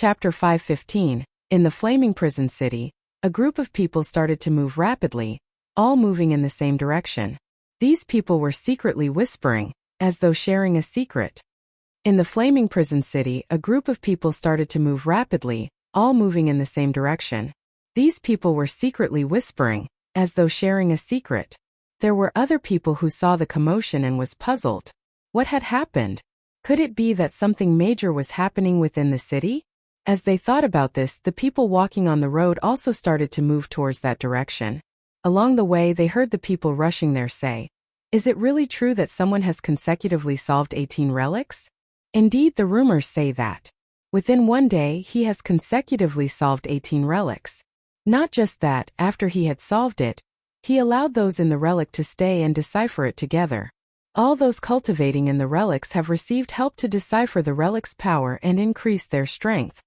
Chapter 5:15. In the flaming prison city, a group of people started to move rapidly, all moving in the same direction. These people were secretly whispering, as though sharing a secret. In the flaming prison city, a group of people started to move rapidly, all moving in the same direction. These people were secretly whispering, as though sharing a secret. There were other people who saw the commotion and was puzzled. What had happened? Could it be that something major was happening within the city? As they thought about this, the people walking on the road also started to move towards that direction. Along the way, they heard the people rushing there say, "Is it really true that someone has consecutively solved 18 relics? Indeed, the rumors say that. Within one day, he has consecutively solved 18 relics. Not just that, after he had solved it, he allowed those in the relic to stay and decipher it together. All those cultivating in the relics have received help to decipher the relic's power and increase their strength."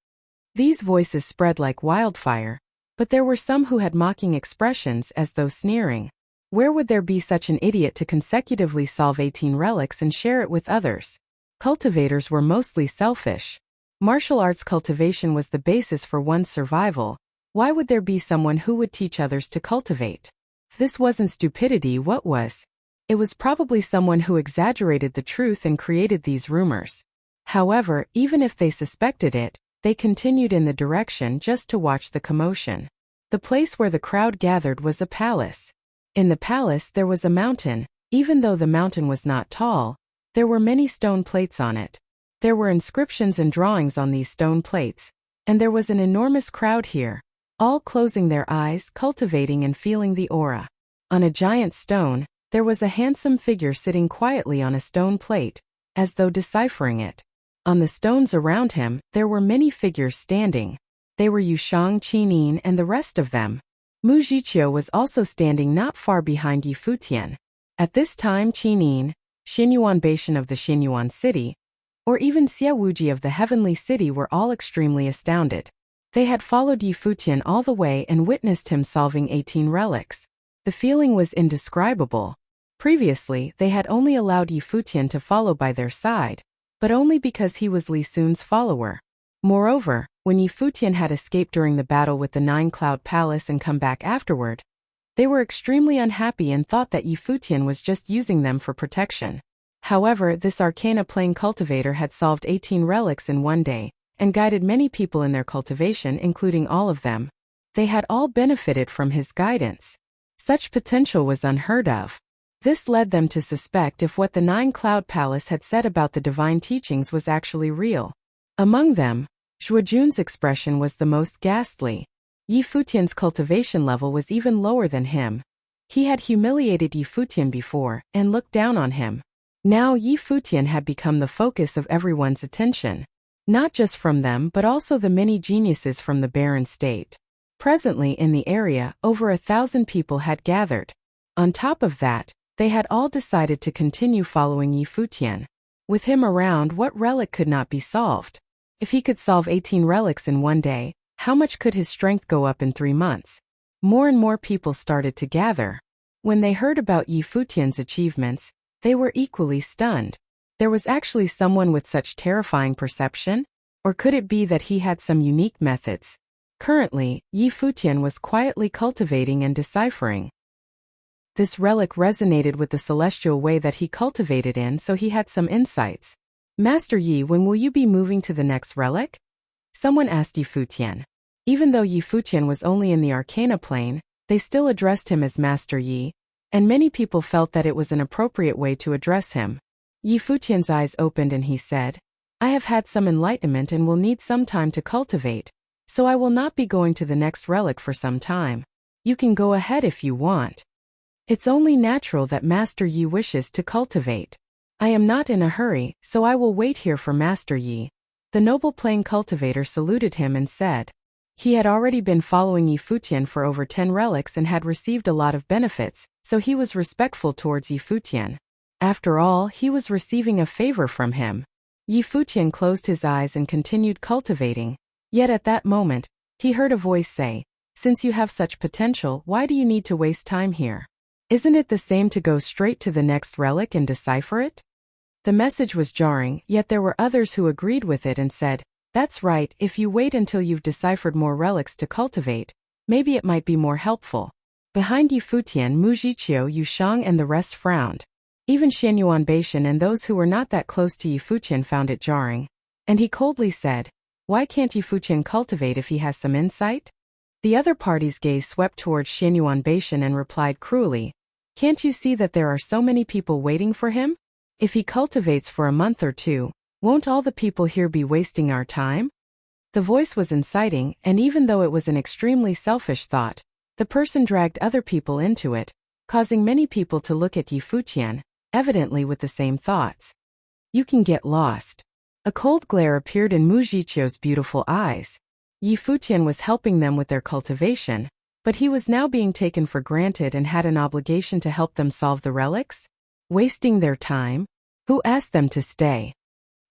These voices spread like wildfire, but there were some who had mocking expressions as though sneering. Where would there be such an idiot to consecutively solve 18 relics and share it with others? Cultivators were mostly selfish. Martial arts cultivation was the basis for one's survival. Why would there be someone who would teach others to cultivate? If this wasn't stupidity, what was? It was probably someone who exaggerated the truth and created these rumors. However, even if they suspected it, they continued in the direction just to watch the commotion. The place where the crowd gathered was a palace. In the palace there was a mountain. Even though the mountain was not tall, there were many stone plates on it. There were inscriptions and drawings on these stone plates, and there was an enormous crowd here, all closing their eyes, cultivating and feeling the aura. On a giant stone, there was a handsome figure sitting quietly on a stone plate, as though deciphering it. On the stones around him, there were many figures standing. They were Yushang, Qinin, and the rest of them. Mu Jiqiu was also standing not far behind Futian. At this time, Qinin, Xinyuan Bashan of the Xinyuan city, or even Xia Wuji of the Heavenly City were all extremely astounded. They had followed Futian all the way and witnessed him solving 18 relics. The feeling was indescribable. Previously, they had only allowed Futian to follow by their side, but only because he was Li Sun's follower. Moreover, when Futian had escaped during the battle with the Nine-Cloud Palace and come back afterward, they were extremely unhappy and thought that Futian was just using them for protection. However, this Arcana Plane cultivator had solved 18 relics in one day, and guided many people in their cultivation, including all of them. They had all benefited from his guidance. Such potential was unheard of. This led them to suspect if what the Nine-Cloud Palace had said about the divine teachings was actually real. Among them, Zhuojun's expression was the most ghastly. Futian's cultivation level was even lower than him. He had humiliated Futian before and looked down on him. Now Futian had become the focus of everyone's attention. Not just from them but also the many geniuses from the barren state. Presently in the area, over 1,000 people had gathered. On top of that, they had all decided to continue following Futian. With him around, what relic could not be solved? If he could solve 18 relics in one day, how much could his strength go up in 3 months? More and more people started to gather. When they heard about Futian's achievements, they were equally stunned. There was actually someone with such terrifying perception? Or could it be that he had some unique methods? Currently, Futian was quietly cultivating and deciphering. This relic resonated with the celestial way that he cultivated in, so he had some insights. "Master Yi, when will you be moving to the next relic?" Someone asked Futian. Even though Futian was only in the Arcana plane, they still addressed him as Master Yi, and many people felt that it was an appropriate way to address him. Futian's eyes opened and he said, "I have had some enlightenment and will need some time to cultivate, so I will not be going to the next relic for some time. You can go ahead if you want. It's only natural that Master Yi wishes to cultivate. I am not in a hurry, so I will wait here for Master Yi." The noble plane cultivator saluted him and said. He had already been following Futian for over 10 relics and had received a lot of benefits, so he was respectful towards Futian. After all, he was receiving a favor from him. Futian closed his eyes and continued cultivating. Yet at that moment, he heard a voice say, "Since you have such potential, why do you need to waste time here? Isn't it the same to go straight to the next relic and decipher it?" The message was jarring, yet there were others who agreed with it and said, That's right, if you wait until you've deciphered more relics to cultivate, maybe it might be more helpful. Behind Yi Futian, Mu Zhiqiu, Yu Shang and the rest frowned. Even Xianyuan Beishan and those who were not that close to Yi Futian found it jarring. And he coldly said, "Why can't Yi Futian cultivate if he has some insight?" The other party's gaze swept towards Xianyuan Beishan and replied cruelly, "Can't you see that there are so many people waiting for him? If he cultivates for a month or two, won't all the people here be wasting our time?" The voice was inciting, and even though it was an extremely selfish thought, the person dragged other people into it, causing many people to look at Yi Futian, evidently with the same thoughts. "You can get lost." A cold glare appeared in Mu Zhiqiu's beautiful eyes. Yi Futian was helping them with their cultivation, but he was now being taken for granted and had an obligation to help them solve the relics? Wasting their time? Who asked them to stay?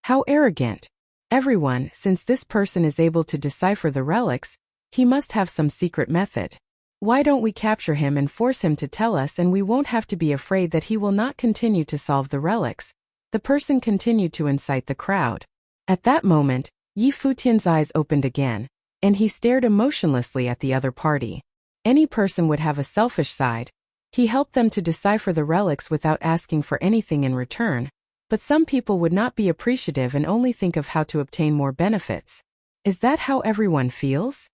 How arrogant. Everyone, since this person is able to decipher the relics, he must have some secret method. Why don't we capture him and force him to tell us, and we won't have to be afraid that he will not continue to solve the relics? The person continued to incite the crowd. At that moment, Yi Futian's eyes opened again, and he stared emotionlessly at the other party. Any person would have a selfish side. He helped them to decipher the relics without asking for anything in return, but some people would not be appreciative and only think of how to obtain more benefits. Is that how everyone feels?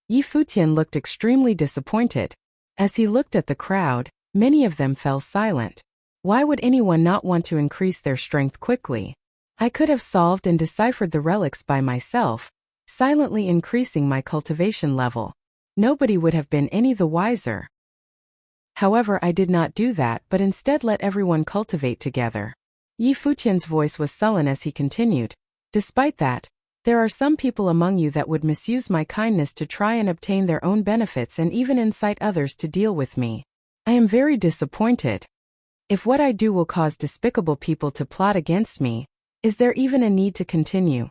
Yi Futian looked extremely disappointed. As he looked at the crowd, many of them fell silent. Why would anyone not want to increase their strength quickly? I could have solved and deciphered the relics by myself, silently increasing my cultivation level. Nobody would have been any the wiser. However, I did not do that, but instead let everyone cultivate together. Yi Futian's voice was sullen as he continued. Despite that, there are some people among you that would misuse my kindness to try and obtain their own benefits and even incite others to deal with me. I am very disappointed. If what I do will cause despicable people to plot against me, is there even a need to continue?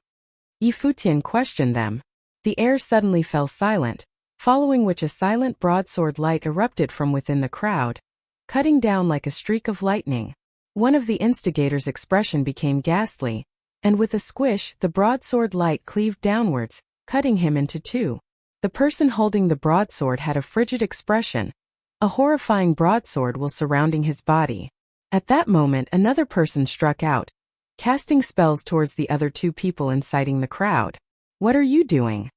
Yi Futian questioned them. The air suddenly fell silent, following which a silent broadsword light erupted from within the crowd, cutting down like a streak of lightning. One of the instigators' expression became ghastly, and with a squish, the broadsword light cleaved downwards, cutting him into two. The person holding the broadsword had a frigid expression, a horrifying broadsword while surrounding his body. At that moment, another person struck out, casting spells towards the other two people, inciting the crowd. "What are you doing?"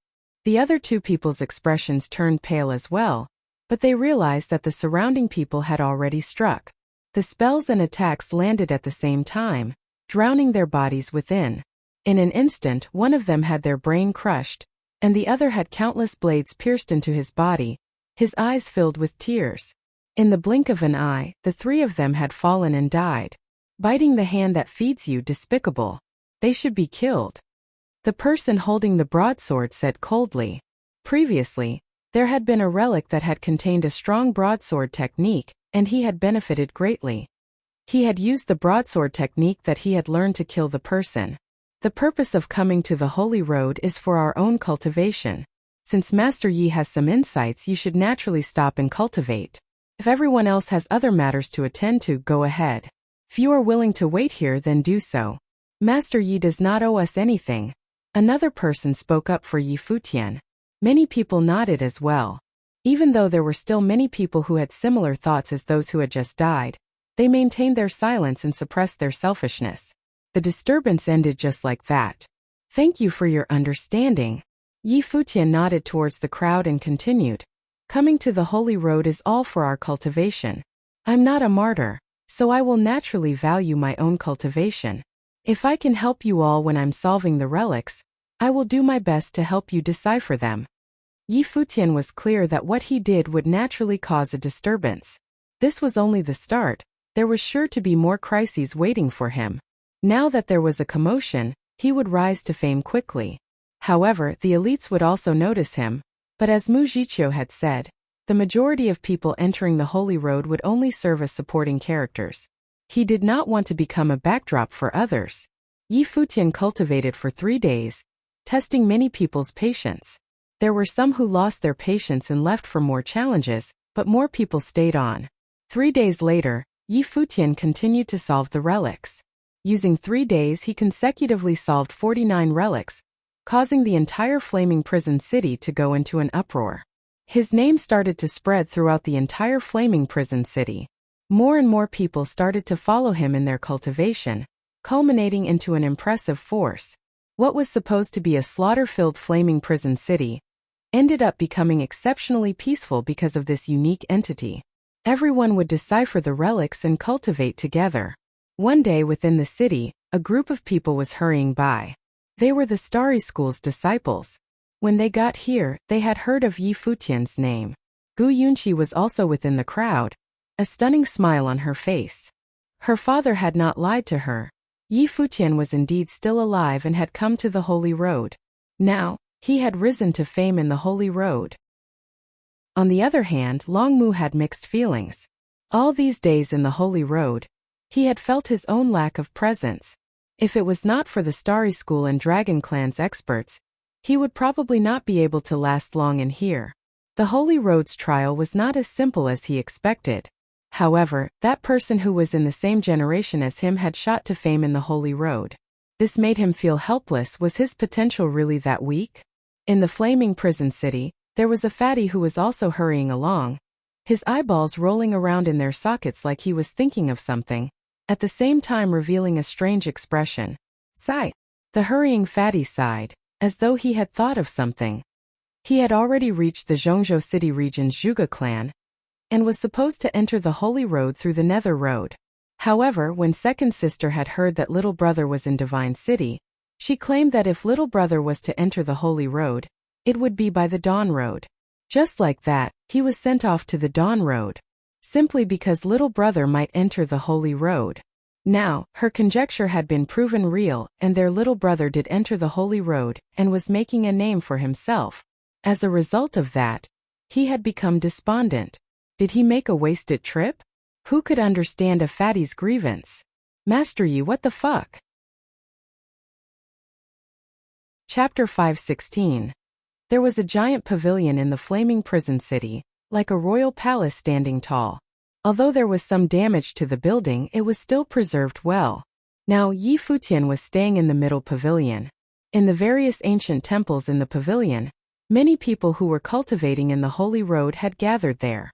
The other two people's expressions turned pale as well, but they realized that the surrounding people had already struck. The spells and attacks landed at the same time, drowning their bodies within. In an instant, one of them had their brain crushed, and the other had countless blades pierced into his body, his eyes filled with tears. In the blink of an eye, the three of them had fallen and died. Biting the hand that feeds you, despicable. They should be killed. The person holding the broadsword said coldly. Previously, there had been a relic that had contained a strong broadsword technique, and he had benefited greatly. He had used the broadsword technique that he had learned to kill the person. The purpose of coming to the Holy Road is for our own cultivation. Since Master Yi has some insights, you should naturally stop and cultivate. If everyone else has other matters to attend to, go ahead. If you are willing to wait here, then do so. Master Yi does not owe us anything. Another person spoke up for Yi Futian. Many people nodded as well. Even though there were still many people who had similar thoughts as those who had just died, they maintained their silence and suppressed their selfishness. The disturbance ended just like that. Thank you for your understanding. Yi Futian nodded towards the crowd and continued. Coming to the Holy Road is all for our cultivation. I'm not a martyr, so I will naturally value my own cultivation. If I can help you all when I'm solving the relics, I will do my best to help you decipher them. Yi Futian was clear that what he did would naturally cause a disturbance. This was only the start. There was sure to be more crises waiting for him. Now that there was a commotion, he would rise to fame quickly. However, the elites would also notice him. But as Mu Zhiqiu had said, the majority of people entering the Holy Road would only serve as supporting characters. He did not want to become a backdrop for others. Yi Futian cultivated for 3 days, testing many people's patience. There were some who lost their patience and left for more challenges, but more people stayed on. 3 days later, Yi Futian continued to solve the relics. Using 3 days, he consecutively solved 49 relics, causing the entire flaming prison city to go into an uproar. His name started to spread throughout the entire flaming prison city. More and more people started to follow him in their cultivation, culminating into an impressive force. What was supposed to be a slaughter-filled flaming prison city ended up becoming exceptionally peaceful because of this unique entity. Everyone would decipher the relics and cultivate together. One day within the city, a group of people was hurrying by. They were the Starry School's disciples. When they got here, they had heard of Yi Futian's name. Gu Yunqi was also within the crowd, a stunning smile on her face. Her father had not lied to her. Yi Futian was indeed still alive and had come to the Holy Road. Now, he had risen to fame in the Holy Road. On the other hand, Long Mu had mixed feelings. All these days in the Holy Road, he had felt his own lack of presence. If it was not for the Starry School and Dragon Clan's experts, he would probably not be able to last long in here. The Holy Road's trial was not as simple as he expected. However, that person who was in the same generation as him had shot to fame in the Holy Road. This made him feel helpless. Was his potential really that weak? In the flaming prison city, there was a fatty who was also hurrying along, his eyeballs rolling around in their sockets like he was thinking of something, at the same time revealing a strange expression. Sigh. The hurrying fatty sighed, as though he had thought of something. He had already reached the Zhongzhou City region's Zhuge clan, and was supposed to enter the Holy Road through the Nether Road. However, when second sister had heard that little brother was in Divine City, she claimed that if little brother was to enter the Holy Road, it would be by the Dawn Road. Just like that, he was sent off to the Dawn Road, simply because little brother might enter the Holy Road. Now, her conjecture had been proven real, and their little brother did enter the Holy Road and was making a name for himself. As a result of that, he had become despondent. Did he make a wasted trip? Who could understand a fatty's grievance? Master Yi, what the fuck? Chapter 5:16. There was a giant pavilion in the flaming prison city, like a royal palace standing tall. Although there was some damage to the building, it was still preserved well. Now Yi Futian was staying in the middle pavilion. In the various ancient temples in the pavilion, many people who were cultivating in the Holy Road had gathered there.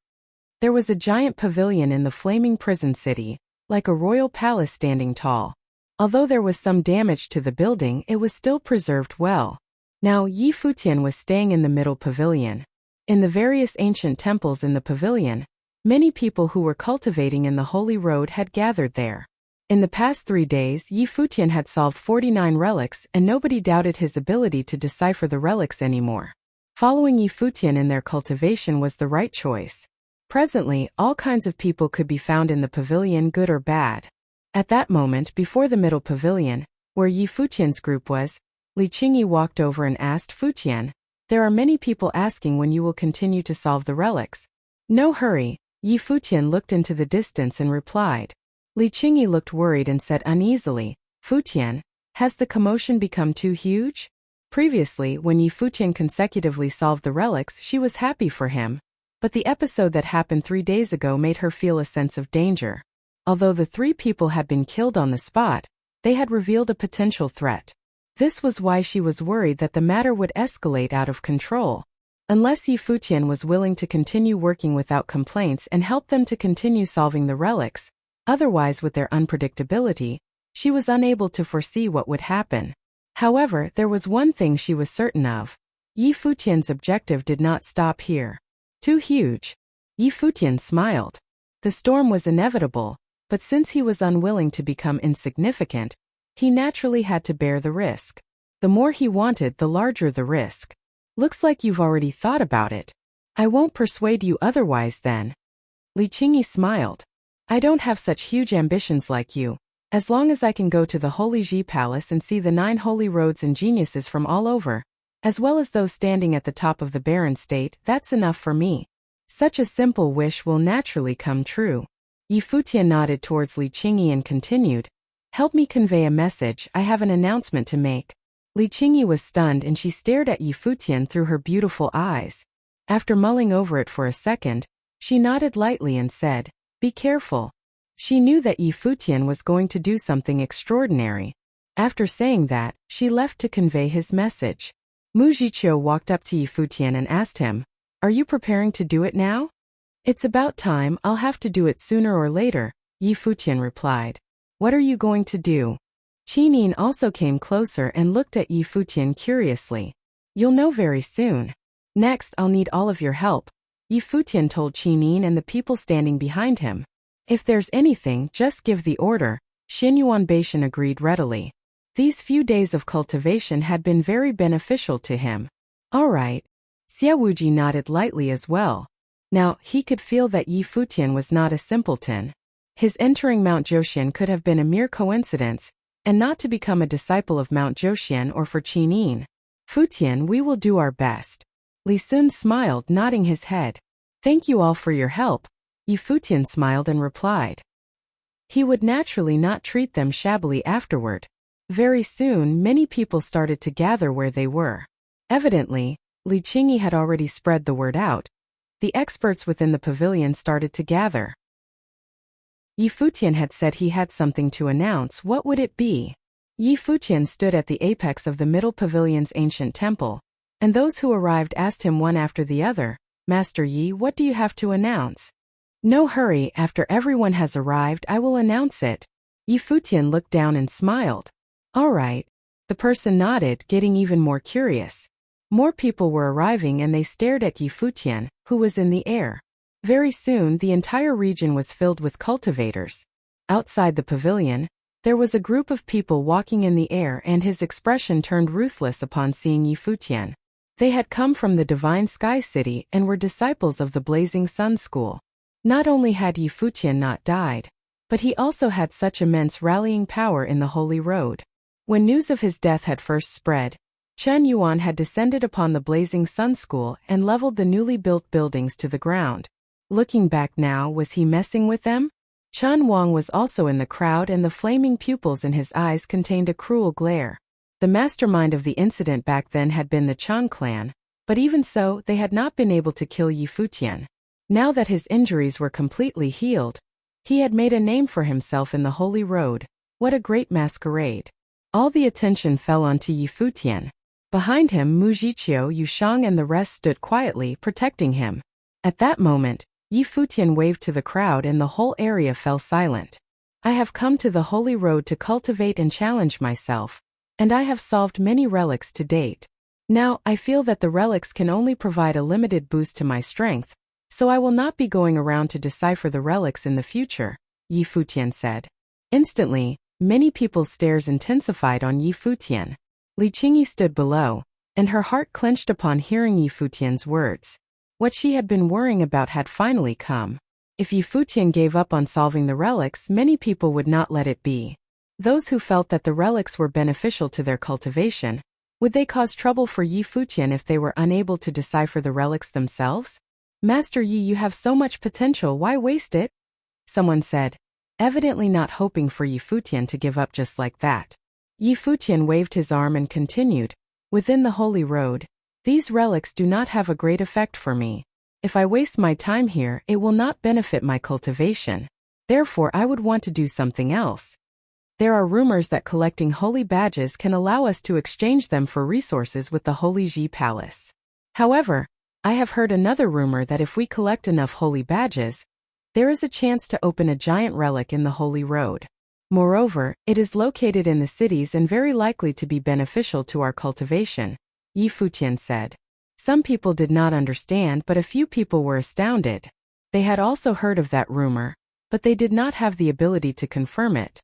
There was a giant pavilion in the flaming prison city, like a royal palace standing tall. Although there was some damage to the building, it was still preserved well. Now Yi Futian was staying in the middle pavilion. In the various ancient temples in the pavilion, many people who were cultivating in the Holy Road had gathered there. In the past 3 days, Yi Futian had solved 49 relics, and nobody doubted his ability to decipher the relics anymore. Following Yi Futian in their cultivation was the right choice. Presently, all kinds of people could be found in the pavilion, good or bad. At that moment, before the middle pavilion, where Yi Futian's group was, Li Qingyi walked over and asked Futian, "There are many people asking when you will continue to solve the relics." "No hurry." Yi Futian looked into the distance and replied. Li Qingyi looked worried and said uneasily, "Futian, has the commotion become too huge?" Previously, when Yi Futian consecutively solved the relics, she was happy for him. But the episode that happened 3 days ago made her feel a sense of danger. Although the 3 people had been killed on the spot, they had revealed a potential threat. This was why she was worried that the matter would escalate out of control. Unless Yi Futian was willing to continue working without complaints and help them to continue solving the relics, otherwise with their unpredictability, she was unable to foresee what would happen. However, there was one thing she was certain of. Yi Futian's objective did not stop here. Too huge. Yi Futian smiled. The storm was inevitable, but since he was unwilling to become insignificant, he naturally had to bear the risk. The more he wanted, the larger the risk. Looks like you've already thought about it. I won't persuade you otherwise then. Li Qingyi smiled. I don't have such huge ambitions like you. As long as I can go to the Holy Ji Palace and see the 9 holy roads and geniuses from all over, as well as those standing at the top of the barren state, that's enough for me. Such a simple wish will naturally come true. Yi Futian nodded towards Li Qingyi and continued, "Help me convey a message, I have an announcement to make." Li Qingyi was stunned and she stared at Yi Futian through her beautiful eyes. After mulling over it for a second, she nodded lightly and said, "Be careful." She knew that Yi Futian was going to do something extraordinary. After saying that, she left to convey his message. Wuxia walked up to Futian and asked him, "Are you preparing to do it now?" "It's about time, I'll have to do it sooner or later," Futian replied. "What are you going to do?" Qinin also came closer and looked at Futian curiously. "You'll know very soon. Next, I'll need all of your help," Futian told Qinin and the people standing behind him. "If there's anything, just give the order," Xinyuan Beishan agreed readily. These few days of cultivation had been very beneficial to him. "All right." Xiaowuji nodded lightly as well. Now, he could feel that Futian was not a simpleton. His entering Mount Zhoushan could have been a mere coincidence, and not to become a disciple of Mount Zhoushan or for Qinin. "Futian, we will do our best." Li Sun smiled, nodding his head. "Thank you all for your help," Futian smiled and replied. He would naturally not treat them shabbily afterward. Very soon, many people started to gather where they were. Evidently, Li Qingyi had already spread the word out. The experts within the pavilion started to gather. Futian had said he had something to announce. What would it be? Futian stood at the apex of the middle pavilion's ancient temple, and those who arrived asked him one after the other, "Master Yi, what do you have to announce?" "No hurry, after everyone has arrived I will announce it." Futian looked down and smiled. "All right." The person nodded, getting even more curious. More people were arriving and they stared at Futian, who was in the air. Very soon the entire region was filled with cultivators. Outside the pavilion, there was a group of people walking in the air and his expression turned ruthless upon seeing Futian. They had come from the Divine Sky City and were disciples of the Blazing Sun School. Not only had Futian not died, but he also had such immense rallying power in the Holy Road. When news of his death had first spread, Chen Yuan had descended upon the Blazing Sun School and leveled the newly built buildings to the ground. Looking back now, was he messing with them? Chen Wang was also in the crowd and the flaming pupils in his eyes contained a cruel glare. The mastermind of the incident back then had been the Chen clan, but even so, they had not been able to kill Futian. Now that his injuries were completely healed, he had made a name for himself in the Holy Road. What a great masquerade. All the attention fell onto Futian. Behind him, Wuxia, Yushang and the rest stood quietly, protecting him. At that moment, Futian waved to the crowd and the whole area fell silent. "I have come to the Holy Road to cultivate and challenge myself, and I have solved many relics to date. Now, I feel that the relics can only provide a limited boost to my strength, so I will not be going around to decipher the relics in the future," Futian said. Instantly, many people's stares intensified on Futian. Li Qingyi stood below, and her heart clenched upon hearing Futian's words. What she had been worrying about had finally come. If Futian gave up on solving the relics, many people would not let it be. Those who felt that the relics were beneficial to their cultivation, would they cause trouble for Futian if they were unable to decipher the relics themselves? "Master Yi, you have so much potential, why waste it?" someone said, evidently not hoping for Futian to give up just like that. Futian waved his arm and continued, "Within the Holy Road, these relics do not have a great effect for me. If I waste my time here, it will not benefit my cultivation. Therefore, I would want to do something else. There are rumors that collecting holy badges can allow us to exchange them for resources with the Holy Ji Palace. However, I have heard another rumor that if we collect enough holy badges, there is a chance to open a giant relic in the Holy Road. Moreover, it is located in the cities and very likely to be beneficial to our cultivation," Futian said. Some people did not understand, but a few people were astounded. They had also heard of that rumor, but they did not have the ability to confirm it.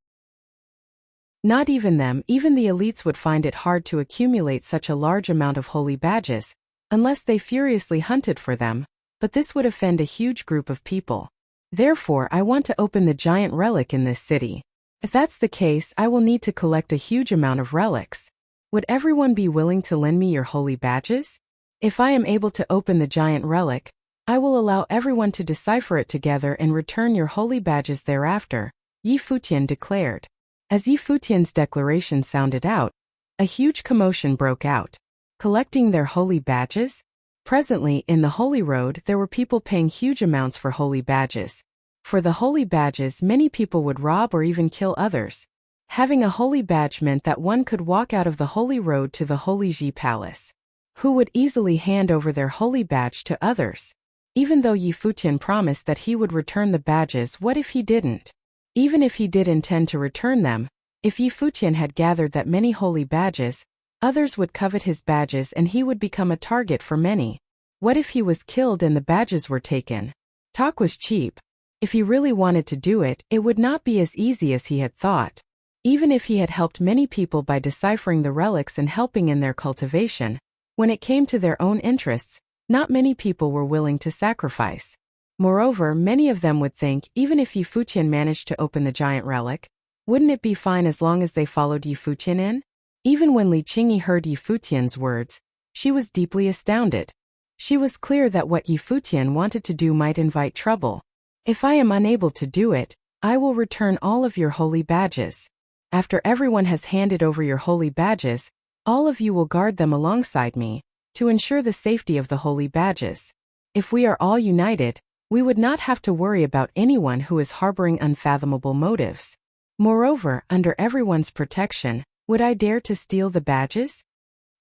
Not even them, even the elites would find it hard to accumulate such a large amount of holy badges, unless they furiously hunted for them, but this would offend a huge group of people. Therefore, I want to open the giant relic in this city. If that's the case, I will need to collect a huge amount of relics. Would everyone be willing to lend me your holy badges? If I am able to open the giant relic, I will allow everyone to decipher it together and return your holy badges thereafter," Futian declared. As Futian's declaration sounded out, a huge commotion broke out. Collecting their holy badges? Presently, in the Holy Road, there were people paying huge amounts for holy badges. For the holy badges, many people would rob or even kill others. Having a holy badge meant that one could walk out of the holy road to the holy Ji palace. Who would easily hand over their holy badge to others? Even though Yi Futian promised that he would return the badges, what if he didn't? Even if he did intend to return them, if Yi Futian had gathered that many holy badges, others would covet his badges and he would become a target for many. What if he was killed and the badges were taken? Talk was cheap. If he really wanted to do it, it would not be as easy as he had thought. Even if he had helped many people by deciphering the relics and helping in their cultivation, when it came to their own interests, not many people were willing to sacrifice. Moreover, many of them would think, even if Yi Futian managed to open the giant relic, wouldn't it be fine as long as they followed Yi Futian in? Even when Li Qingyi heard Yi Futian's words, she was deeply astounded. She was clear that what Yi Futian wanted to do might invite trouble. If I am unable to do it, I will return all of your holy badges. After everyone has handed over your holy badges, all of you will guard them alongside me, to ensure the safety of the holy badges. If we are all united, we would not have to worry about anyone who is harboring unfathomable motives. Moreover, under everyone's protection, would I dare to steal the badges?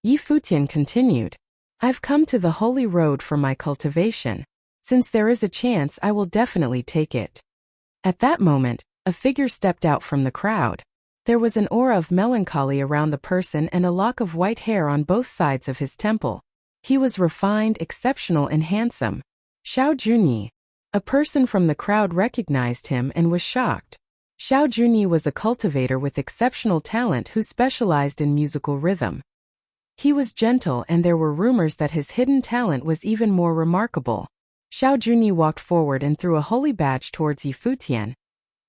Yi Futian continued. I've come to the holy road for my cultivation. Since there is a chance, I will definitely take it. At that moment, a figure stepped out from the crowd. There was an aura of melancholy around the person and a lock of white hair on both sides of his temple. He was refined, exceptional and handsome. Xiao Junyi. A person from the crowd recognized him and was shocked. Xiao Junyi was a cultivator with exceptional talent who specialized in musical rhythm. He was gentle and there were rumors that his hidden talent was even more remarkable. Xiao Junyi walked forward and threw a holy badge towards Yi Futian,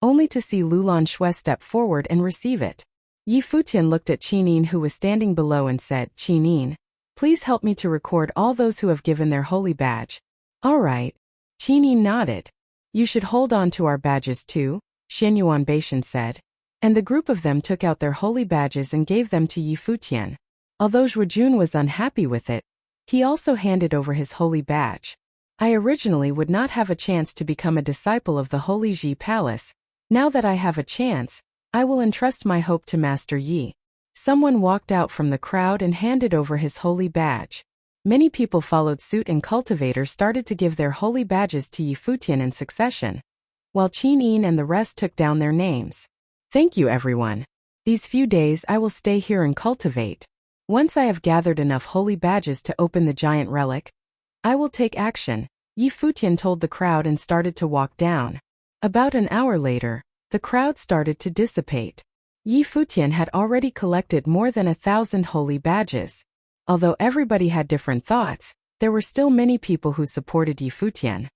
only to see Lulan Shui step forward and receive it. Yi Futian looked at Qinin who was standing below and said, Qinin, please help me to record all those who have given their holy badge. All right. Qinin nodded. You should hold on to our badges too, Xianyuan Beishan said. And the group of them took out their holy badges and gave them to Yi Futian. Although Zhuojun was unhappy with it, he also handed over his holy badge. I originally would not have a chance to become a disciple of the Holy Ji Palace. Now that I have a chance, I will entrust my hope to Master Yi. Someone walked out from the crowd and handed over his holy badge. Many people followed suit and cultivators started to give their holy badges to Yi Futian in succession, while Qinin and the rest took down their names. Thank you everyone. These few days I will stay here and cultivate. Once I have gathered enough holy badges to open the giant relic, I will take action, Yi Futian told the crowd and started to walk down. About an hour later, the crowd started to dissipate. Yi Futian had already collected more than 1,000 holy badges. Although everybody had different thoughts, there were still many people who supported Yi Futian.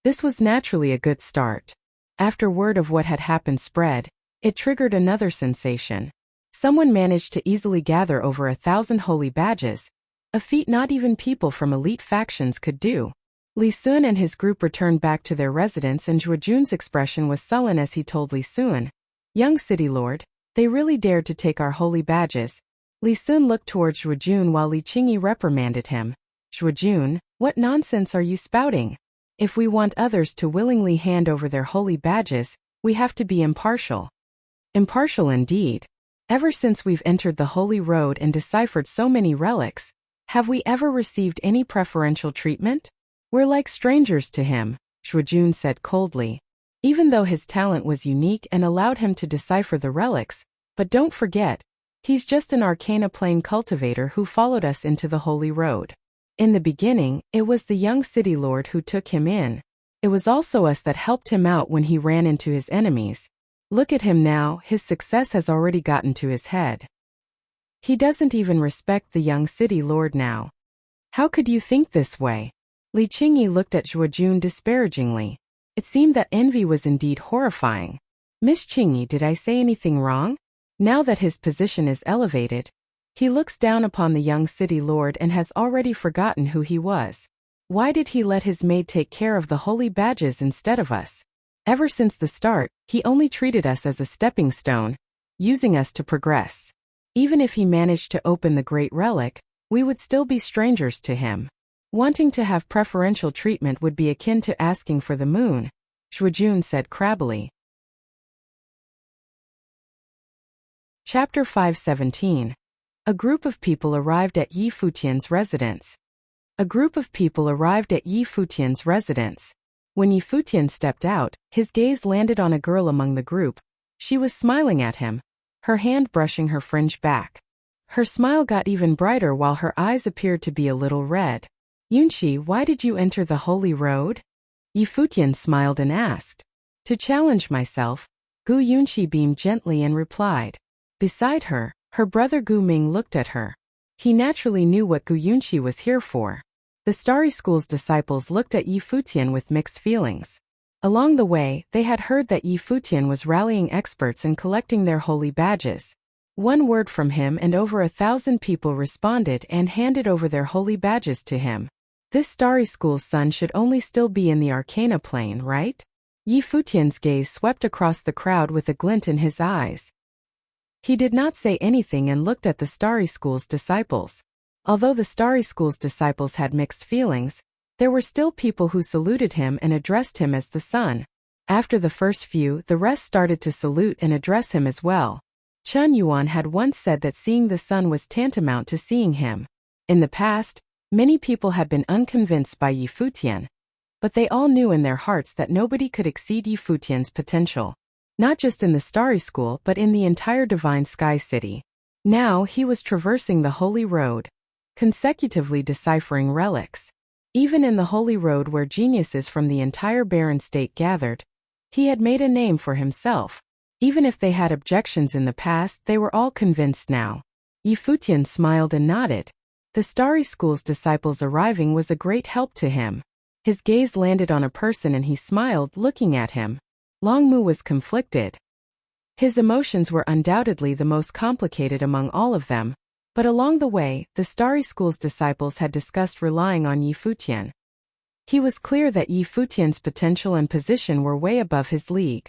This was naturally a good start. After word of what had happened spread, it triggered another sensation. Someone managed to easily gather over 1,000 holy badges, a feat not even people from elite factions could do. Li Sun and his group returned back to their residence and Zhuojun's expression was sullen as he told Li Sun, Young city lord, they really dared to take our holy badges. Li Sun looked towards Zhuojun while Li Qingyi reprimanded him. Zhuojun, what nonsense are you spouting? If we want others to willingly hand over their holy badges, we have to be impartial. Impartial indeed. Ever since we've entered the holy road and deciphered so many relics, have we ever received any preferential treatment? We're like strangers to him, Zhuojun said coldly. Even though his talent was unique and allowed him to decipher the relics, but don't forget, he's just an arcana plane cultivator who followed us into the holy road. In the beginning, it was the young city lord who took him in. It was also us that helped him out when he ran into his enemies. Look at him now, his success has already gotten to his head. He doesn't even respect the young city lord now. How could you think this way? Li Qingyi looked at Zhuojun disparagingly. It seemed that envy was indeed horrifying. Miss Qingyi, did I say anything wrong? Now that his position is elevated, he looks down upon the young city lord and has already forgotten who he was. Why did he let his maid take care of the holy badges instead of us? Ever since the start, he only treated us as a stepping stone, using us to progress. Even if he managed to open the great relic, we would still be strangers to him. Wanting to have preferential treatment would be akin to asking for the moon, Zhuojun said crabbily. Chapter 517. A group of people arrived at Yi Futian's residence. A group of people arrived at Yi Futian's residence. When Yi Futian stepped out, his gaze landed on a girl among the group. She was smiling at him, her hand brushing her fringe back. Her smile got even brighter while her eyes appeared to be a little red. "Yunqi, why did you enter the holy road?" Yi Futian smiled and asked. "To challenge myself." Gu Yunqi beamed gently and replied. Beside her, her brother Gu Ming looked at her. He naturally knew what Gu Yunqi was here for. The Starry School's disciples looked at Yi Futian with mixed feelings. Along the way, they had heard that Yi Futian was rallying experts and collecting their holy badges. One word from him and over 1,000 people responded and handed over their holy badges to him. This Starry School's son should only still be in the Arcana plane, right? Yi Futian's gaze swept across the crowd with a glint in his eyes. He did not say anything and looked at the Starry School's disciples. Although the Starry School's disciples had mixed feelings, there were still people who saluted him and addressed him as the son. After the first few, the rest started to salute and address him as well. Chun Yuan had once said that seeing the sun was tantamount to seeing him. In the past, many people had been unconvinced by Yi Futian, but they all knew in their hearts that nobody could exceed Yi Futian's potential. Not just in the Starry School but in the entire Divine Sky City. Now he was traversing the Holy Road, consecutively deciphering relics. Even in the Holy Road where geniuses from the entire barren state gathered, he had made a name for himself. Even if they had objections in the past, they were all convinced now. Yi Futian smiled and nodded. The Starry School's disciples arriving was a great help to him. His gaze landed on a person and he smiled, looking at him. Long Mu was conflicted. His emotions were undoubtedly the most complicated among all of them, but along the way, the Starry School's disciples had discussed relying on Yi Futian. He was clear that Yi Futian's potential and position were way above his league.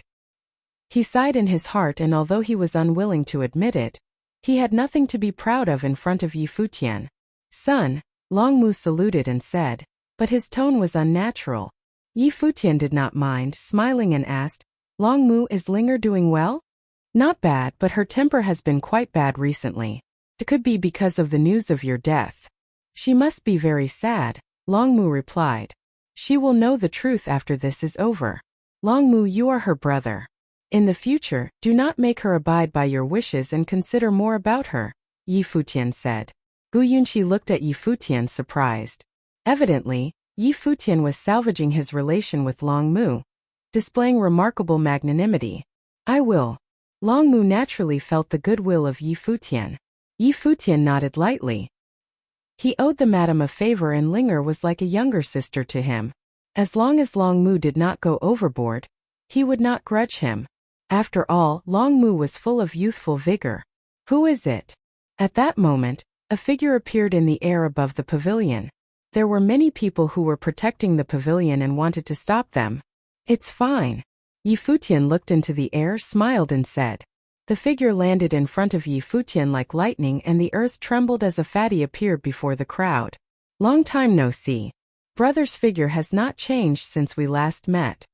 He sighed in his heart, and although he was unwilling to admit it, he had nothing to be proud of in front of Yi Futian. "Son," Long Mu saluted and said, but his tone was unnatural. Yi Futian did not mind, smiling and asked, "Long Mu, is Linger doing well?" "Not bad, but her temper has been quite bad recently. It could be because of the news of your death." "She must be very sad," Long Mu replied. "She will know the truth after this is over." "Long Mu, you are her brother. In the future, do not make her abide by your wishes and consider more about her," Yi Futian said. Gu Yunqi looked at Yi Futian surprised. Evidently, Yi Futian was salvaging his relation with Long Mu, displaying remarkable magnanimity. "I will." Long Mu naturally felt the goodwill of Yi Futian. Yi Futian nodded lightly. He owed the madam a favor, and Linger was like a younger sister to him. As long as Long Mu did not go overboard, he would not grudge him. After all, Long Mu was full of youthful vigor. "Who is it?" At that moment, a figure appeared in the air above the pavilion. There were many people who were protecting the pavilion and wanted to stop them. "It's fine." Yi Futian looked into the air, smiled and said. The figure landed in front of Yi Futian like lightning, and the earth trembled as a fatty appeared before the crowd. "Long time no see. Brother's figure has not changed since we last met."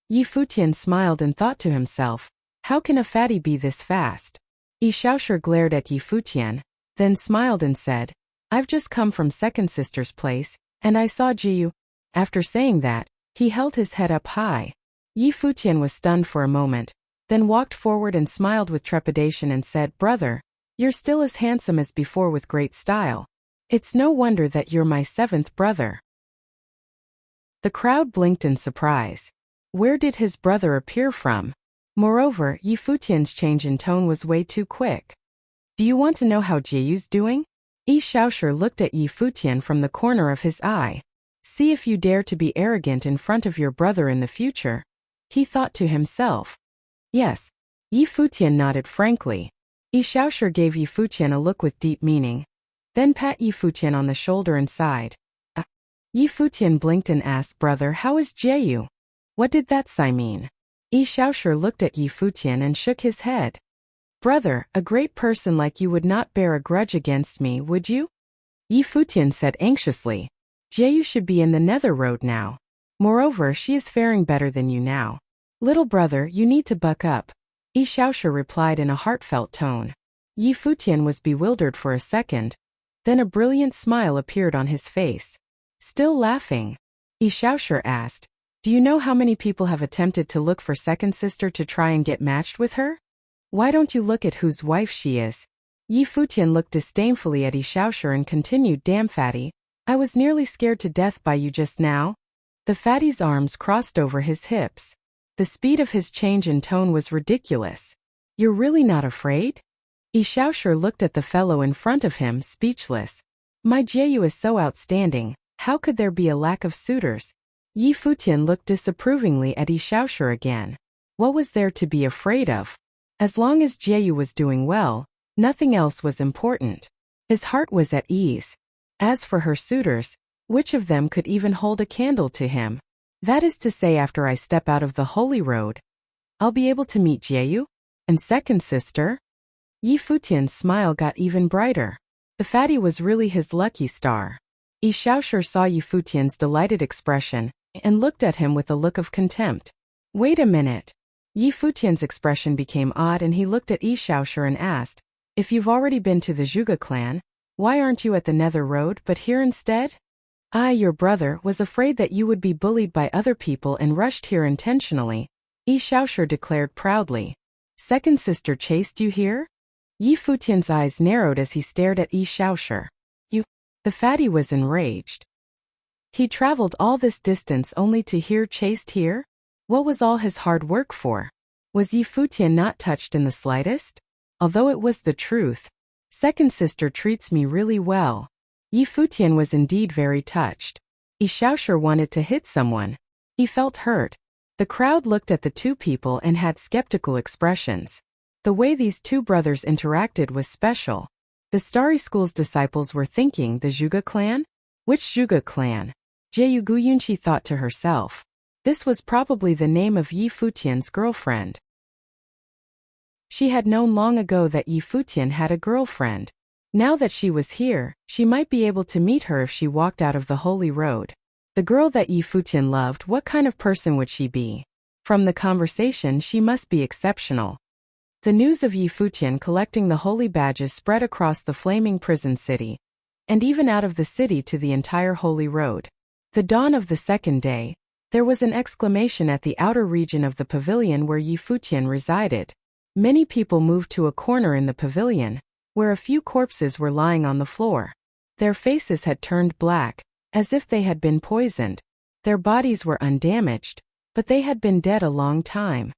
Yi Futian smiled and thought to himself, how can a fatty be this fast? Yi Shaoshi glared at Yi Futian, then smiled and said, "I've just come from second sister's place, and I saw Jiyu." After saying that, he held his head up high. Yi Futian was stunned for a moment, then walked forward and smiled with trepidation and said, "Brother, you're still as handsome as before with great style. It's no wonder that you're my seventh brother." The crowd blinked in surprise. Where did his brother appear from? Moreover, Yi Futian's change in tone was way too quick. "Do you want to know how Jiyu's doing?" Yi Shaoshi looked at Yi Futian from the corner of his eye. "See if you dare to be arrogant in front of your brother in the future," he thought to himself. "Yes." Yi Futian nodded frankly. Yi Shaoshi gave Yi Futian a look with deep meaning, then pat Yi Futian on the shoulder and sighed. Yi Futian blinked and asked, "Brother, how is Jiyu?" What did that sigh mean? Yi Shaoshi looked at Yi Futian and shook his head. "Brother, a great person like you would not bear a grudge against me, would you?" Yi Futian said anxiously. "Jiyu should be in the Nether Road now. Moreover, she is faring better than you now. Little brother, you need to buck up," Yi Shaoshi replied in a heartfelt tone. Yi Futian was bewildered for a second. Then a brilliant smile appeared on his face. Still laughing, Yi Xiaoshu asked, "Do you know how many people have attempted to look for second sister to try and get matched with her? Why don't you look at whose wife she is?" Yi Futian looked disdainfully at Yi Xiaoshu and continued, "Damn fatty, I was nearly scared to death by you just now." The fatty's arms crossed over his hips. The speed of his change in tone was ridiculous. "You're really not afraid?" Yi Xiaoshu looked at the fellow in front of him, speechless. "My Jieyu is so outstanding, how could there be a lack of suitors?" Yi Futian looked disapprovingly at Yi Xiaoshu again. What was there to be afraid of? As long as Jieyu was doing well, nothing else was important. His heart was at ease. As for her suitors, which of them could even hold a candle to him? That is to say, after I step out of the holy road, I'll be able to meet Jieyu? And second sister? Yi Futian's smile got even brighter. The fatty was really his lucky star. Yi Xiaoshu saw Yi Futian's delighted expression and looked at him with a look of contempt. "Wait a minute." Yi Futian's expression became odd and he looked at Yi Xiaoshu and asked, "If you've already been to the Zhuge clan, why aren't you at the Nether Road but here instead?" "I, your brother, was afraid that you would be bullied by other people and rushed here intentionally," Yi Xiaoshu declared proudly. "Second sister chased you here?" Yi Futian's eyes narrowed as he stared at Yi Xiaoshu. "You..." The fatty was enraged. He traveled all this distance only to hear chased here? What was all his hard work for? Was Yi Futian not touched in the slightest? Although it was the truth. Second sister treats me really well. Yi Futian was indeed very touched. Yi Xiaoshu wanted to hit someone. He felt hurt. The crowd looked at the two people and had skeptical expressions. The way these two brothers interacted was special. The Starry School's disciples were thinking, the Zhuge clan? Which Zhuge clan? Jieyu Guyunqi thought to herself. This was probably the name of Yi Futian's girlfriend. She had known long ago that Yi Futian had a girlfriend. Now that she was here, she might be able to meet her if she walked out of the holy road. The girl that Yi Futian loved, what kind of person would she be? From the conversation, she must be exceptional. The news of Yi Futian collecting the holy badges spread across the flaming prison city, and even out of the city to the entire holy road. The dawn of the second day, there was an exclamation at the outer region of the pavilion where Yi Futian resided. Many people moved to a corner in the pavilion, where a few corpses were lying on the floor. Their faces had turned black, as if they had been poisoned. Their bodies were undamaged, but they had been dead a long time.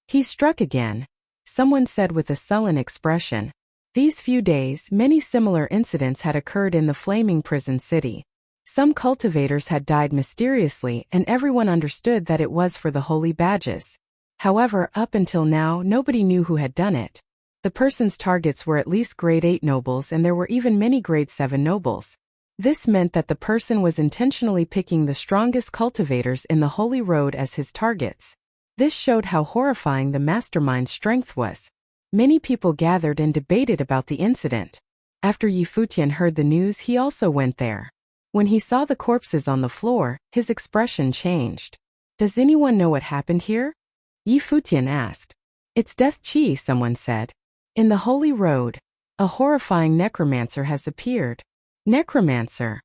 "He struck again," someone said with a sullen expression. These few days, many similar incidents had occurred in the flaming prison city. Some cultivators had died mysteriously and everyone understood that it was for the holy badges. However, up until now, nobody knew who had done it. The person's targets were at least grade 8 nobles and there were even many grade 7 nobles. This meant that the person was intentionally picking the strongest cultivators in the holy road as his targets. This showed how horrifying the mastermind's strength was. Many people gathered and debated about the incident. After Yi Futian heard the news, he also went there. When he saw the corpses on the floor, his expression changed. "Does anyone know what happened here?" Yi Futian asked. "It's Death Qi," someone said. "In the holy road, a horrifying necromancer has appeared." Necromancer?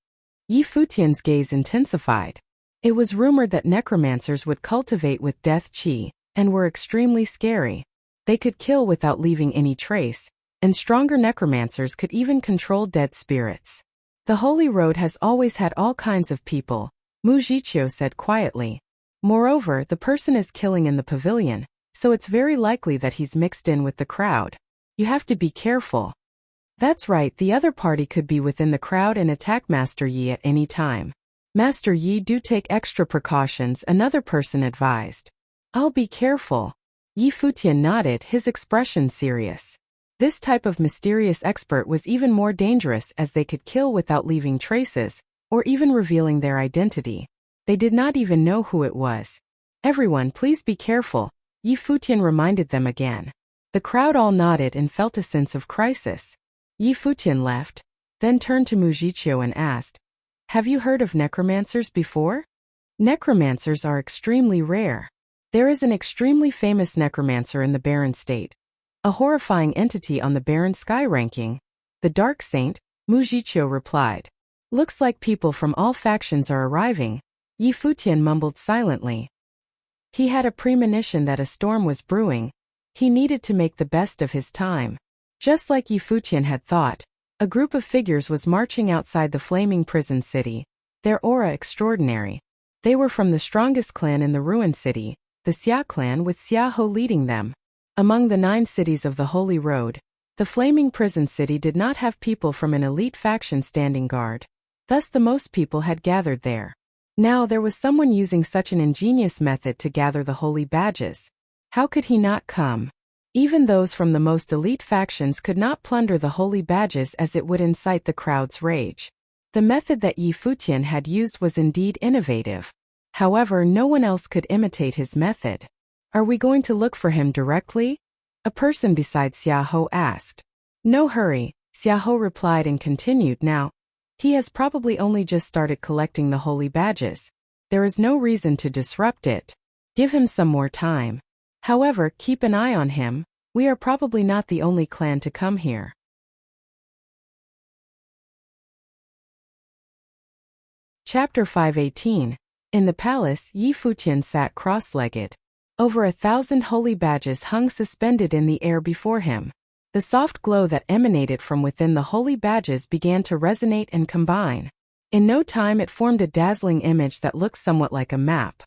Yi Futian's gaze intensified. It was rumored that necromancers would cultivate with Death Qi, and were extremely scary. They could kill without leaving any trace, and stronger necromancers could even control dead spirits. "The holy road has always had all kinds of people," Mu Zhiqiu said quietly. "Moreover, the person is killing in the pavilion, so it's very likely that he's mixed in with the crowd. You have to be careful." "That's right, the other party could be within the crowd and attack Master Yi at any time." "Master Yi, do take extra precautions," another person advised. "I'll be careful." Yi Futian nodded, his expression serious. This type of mysterious expert was even more dangerous as they could kill without leaving traces, or even revealing their identity. They did not even know who it was. "Everyone, please be careful," Yi Futian reminded them again. The crowd all nodded and felt a sense of crisis. Yi Futian left, then turned to Mu Zhiqiu and asked, "Have you heard of necromancers before?" Necromancers are extremely rare. There is an extremely famous necromancer in the Barren State. a horrifying entity on the barren sky ranking. The Dark Saint, Wuxia replied. Looks like people from all factions are arriving, Futian mumbled silently. He had a premonition that a storm was brewing. He needed to make the best of his time. Just like Futian had thought, a group of figures was marching outside the flaming prison city, their aura extraordinary. They were from the strongest clan in the ruined city, the Xia clan, with Xia Ho leading them. Among the 9 cities of the Holy Road, the flaming prison city did not have people from an elite faction standing guard. Thus the most people had gathered there. Now there was someone using such an ingenious method to gather the holy badges. How could he not come? Even those from the most elite factions could not plunder the holy badges, as it would incite the crowd's rage. The method that Futian had used was indeed innovative. However, no one else could imitate his method. Are we going to look for him directly? A person beside Xia Ho asked. No hurry, Xia Ho replied and continued. Now, he has probably only just started collecting the holy badges. There is no reason to disrupt it. Give him some more time. However, keep an eye on him. We are probably not the only clan to come here. Chapter 518. In the palace, Futian sat cross-legged. Over 1,000 holy badges hung suspended in the air before him. The soft glow that emanated from within the holy badges began to resonate and combine. In no time it formed a dazzling image that looked somewhat like a map.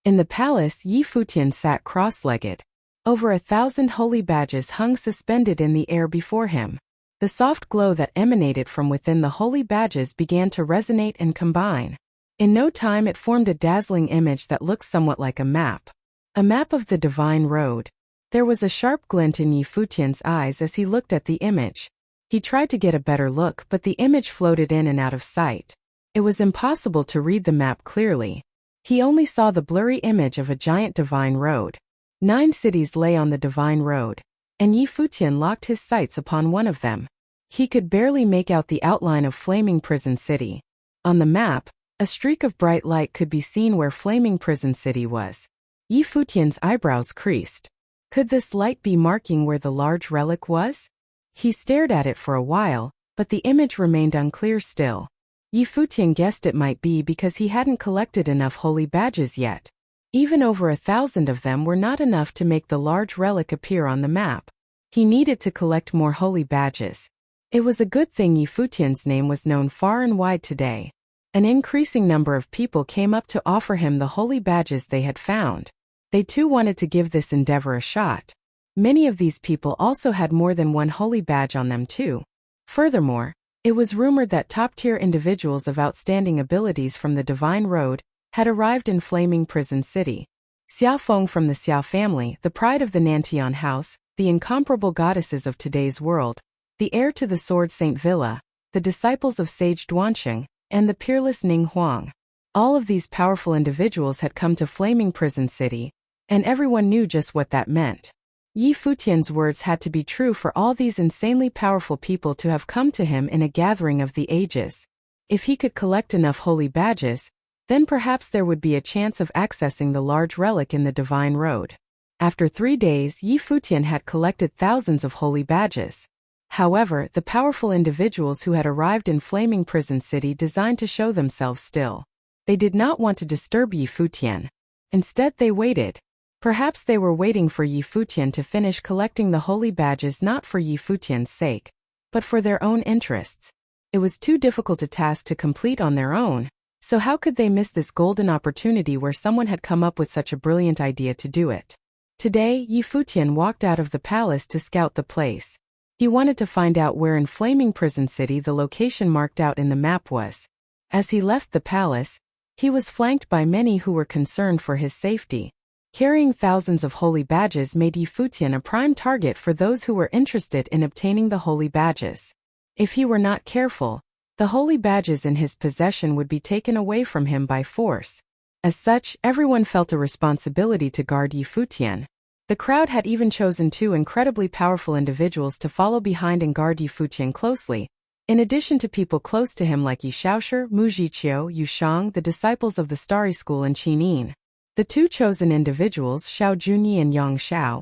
In the palace, Futian sat cross-legged. Over 1,000 holy badges hung suspended in the air before him. The soft glow that emanated from within the holy badges began to resonate and combine. In no time it formed a dazzling image that looked somewhat like a map. A map of the Divine Road. There was a sharp glint in Futian's eyes as he looked at the image. He tried to get a better look, but the image floated in and out of sight. It was impossible to read the map clearly. He only saw the blurry image of a giant divine road. 9 cities lay on the Divine Road, and Futian locked his sights upon one of them. He could barely make out the outline of Flaming Prison City. On the map, a streak of bright light could be seen where Flaming Prison City was. Futian's eyebrows creased. Could this light be marking where the large relic was? He stared at it for a while, but the image remained unclear still. Futian guessed it might be because he hadn't collected enough holy badges yet. Even over 1,000 of them were not enough to make the large relic appear on the map. He needed to collect more holy badges. It was a good thing Futian's name was known far and wide today. An increasing number of people came up to offer him the holy badges they had found. They too wanted to give this endeavor a shot. Many of these people also had more than one holy badge on them too. Furthermore, it was rumored that top-tier individuals of outstanding abilities from the Divine Road had arrived in Flaming Prison City. Xia Feng from the Xia family, the pride of the Nantian house, the incomparable goddesses of today's world, the heir to the Sword Saint Villa, the disciples of Sage Duansheng, and the peerless Ning Huang. All of these powerful individuals had come to Flaming Prison City, and everyone knew just what that meant. Futian's words had to be true for all these insanely powerful people to have come to him in a gathering of the ages. If he could collect enough holy badges, then perhaps there would be a chance of accessing the large relic in the Divine Road. After 3 days, Futian had collected thousands of holy badges. However, the powerful individuals who had arrived in Flaming Prison City designed to show themselves still. They did not want to disturb Futian. Instead they waited. Perhaps they were waiting for Futian to finish collecting the holy badges, not for Futian's sake, but for their own interests. It was too difficult a task to complete on their own, so how could they miss this golden opportunity where someone had come up with such a brilliant idea to do it? Today, Futian walked out of the palace to scout the place. He wanted to find out where in Flaming Prison City the location marked out in the map was. As he left the palace, he was flanked by many who were concerned for his safety. Carrying thousands of holy badges made Futian a prime target for those who were interested in obtaining the holy badges. If he were not careful, the holy badges in his possession would be taken away from him by force. As such, everyone felt a responsibility to guard Futian. The crowd had even chosen 2 incredibly powerful individuals to follow behind and guard Futian closely, in addition to people close to him like Yi Shaoshi, Mu Zhiqiu, Yu Shang, the disciples of the Starry School, and Qin Yin. The 2 chosen individuals, Xiao Junyi and Yang Xiao,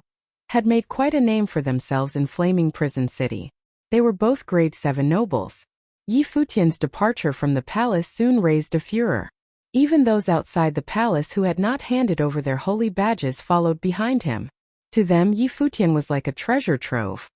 had made quite a name for themselves in Flaming Prison City. They were both grade 7 nobles. Yi Futian's departure from the palace soon raised a furor. Even those outside the palace who had not handed over their holy badges followed behind him. To them, Yi Futian was like a treasure trove.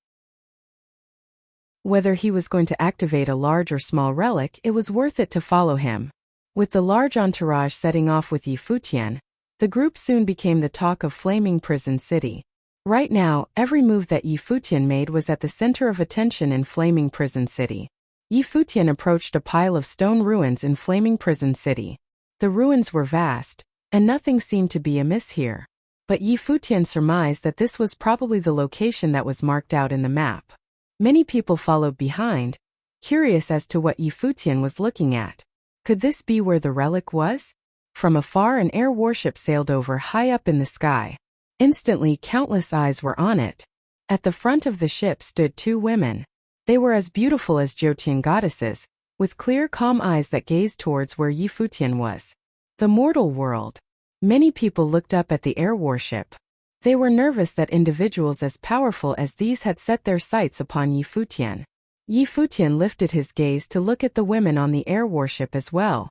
Whether he was going to activate a large or small relic, it was worth it to follow him. With the large entourage setting off with Yi Futian, the group soon became the talk of Flaming Prison City. Right now, every move that Yi Futian made was at the center of attention in Flaming Prison City. Yi Futian approached a pile of stone ruins in Flaming Prison City. The ruins were vast, and nothing seemed to be amiss here. But Yi Futian surmised that this was probably the location that was marked out in the map. Many people followed behind, curious as to what Yi Futian was looking at. Could this be where the relic was? From afar, an air warship sailed over high up in the sky. Instantly, countless eyes were on it. At the front of the ship stood two women. They were as beautiful as Jotian goddesses, with clear, calm eyes that gazed towards where Yi Futian was. The mortal world. Many people looked up at the air warship. They were nervous that individuals as powerful as these had set their sights upon Yi Futian. Yi Futian lifted his gaze to look at the women on the air warship as well.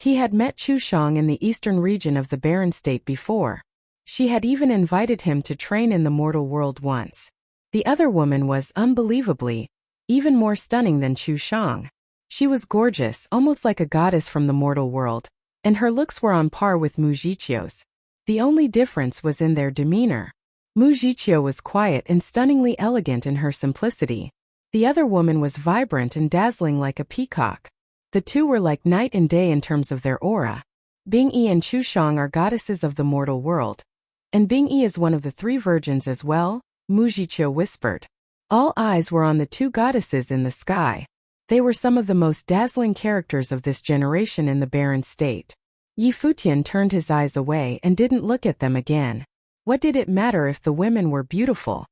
He had met Chu Shang in the eastern region of the Barren State before. She had even invited him to train in the mortal world once. The other woman was, unbelievably, even more stunning than Chu Shang. She was gorgeous, almost like a goddess from the mortal world, and her looks were on par with Mu Jiqiu's. The only difference was in their demeanor. Mu Jiqiu was quiet and stunningly elegant in her simplicity. The other woman was vibrant and dazzling like a peacock. The two were like night and day in terms of their aura. Bing Yi and Chu Shang are goddesses of the mortal world. And Bing Yi is one of the three virgins as well, Mu Jiqiu whispered. All eyes were on the two goddesses in the sky. They were some of the most dazzling characters of this generation in the Barren State. Yi Futian turned his eyes away and didn't look at them again. What did it matter if the women were beautiful?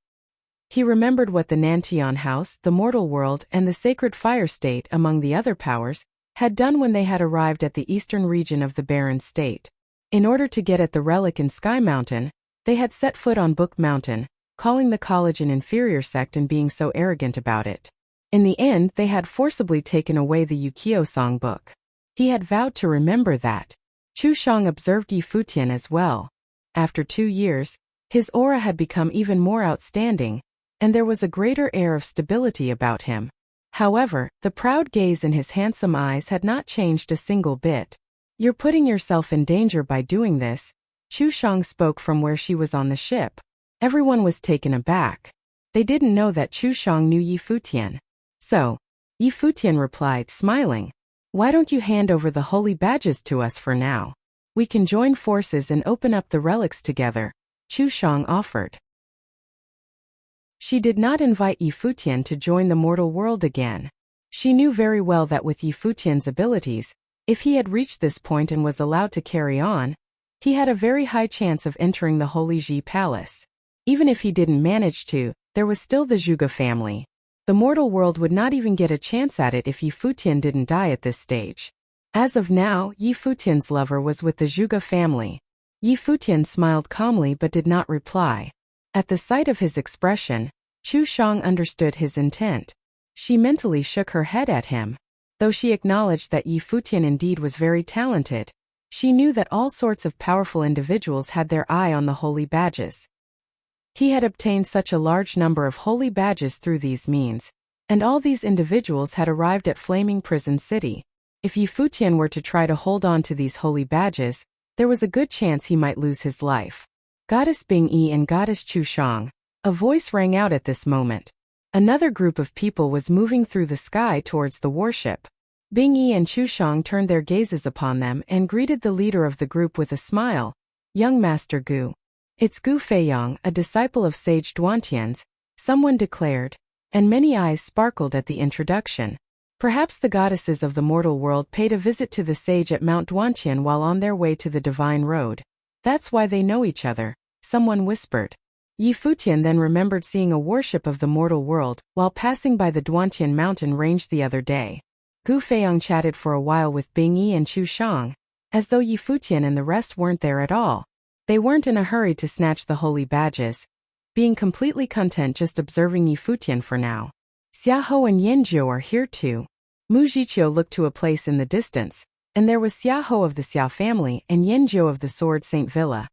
He remembered what the Nantian House, the mortal world, and the Sacred Fire State, among the other powers, had done when they had arrived at the eastern region of the Barren State. In order to get at the relic in Sky Mountain, they had set foot on Book Mountain, calling the college an inferior sect and being so arrogant about it. In the end, they had forcibly taken away the Yukio songbook. He had vowed to remember that. Chu Shang observed Yi Futian as well. After 2 years, his aura had become even more outstanding, and there was a greater air of stability about him. However, the proud gaze in his handsome eyes had not changed a single bit. You're putting yourself in danger by doing this, Chu Shang spoke from where she was on the ship. Everyone was taken aback. They didn't know that Chu Shang knew Yi Futian. So, Yi Futian replied, smiling. Why don't you hand over the holy badges to us for now? We can join forces and open up the relics together, Chu Shang offered. She did not invite Yi Futian to join the mortal world again. She knew very well that with Yi Futian's abilities, if he had reached this point and was allowed to carry on, he had a very high chance of entering the Holy Ji Palace. Even if he didn't manage to, there was still the Zhuge family. The mortal world would not even get a chance at it if Yi Futian didn't die at this stage. As of now, Yi Futian's lover was with the Zhuge family. Yi Futian smiled calmly but did not reply. At the sight of his expression, Chu Shang understood his intent. She mentally shook her head at him. Though she acknowledged that Yi Futian indeed was very talented, she knew that all sorts of powerful individuals had their eye on the holy badges. He had obtained such a large number of holy badges through these means, and all these individuals had arrived at Flaming Prison City. If Yi Futian were to try to hold on to these holy badges, there was a good chance he might lose his life. Goddess Bing Yi and Goddess Chu Shang. A voice rang out at this moment. Another group of people was moving through the sky towards the warship. Bing Yi and Chu Shang turned their gazes upon them and greeted the leader of the group with a smile. Young Master Gu. It's Gu Feiyang, a disciple of Sage Duantian's, someone declared, and many eyes sparkled at the introduction. Perhaps the goddesses of the mortal world paid a visit to the sage at Mount Duantian while on their way to the Divine Road. That's why they know each other, someone whispered. Yi Futian then remembered seeing a warship of the mortal world while passing by the Duantian mountain range the other day. Gu Feiyang chatted for a while with Bing Yi and Chu Shang, as though Yi Futian and the rest weren't there at all. They weren't in a hurry to snatch the holy badges. being completely content just observing Yi Futian for now. Xiahou and Yanjiu are here too. Mu Jiqiu looked to a place in the distance, and there was Xiahou of the Xiao family and Yanjiu of the Sword Saint Villa,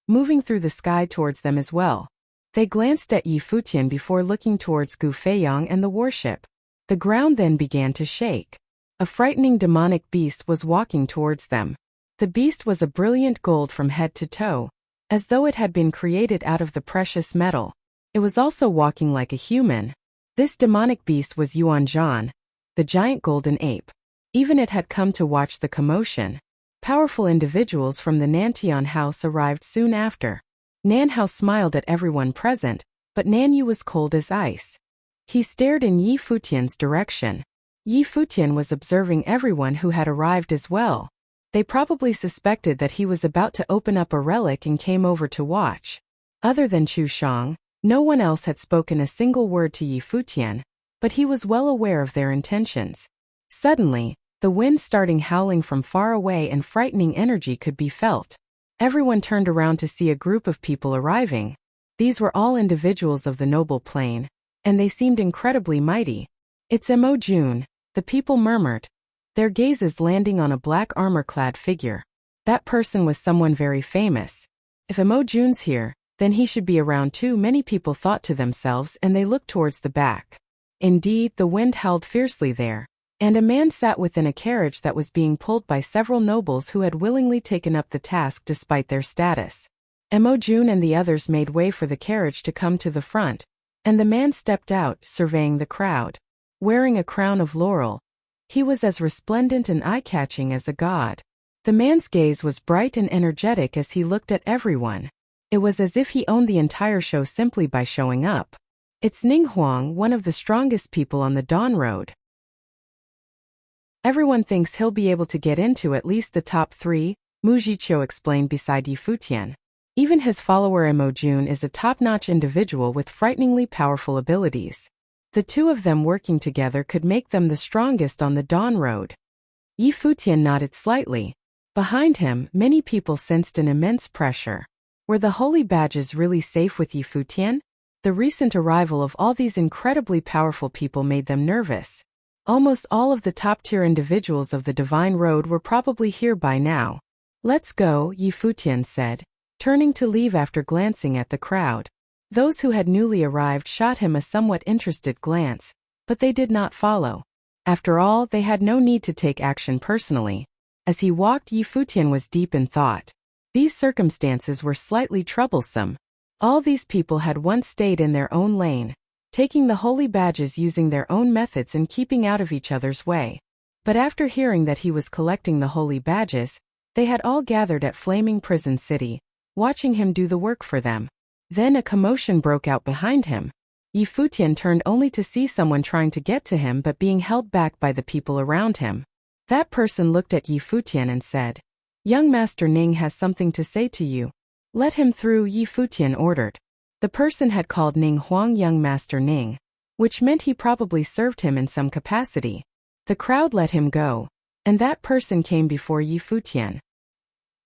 moving through the sky towards them as well. They glanced at Yi Futian before looking towards Gu Feiyang and the warship. The ground then began to shake. A frightening demonic beast was walking towards them. The beast was a brilliant gold from head to toe, as though it had been created out of the precious metal. It was also walking like a human. This demonic beast was Yuan Zhan, the giant golden ape. Even it had come to watch the commotion. Powerful individuals from the Nantian house arrived soon after. Nan Hao smiled at everyone present, but Nan Yu was cold as ice. He stared in Yi Futian's direction. Yi Futian was observing everyone who had arrived as well. They probably suspected that he was about to open up a relic and came over to watch. Other than Chu Shang, no one else had spoken a single word to Yi Futian, but he was well aware of their intentions. Suddenly, the wind started howling from far away and frightening energy could be felt. Everyone turned around to see a group of people arriving. These were all individuals of the noble plane, and they seemed incredibly mighty. "It's Mo Jun," the people murmured, their gazes landing on a black armor-clad figure. That person was someone very famous. If Mo Jun's here, then he should be around too, many people thought to themselves, and they looked towards the back. Indeed, the wind howled fiercely there, and a man sat within a carriage that was being pulled by several nobles who had willingly taken up the task despite their status. Mo Jun and the others made way for the carriage to come to the front, and the man stepped out, surveying the crowd. Wearing a crown of laurel, he was as resplendent and eye-catching as a god. The man's gaze was bright and energetic as he looked at everyone. It was as if he owned the entire show simply by showing up. "It's Ning Huang, one of the strongest people on the Dawn Road. Everyone thinks he'll be able to get into at least the top 3, Mu Jiqiu explained beside Yi Futian. Even his follower Mo Jun is a top-notch individual with frighteningly powerful abilities. The two of them working together could make them the strongest on the Dawn Road. Yi Futian nodded slightly. Behind him, many people sensed an immense pressure. Were the holy badges really safe with Yi Futian? The recent arrival of all these incredibly powerful people made them nervous. Almost all of the top-tier individuals of the Divine Road were probably here by now. "Let's go," Yi Futian said, turning to leave after glancing at the crowd. Those who had newly arrived shot him a somewhat interested glance, but they did not follow. After all, they had no need to take action personally. As he walked, Yi Futian was deep in thought. These circumstances were slightly troublesome. All these people had once stayed in their own lane, taking the holy badges using their own methods and keeping out of each other's way. But after hearing that he was collecting the holy badges, they had all gathered at Flaming Prison City, watching him do the work for them. Then a commotion broke out behind him. Yi Futian turned only to see someone trying to get to him but being held back by the people around him. That person looked at Yi Futian and said, "Young Master Ning has something to say to you." "Let him through," Yi Futian ordered. The person had called Ning Huang Young Master Ning, which meant he probably served him in some capacity. The crowd let him go, and that person came before Yi Futian.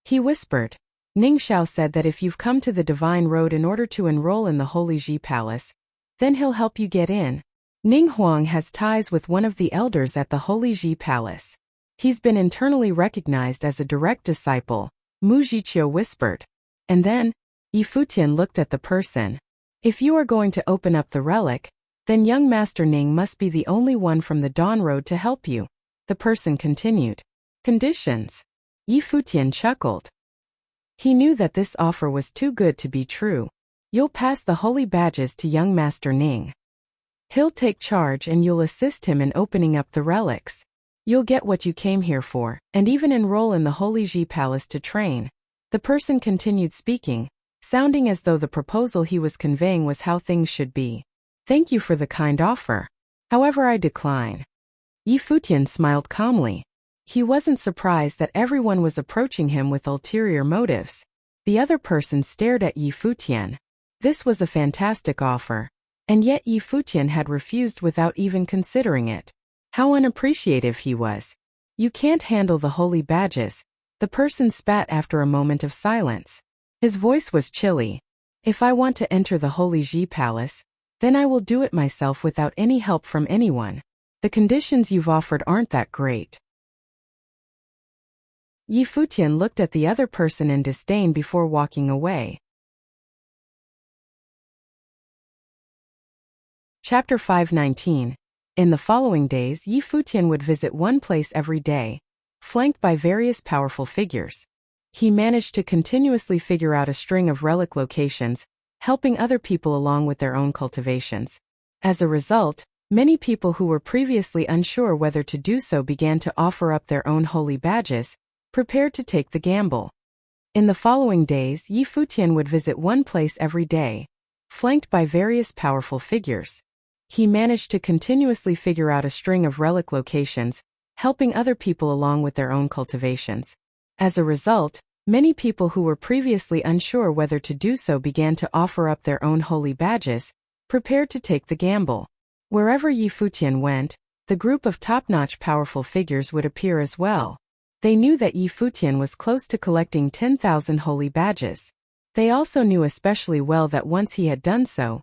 He whispered, "Ning Xiao said that if you've come to the Divine Road in order to enroll in the Holy Ji Palace, then he'll help you get in. Ning Huang has ties with one of the elders at the Holy Ji Palace. He's been internally recognized as a direct disciple," Mu Jiqiu whispered. And then, Yi Futian looked at the person. "If you are going to open up the relic, then young Master Ning must be the only one from the Dawn Road to help you," the person continued. "Conditions?" Yi Futian chuckled. He knew that this offer was too good to be true. "You'll pass the holy badges to young Master Ning. He'll take charge and you'll assist him in opening up the relics. You'll get what you came here for, and even enroll in the Holy Ji Palace to train." The person continued speaking, sounding as though the proposal he was conveying was how things should be. "Thank you for the kind offer. However, I decline." Yi Futian smiled calmly. He wasn't surprised that everyone was approaching him with ulterior motives. The other person stared at Yi Futian. This was a fantastic offer, and yet Yi Futian had refused without even considering it. How unappreciative he was. "You can't handle the holy badges," the person spat after a moment of silence. His voice was chilly. If I want to enter the Holy Ji Palace, then I will do it myself without any help from anyone. The conditions you've offered aren't that great. Yi Futian looked at the other person in disdain before walking away. Chapter 519. In the following days, Yi Futian would visit one place every day, flanked by various powerful figures. He managed to continuously figure out a string of relic locations, helping other people along with their own cultivations. As a result, many people who were previously unsure whether to do so began to offer up their own holy badges, prepared to take the gamble. In the following days, Yi Futian would visit one place every day, flanked by various powerful figures. He managed to continuously figure out a string of relic locations, helping other people along with their own cultivations. As a result, many people who were previously unsure whether to do so began to offer up their own holy badges, prepared to take the gamble. Wherever Yi Futian went, the group of top-notch powerful figures would appear as well. They knew that Yi Futian was close to collecting 10,000 holy badges. They also knew especially well that once he had done so,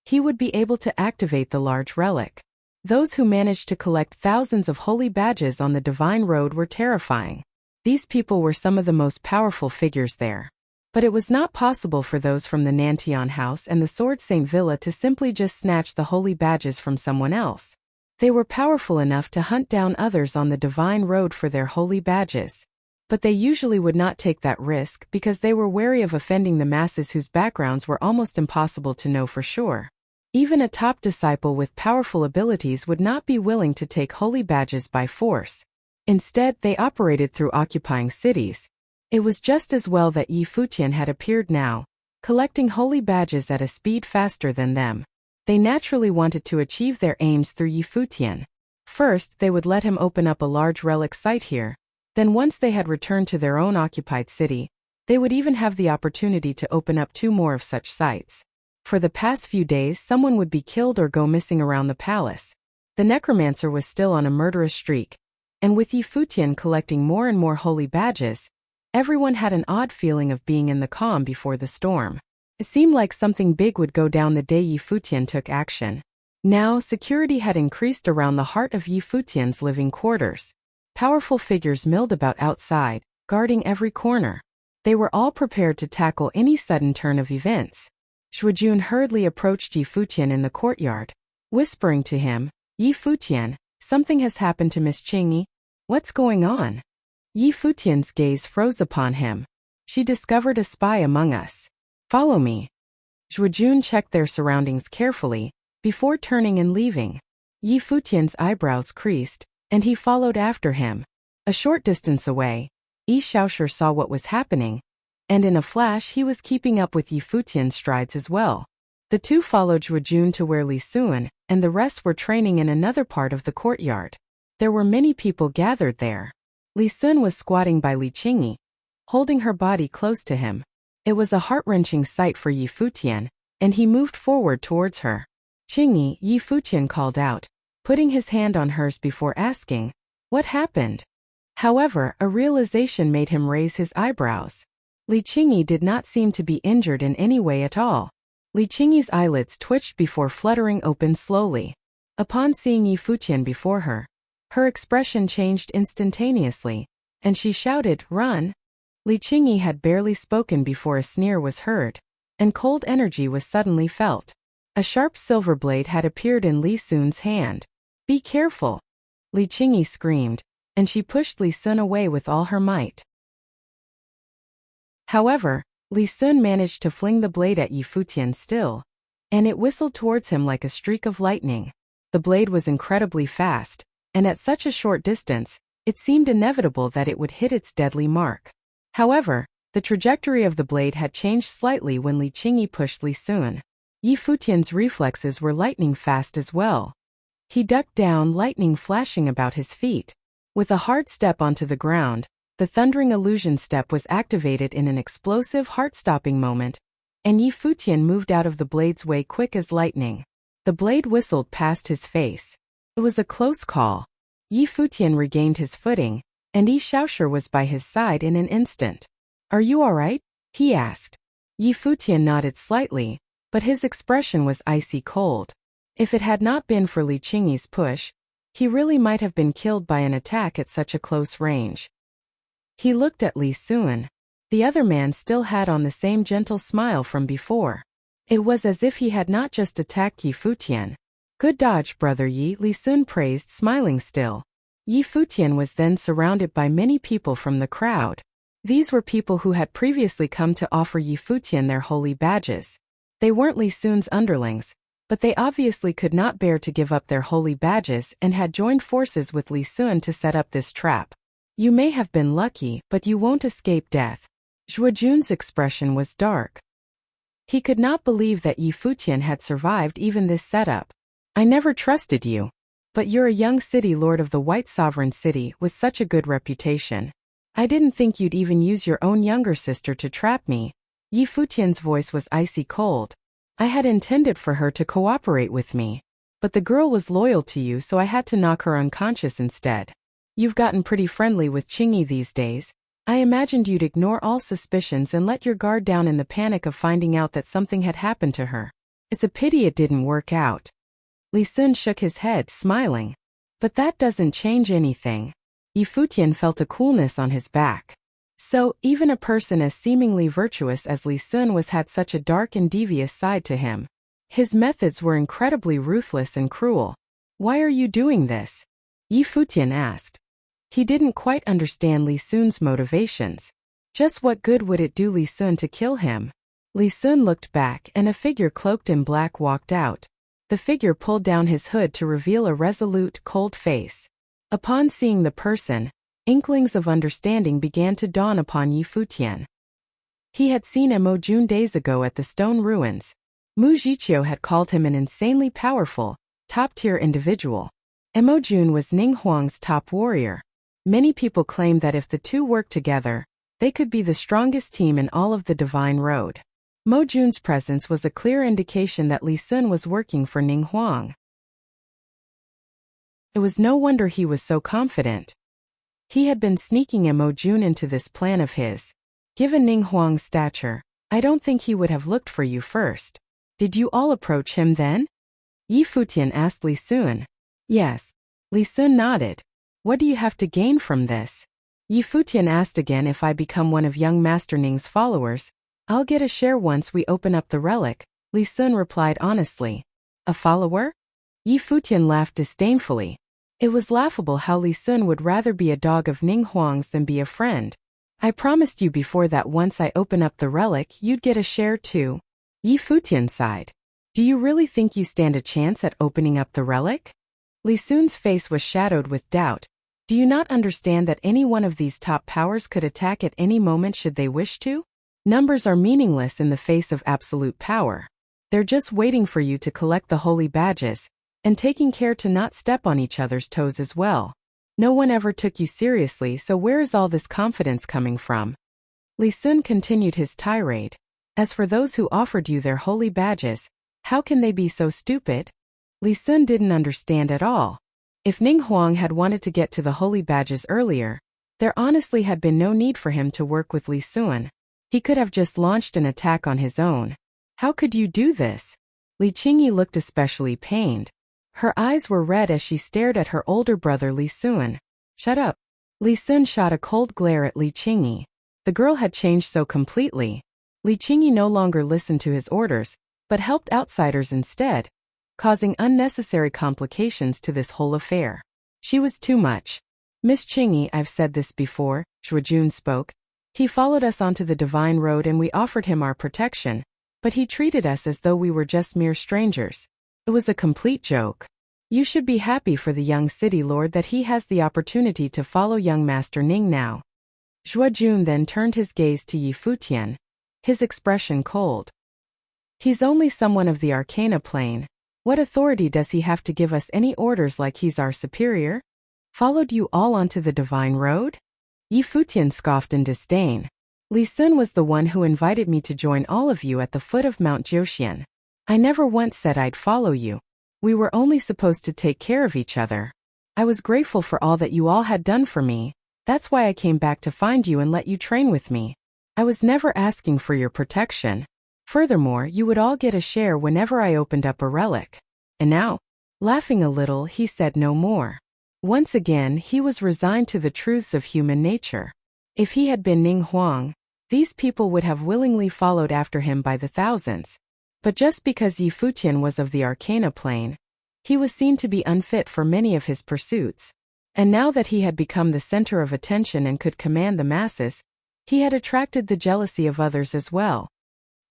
he would be able to activate the large relic. Those who managed to collect thousands of holy badges on the Divine Road were terrifying. These people were some of the most powerful figures there. But it was not possible for those from the Nantian House and the Sword Saint Villa to simply just snatch the holy badges from someone else. They were powerful enough to hunt down others on the Divine Road for their holy badges. But they usually would not take that risk because they were wary of offending the masses whose backgrounds were almost impossible to know for sure. Even a top disciple with powerful abilities would not be willing to take holy badges by force. Instead, they operated through occupying cities. It was just as well that Yi Futian had appeared now, collecting holy badges at a speed faster than them. They naturally wanted to achieve their aims through Yi Futian. First, they would let him open up a large relic site here. Then once they had returned to their own occupied city, they would even have the opportunity to open up 2 more of such sites. For the past few days, someone would be killed or go missing around the palace. The necromancer was still on a murderous streak, and with Yi Futian collecting more and more holy badges, everyone had an odd feeling of being in the calm before the storm. It seemed like something big would go down the day Yi Futian took action. Now, security had increased around the heart of Yi Futian's living quarters. Powerful figures milled about outside, guarding every corner. They were all prepared to tackle any sudden turn of events. Shuijun hurriedly approached Yi Futian in the courtyard, whispering to him, "Yi Futian, something has happened to Miss Qingyi. What's going on?" Yi Futian's gaze froze upon him. "She discovered a spy among us. Follow me." Shuijun checked their surroundings carefully, before turning and leaving. Yi Futian's eyebrows creased, and he followed after him. A short distance away, Yi Xiaoshi saw what was happening, and in a flash he was keeping up with Yi Futian's strides as well. The two followed Shuijun to where Li Sun and the rest were training in another part of the courtyard. There were many people gathered there. Li Sun was squatting by Li Qingyi, holding her body close to him. It was a heart-wrenching sight for Yi Futian, and he moved forward towards her. "Qingyi," Yi Futian called out, putting his hand on hers before asking, "What happened?" However, a realization made him raise his eyebrows. Li Qingyi did not seem to be injured in any way at all. Li Qingyi's eyelids twitched before fluttering open slowly. Upon seeing Yi Futian before her, her expression changed instantaneously, and she shouted, "Run!" Li Qingyi had barely spoken before a sneer was heard, and cold energy was suddenly felt. A sharp silver blade had appeared in Li Sun's hand. "Be careful!" Li Qingyi screamed, and she pushed Li Sun away with all her might. However, Li Sun managed to fling the blade at Yi Futian still, and it whistled towards him like a streak of lightning. The blade was incredibly fast, and at such a short distance, it seemed inevitable that it would hit its deadly mark. However, the trajectory of the blade had changed slightly when Li Qingyi pushed Li Sun. Yi Futian's reflexes were lightning fast as well. He ducked down, lightning flashing about his feet. With a hard step onto the ground, the thundering illusion step was activated in an explosive, heart-stopping moment, and Yi Futian moved out of the blade's way quick as lightning. The blade whistled past his face. It was a close call. Yi Futian regained his footing, and Yi Xiaoshi was by his side in an instant. "Are you all right?" he asked. Yi Futian nodded slightly, but his expression was icy cold. If it had not been for Li Qingyi's push, he really might have been killed by an attack at such a close range. He looked at Li Sun. The other man still had on the same gentle smile from before. It was as if he had not just attacked Yi Futian. Good dodge, brother Yi, Li Sun praised, smiling still. Yi Futian was then surrounded by many people from the crowd. These were people who had previously come to offer Yi Futian their holy badges. They weren't Li Sun's underlings, but they obviously could not bear to give up their holy badges and had joined forces with Li Sun to set up this trap. You may have been lucky, but you won't escape death. Zhuojun's expression was dark. He could not believe that Yi Futian had survived even this setup. I never trusted you. But you're a young city lord of the White Sovereign City with such a good reputation. I didn't think you'd even use your own younger sister to trap me. Yi Futian's voice was icy cold. I had intended for her to cooperate with me. But the girl was loyal to you, so I had to knock her unconscious instead. You've gotten pretty friendly with Qingyi these days. I imagined you'd ignore all suspicions and let your guard down in the panic of finding out that something had happened to her. It's a pity it didn't work out. Li Sun shook his head, smiling. But that doesn't change anything. Yi Futian felt a coolness on his back. So, even a person as seemingly virtuous as Li Sun had such a dark and devious side to him. His methods were incredibly ruthless and cruel. Why are you doing this? Yi Futian asked. He didn't quite understand Li Sun's motivations. Just what good would it do Li Sun to kill him? Li Sun looked back and a figure cloaked in black walked out. The figure pulled down his hood to reveal a resolute, cold face. Upon seeing the person, inklings of understanding began to dawn upon Yi Futian. He had seen Emojun days ago at the stone ruins. Mu Jiqiu had called him an insanely powerful, top-tier individual. Emojun was Ning Huang's top warrior. Many people claimed that if the two worked together, they could be the strongest team in all of the Divine Road. Mo Jun's presence was a clear indication that Li Sun was working for Ning Huang. It was no wonder he was so confident. He had been sneaking Mo Jun into this plan of his. Given Ning Huang's stature, I don't think he would have looked for you first. Did you all approach him then? Yi Futian asked Li Sun. Yes. Li Sun nodded. What do you have to gain from this? Yi Futian asked again. If I become one of young Master Ning's followers, I'll get a share once we open up the relic, Li Sun replied honestly. A follower? Yi Futian laughed disdainfully. It was laughable how Li Sun would rather be a dog of Ning Huang's than be a friend. I promised you before that once I open up the relic you'd get a share too. Yi Futian sighed. Do you really think you stand a chance at opening up the relic? Li Sun's face was shadowed with doubt. Do you not understand that any one of these top powers could attack at any moment should they wish to? Numbers are meaningless in the face of absolute power. They're just waiting for you to collect the holy badges, and taking care to not step on each other's toes as well. No one ever took you seriously, so where is all this confidence coming from? Li Sun continued his tirade. As for those who offered you their holy badges, how can they be so stupid? Li Sun didn't understand at all. If Ning Huang had wanted to get to the holy badges earlier, there honestly had been no need for him to work with Li Sun. He could have just launched an attack on his own. How could you do this? Li Qingyi looked especially pained. Her eyes were red as she stared at her older brother Li Sun. Shut up. Li Sun shot a cold glare at Li Qingyi. The girl had changed so completely. Li Qingyi no longer listened to his orders, but helped outsiders instead, causing unnecessary complications to this whole affair. She was too much. Miss Qingyi, I've said this before, Zhuojun spoke. He followed us onto the Divine Road and we offered him our protection, but he treated us as though we were just mere strangers. It was a complete joke. You should be happy for the young city lord that he has the opportunity to follow young Master Ning now. Zhuojun then turned his gaze to Yi Futian, his expression cold. He's only someone of the Arcana plane. What authority does he have to give us any orders like he's our superior? Followed you all onto the Divine Road? Yi Futian scoffed in disdain. Li Sun was the one who invited me to join all of you at the foot of Mount Jiuxian. I never once said I'd follow you. We were only supposed to take care of each other. I was grateful for all that you all had done for me. That's why I came back to find you and let you train with me. I was never asking for your protection. Furthermore, you would all get a share whenever I opened up a relic. And now, laughing a little, he said no more. Once again, he was resigned to the truths of human nature. If he had been Ning Huang, these people would have willingly followed after him by the thousands. But just because Yi Futian was of the Arcana plane, he was seen to be unfit for many of his pursuits. And now that he had become the center of attention and could command the masses, he had attracted the jealousy of others as well.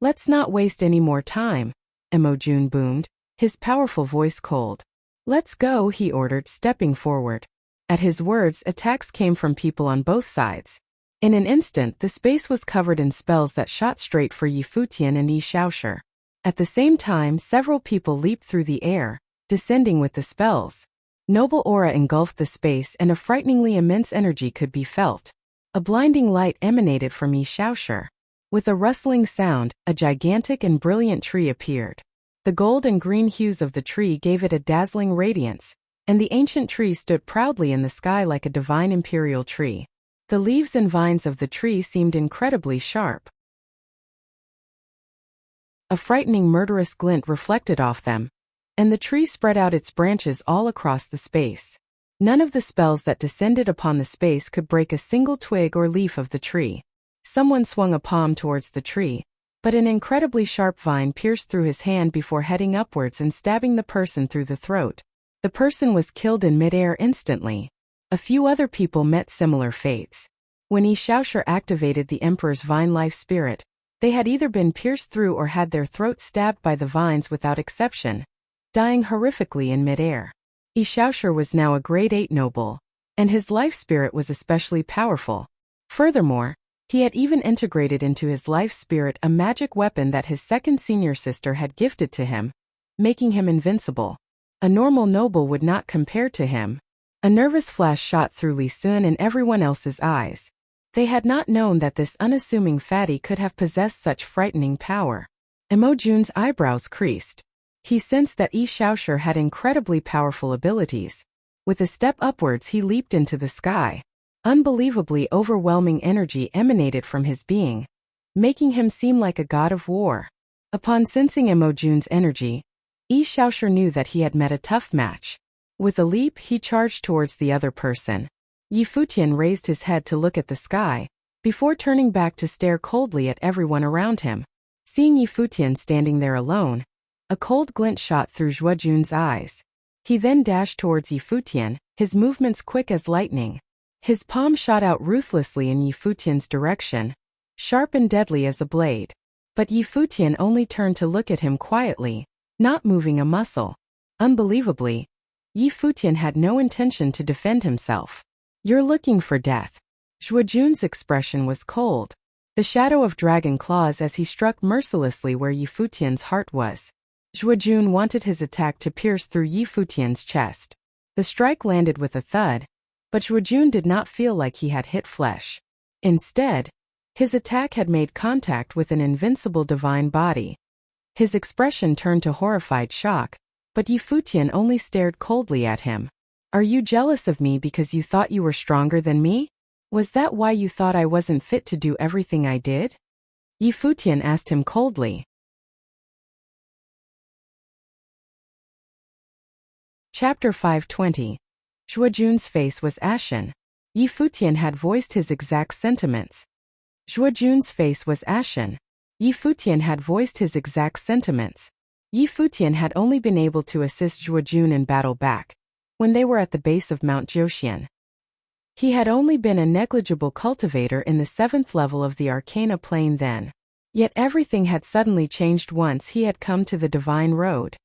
Let's not waste any more time, Emojun boomed, his powerful voice cold. Let's go, he ordered, stepping forward. At his words, attacks came from people on both sides. In an instant, the space was covered in spells that shot straight for Yi Futian and Yi Xiaoshi. At the same time, several people leaped through the air, descending with the spells. Noble aura engulfed the space and a frighteningly immense energy could be felt. A blinding light emanated from Yi Xiaoshi. With a rustling sound, a gigantic and brilliant tree appeared. The gold and green hues of the tree gave it a dazzling radiance, and the ancient tree stood proudly in the sky like a divine imperial tree. The leaves and vines of the tree seemed incredibly sharp. A frightening murderous glint reflected off them, and the tree spread out its branches all across the space. None of the spells that descended upon the space could break a single twig or leaf of the tree. Someone swung a palm towards the tree, but an incredibly sharp vine pierced through his hand before heading upwards and stabbing the person through the throat. The person was killed in midair instantly. A few other people met similar fates. When Yi Xiaoshi activated the Emperor's Vine Life Spirit, they had either been pierced through or had their throats stabbed by the vines without exception, dying horrifically in midair. Yi Xiaoshi was now a grade 8 noble, and his life spirit was especially powerful. Furthermore, he had even integrated into his life spirit a magic weapon that his second senior sister had gifted to him, making him invincible. A normal noble would not compare to him. A nervous flash shot through Li Sun and everyone else's eyes. They had not known that this unassuming fatty could have possessed such frightening power. Emojun's eyebrows creased. He sensed that Yi Xiaoshi had incredibly powerful abilities. With a step upwards, he leaped into the sky. Unbelievably overwhelming energy emanated from his being, making him seem like a god of war. Upon sensing Emojun's energy, Yi Xiaoshi knew that he had met a tough match. With a leap, he charged towards the other person. Yi Futian raised his head to look at the sky, before turning back to stare coldly at everyone around him. Seeing Yi Futian standing there alone, a cold glint shot through Zhuojun's eyes. He then dashed towards Yi Futian, his movements quick as lightning. His palm shot out ruthlessly in Yi Futian's direction, sharp and deadly as a blade. But Yi Futian only turned to look at him quietly, not moving a muscle. Unbelievably, Yi Futian had no intention to defend himself. You're looking for death. Zhuojun's expression was cold, the shadow of dragon claws as he struck mercilessly where Yi Futian's heart was. Zhuojun wanted his attack to pierce through Yi Futian's chest. The strike landed with a thud, but Zhuojun did not feel like he had hit flesh. Instead, his attack had made contact with an invincible divine body. His expression turned to horrified shock, but Yi Futian only stared coldly at him. Are you jealous of me because you thought you were stronger than me? Was that why you thought I wasn't fit to do everything I did? Yi Futian asked him coldly. Chapter 520. Zhuojun's face was ashen. Yi Futian had voiced his exact sentiments. Zhuojun's face was ashen. Yi Futian had voiced his exact sentiments. Yi Futian had only been able to assist Zhuojun in battle back, when they were at the base of Mount Jiuxian. He had only been a negligible cultivator in the 7th level of the Arcana plane then. Yet everything had suddenly changed once he had come to the Divine Road.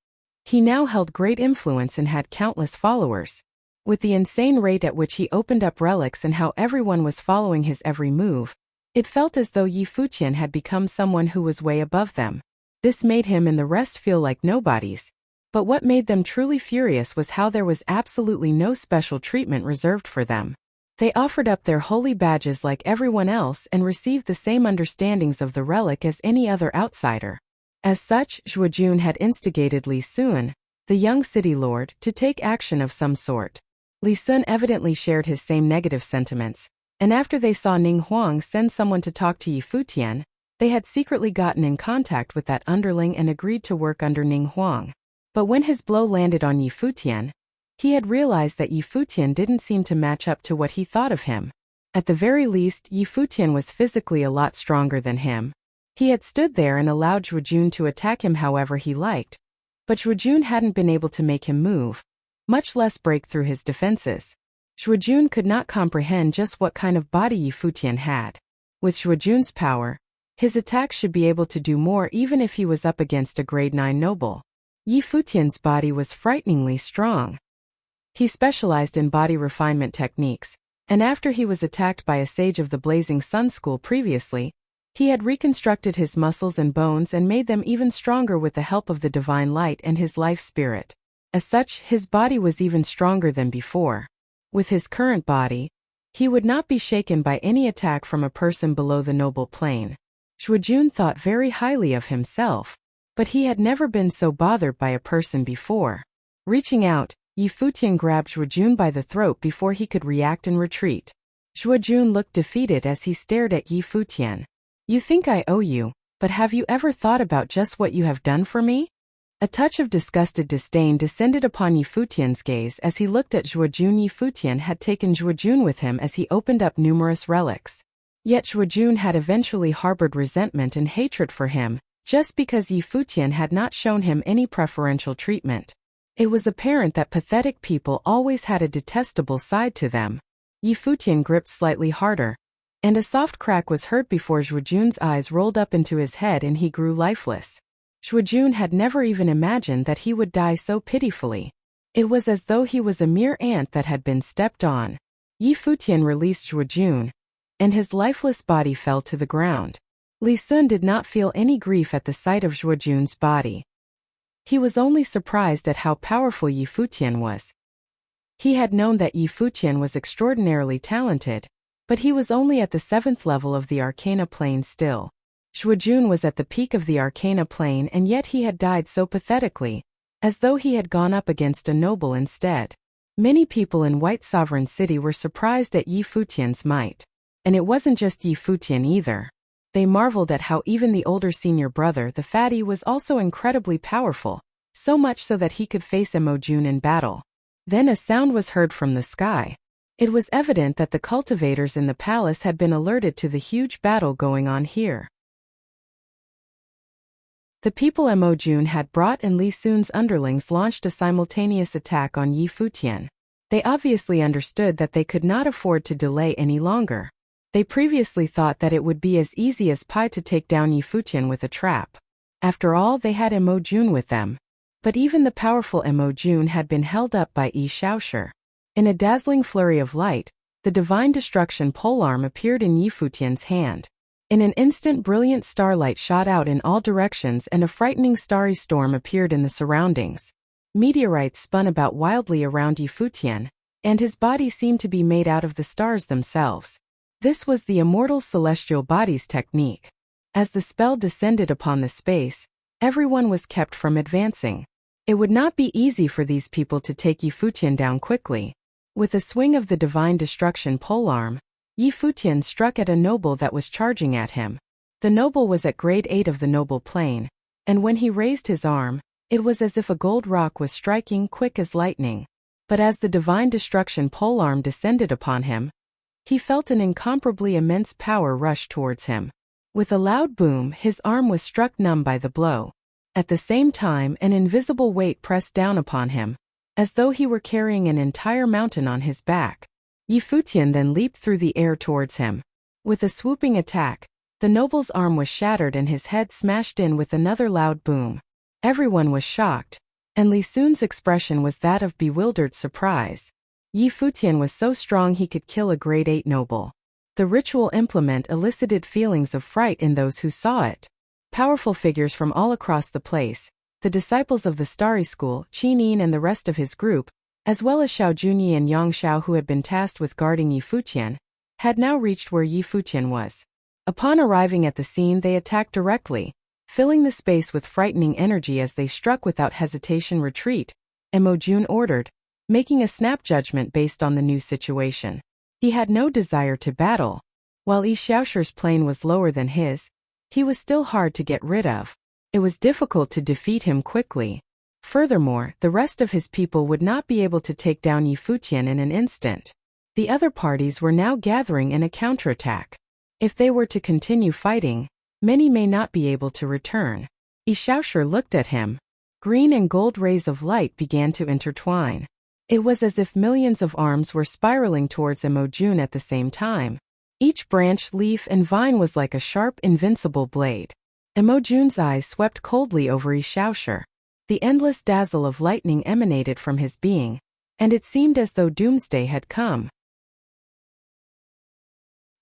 He now held great influence and had countless followers. With the insane rate at which he opened up relics and how everyone was following his every move, it felt as though Yi Futian had become someone who was way above them. This made him and the rest feel like nobodies. But what made them truly furious was how there was absolutely no special treatment reserved for them. They offered up their holy badges like everyone else and received the same understandings of the relic as any other outsider. As such, Zhuojun had instigated Li Sun, the young city lord, to take action of some sort. Li Sun evidently shared his same negative sentiments, And after they saw Ning Huang send someone to talk to Yi Futian, they had secretly gotten in contact with that underling and agreed to work under Ning Huang. But when his blow landed on Yi Futian, he had realized that Yi Futian didn't seem to match up to what he thought of him. At the very least, Yi Futian was physically a lot stronger than him. He had stood there and allowed Zhuo Jun to attack him however he liked, but Zhuo Jun hadn't been able to make him move, much less break through his defenses. Zhuo Jun could not comprehend just what kind of body Yi Futian had. With Zhuo Jun's power, his attacks should be able to do more even if he was up against a grade 9 noble. Yi Futian's body was frighteningly strong. He specialized in body refinement techniques, and after he was attacked by a sage of the Blazing Sun School previously, he had reconstructed his muscles and bones and made them even stronger with the help of the divine light and his life spirit. As such, his body was even stronger than before. With his current body, he would not be shaken by any attack from a person below the noble plane. Zhuo Jun thought very highly of himself, but he had never been so bothered by a person before. Reaching out, Yi Futian grabbed Zhuo Jun by the throat before he could react and retreat. Zhuo Jun looked defeated as he stared at Yi Futian. "You think I owe you, but have you ever thought about just what you have done for me?" A touch of disgusted disdain descended upon Yi Futian's gaze as he looked at Zhuo Jun. Yi Futian had taken Zhuo Jun with him as he opened up numerous relics. Yet Zhuo Jun had eventually harbored resentment and hatred for him, just because Yi Futian had not shown him any preferential treatment. It was apparent that pathetic people always had a detestable side to them. Yi Futian gripped slightly harder, and a soft crack was heard before Zhuo Jun's eyes rolled up into his head and he grew lifeless. Zhuo Jun had never even imagined that he would die so pitifully. It was as though he was a mere ant that had been stepped on. Yi Futian released Zhuo Jun, and his lifeless body fell to the ground. Li Sun did not feel any grief at the sight of Zhuo Jun's body. He was only surprised at how powerful Yi Futian was. He had known that Yi Futian was extraordinarily talented, but he was only at the 7th level of the Arcana Plane still. Zhuo Jun was at the peak of the Arcana Plane and yet he had died so pathetically, as though he had gone up against a noble instead. Many people in White Sovereign City were surprised at Yi Futian's might. And it wasn't just Yi Futian either. They marveled at how even the older senior brother, the fatty, was also incredibly powerful, so much so that he could face Mo Jun in battle. Then a sound was heard from the sky. It was evident that the cultivators in the palace had been alerted to the huge battle going on here. The people Mo Jun had brought and Li Sun's underlings launched a simultaneous attack on Yi Futian. They obviously understood that they could not afford to delay any longer. They previously thought that it would be as easy as pie to take down Yi Futian with a trap. After all, they had Mo Jun with them. But even the powerful Mo Jun had been held up by Yi Shaoshi. In a dazzling flurry of light, the divine destruction polearm appeared in Yi Futian's hand. In an instant, brilliant starlight shot out in all directions and a frightening starry storm appeared in the surroundings. Meteorites spun about wildly around Yi Futian, and his body seemed to be made out of the stars themselves. This was the immortal celestial bodies technique. As the spell descended upon the space, everyone was kept from advancing. It would not be easy for these people to take Yi Futian down quickly. With a swing of the divine destruction polearm, Yi Futian struck at a noble that was charging at him. The noble was at grade 8 of the noble plane, and when he raised his arm, it was as if a gold rock was striking quick as lightning. But as the divine destruction polearm descended upon him, he felt an incomparably immense power rush towards him. With a loud boom, his arm was struck numb by the blow. At the same time, an invisible weight pressed down upon him, as though he were carrying an entire mountain on his back. Yi Futian then leaped through the air towards him. With a swooping attack, the noble's arm was shattered and his head smashed in with another loud boom. Everyone was shocked, and Li Sun's expression was that of bewildered surprise. Yi Futian was so strong he could kill a grade 8 noble. The ritual implement elicited feelings of fright in those who saw it. Powerful figures from all across the place, the disciples of the Starry School, Qin Yin and the rest of his group, as well as Xiao Junyi and Yang Xiao who had been tasked with guarding Yi Futian, had now reached where Yi Futian was. Upon arriving at the scene, they attacked directly, filling the space with frightening energy as they struck without hesitation. Retreat, Mo Jun ordered, making a snap judgment based on the new situation. He had no desire to battle. While Yi Xiaoshu's plane was lower than his, he was still hard to get rid of. It was difficult to defeat him quickly. Furthermore, the rest of his people would not be able to take down Yi Futian in an instant. The other parties were now gathering in a counterattack. If they were to continue fighting, many may not be able to return. Yi Xiaoshu looked at him. Green and gold rays of light began to intertwine. It was as if millions of arms were spiraling towards Emojun at the same time. Each branch, leaf, and vine was like a sharp, invincible blade. Emojun's eyes swept coldly over Yi Xiaoshu. The endless dazzle of lightning emanated from his being, and it seemed as though doomsday had come.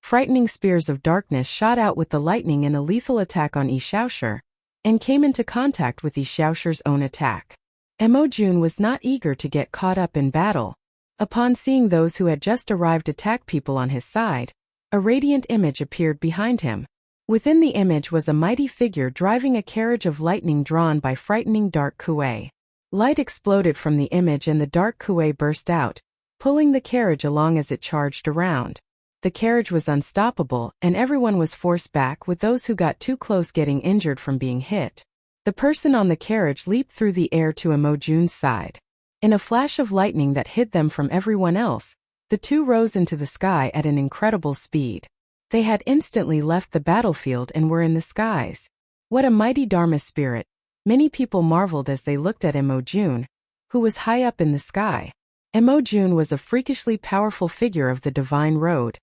Frightening spears of darkness shot out with the lightning in a lethal attack on Yi Xiaoshu, and came into contact with Yi Xiaoshu's own attack. Emojun was not eager to get caught up in battle. Upon seeing those who had just arrived attack people on his side, a radiant image appeared behind him. Within the image was a mighty figure driving a carriage of lightning drawn by frightening dark kuei. Light exploded from the image and the dark kuei burst out, pulling the carriage along as it charged around. The carriage was unstoppable, and everyone was forced back, with those who got too close getting injured from being hit. The person on the carriage leaped through the air to Emojun's side. In a flash of lightning that hid them from everyone else, the two rose into the sky at an incredible speed. They had instantly left the battlefield and were in the skies. What a mighty Dharma spirit! Many people marveled as they looked at Emojun, who was high up in the sky. Emojun was a freakishly powerful figure of the divine road,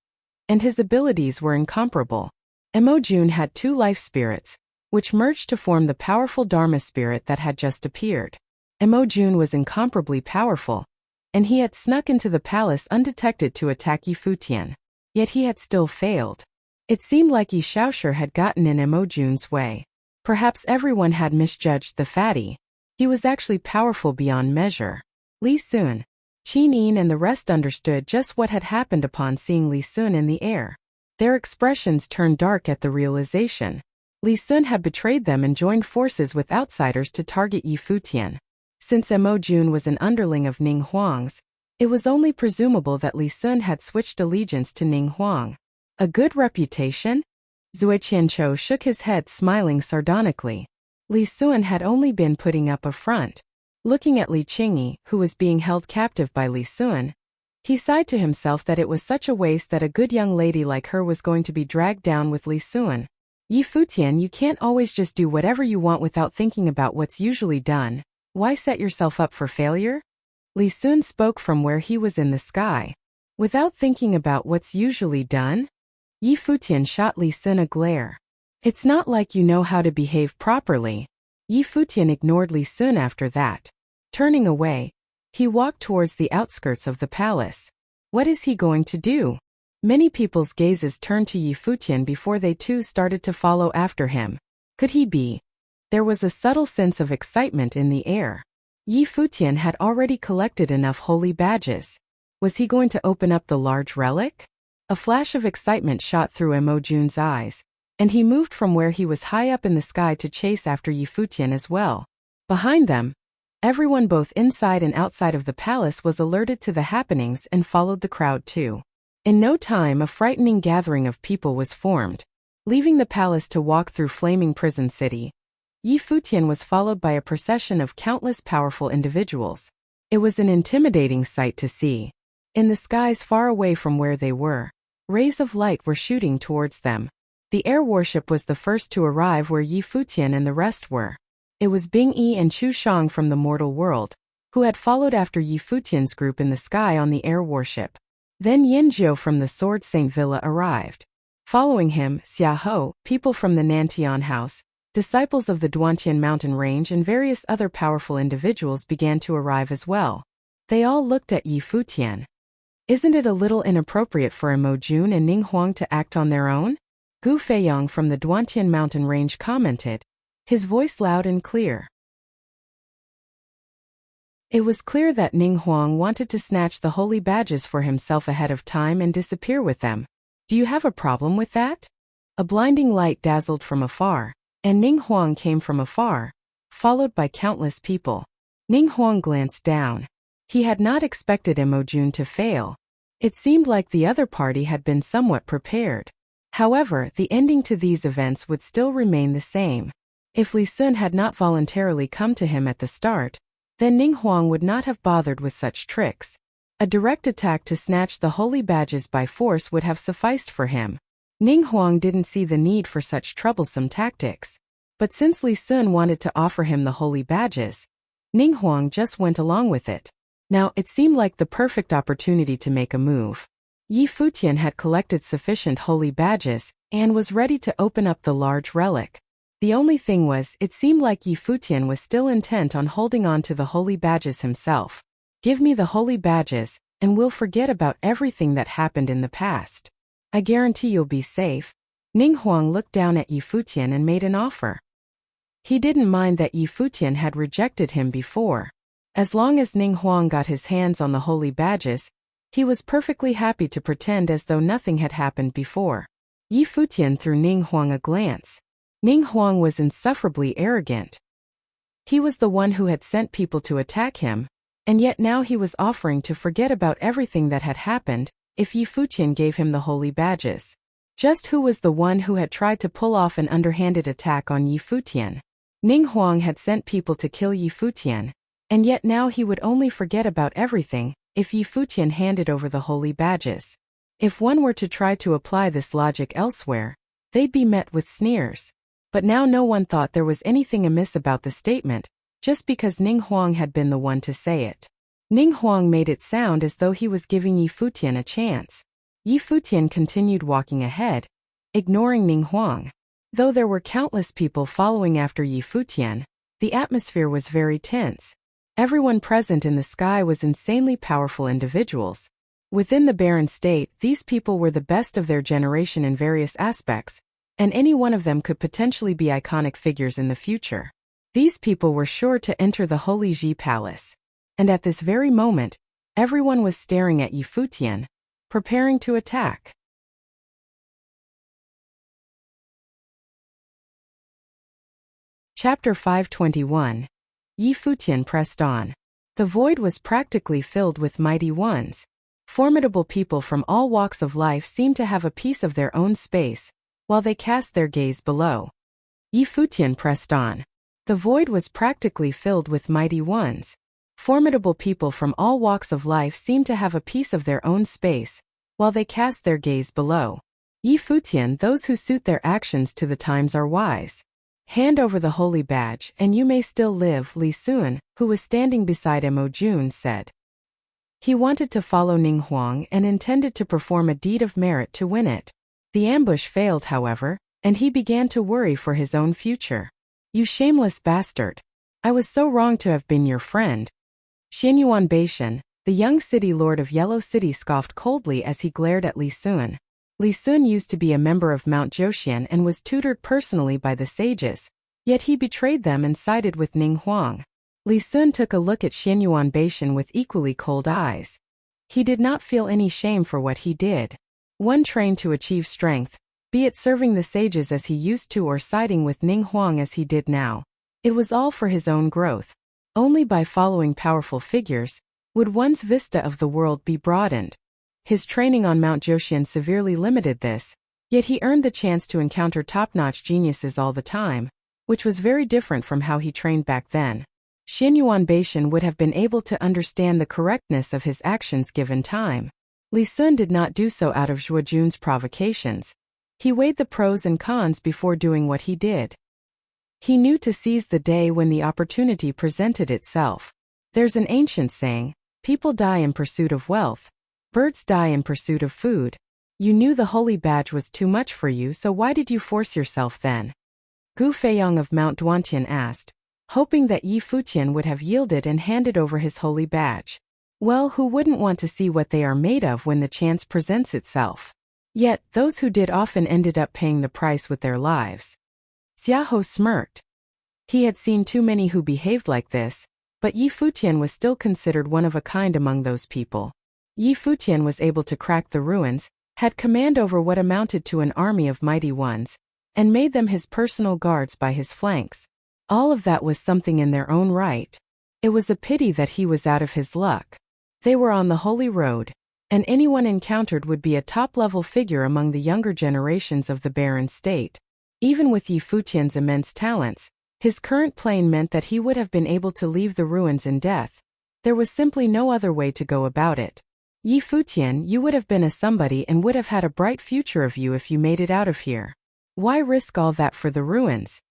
and his abilities were incomparable. Emojun had two life spirits, which merged to form the powerful Dharma spirit that had just appeared. Emojun was incomparably powerful, and he had snuck into the palace undetected to attack Yi Futian. Yet he had still failed. It seemed like Yi Xiaoshu had gotten in Emojun's way. Perhaps everyone had misjudged the fatty. He was actually powerful beyond measure. Li Sun, Qin Yin and the rest understood just what had happened upon seeing Li Sun in the air. Their expressions turned dark at the realization. Li Sun had betrayed them and joined forces with outsiders to target Yi Futian. Since Emojun was an underling of Ning Huang's, it was only presumable that Li Sun had switched allegiance to Ning Huang. A good reputation? Zui Qianqiu shook his head, smiling sardonically. Li Sun had only been putting up a front. Looking at Li Qingyi, who was being held captive by Li Sun, he sighed to himself that it was such a waste that a good young lady like her was going to be dragged down with Li Sun. Yi Futian, you can't always just do whatever you want without thinking about what's usually done. Why set yourself up for failure? Li Sun spoke from where he was in the sky. Without thinking about what's usually done? Yi Futian shot Li Sun a glare. It's not like you know how to behave properly. Yi Futian ignored Li Sun after that. Turning away, he walked towards the outskirts of the palace. What is he going to do? Many people's gazes turned to Yi Futian before they too started to follow after him. Could he be? There was a subtle sense of excitement in the air. Yi Futian had already collected enough holy badges. Was he going to open up the large relic? A flash of excitement shot through Emojun's eyes, and he moved from where he was high up in the sky to chase after Yi Futian as well. Behind them, everyone both inside and outside of the palace was alerted to the happenings and followed the crowd too. In no time, a frightening gathering of people was formed. Leaving the palace to walk through flaming prison city, Yi Futian was followed by a procession of countless powerful individuals. It was an intimidating sight to see. In the skies far away from where they were, rays of light were shooting towards them. The air warship was the first to arrive where Yi Futian and the rest were. It was Bing Yi and Chu Shang from the mortal world, who had followed after Yi Futian's group in the sky on the air warship. Then Yin Jiu from the Sword Saint Villa arrived. Following him, Xia Ho, people from the Nantian house, disciples of the Duantian mountain range and various other powerful individuals began to arrive as well. They all looked at Yi Futian. Isn't it a little inappropriate for Emojun and Ning Huang to act on their own? Gu Feiyang from the Duantian mountain range commented, his voice loud and clear. It was clear that Ning Huang wanted to snatch the holy badges for himself ahead of time and disappear with them. Do you have a problem with that? A blinding light dazzled from afar, and Ning Huang came from afar, followed by countless people. Ning Huang glanced down. He had not expected Emojun to fail. It seemed like the other party had been somewhat prepared. However, the ending to these events would still remain the same. If Li Sun had not voluntarily come to him at the start, then Ning Huang would not have bothered with such tricks. A direct attack to snatch the holy badges by force would have sufficed for him. Ning Huang didn't see the need for such troublesome tactics. But since Li Sun wanted to offer him the holy badges, Ning Huang just went along with it. Now, it seemed like the perfect opportunity to make a move. Yi Futian had collected sufficient holy badges and was ready to open up the large relic. The only thing was, it seemed like Yi Futian was still intent on holding on to the holy badges himself. Give me the holy badges, and we'll forget about everything that happened in the past. I guarantee you'll be safe. Ning Huang looked down at Yi Futian and made an offer. He didn't mind that Yi Futian had rejected him before. As long as Ning Huang got his hands on the holy badges, he was perfectly happy to pretend as though nothing had happened before. Yi Futian threw Ning Huang a glance. Ning Huang was insufferably arrogant. He was the one who had sent people to attack him, and yet now he was offering to forget about everything that had happened if Yi Futian gave him the holy badges. Just who was the one who had tried to pull off an underhanded attack on Yi Futian? Ning Huang had sent people to kill Yi Futian, and yet now he would only forget about everything if Yi Futian handed over the holy badges. If one were to try to apply this logic elsewhere, they'd be met with sneers. But now no one thought there was anything amiss about the statement, just because Ning Huang had been the one to say it. Ning Huang made it sound as though he was giving Yi Futian a chance. Yi Futian continued walking ahead, ignoring Ning Huang. Though there were countless people following after Yi Futian, the atmosphere was very tense. Everyone present in the sky was insanely powerful individuals. Within the barren state, these people were the best of their generation in various aspects, and any one of them could potentially be iconic figures in the future. These people were sure to enter the Holy Ji Palace. And at this very moment, everyone was staring at Yi Futian, preparing to attack. Chapter 521. Yi Futian pressed on. The void was practically filled with mighty ones. Formidable people from all walks of life seemed to have a piece of their own space, while they cast their gaze below. Yi Futian pressed on. The void was practically filled with mighty ones. Formidable people from all walks of life seemed to have a piece of their own space, while they cast their gaze below. Yi Futian, those who suit their actions to the times are wise. Hand over the holy badge and you may still live, Li Sun, who was standing beside Mo Jun, said. He wanted to follow Ning Huang and intended to perform a deed of merit to win it. The ambush failed, however, and he began to worry for his own future. You shameless bastard. I was so wrong to have been your friend. Xianyuan Beishan, the young city lord of Yellow City, scoffed coldly as he glared at Li Sun. Li Sun used to be a member of Mount Zhoushan and was tutored personally by the sages, yet he betrayed them and sided with Ning Huang. Li Sun took a look at Xianyuan Beishan with equally cold eyes. He did not feel any shame for what he did. One trained to achieve strength, be it serving the sages as he used to or siding with Ning Huang as he did now. It was all for his own growth. Only by following powerful figures would one's vista of the world be broadened. His training on Mount Zhoushan severely limited this, yet he earned the chance to encounter top-notch geniuses all the time, which was very different from how he trained back then. Xianyuan Beishan would have been able to understand the correctness of his actions given time. Li Sun did not do so out of Zhuo Jun's provocations. He weighed the pros and cons before doing what he did. He knew to seize the day when the opportunity presented itself. There's an ancient saying, people die in pursuit of wealth. Birds die in pursuit of food. You knew the holy badge was too much for you, so why did you force yourself then? Gu Feiyong of Mount Duantian asked, hoping that Yi Futian would have yielded and handed over his holy badge. Well, who wouldn't want to see what they are made of when the chance presents itself? Yet, those who did often ended up paying the price with their lives. Xiahou smirked. He had seen too many who behaved like this, but Yi Futian was still considered one of a kind among those people. Yi Futian was able to crack the ruins, had command over what amounted to an army of mighty ones, and made them his personal guards by his flanks. All of that was something in their own right. It was a pity that he was out of his luck. They were on the holy road. and anyone encountered would be a top-level figure among the younger generations of the barren state. Even with Yi Futian's immense talents, his current plane meant that he would have been able to leave the ruins in death. There was simply no other way to go about it. Yi Futian, you would have been a somebody and would have had a bright future of you if you made it out of here. Why risk all that for the ruins?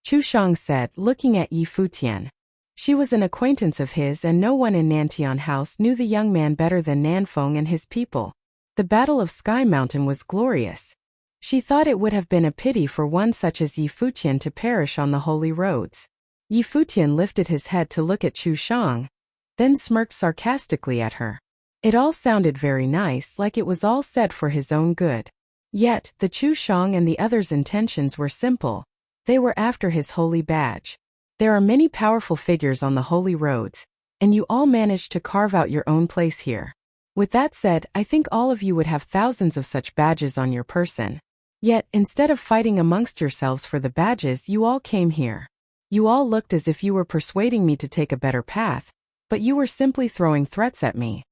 Chu Shang said, looking at Yi Futian. She was an acquaintance of his, and no one in Nantian House knew the young man better than Nanfeng and his people. The Battle of Sky Mountain was glorious. She thought it would have been a pity for one such as Yi Futian to perish on the holy roads. Yi Futian lifted his head to look at Chu Shang, then smirked sarcastically at her. It all sounded very nice, like it was all said for his own good. Yet, the Chu Shang and the others' intentions were simple. They were after his holy badge. There are many powerful figures on the holy roads, and you all managed to carve out your own place here. With that said, I think all of you would have thousands of such badges on your person. Yet, instead of fighting amongst yourselves for the badges, you all came here. You all looked as if you were persuading me to take a better path, but you were simply throwing threats at me.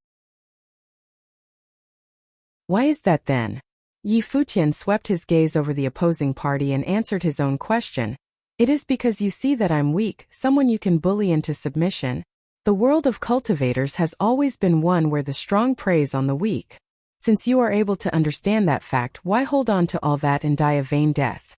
Why is that then? Yi Futian swept his gaze over the opposing party and answered his own question. It is because you see that I'm weak, someone you can bully into submission. The world of cultivators has always been one where the strong preys on the weak. Since you are able to understand that fact, why hold on to all that and die a vain death?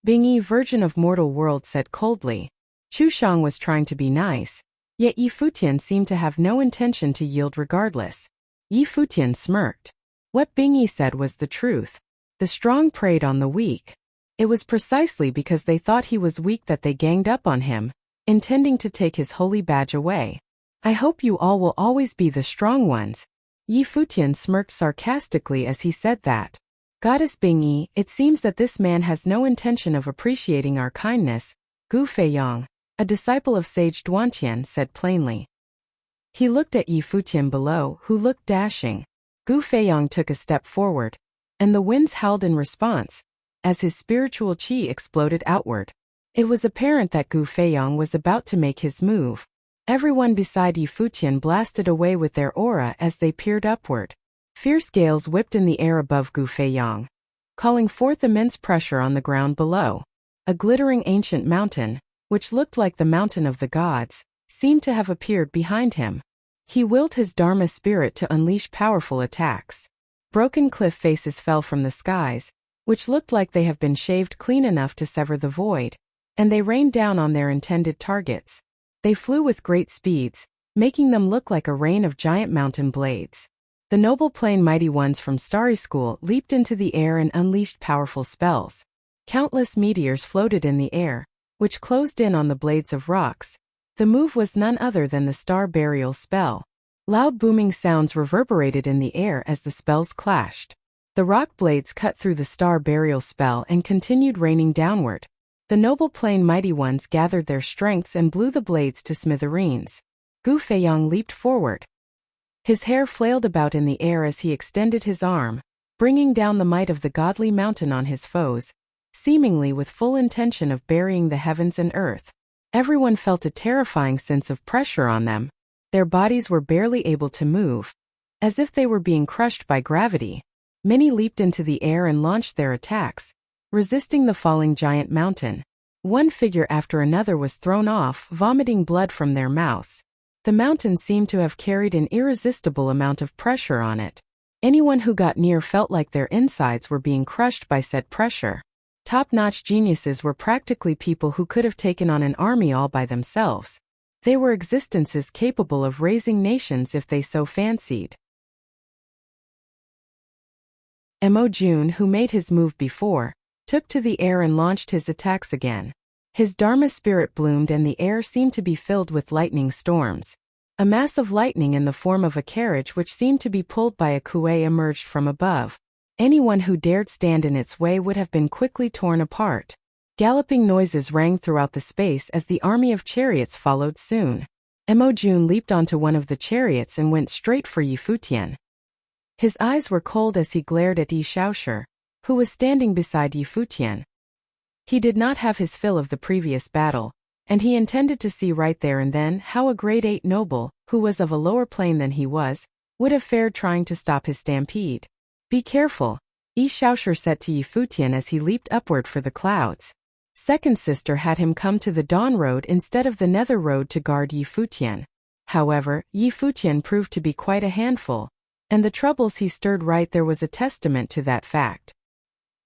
Bingyi, virgin of mortal world, said coldly. Chu Shang was trying to be nice, yet Yi Futian seemed to have no intention to yield regardless. Yi Futian smirked. What Bingyi said was the truth. The strong preyed on the weak. It was precisely because they thought he was weak that they ganged up on him, intending to take his holy badge away. I hope you all will always be the strong ones. Yi Futian smirked sarcastically as he said that. Goddess Bingyi, it seems that this man has no intention of appreciating our kindness, Gu Feiyang, a disciple of sage Duantian, said plainly. He looked at Yi Futian below, who looked dashing. Gu Feiyang took a step forward, and the winds howled in response, as his spiritual qi exploded outward. It was apparent that Gu Feiyang was about to make his move. Everyone beside Yi Futian blasted away with their aura as they peered upward. Fierce gales whipped in the air above Gu Feiyang, calling forth immense pressure on the ground below. A glittering ancient mountain, which looked like the mountain of the gods, seemed to have appeared behind him. He willed his Dharma spirit to unleash powerful attacks. Broken cliff faces fell from the skies, which looked like they have been shaved clean enough to sever the void, and they rained down on their intended targets. They flew with great speeds, making them look like a rain of giant mountain blades. The noble plain mighty ones from Starry School leaped into the air and unleashed powerful spells. Countless meteors floated in the air, which closed in on the blades of rocks. The move was none other than the star burial spell. Loud booming sounds reverberated in the air as the spells clashed. The rock blades cut through the star burial spell and continued raining downward. The noble plain mighty ones gathered their strengths and blew the blades to smithereens. Gu Feiyang leaped forward. His hair flailed about in the air as he extended his arm, bringing down the might of the godly mountain on his foes, seemingly with full intention of burying the heavens and earth. Everyone felt a terrifying sense of pressure on them. Their bodies were barely able to move, as if they were being crushed by gravity. Many leaped into the air and launched their attacks, resisting the falling giant mountain. One figure after another was thrown off, vomiting blood from their mouths. The mountain seemed to have carried an irresistible amount of pressure on it. Anyone who got near felt like their insides were being crushed by said pressure. Top-notch geniuses were practically people who could have taken on an army all by themselves. They were existences capable of raising nations if they so fancied. Mo Jun, who made his move before, took to the air and launched his attacks again. His Dharma spirit bloomed and the air seemed to be filled with lightning storms. A mass of lightning in the form of a carriage which seemed to be pulled by a kuei emerged from above. Anyone who dared stand in its way would have been quickly torn apart. Galloping noises rang throughout the space as the army of chariots followed soon. Mo Jun leaped onto one of the chariots and went straight for Yi Futian. His eyes were cold as he glared at Yi Shaoshi, who was standing beside Yi Futian. He did not have his fill of the previous battle, and he intended to see right there and then how a grade 8 noble, who was of a lower plane than he was, would have fared trying to stop his stampede. Be careful, Yi Xiaoshu said to Yi Futian as he leaped upward for the clouds. Second sister had him come to the Dawn Road instead of the Nether Road to guard Yi Futian. However, Yi Futian proved to be quite a handful, and the troubles he stirred right there was a testament to that fact.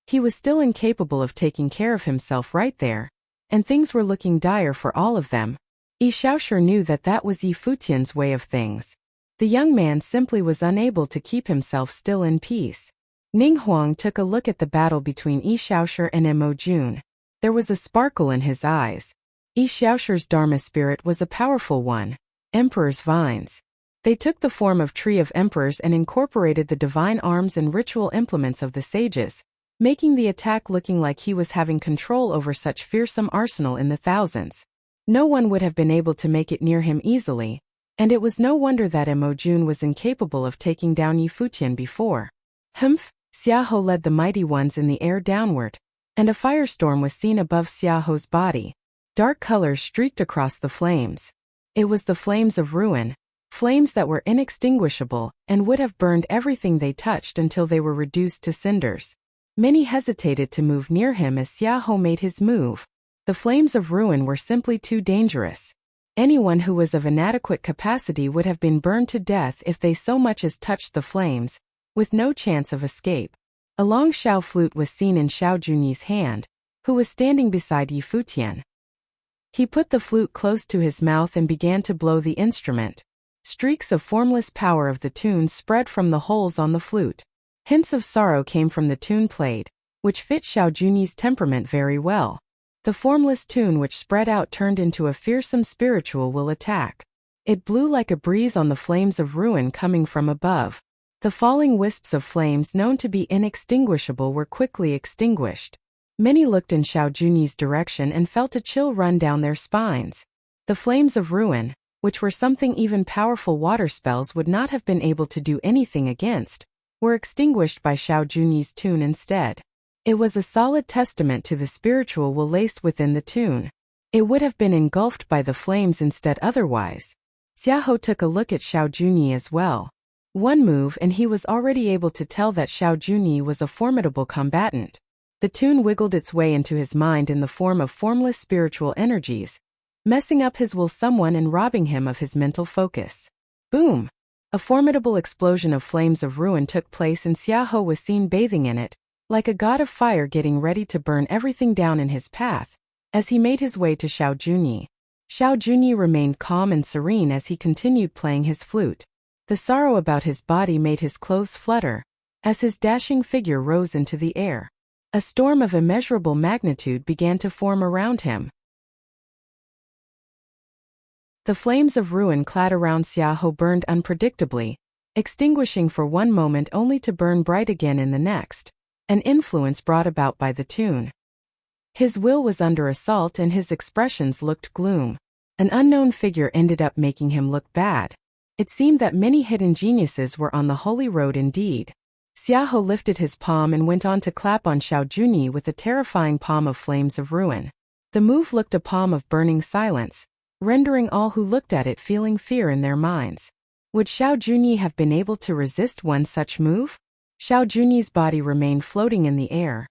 He was still incapable of taking care of himself right there, and things were looking dire for all of them. Yi Xiaoshu knew that that was Yi Futian's way of things. The young man simply was unable to keep himself still in peace. Ning Huang took a look at the battle between Yi Xiaoshu and Mo Jun. There was a sparkle in his eyes. Yi Xiaoshu's Dharma spirit was a powerful one. Emperor's vines. They took the form of tree of emperors and incorporated the divine arms and ritual implements of the sages, making the attack looking like he was having control over such fearsome arsenal in the thousands. No one would have been able to make it near him easily, and it was no wonder that Mo Jun was incapable of taking down Yi Futian before. Humph! Xiaohu led the mighty ones in the air downward, and a firestorm was seen above Xiaohu's body. Dark colors streaked across the flames. It was the flames of ruin, flames that were inextinguishable and would have burned everything they touched until they were reduced to cinders. Many hesitated to move near him as Xiaohu made his move. The flames of ruin were simply too dangerous. Anyone who was of inadequate capacity would have been burned to death if they so much as touched the flames, with no chance of escape. A long Xiao flute was seen in Xiao Junyi's hand, who was standing beside Yi Futian. He put the flute close to his mouth and began to blow the instrument. Streaks of formless power of the tune spread from the holes on the flute. Hints of sorrow came from the tune played, which fit Xiao Junyi's temperament very well. The formless tune which spread out turned into a fearsome spiritual will attack. It blew like a breeze on the flames of ruin coming from above. The falling wisps of flames known to be inextinguishable were quickly extinguished. Many looked in Xiao Junyi's direction and felt a chill run down their spines. The flames of ruin, which were something even powerful water spells would not have been able to do anything against, were extinguished by Xiao Junyi's tune instead. It was a solid testament to the spiritual will laced within the tune. It would have been engulfed by the flames instead otherwise. Xiaohu took a look at Xiao Junyi as well. One move and he was already able to tell that Xiao Junyi was a formidable combatant. The tune wiggled its way into his mind in the form of formless spiritual energies, messing up his will somewhat and robbing him of his mental focus. Boom! A formidable explosion of flames of ruin took place and Xiaohu was seen bathing in it, like a god of fire getting ready to burn everything down in his path, as he made his way to Xiao Junyi. Xiao Junyi remained calm and serene as he continued playing his flute. The sorrow about his body made his clothes flutter, as his dashing figure rose into the air. A storm of immeasurable magnitude began to form around him. The flames of ruin clad around Xiaohu burned unpredictably, extinguishing for one moment only to burn bright again in the next, an influence brought about by the tune. His will was under assault and his expressions looked gloom. An unknown figure ended up making him look bad. It seemed that many hidden geniuses were on the holy road indeed. Xiaohu lifted his palm and went on to clap on Xiao Junyi with a terrifying palm of flames of ruin. The move looked a palm of burning silence, rendering all who looked at it feeling fear in their minds. Would Xiao Junyi have been able to resist one such move? Xiao Junyi's body remained floating in the air,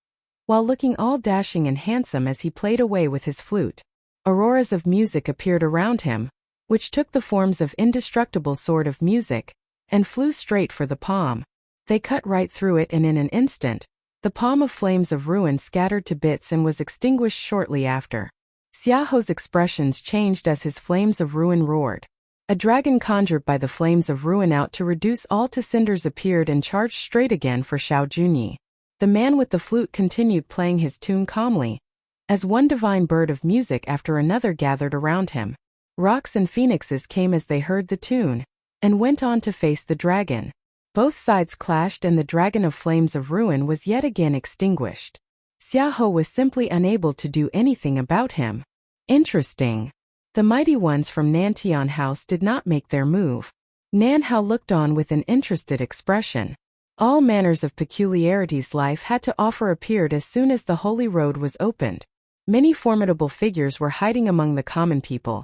while looking all dashing and handsome as he played away with his flute. Auroras of music appeared around him, which took the forms of indestructible sword of music, and flew straight for the palm. They cut right through it and in an instant, the palm of flames of ruin scattered to bits and was extinguished shortly after. Xiaohu's expressions changed as his flames of ruin roared. A dragon conjured by the flames of ruin out to reduce all to cinders appeared and charged straight again for Xiao Junyi. The man with the flute continued playing his tune calmly, as one divine bird of music after another gathered around him. Rocks and phoenixes came as they heard the tune, and went on to face the dragon. Both sides clashed and the dragon of flames of ruin was yet again extinguished. Xiaohu was simply unable to do anything about him. Interesting. The mighty ones from Nantian House did not make their move. Nan Hao looked on with an interested expression. All manners of peculiarities life had to offer appeared as soon as the holy road was opened. Many formidable figures were hiding among the common people,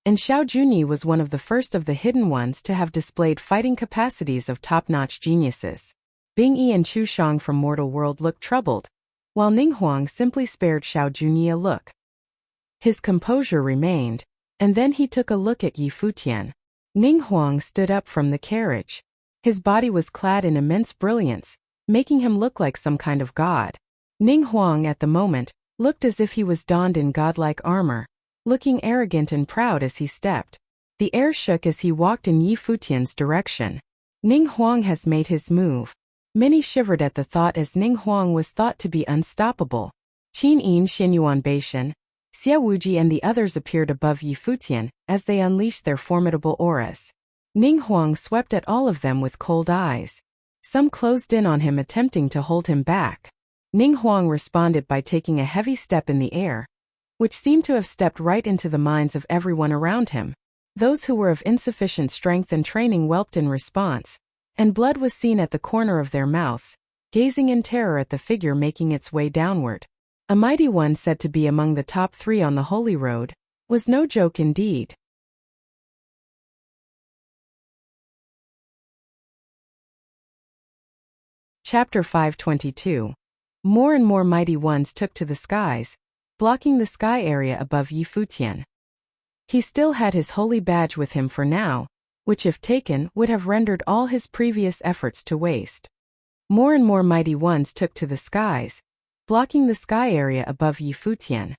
and Xiao Junyi was one of the first of the hidden ones to have displayed fighting capacities of top-notch geniuses. Bing Yi and Chu Shang from Mortal World looked troubled, while Ning Huang simply spared Xiao Junyi a look. His composure remained, and then he took a look at Yi Futian. Ning Huang stood up from the carriage. His body was clad in immense brilliance, making him look like some kind of god. Ning Huang at the moment looked as if he was donned in godlike armor, looking arrogant and proud as he stepped. The air shook as he walked in Yi Futian's direction. Ning Huang has made his move. Many shivered at the thought as Ning Huang was thought to be unstoppable. Qin Yin, Xinyuan Beishan, Xia Wuji and the others appeared above Yi Futian as they unleashed their formidable auras. Ning Huang swept at all of them with cold eyes. Some closed in on him attempting to hold him back. Ning Huang responded by taking a heavy step in the air, which seemed to have stepped right into the minds of everyone around him. Those who were of insufficient strength and training whelped in response, and blood was seen at the corner of their mouths, gazing in terror at the figure making its way downward. A mighty one said to be among the top 3 on the Holy Road was no joke indeed. Chapter 522. More and more mighty ones took to the skies, blocking the sky area above Yi Futian. He still had his holy badge with him for now, which if taken would have rendered all his previous efforts to waste. More and more mighty ones took to the skies, blocking the sky area above Yi Futian.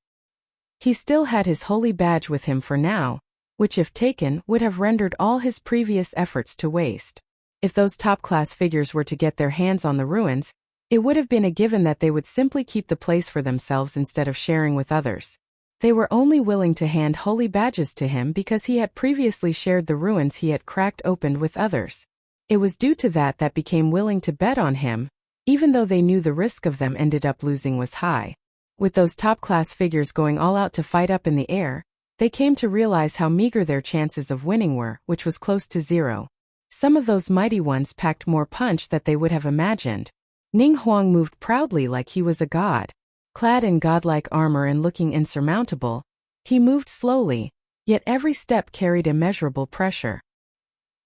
He still had his holy badge with him for now, which if taken would have rendered all his previous efforts to waste. If those top-class figures were to get their hands on the ruins, it would have been a given that they would simply keep the place for themselves instead of sharing with others. They were only willing to hand holy badges to him because he had previously shared the ruins he had cracked open with others. It was due to that became willing to bet on him, even though they knew the risk of them ended up losing was high. With those top-class figures going all out to fight up in the air, they came to realize how meager their chances of winning were, which was close to zero. Some of those mighty ones packed more punch than they would have imagined. Ning Huang moved proudly like he was a god. Clad in godlike armor and looking insurmountable, he moved slowly, yet every step carried immeasurable pressure.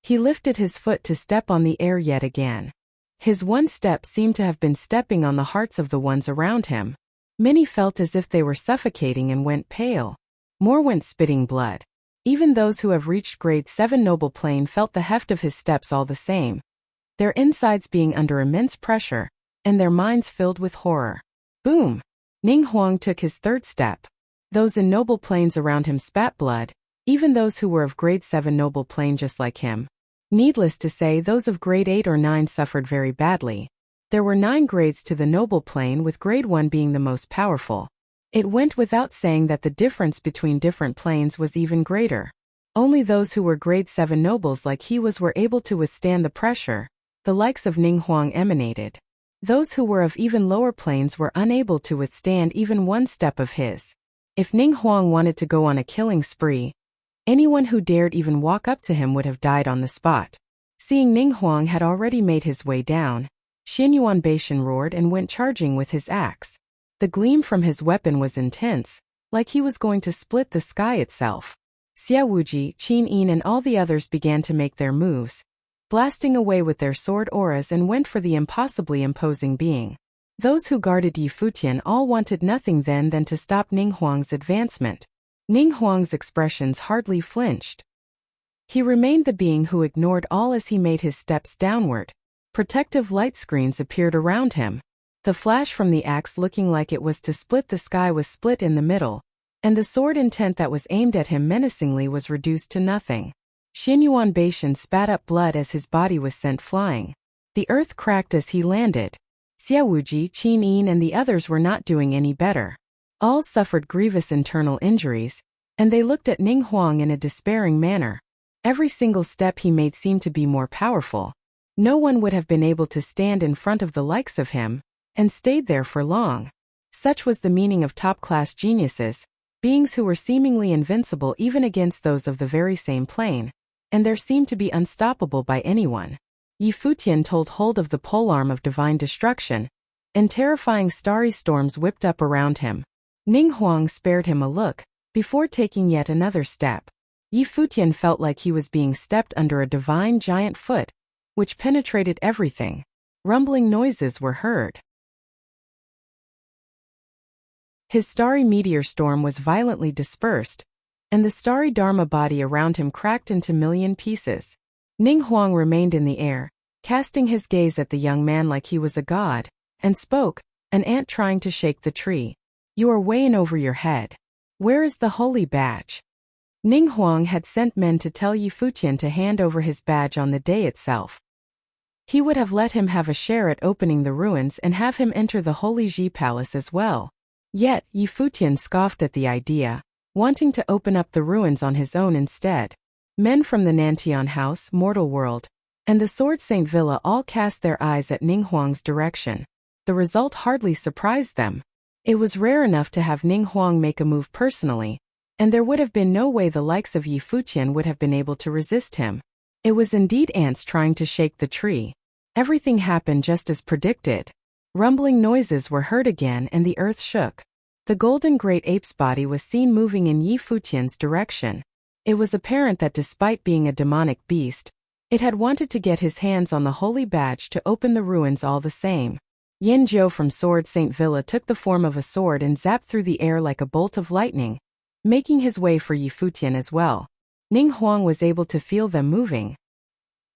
He lifted his foot to step on the air yet again. His one step seemed to have been stepping on the hearts of the ones around him. Many felt as if they were suffocating and went pale. More went spitting blood. Even those who have reached grade 7 noble plane felt the heft of his steps all the same, their insides being under immense pressure, and their minds filled with horror. Boom! Ning Huang took his third step. Those in noble planes around him spat blood, even those who were of grade 7 noble plane just like him. Needless to say, those of grade 8 or 9 suffered very badly. There were 9 grades to the noble plane, with grade 1 being the most powerful. It went without saying that the difference between different planes was even greater. Only those who were grade 7 nobles like he was were able to withstand the pressure the likes of Ning Huang emanated. Those who were of even lower planes were unable to withstand even one step of his. If Ning Huang wanted to go on a killing spree, anyone who dared even walk up to him would have died on the spot. Seeing Ning Huang had already made his way down, Xinyuan Beishan roared and went charging with his axe. The gleam from his weapon was intense, like he was going to split the sky itself. Xia Wuji, Qin Yin and all the others began to make their moves, blasting away with their sword auras, and went for the impossibly imposing being. Those who guarded Yi Futian all wanted nothing then than to stop Ning Huang's advancement. Ning Huang's expressions hardly flinched. He remained the being who ignored all as he made his steps downward. Protective light screens appeared around him. The flash from the axe looking like it was to split the sky was split in the middle, and the sword intent that was aimed at him menacingly was reduced to nothing. Xinyuan Beishan spat up blood as his body was sent flying. The earth cracked as he landed. Xia Wuji, Qin Yin and the others were not doing any better. All suffered grievous internal injuries, and they looked at Ning Huang in a despairing manner. Every single step he made seemed to be more powerful. No one would have been able to stand in front of the likes of him, and stayed there for long. Such was the meaning of top-class geniuses, beings who were seemingly invincible even against those of the very same plane, and there seemed to be unstoppable by anyone. Yi Futian told hold of the polearm of divine destruction, and terrifying starry storms whipped up around him. Ning Huang spared him a look, before taking yet another step. Yi Futian felt like he was being stepped under a divine giant foot, which penetrated everything. Rumbling noises were heard. His starry meteor storm was violently dispersed, and the starry Dharma body around him cracked into million pieces. Ning Huang remained in the air, casting his gaze at the young man like he was a god, and spoke, an ant trying to shake the tree. You are way in over your head. Where is the holy badge? Ning Huang had sent men to tell Yi Futian to hand over his badge on the day itself. He would have let him have a share at opening the ruins and have him enter the Holy Ji Palace as well. Yet, Yi Futian scoffed at the idea, wanting to open up the ruins on his own instead. Men from the Nantian House, Mortal World, and the Sword Saint Villa all cast their eyes at Ning Huang's direction. The result hardly surprised them. It was rare enough to have Ning Huang make a move personally, and there would have been no way the likes of Yi Futian would have been able to resist him. It was indeed ants trying to shake the tree. Everything happened just as predicted. Rumbling noises were heard again and the earth shook. The golden great ape's body was seen moving in Yi Futian's direction. It was apparent that despite being a demonic beast, it had wanted to get his hands on the holy badge to open the ruins all the same. Yin Jiu from Sword Saint Villa took the form of a sword and zapped through the air like a bolt of lightning, making his way for Yi Futian as well. Ning Huang was able to feel them moving.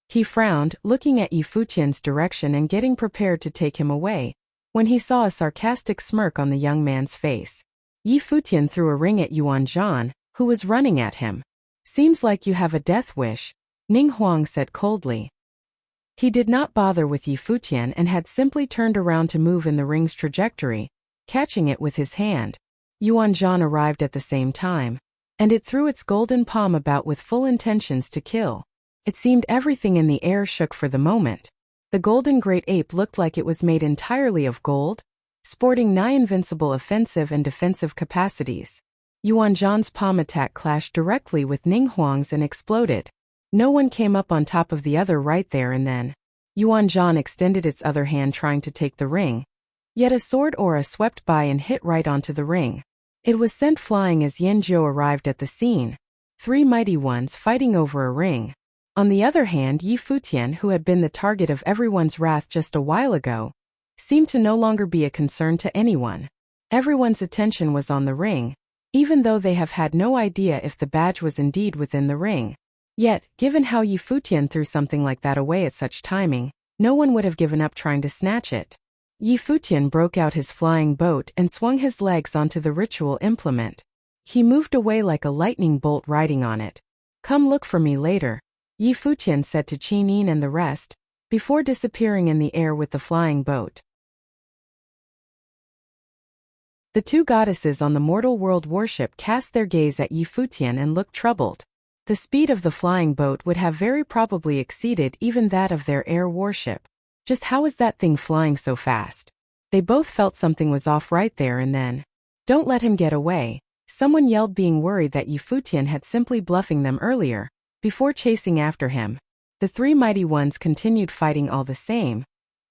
He frowned, looking at Yi Futian's direction and getting prepared to take him away, when he saw a sarcastic smirk on the young man's face. Yi Futian threw a ring at Yuan Zhan, who was running at him. Seems like you have a death wish, Ning Huang said coldly. He did not bother with Yi Futian and had simply turned around to move in the ring's trajectory, catching it with his hand. Yuan Zhan arrived at the same time, and it threw its golden palm about with full intentions to kill. It seemed everything in the air shook for the moment. The golden great ape looked like it was made entirely of gold, sporting nigh invincible offensive and defensive capacities. Yuan Zhan's palm attack clashed directly with Ning Huang's and exploded. No one came up on top of the other right there and then. Yuan Zhan extended its other hand trying to take the ring. Yet a sword aura swept by and hit right onto the ring. It was sent flying as Yin Jiu arrived at the scene. Three mighty ones fighting over a ring. On the other hand, Yi Futian, who had been the target of everyone's wrath just a while ago, seemed to no longer be a concern to anyone. Everyone's attention was on the ring, even though they have had no idea if the badge was indeed within the ring. Yet, given how Yi Futian threw something like that away at such timing, no one would have given up trying to snatch it. Yi Futian broke out his flying boat and swung his legs onto the ritual implement. He moved away like a lightning bolt riding on it. Come look for me later, Yi Futian said to Qin Yin and the rest, before disappearing in the air with the flying boat. The two goddesses on the mortal world warship cast their gaze at Yi Futian and looked troubled. The speed of the flying boat would have very probably exceeded even that of their air warship. Just how was that thing flying so fast? They both felt something was off right there and then. Don't let him get away, someone yelled, being worried that Yi Futian had simply bluffing them earlier, before chasing after him. The three mighty ones continued fighting all the same,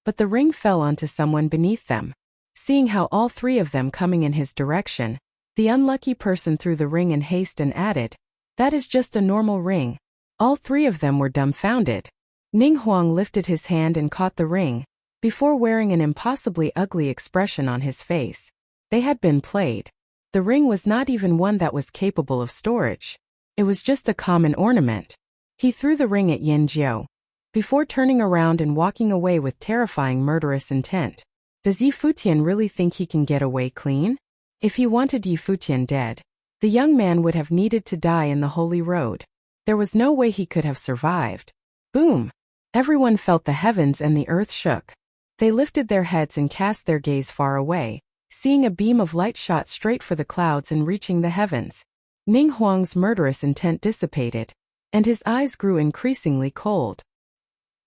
but the ring fell onto someone beneath them. Seeing how all three of them coming in his direction, the unlucky person threw the ring in haste and added, "That is just a normal ring." All three of them were dumbfounded. Ning Huang lifted his hand and caught the ring, before wearing an impossibly ugly expression on his face. They had been played. The ring was not even one that was capable of storage. It was just a common ornament. He threw the ring at Yin Jiu, before turning around and walking away with terrifying murderous intent. Does Yi Futian really think he can get away clean? If he wanted Yi Futian dead, the young man would have needed to die in the holy road. There was no way he could have survived. Boom! Everyone felt the heavens and the earth shook. They lifted their heads and cast their gaze far away, seeing a beam of light shot straight for the clouds and reaching the heavens. Ning Huang's murderous intent dissipated, and his eyes grew increasingly cold.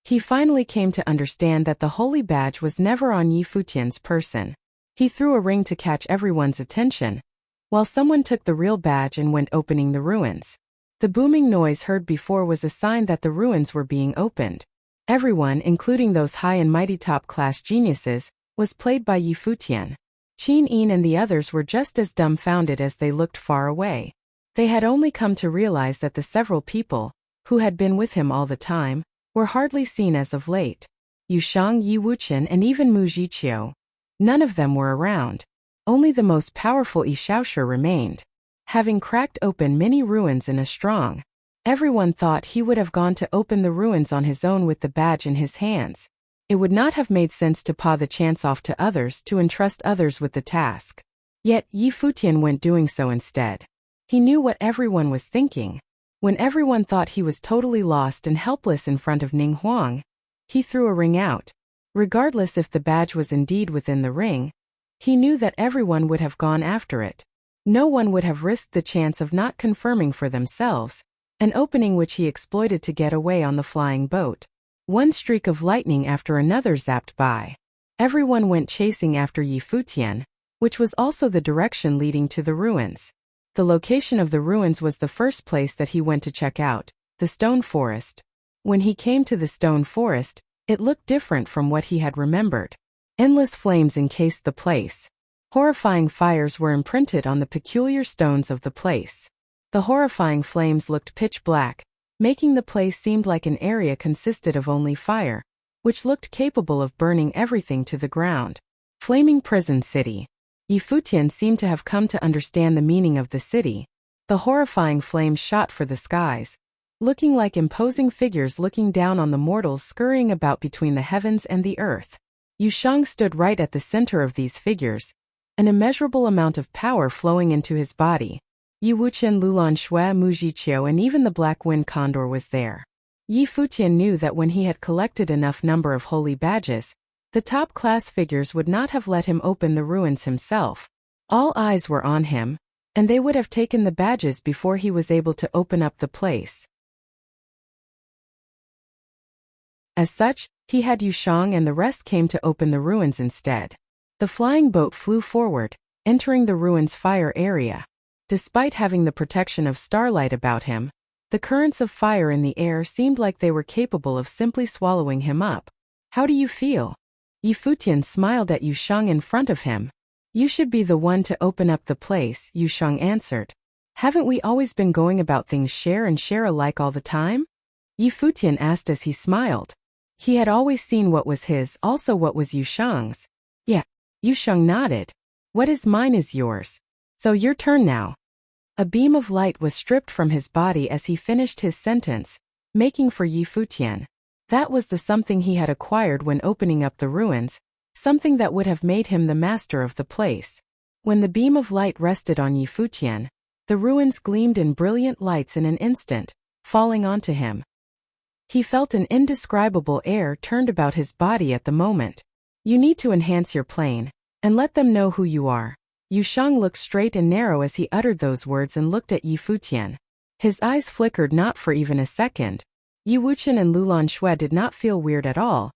He finally came to understand that the holy badge was never on Yi Futian's person. He threw a ring to catch everyone's attention, while someone took the real badge and went opening the ruins. The booming noise heard before was a sign that the ruins were being opened. Everyone, including those high and mighty top-class geniuses, was played by Yi Futian. Qin Yin and the others were just as dumbfounded as they looked far away. They had only come to realize that the several people, who had been with him all the time, were hardly seen as of late. Yu Shang, Yi Wuqian, and even Mu Zhiqiu. None of them were around. Only the most powerful Yi Shaoshi remained. Having cracked open many ruins in a strong, everyone thought he would have gone to open the ruins on his own with the badge in his hands. It would not have made sense to paw the chance off to others to entrust others with the task. Yet Yi Futian went doing so instead. He knew what everyone was thinking. When everyone thought he was totally lost and helpless in front of Ning Huang, he threw a ring out. Regardless if the badge was indeed within the ring, he knew that everyone would have gone after it. No one would have risked the chance of not confirming for themselves, an opening which he exploited to get away on the flying boat. One streak of lightning after another zapped by. Everyone went chasing after Yi Futian, which was also the direction leading to the ruins. The location of the ruins was the first place that he went to check out, the stone forest. When he came to the stone forest, it looked different from what he had remembered. Endless flames encased the place. Horrifying fires were imprinted on the peculiar stones of the place. The horrifying flames looked pitch black, making the place seem like an area consisted of only fire, which looked capable of burning everything to the ground. Flaming prison city. Yi Futian seemed to have come to understand the meaning of the city. The horrifying flames shot for the skies, looking like imposing figures looking down on the mortals scurrying about between the heavens and the earth. Yu Shang stood right at the center of these figures, an immeasurable amount of power flowing into his body. Yi Wuqian, Lulan Shui, Mu Zhiqiu, and even the Black Wind Condor was there. Yi Futian knew that when he had collected enough number of holy badges, the top-class figures would not have let him open the ruins himself. All eyes were on him, and they would have taken the badges before he was able to open up the place. As such, he had Yu Shang and the rest came to open the ruins instead. The flying boat flew forward, entering the ruins' fire area. Despite having the protection of starlight about him, the currents of fire in the air seemed like they were capable of simply swallowing him up. How do you feel? Yi Futian smiled at Yu Shang in front of him. You should be the one to open up the place, Yu Shang answered. Haven't we always been going about things share and share alike all the time? Yi Futian asked as he smiled. He had always seen what was his, also what was Yu Shang's. Yeah, Yu Shang nodded. What is mine is yours. So your turn now. A beam of light was stripped from his body as he finished his sentence, making for Yi Futian. That was the something he had acquired when opening up the ruins, something that would have made him the master of the place. When the beam of light rested on Yi Futian, the ruins gleamed in brilliant lights in an instant, falling onto him. He felt an indescribable air turned about his body at the moment. You need to enhance your plane, and let them know who you are. Yu Shang looked straight and narrow as he uttered those words and looked at Yi Futian. His eyes flickered not for even a second. Yi Wuqian and Lulan Shui did not feel weird at all.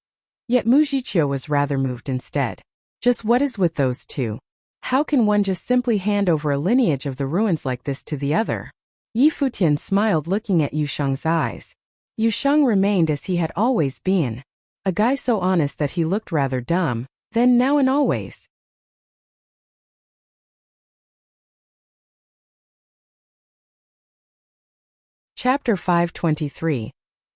Yet Mu Zhiqiu was rather moved instead. Just what is with those two? How can one just simply hand over a lineage of the ruins like this to the other? Yi Futian smiled looking at Yu Shang's eyes. Yu Shang remained as he had always been. A guy so honest that he looked rather dumb, then now and always. Chapter 523.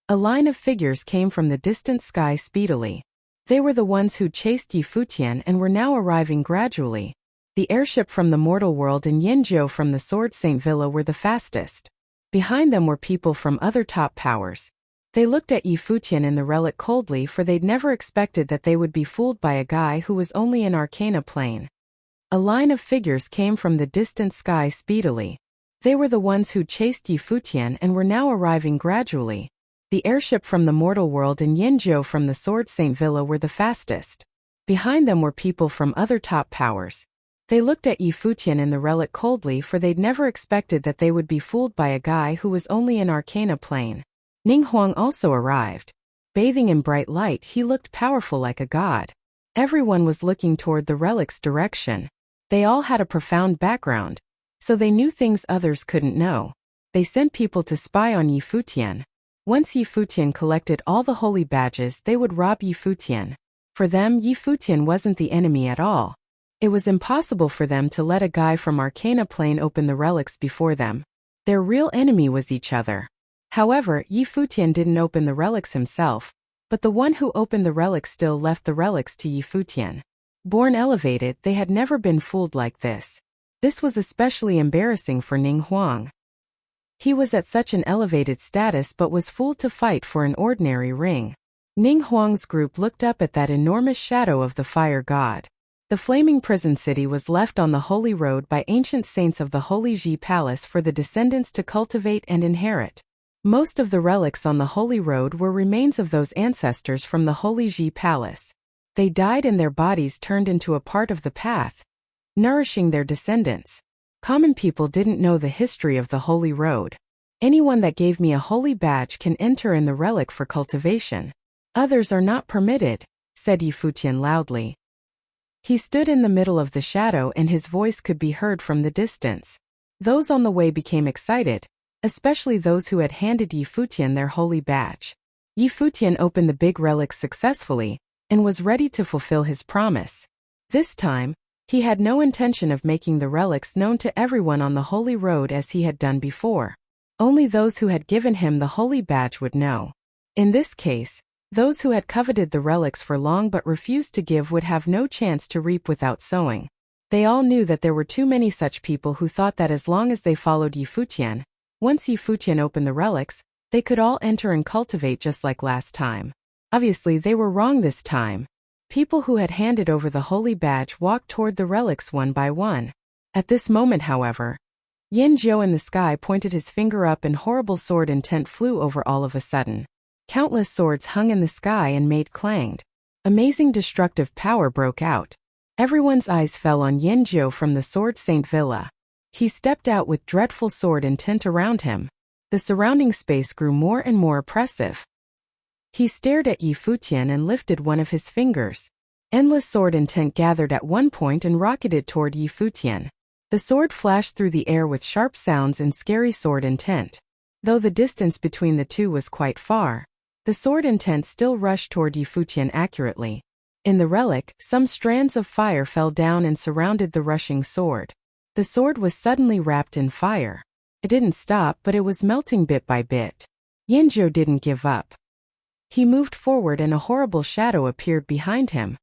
A line of figures came from the distant sky speedily. They were the ones who chased Yi Futian and were now arriving gradually. The airship from the mortal world and Yinzhou from the Sword Saint Villa were the fastest. Behind them were people from other top powers. They looked at Yi Futian and the relic coldly, for they'd never expected that they would be fooled by a guy who was only an arcana plane. A line of figures came from the distant sky speedily. They were the ones who chased Yi Futian and were now arriving gradually. The airship from the mortal world and Yinzhou from the Sword Saint Villa were the fastest. Behind them were people from other top powers. They looked at Yi Futian and the relic coldly, for they'd never expected that they would be fooled by a guy who was only an arcana plane. Ning Huang also arrived. Bathing in bright light, he looked powerful like a god. Everyone was looking toward the relic's direction. They all had a profound background, so they knew things others couldn't know. They sent people to spy on Yi Futian. Once Yi Futian collected all the holy badges, they would rob Yi Futian. For them, Yi Futian wasn't the enemy at all. It was impossible for them to let a guy from Arcana Plane open the relics before them. Their real enemy was each other. However, Yi Futian didn't open the relics himself, but the one who opened the relics still left the relics to Yi Futian. Born elevated, they had never been fooled like this. This was especially embarrassing for Ning Huang. He was at such an elevated status but was fooled to fight for an ordinary ring. Ning Huang's group looked up at that enormous shadow of the fire god. The flaming prison city was left on the holy road by ancient saints of the Holy Ji Palace for the descendants to cultivate and inherit. Most of the relics on the holy road were remains of those ancestors from the Holy Ji Palace. They died and their bodies turned into a part of the path, nourishing their descendants. Common people didn't know the history of the holy road. Anyone that gave me a holy badge can enter in the relic for cultivation. Others are not permitted, said Yi Futian loudly. He stood in the middle of the shadow and his voice could be heard from the distance. Those on the way became excited, especially those who had handed Yi Futian their holy badge. Yi Futian opened the big relics successfully and was ready to fulfill his promise. This time, he had no intention of making the relics known to everyone on the holy road as he had done before. Only those who had given him the holy badge would know. In this case, those who had coveted the relics for long but refused to give would have no chance to reap without sowing. They all knew that there were too many such people who thought that as long as they followed Yi Futian, once Yi Futian opened the relics, they could all enter and cultivate just like last time. Obviously, they were wrong this time. People who had handed over the holy badge walked toward the relics one by one. At this moment, however, Yin Jiu in the sky pointed his finger up and horrible sword intent flew over all of a sudden. Countless swords hung in the sky and made clanged. Amazing destructive power broke out. Everyone's eyes fell on Yin Jiu from the Sword Saint Villa. He stepped out with dreadful sword intent around him. The surrounding space grew more and more oppressive. He stared at Yi Futian and lifted one of his fingers. Endless sword intent gathered at one point and rocketed toward Yi Futian. The sword flashed through the air with sharp sounds and scary sword intent. Though the distance between the two was quite far, the sword intent still rushed toward Yi Futian accurately. In the relic, some strands of fire fell down and surrounded the rushing sword. The sword was suddenly wrapped in fire. It didn't stop, but it was melting bit by bit. Yinzhou didn't give up. He moved forward and a horrible shadow appeared behind him.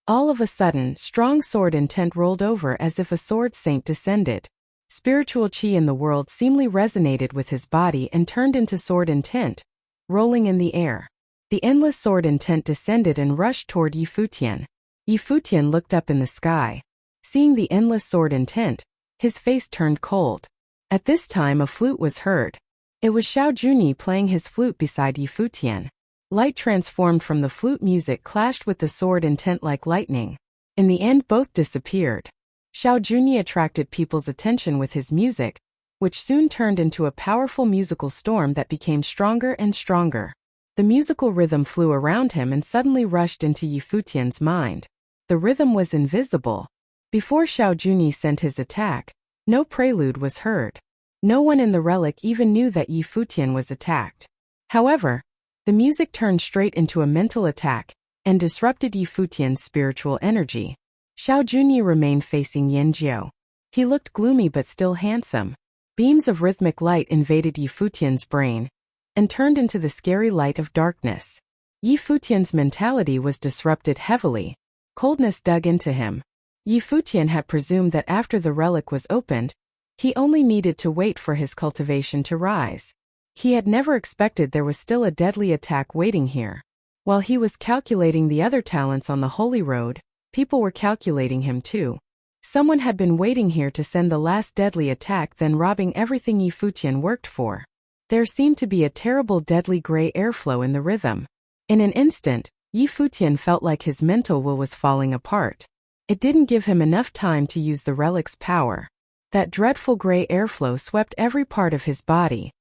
All of a sudden, strong sword intent rolled over as if a sword saint descended. Spiritual chi in the world seemingly resonated with his body and turned into sword intent, rolling in the air. The endless sword intent descended and rushed toward Yi Futian. Yi Futian looked up in the sky. Seeing the endless sword intent, his face turned cold. At this time a flute was heard. It was Xiao Junyi playing his flute beside Yi Futian. Light transformed from the flute music clashed with the sword intent like lightning. In the end both disappeared. Xiao Junyi attracted people's attention with his music, which soon turned into a powerful musical storm that became stronger and stronger. The musical rhythm flew around him and suddenly rushed into Yi Futian's mind. The rhythm was invisible. Before Xiao Junyi sent his attack, no prelude was heard. No one in the relic even knew that Yi Futian was attacked. However, the music turned straight into a mental attack and disrupted Yi Futian's spiritual energy. Xiao Junyi remained facing Yin Jiu. He looked gloomy but still handsome. Beams of rhythmic light invaded Yi Futian's brain and turned into the scary light of darkness. Yi Futian's mentality was disrupted heavily. Coldness dug into him. Yi Futian had presumed that after the relic was opened, he only needed to wait for his cultivation to rise. He had never expected there was still a deadly attack waiting here. While he was calculating the other talents on the holy road, people were calculating him too. Someone had been waiting here to send the last deadly attack, then robbing everything Yi Futian worked for. There seemed to be a terrible deadly gray airflow in the rhythm. In an instant, Yi Futian felt like his mental will was falling apart. It didn't give him enough time to use the relic's power. That dreadful gray airflow swept every part of his body.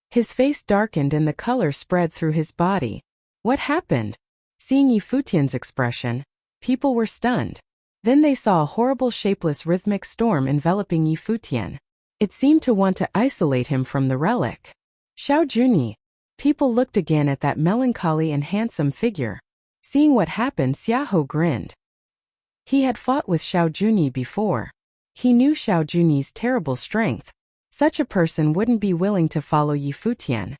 His face darkened and the color spread through his body. What happened? Seeing Yi Futian's expression, people were stunned. Then they saw a horrible shapeless rhythmic storm enveloping Yi Futian. It seemed to want to isolate him from the relic. Xiao Junyi. People looked again at that melancholy and handsome figure. Seeing what happened, Xiaoho grinned. He had fought with Xiao Junyi before. He knew Xiao Junyi's terrible strength. Such a person wouldn't be willing to follow Yi Futian.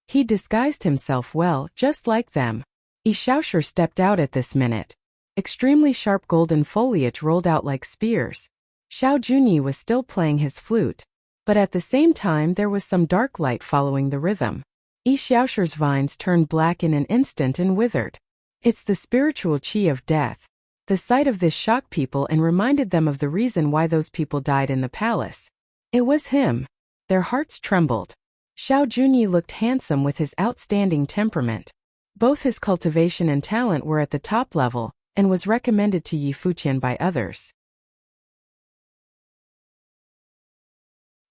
He disguised himself well, just like them. Yi Shaoshi stepped out at this minute. Extremely sharp golden foliage rolled out like spears. Xiao Junyi was still playing his flute, but at the same time there was some dark light following the rhythm. Yi Shaoshi's vines turned black in an instant and withered. It's the spiritual qi of death. The sight of this shocked people and reminded them of the reason why those people died in the palace. It was him. Their hearts trembled. Xiao Junyi looked handsome with his outstanding temperament. Both his cultivation and talent were at the top level, and was recommended to Yi Futian by others.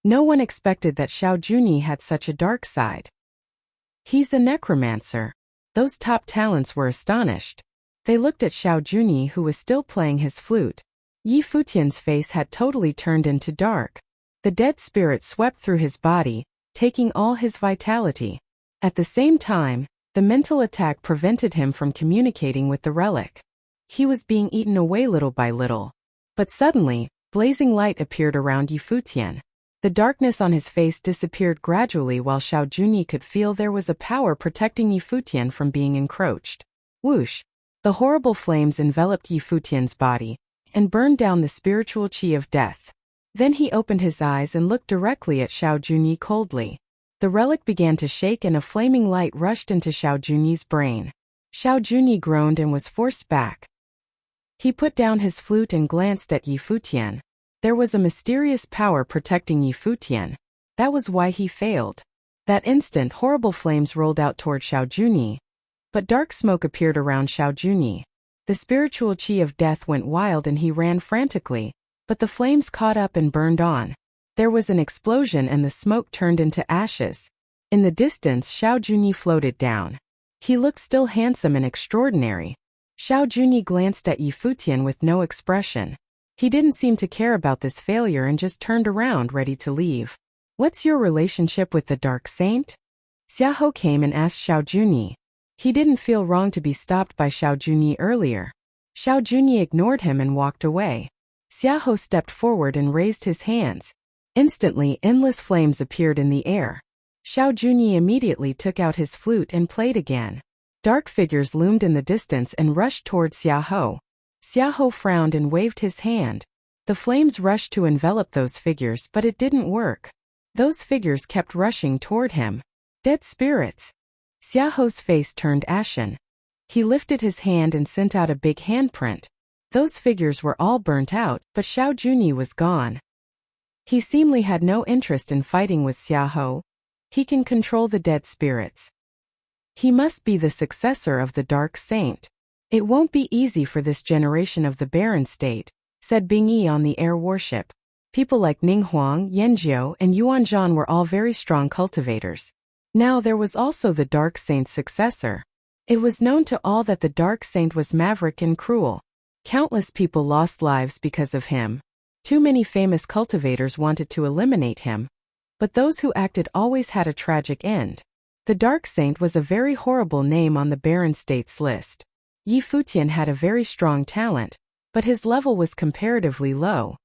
No one expected that Xiao Junyi had such a dark side. He's a necromancer. Those top talents were astonished. They looked at Xiao Junyi, who was still playing his flute. Yi Futian's face had totally turned into dark. The dead spirit swept through his body, taking all his vitality. At the same time, the mental attack prevented him from communicating with the relic. He was being eaten away little by little. But suddenly, blazing light appeared around Yi Futian. The darkness on his face disappeared gradually while Xiao Junyi could feel there was a power protecting Yi Futian from being encroached. Whoosh! The horrible flames enveloped Yi Futian's body and burned down the spiritual qi of death. Then he opened his eyes and looked directly at Xiao Junyi coldly. The relic began to shake and a flaming light rushed into Xiao Junyi's brain. Xiao Junyi groaned and was forced back. He put down his flute and glanced at Yi Futian. There was a mysterious power protecting Yi Futian. That was why he failed. That instant horrible flames rolled out toward Xiao Junyi. But dark smoke appeared around Xiao Junyi. The spiritual qi of death went wild and he ran frantically, but the flames caught up and burned on. There was an explosion and the smoke turned into ashes. In the distance, Xiao Junyi floated down. He looked still handsome and extraordinary. Xiao Junyi glanced at Yi Futian with no expression. He didn't seem to care about this failure and just turned around ready to leave. What's your relationship with the Dark Saint? Xiahou came and asked Xiao Junyi. He didn't feel wrong to be stopped by Xiao Junyi earlier. Xiao Junyi ignored him and walked away. Xiahou stepped forward and raised his hands. Instantly, endless flames appeared in the air. Xiao Junyi immediately took out his flute and played again. Dark figures loomed in the distance and rushed toward Xiahou. Xiahou frowned and waved his hand. The flames rushed to envelop those figures, but it didn't work. Those figures kept rushing toward him. Dead spirits. Xiahou's face turned ashen. He lifted his hand and sent out a big handprint. Those figures were all burnt out, but Xiao Junyi was gone. He seemingly had no interest in fighting with Xiahou. He can control the dead spirits. He must be the successor of the Dark Saint. It won't be easy for this generation of the Barren State, said Bing Yi on the air warship. People like Ning Huang, Yanjiu, and Yuan Zhan were all very strong cultivators. Now there was also the Dark Saint's successor. It was known to all that the Dark Saint was maverick and cruel. Countless people lost lives because of him. Too many famous cultivators wanted to eliminate him, but those who acted always had a tragic end. The Dark Saint was a very horrible name on the Barren States list. Yi Futian had a very strong talent, but his level was comparatively low.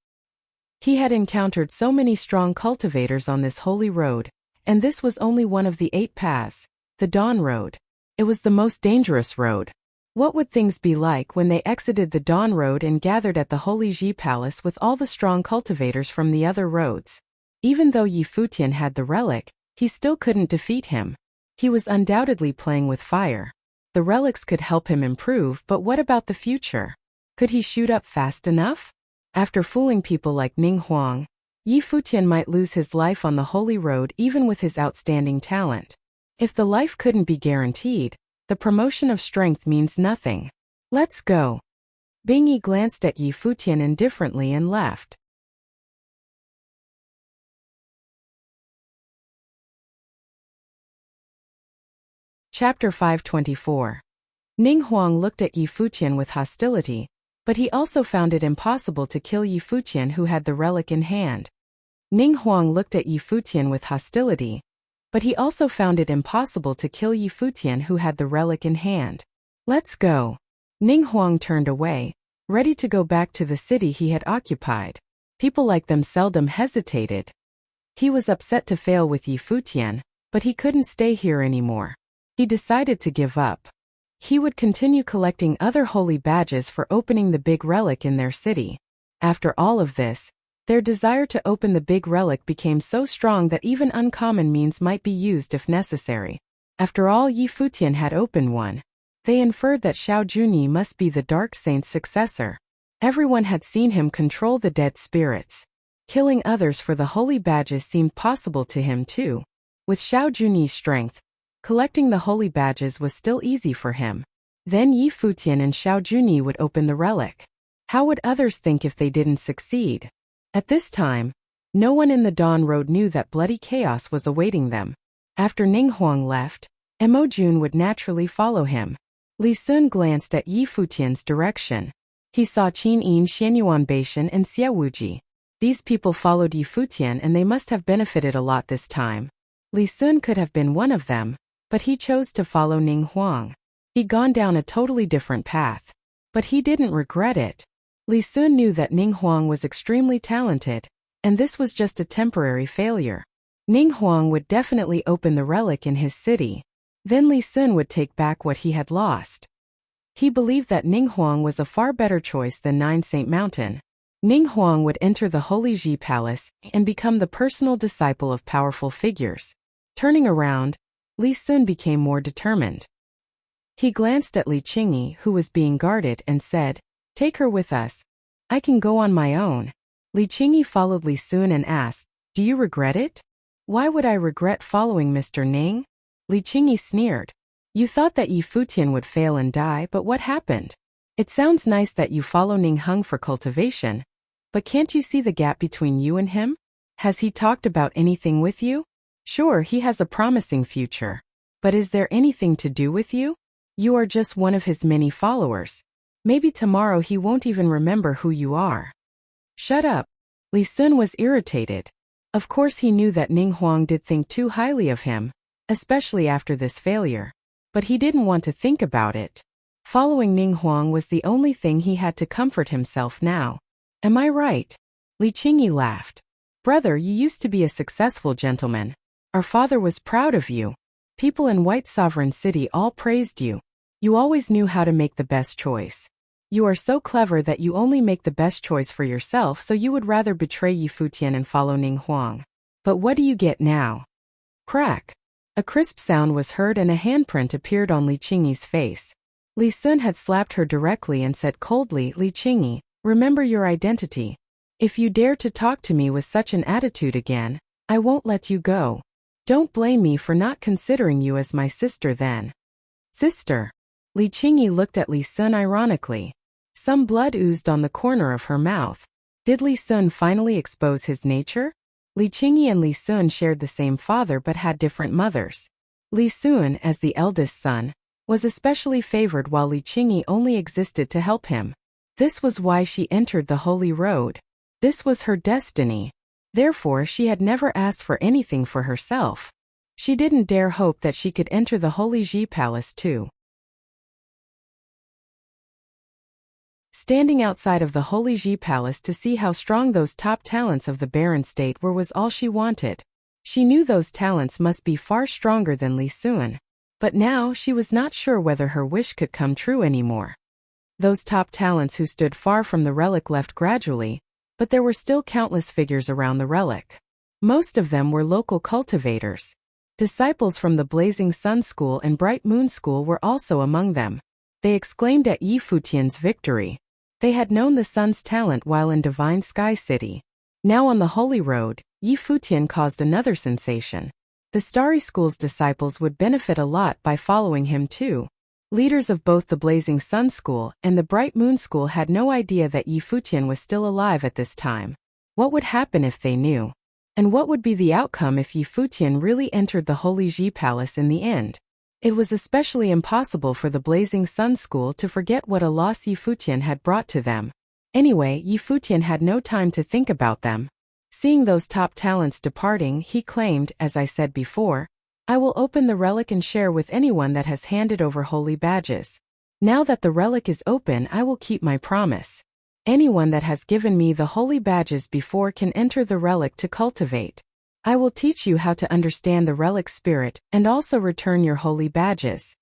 He had encountered so many strong cultivators on this holy road, and this was only one of the 8 paths, the Dawn Road. It was the most dangerous road. What would things be like when they exited the Dawn Road and gathered at the Holy Ji Palace with all the strong cultivators from the other roads? Even though Yi Futian had the relic, he still couldn't defeat him. He was undoubtedly playing with fire. The relics could help him improve, but what about the future? Could he shoot up fast enough? After fooling people like Ning Huang, Yi Futian might lose his life on the Holy Road even with his outstanding talent. If the life couldn't be guaranteed, the promotion of strength means nothing. Let's go. Bing Yi glanced at Yi Futian indifferently and left. Chapter 524. Ning Huang looked at Yi Futian with hostility, but he also found it impossible to kill Yi Futian who had the relic in hand. Ning Huang looked at Yi Futian with hostility, but he also found it impossible to kill Yi Futian who had the relic in hand. Let's go. Ning Huang turned away, ready to go back to the city he had occupied. People like them seldom hesitated. He was upset to fail with Yi Futian, but he couldn't stay here anymore. He decided to give up. He would continue collecting other holy badges for opening the big relic in their city. After all of this, their desire to open the big relic became so strong that even uncommon means might be used if necessary. After all, Yi Futian had opened one. They inferred that Xiao Junyi must be the Dark Saint's successor. Everyone had seen him control the dead spirits. Killing others for the holy badges seemed possible to him too. With Xiao Junyi's strength, collecting the holy badges was still easy for him. Then Yi Futian and Xiao Junyi would open the relic. How would others think if they didn't succeed? At this time, no one in the Dawn Road knew that bloody chaos was awaiting them. After Ning Huang left, Mo Jun would naturally follow him. Li Sun glanced at Yi Futian's direction. He saw Qin Yin, Xianyuan Beishan, and Xie Wuji. These people followed Yi Futian and they must have benefited a lot this time. Li Sun could have been one of them, but he chose to follow Ning Huang. He'd gone down a totally different path. But he didn't regret it. Li Sun knew that Ning Huang was extremely talented, and this was just a temporary failure. Ning Huang would definitely open the relic in his city. Then Li Sun would take back what he had lost. He believed that Ning Huang was a far better choice than Nine Saint Mountain. Ning Huang would enter the Holy Ji Palace and become the personal disciple of powerful figures. Turning around, Li Sun became more determined. He glanced at Li Qingyi, who was being guarded, and said, "Take her with us. I can go on my own." Li Qingyi followed Li Sun and asked, "Do you regret it?" "Why would I regret following Mr. Ning?" Li Qingyi sneered. "You thought that Yi Futian would fail and die, but what happened? It sounds nice that you follow Ning Hung for cultivation, but can't you see the gap between you and him? Has he talked about anything with you? Sure, he has a promising future. But is there anything to do with you? You are just one of his many followers. Maybe tomorrow he won't even remember who you are." "Shut up." Li Sun was irritated. Of course he knew that Ning Huang did think too highly of him, especially after this failure. But he didn't want to think about it. Following Ning Huang was the only thing he had to comfort himself now. "Am I right?" Li Qingyi laughed. "Brother, you used to be a successful gentleman. Our father was proud of you. People in White Sovereign City all praised you. You always knew how to make the best choice. You are so clever that you only make the best choice for yourself, so you would rather betray Yi Futian and follow Ning Huang. But what do you get now?" Crack. A crisp sound was heard and a handprint appeared on Li Qingyi's face. Li Sun had slapped her directly and said coldly, "Li Qingyi, remember your identity. If you dare to talk to me with such an attitude again, I won't let you go. Don't blame me for not considering you as my sister then." "Sister?" Li Qingyi looked at Li Sun ironically. Some blood oozed on the corner of her mouth. Did Li Sun finally expose his nature? Li Qingyi and Li Sun shared the same father but had different mothers. Li Sun, as the eldest son, was especially favored while Li Qingyi only existed to help him. This was why she entered the Holy Road. This was her destiny. Therefore, she had never asked for anything for herself. She didn't dare hope that she could enter the Holy Ji Palace too. Standing outside of the Holy Ji Palace to see how strong those top talents of the Barren State were was all she wanted. She knew those talents must be far stronger than Li Sun. But now she was not sure whether her wish could come true anymore. Those top talents who stood far from the relic left gradually, but there were still countless figures around the relic. Most of them were local cultivators. Disciples from the Blazing Sun School and Bright Moon School were also among them. They exclaimed at Yi Futian's victory. They had known the sun's talent while in Divine Sky City. Now on the Holy Road, Yi Futian caused another sensation. The Starry School's disciples would benefit a lot by following him too. Leaders of both the Blazing Sun School and the Bright Moon School had no idea that Yi Futian was still alive at this time. What would happen if they knew? And what would be the outcome if Yi Futian really entered the Holy Ji Palace in the end? It was especially impossible for the Blazing Sun School to forget what a loss Yi Futian had brought to them. Anyway, Yi Futian had no time to think about them. Seeing those top talents departing, he claimed, as I said before, "I will open the relic and share with anyone that has handed over holy badges. Now that the relic is open, I will keep my promise." Anyone that has given me the holy badges before can enter the relic to cultivate. I will teach you how to understand the relic spirit and also return your holy badges."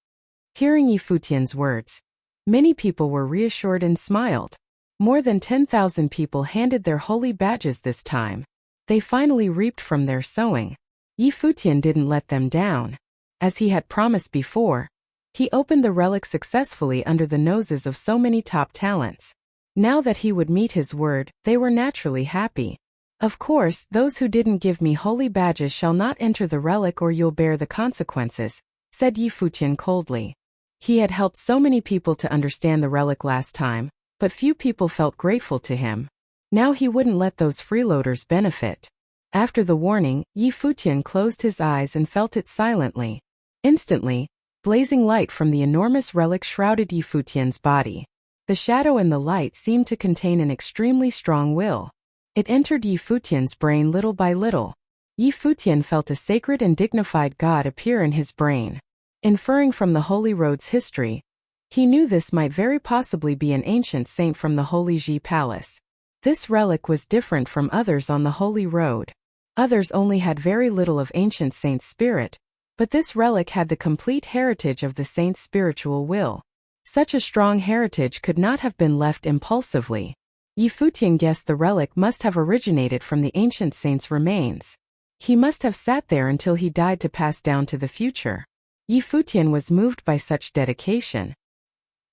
Hearing Yi Futian's words, many people were reassured and smiled. More than 10,000 people handed their holy badges this time. They finally reaped from their sowing. Yi Futian didn't let them down. As he had promised before, he opened the relic successfully under the noses of so many top talents. Now that he would meet his word, they were naturally happy. "Of course, those who didn't give me holy badges shall not enter the relic or you'll bear the consequences," said Yi Futian coldly. He had helped so many people to understand the relic last time, but few people felt grateful to him. Now he wouldn't let those freeloaders benefit. After the warning, Yi Futian closed his eyes and felt it silently. Instantly, blazing light from the enormous relic shrouded Yi Futian's body. The shadow and the light seemed to contain an extremely strong will. It entered Yi Futian's brain little by little. Yi Futian felt a sacred and dignified god appear in his brain. Inferring from the Holy Road's history, he knew this might very possibly be an ancient saint from the Holy Ji Palace. This relic was different from others on the Holy Road. Others only had very little of ancient saint's spirit, but this relic had the complete heritage of the saint's spiritual will. Such a strong heritage could not have been left impulsively. Yi Futian guessed the relic must have originated from the ancient saint's remains. He must have sat there until he died to pass down to the future. Yi Futian was moved by such dedication.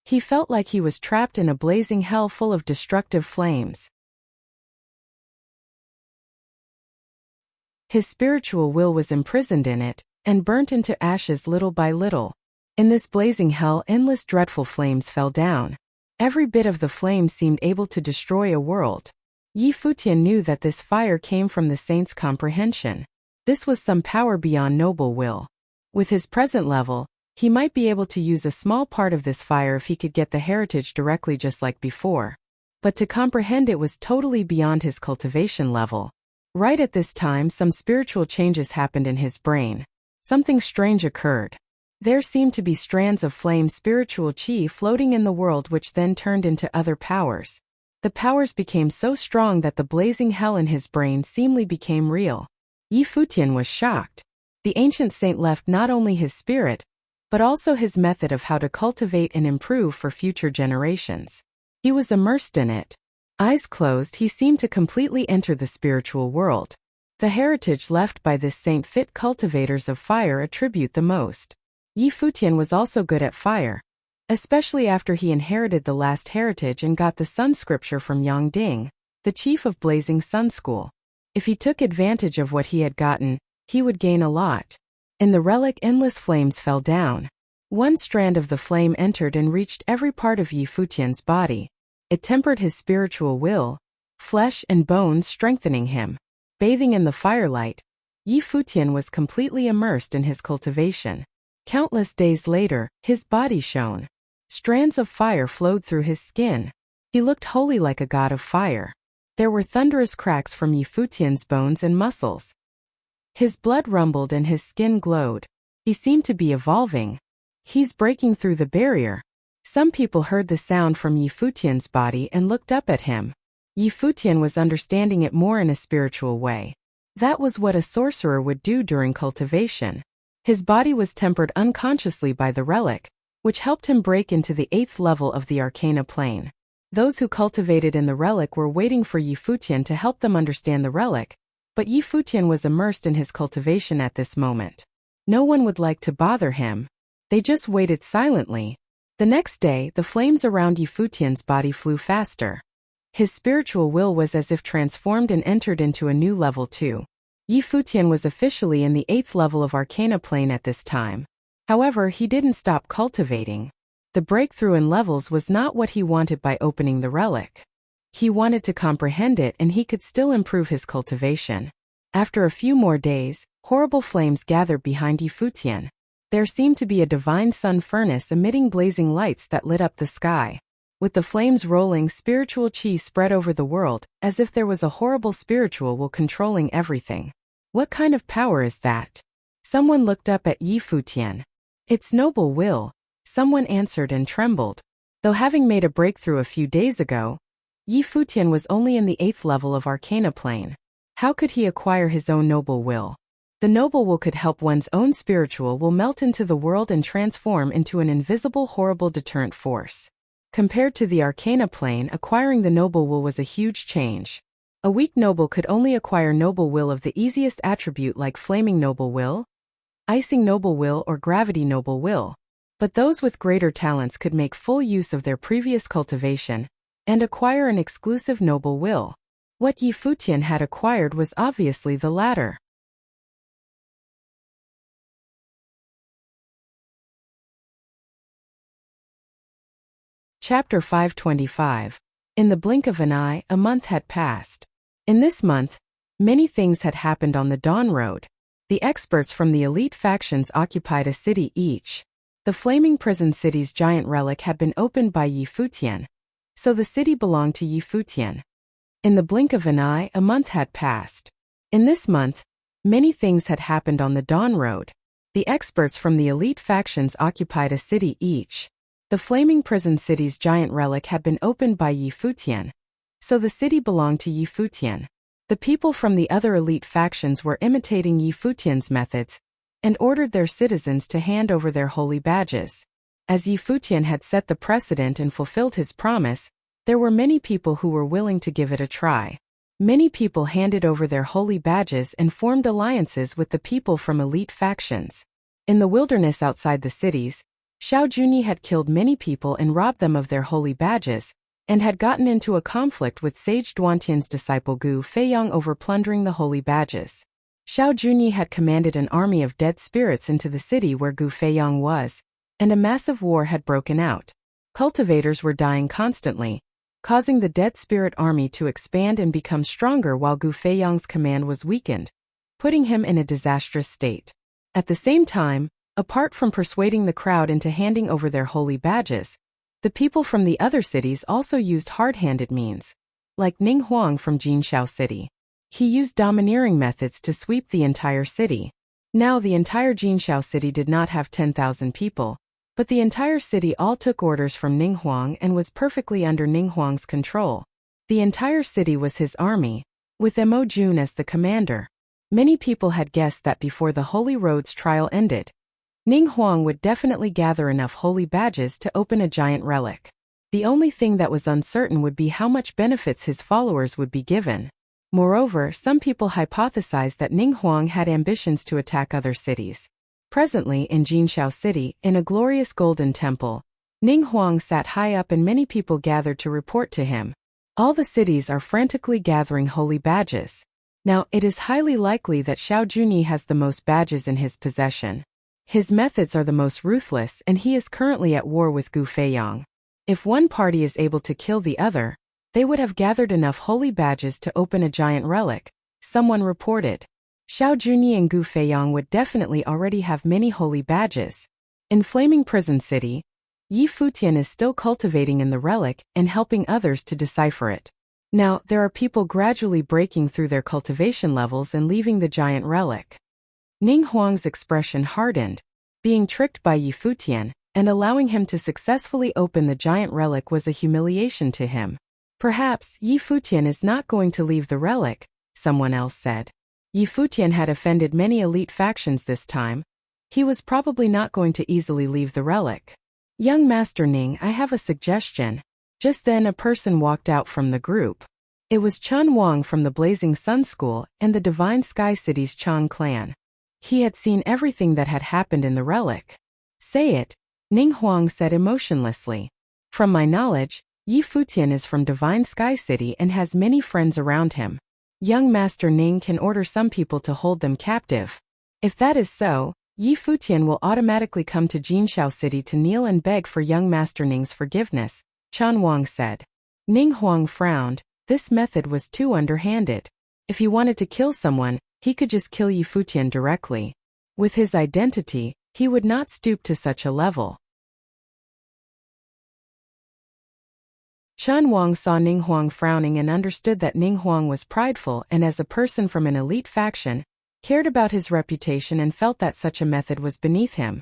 He felt like he was trapped in a blazing hell full of destructive flames. His spiritual will was imprisoned in it, and burnt into ashes little by little. In this blazing hell, endless dreadful flames fell down. Every bit of the flame seemed able to destroy a world. Yi Futian knew that this fire came from the saint's comprehension. This was some power beyond noble will. With his present level, he might be able to use a small part of this fire if he could get the heritage directly just like before. But to comprehend it was totally beyond his cultivation level. Right at this time, some spiritual changes happened in his brain. Something strange occurred. There seemed to be strands of flame spiritual chi floating in the world, which then turned into other powers. The powers became so strong that the blazing hell in his brain seemingly became real. Yi Futian was shocked. The ancient saint left not only his spirit, but also his method of how to cultivate and improve for future generations. He was immersed in it. Eyes closed, he seemed to completely enter the spiritual world. The heritage left by this saint fit cultivators of fire attribute the most. Yi Futian was also good at fire, especially after he inherited the last heritage and got the sun scripture from Yang Ding, the chief of Blazing Sun School. If he took advantage of what he had gotten, he would gain a lot. In the relic, endless flames fell down. One strand of the flame entered and reached every part of Yi Futian's body. It tempered his spiritual will, flesh and bones, strengthening him. Bathing in the firelight, Yi Futian was completely immersed in his cultivation. Countless days later, his body shone. Strands of fire flowed through his skin. He looked wholly like a god of fire. There were thunderous cracks from Yi Futian's bones and muscles. His blood rumbled and his skin glowed. He seemed to be evolving. He's breaking through the barrier. Some people heard the sound from Yi Futian's body and looked up at him. Yi Futian was understanding it more in a spiritual way. That was what a sorcerer would do during cultivation. His body was tempered unconsciously by the relic, which helped him break into the 8th level of the Arcana plane. Those who cultivated in the relic were waiting for Yi Futian to help them understand the relic, but Yi Futian was immersed in his cultivation at this moment. No one would like to bother him. They just waited silently. The next day, the flames around Yi Futian's body flew faster. His spiritual will was as if transformed and entered into a new level too. Yi Futian was officially in the 8th level of Arcana plane at this time. However, he didn't stop cultivating. The breakthrough in levels was not what he wanted by opening the relic. He wanted to comprehend it and he could still improve his cultivation. After a few more days, horrible flames gathered behind Yi Futian. There seemed to be a divine sun furnace emitting blazing lights that lit up the sky. With the flames rolling, spiritual chi spread over the world, as if there was a horrible spiritual will controlling everything. What kind of power is that? Someone looked up at Yi Futian. It's noble will, someone answered and trembled. Though having made a breakthrough a few days ago, Yi Futian was only in the 8th level of Arcana Plane. How could he acquire his own noble will? The noble will could help one's own spiritual will melt into the world and transform into an invisible horrible deterrent force. Compared to the Arcana Plane, acquiring the noble will was a huge change. A weak noble could only acquire noble will of the easiest attribute like flaming noble will, icing noble will or gravity noble will. But those with greater talents could make full use of their previous cultivation and acquire an exclusive noble will. What Yi Futian had acquired was obviously the latter. Chapter 525. In the blink of an eye, a month had passed. In this month, many things had happened on the Dawn Road. The experts from the elite factions occupied a city each. The flaming prison city's giant relic had been opened by Yi Futian, so the city belonged to Yi Futian. In the blink of an eye, a month had passed. In this month, many things had happened on the Dawn Road. The experts from the elite factions occupied a city each. The flaming prison city's giant relic had been opened by Yi Futian, so the city belonged to Yi Futian. The people from the other elite factions were imitating Yi Futian's methods and ordered their citizens to hand over their holy badges. As Yi Futian had set the precedent and fulfilled his promise, there were many people who were willing to give it a try. Many people handed over their holy badges and formed alliances with the people from elite factions. In the wilderness outside the cities, Xiao Junyi had killed many people and robbed them of their holy badges, and had gotten into a conflict with Sage Duantian's disciple Gu Feiyang over plundering the holy badges. Xiao Junyi had commanded an army of dead spirits into the city where Gu Feiyang was, and a massive war had broken out. Cultivators were dying constantly, causing the dead spirit army to expand and become stronger while Gu Feiyang's command was weakened, putting him in a disastrous state. At the same time, apart from persuading the crowd into handing over their holy badges, the people from the other cities also used hard-handed means, like Ning Huang from Jinxiao City. He used domineering methods to sweep the entire city. Now the entire Jinxiao City did not have 10,000 people, but the entire city all took orders from Ning Huang and was perfectly under Ning Huang's control. The entire city was his army, with Mo Jun as the commander. Many people had guessed that before the Holy Road's trial ended, Ning Huang would definitely gather enough holy badges to open a giant relic. The only thing that was uncertain would be how much benefits his followers would be given. Moreover, some people hypothesized that Ning Huang had ambitions to attack other cities. Presently in Jinxiao City, in a glorious golden temple, Ning Huang sat high up and many people gathered to report to him. All the cities are frantically gathering holy badges. Now, it is highly likely that Xiao Junyi has the most badges in his possession. His methods are the most ruthless and he is currently at war with Gu Feiyang. If one party is able to kill the other, they would have gathered enough holy badges to open a giant relic, someone reported. Xiao Junyi and Gu Feiyang would definitely already have many holy badges. In Flaming Prison City, Yi Futian is still cultivating in the relic and helping others to decipher it. Now, there are people gradually breaking through their cultivation levels and leaving the giant relic. Ning Huang's expression hardened. Being tricked by Yi Futian and allowing him to successfully open the giant relic was a humiliation to him. Perhaps Yi Futian is not going to leave the relic, someone else said. Yi Futian had offended many elite factions this time. He was probably not going to easily leave the relic. Young Master Ning, I have a suggestion. Just then a person walked out from the group. It was Chun Wang from the Blazing Sun School and the Divine Sky City's Chang clan. He had seen everything that had happened in the relic. Say it, Ning Huang said emotionlessly. From my knowledge, Yi Futian is from Divine Sky City and has many friends around him. Young Master Ning can order some people to hold them captive. If that is so, Yi Futian will automatically come to Jinxiao City to kneel and beg for young Master Ning's forgiveness, Chan Wang said. Ning Huang frowned. This method was too underhanded. If he wanted to kill someone, he could just kill Yi Futian directly. With his identity, he would not stoop to such a level. Chun Wang saw Ning Huang frowning and understood that Ning Huang was prideful and as a person from an elite faction, cared about his reputation and felt that such a method was beneath him.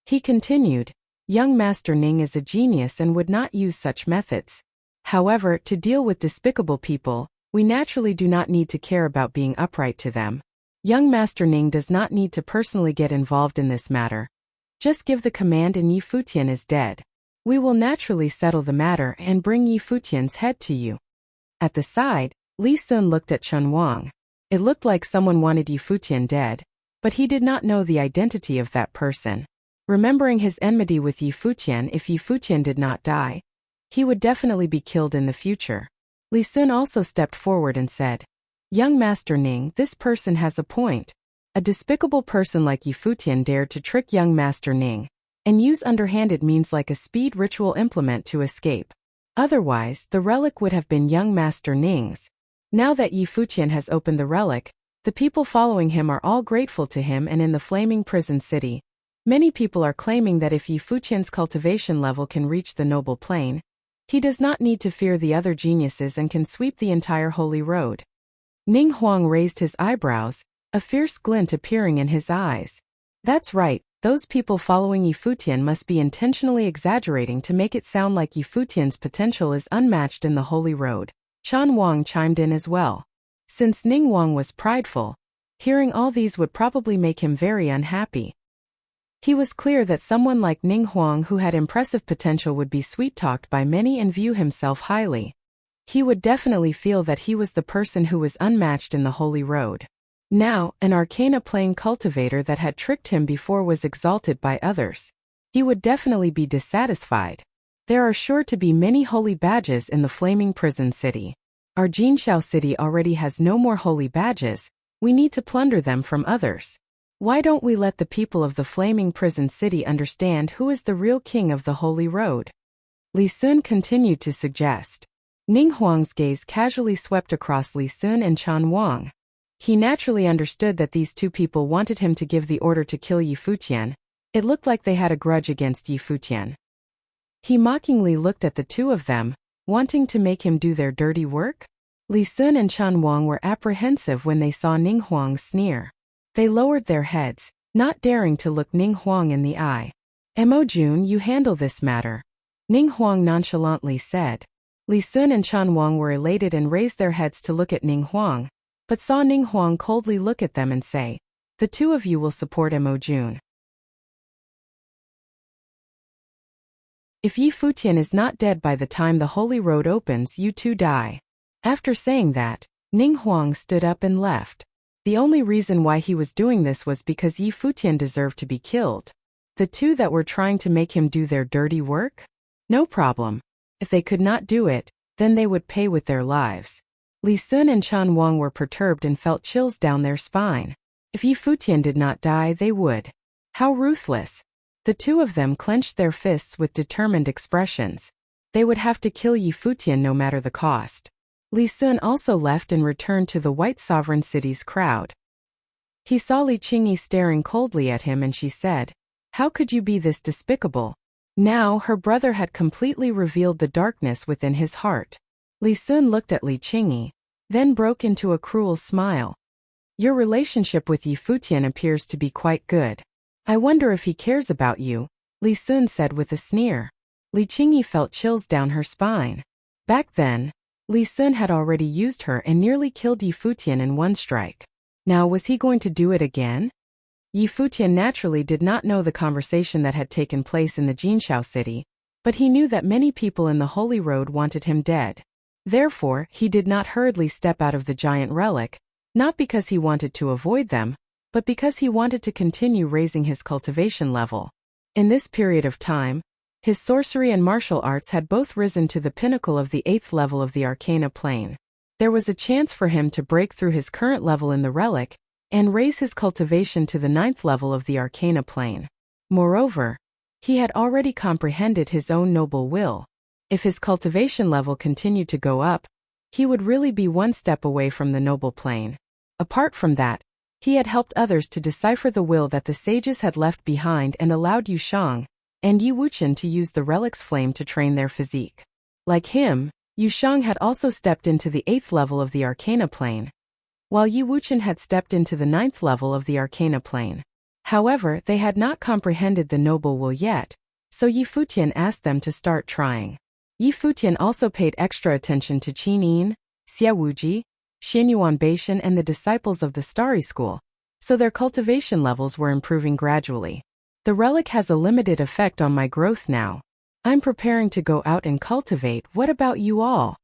He continued, young Master Ning is a genius and would not use such methods. However, to deal with despicable people, we naturally do not need to care about being upright to them. Young Master Ning does not need to personally get involved in this matter. Just give the command and Yi Futian is dead. We will naturally settle the matter and bring Yi Futian's head to you. At the side, Li Sun looked at Chen Wang. It looked like someone wanted Yi Futian dead, but he did not know the identity of that person. Remembering his enmity with Yi Futian, if Yi Futian did not die, he would definitely be killed in the future. Li Sun also stepped forward and said, "Young Master Ning, this person has a point. A despicable person like Yi Futian dared to trick young Master Ning, and use underhanded means like a speed ritual implement to escape. Otherwise, the relic would have been young Master Ning's. Now that Yi Futian has opened the relic, the people following him are all grateful to him, and in the flaming prison city, many people are claiming that if Yi Futian's cultivation level can reach the noble plane, he does not need to fear the other geniuses and can sweep the entire holy road." Ning Huang raised his eyebrows, a fierce glint appearing in his eyes. That's right, those people following Yi Futian must be intentionally exaggerating to make it sound like Yi Futian's potential is unmatched in the holy road. Chen Wang chimed in as well. Since Ning Huang was prideful, hearing all these would probably make him very unhappy. He was clear that someone like Ning Huang who had impressive potential would be sweet-talked by many and view himself highly. He would definitely feel that he was the person who was unmatched in the holy road. Now, an arcana plane cultivator that had tricked him before was exalted by others. He would definitely be dissatisfied. There are sure to be many holy badges in the flaming prison city. Our Jinxiao city already has no more holy badges, we need to plunder them from others. Why don't we let the people of the flaming prison city understand who is the real king of the holy road? Li Sun continued to suggest. Ning Huang's gaze casually swept across Li Sun and Chen Wang. He naturally understood that these two people wanted him to give the order to kill Yi Futian. It looked like they had a grudge against Yi Futian. He mockingly looked at the two of them, wanting to make him do their dirty work. Li Sun and Chen Wang were apprehensive when they saw Ning Huang's sneer. They lowered their heads, not daring to look Ning Huang in the eye. "Mo Jun, you handle this matter," Ning Huang nonchalantly said. Li Sun and Chen Wang were elated and raised their heads to look at Ning Huang, but saw Ning Huang coldly look at them and say, "The two of you will support Mo Jun. If Yi Futian is not dead by the time the holy road opens, you two die." After saying that, Ning Huang stood up and left. The only reason why he was doing this was because Yi Futian deserved to be killed. The two that were trying to make him do their dirty work? No problem. If they could not do it, then they would pay with their lives. Li Sun and Chen Wang were perturbed and felt chills down their spine. If Yi Futian did not die, they would. How ruthless. The two of them clenched their fists with determined expressions. They would have to kill Yi Futian no matter the cost. Li Sun also left and returned to the White Sovereign City's crowd. He saw Li Qingyi staring coldly at him and she said, "How could you be this despicable?" Now her brother had completely revealed the darkness within his heart. Li Sun looked at Li Qingyi, then broke into a cruel smile. "Your relationship with Yi Futian appears to be quite good. I wonder if he cares about you," Li Sun said with a sneer. Li Qingyi felt chills down her spine. Back then, Li Sun had already used her and nearly killed Yi Futian in one strike. Now was he going to do it again? Yi Futian naturally did not know the conversation that had taken place in the Jinxiao city, but he knew that many people in the Holy Road wanted him dead. Therefore, he did not hurriedly step out of the giant relic, not because he wanted to avoid them, but because he wanted to continue raising his cultivation level. In this period of time, his sorcery and martial arts had both risen to the pinnacle of the 8th level of the Arcana plane. There was a chance for him to break through his current level in the relic and raise his cultivation to the 9th level of the Arcana plane. Moreover, he had already comprehended his own noble will. If his cultivation level continued to go up, he would really be one step away from the noble plane. Apart from that, he had helped others to decipher the will that the sages had left behind and allowed Yu Shang and Yi Wuchen to use the relic's flame to train their physique. Like him, Yu Shang had also stepped into the 8th level of the Arcana plane, while Yi Wuchen had stepped into the 9th level of the Arcana plane. However, they had not comprehended the noble will yet, so Yi Futian asked them to start trying. Yi Futian also paid extra attention to Qin Yin, Xie Wuji, Xinyuan Beishan and the disciples of the Starry School, so their cultivation levels were improving gradually. The relic has a limited effect on my growth now. I'm preparing to go out and cultivate. What about you all?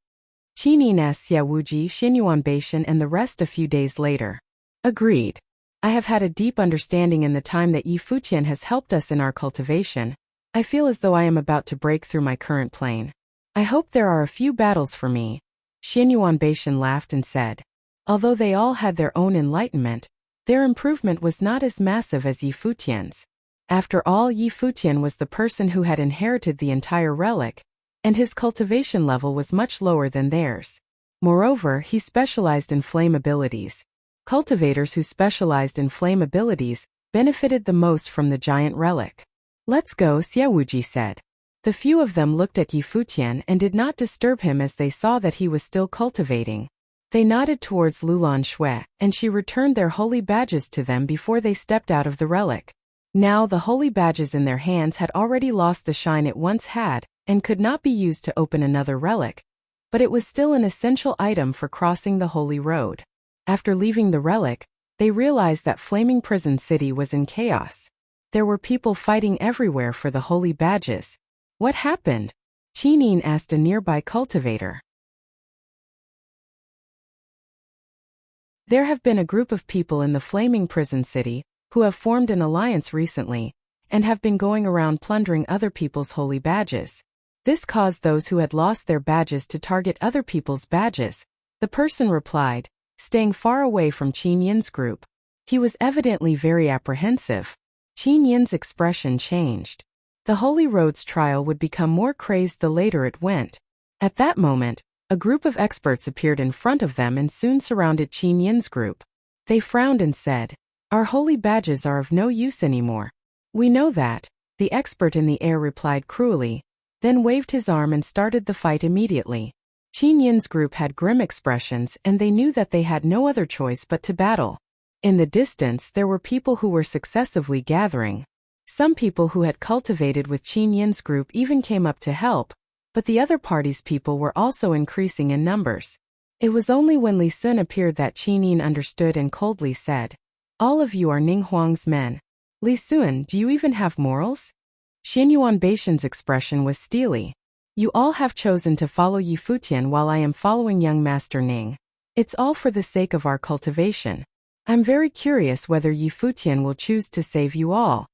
Qin Yin asked Xie Wuji, Xinyuan Beishan and the rest a few days later. Agreed. I have had a deep understanding in the time that Yi Futian has helped us in our cultivation. I feel as though I am about to break through my current plane. I hope there are a few battles for me. Xinyuan Beishan laughed and said. Although they all had their own enlightenment, their improvement was not as massive as Yi Futian's. After all, Yi Futian was the person who had inherited the entire relic, and his cultivation level was much lower than theirs. Moreover, he specialized in flame abilities. Cultivators who specialized in flame abilities benefited the most from the giant relic. Let's go, Xie Wuji said. The few of them looked at Yi Futian and did not disturb him as they saw that he was still cultivating. They nodded towards Lulan Shui, and she returned their holy badges to them before they stepped out of the relic. Now the holy badges in their hands had already lost the shine it once had, and could not be used to open another relic. But it was still an essential item for crossing the holy road. After leaving the relic, they realized that Flaming Prison City was in chaos. There were people fighting everywhere for the holy badges. What happened? Qin Yin asked a nearby cultivator. There have been a group of people in the Flaming Prison City who have formed an alliance recently and have been going around plundering other people's holy badges. This caused those who had lost their badges to target other people's badges. The person replied, staying far away from Qin Yin's group. He was evidently very apprehensive. Qin Yin's expression changed. The Holy Road's trial would become more crazed the later it went. At that moment, a group of experts appeared in front of them and soon surrounded Qin Yin's group. They frowned and said, "Our holy badges are of no use anymore." "We know that," the expert in the air replied cruelly, then waved his arm and started the fight immediately. Qin Yin's group had grim expressions and they knew that they had no other choice but to battle. In the distance there were people who were successively gathering. Some people who had cultivated with Qin Yin's group even came up to help, but the other party's people were also increasing in numbers. It was only when Li Sun appeared that Qin Yin understood and coldly said, "All of you are Ning Huang's men. Li Sun, do you even have morals?" Xinyuan Beishan's expression was steely. "You all have chosen to follow Yi Futian while I am following young Master Ning. It's all for the sake of our cultivation. I'm very curious whether Yi Futian will choose to save you all."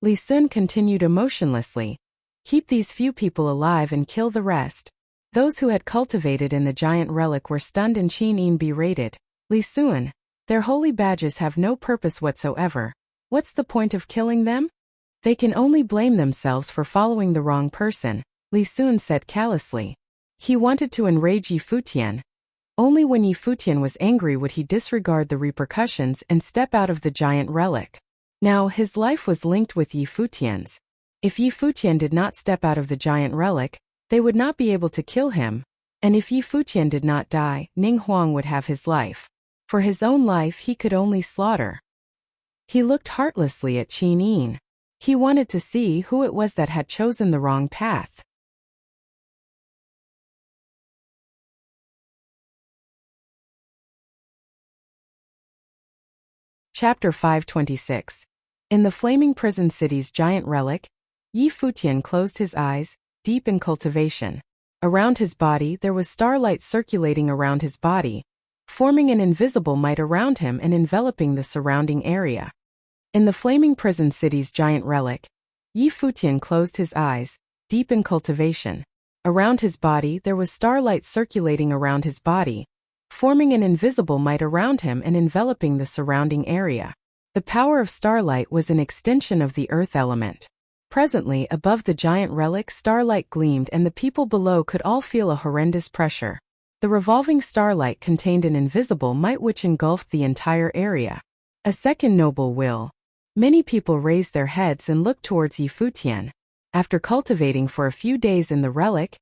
Li Sun continued emotionlessly. "Keep these few people alive and kill the rest." Those who had cultivated in the giant relic were stunned and Qin Yin berated. "Li Sun, their holy badges have no purpose whatsoever. What's the point of killing them? They can only blame themselves for following the wrong person," Li Sun said callously. He wanted to enrage Yi Futian. Only when Yi Futian was angry would he disregard the repercussions and step out of the giant relic. Now his life was linked with Yi Futian's. If Yi Futian did not step out of the giant relic, they would not be able to kill him, and if Yi Futian did not die, Ning Huang would have his life. For his own life he could only slaughter. He looked heartlessly at Qin Yin. He wanted to see who it was that had chosen the wrong path. Chapter 526. In the Flaming Prison City's giant relic, Yi Futian closed his eyes, deep in cultivation. Around his body there was starlight circulating around his body, forming an invisible might around him and enveloping the surrounding area. In the Flaming Prison City's giant relic, Yi Futian closed his eyes, deep in cultivation. Around his body there was starlight circulating around his body, forming an invisible might around him and enveloping the surrounding area. The power of starlight was an extension of the earth element. Presently, above the giant relic, starlight gleamed and the people below could all feel a horrendous pressure. The revolving starlight contained an invisible might which engulfed the entire area. A second noble will. Many people raised their heads and looked towards Yi Futian. After cultivating for a few days in the relic,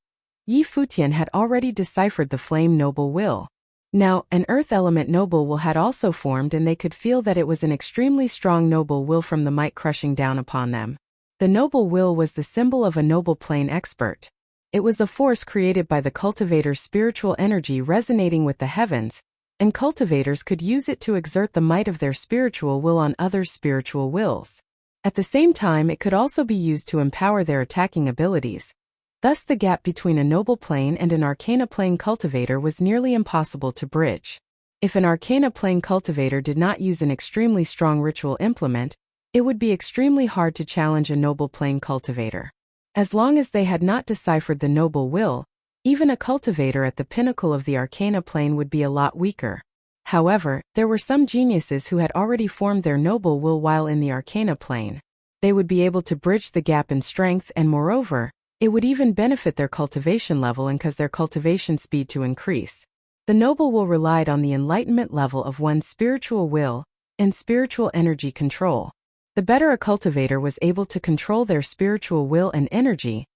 Yi Futian had already deciphered the flame noble will. Now, an earth element noble will had also formed and they could feel that it was an extremely strong noble will from the might crushing down upon them. The noble will was the symbol of a noble plane expert. It was a force created by the cultivator's spiritual energy resonating with the heavens, and cultivators could use it to exert the might of their spiritual will on others' spiritual wills. At the same time, it could also be used to empower their attacking abilities. Thus, the gap between a noble plane and an arcana plane cultivator was nearly impossible to bridge. If an arcana plane cultivator did not use an extremely strong ritual implement, it would be extremely hard to challenge a noble plane cultivator. As long as they had not deciphered the noble will, even a cultivator at the pinnacle of the arcana plane would be a lot weaker. However, there were some geniuses who had already formed their noble will while in the arcana plane. They would be able to bridge the gap in strength, and moreover, it would even benefit their cultivation level and cause their cultivation speed to increase. The noble will relied on the enlightenment level of one's spiritual will and spiritual energy control. The better a cultivator was able to control their spiritual will and energy,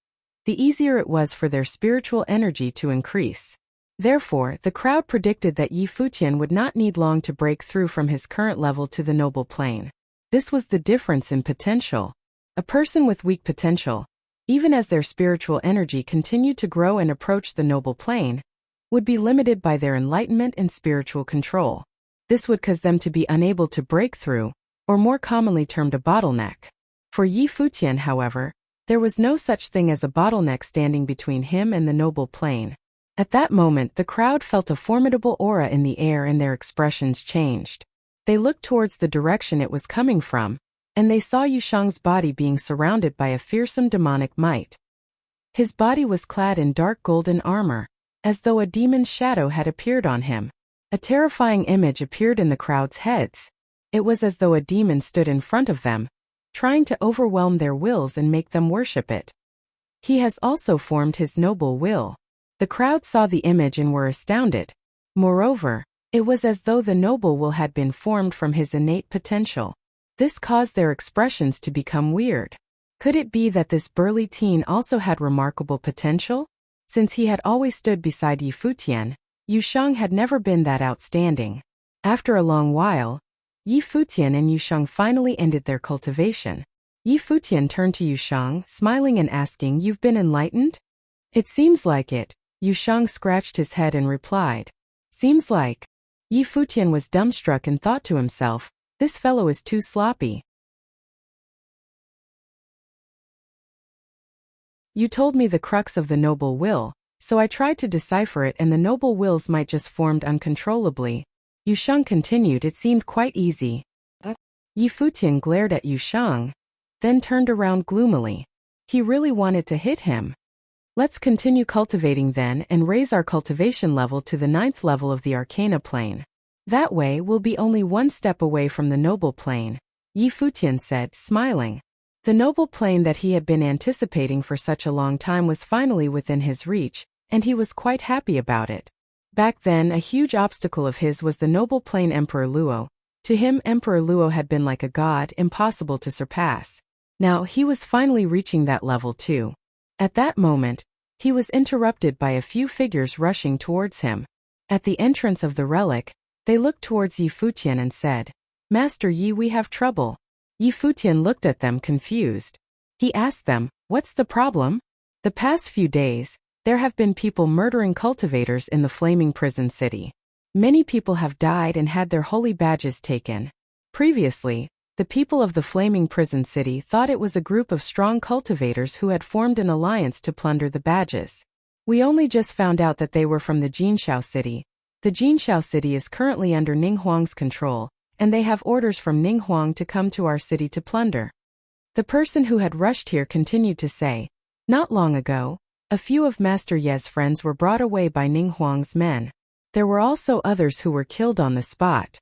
the easier it was for their spiritual energy to increase. Therefore, the crowd predicted that Futian would not need long to break through from his current level to the noble plane. This was the difference in potential. A person with weak potential, even as their spiritual energy continued to grow and approach the noble plane, would be limited by their enlightenment and spiritual control. This would cause them to be unable to break through, or more commonly termed a bottleneck. For Futian, however, there was no such thing as a bottleneck standing between him and the noble plane. At that moment, the crowd felt a formidable aura in the air and their expressions changed. They looked towards the direction it was coming from, and they saw Yushang's body being surrounded by a fearsome demonic might. His body was clad in dark golden armor, as though a demon's shadow had appeared on him. A terrifying image appeared in the crowd's heads. It was as though a demon stood in front of them, trying to overwhelm their wills and make them worship it. He has also formed his noble will. The crowd saw the image and were astounded. Moreover, it was as though the noble will had been formed from his innate potential. This caused their expressions to become weird. Could it be that this burly teen also had remarkable potential? Since he had always stood beside Futian, Yushang had never been that outstanding. After a long while, Futian and Yushang finally ended their cultivation. Futian turned to Yushang, smiling and asking, "You've been enlightened?" "It seems like it," Yushang scratched his head and replied. "Seems like." Futian was dumbstruck and thought to himself, "This fellow is too sloppy. You told me the crux of the noble will, so I tried to decipher it, and the noble wills might just formed uncontrollably." Yushang continued, "It seemed quite easy." Futian glared at Yushang, then turned around gloomily. He really wanted to hit him. "Let's continue cultivating then and raise our cultivation level to the 9th level of the arcana plane. That way we'll be only one step away from the noble plane," Futian said, smiling. The noble plane that he had been anticipating for such a long time was finally within his reach, and he was quite happy about it. Back then, a huge obstacle of his was the noble plane Emperor Luo. To him, Emperor Luo had been like a god, impossible to surpass. Now, he was finally reaching that level too. At that moment, he was interrupted by a few figures rushing towards him. At the entrance of the relic, they looked towards Futian and said, "Master Yi, we have trouble." Futian looked at them confused. He asked them, "What's the problem?" "The past few days, there have been people murdering cultivators in the flaming prison city. Many people have died and had their holy badges taken. Previously, the people of the flaming prison city thought it was a group of strong cultivators who had formed an alliance to plunder the badges. We only just found out that they were from the Jinshao city. The Jinshao city is currently under Ninghuang's control, and they have orders from Ninghuang to come to our city to plunder." The person who had rushed here continued to say, "Not long ago, a few of Master Ye's friends were brought away by Ninghuang's men. There were also others who were killed on the spot."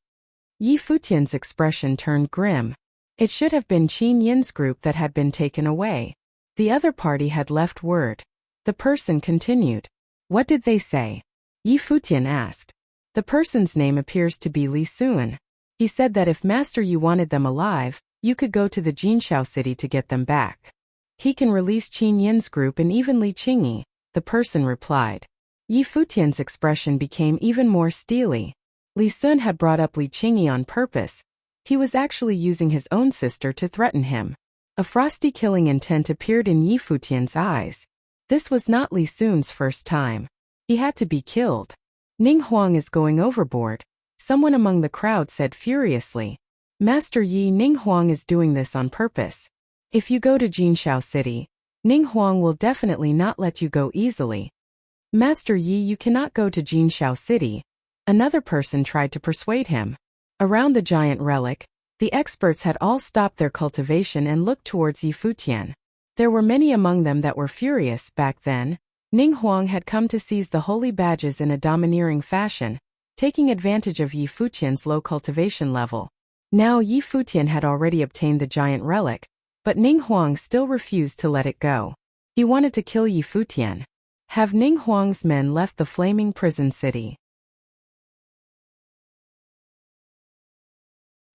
Futian's expression turned grim. It should have been Qin Yin's group that had been taken away. The other party had left word. The person continued. "What did they say?" Futian asked. "The person's name appears to be Li Sun. He said that if Master Yi wanted them alive, you could go to the Jinshao city to get them back. He can release Qin Yin's group and even Li Qingyi," the person replied. Futian's expression became even more steely. Li Sun had brought up Li Qingyi on purpose. He was actually using his own sister to threaten him. A frosty killing intent appeared in Futian's eyes. This was not Li Sun's first time. He had to be killed. Ning Huang is going overboard, someone among the crowd said furiously. Master Yi, Ning Huang is doing this on purpose. If you go to Jinshao City, Ning Huang will definitely not let you go easily. Master Yi, you cannot go to Jinshao City. Another person tried to persuade him. Around the giant relic, the experts had all stopped their cultivation and looked towards Yi Futian. There were many among them that were furious. Back then, Ning Huang had come to seize the holy badges in a domineering fashion, taking advantage of Yi Futian's low cultivation level. Now Yi Futian had already obtained the giant relic, but Ning Huang still refused to let it go. He wanted to kill Yi Futian. Have Ning Huang's men left the flaming prison city?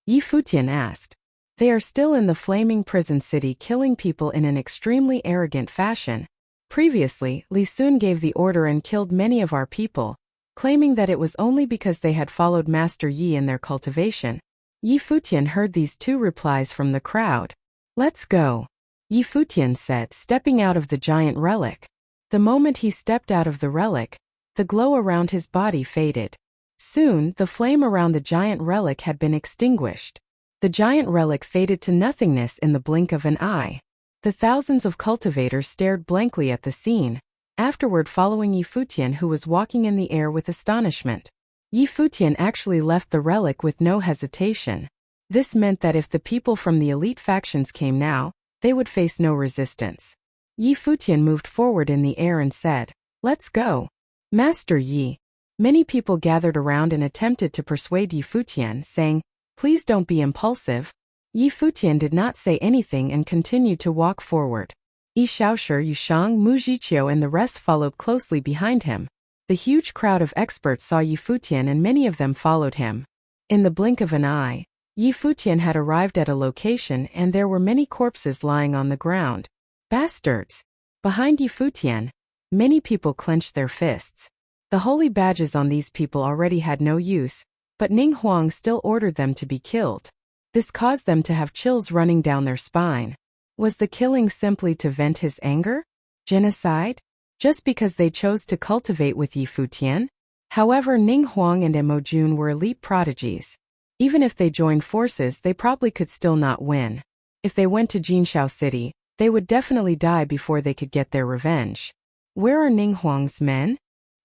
Yi Futian asked. They are still in the flaming prison city, killing people in an extremely arrogant fashion. Previously, Li Sun gave the order and killed many of our people, claiming that it was only because they had followed Master Yi in their cultivation. Yi Futian heard these two replies from the crowd. Let's go, Yi Futian said, stepping out of the giant relic. The moment he stepped out of the relic, the glow around his body faded. Soon, the flame around the giant relic had been extinguished. The giant relic faded to nothingness in the blink of an eye. The thousands of cultivators stared blankly at the scene, afterward following Yi Futian, who was walking in the air with astonishment. Yi Futian actually left the relic with no hesitation. This meant that if the people from the elite factions came now, they would face no resistance. Yi Futian moved forward in the air and said, "Let's go. Master Yi." Many people gathered around and attempted to persuade Yi Futian, saying, "Please don't be impulsive." Yi Futian did not say anything and continued to walk forward. Yi Shaoshi, Yu Shang, Mu Jiqiu and the rest followed closely behind him. The huge crowd of experts saw Yi Futian and many of them followed him. In the blink of an eye, Yi Futian had arrived at a location and there were many corpses lying on the ground. Bastards! Behind Yi Futian, many people clenched their fists. The holy badges on these people already had no use, but Ning Huang still ordered them to be killed. This caused them to have chills running down their spine. Was the killing simply to vent his anger? Genocide? Just because they chose to cultivate with Yi Futian? However, Ning Huang and Mo Jun were elite prodigies. Even if they joined forces, they probably could still not win. If they went to Jinshao City, they would definitely die before they could get their revenge. Where are Ning Huang's men?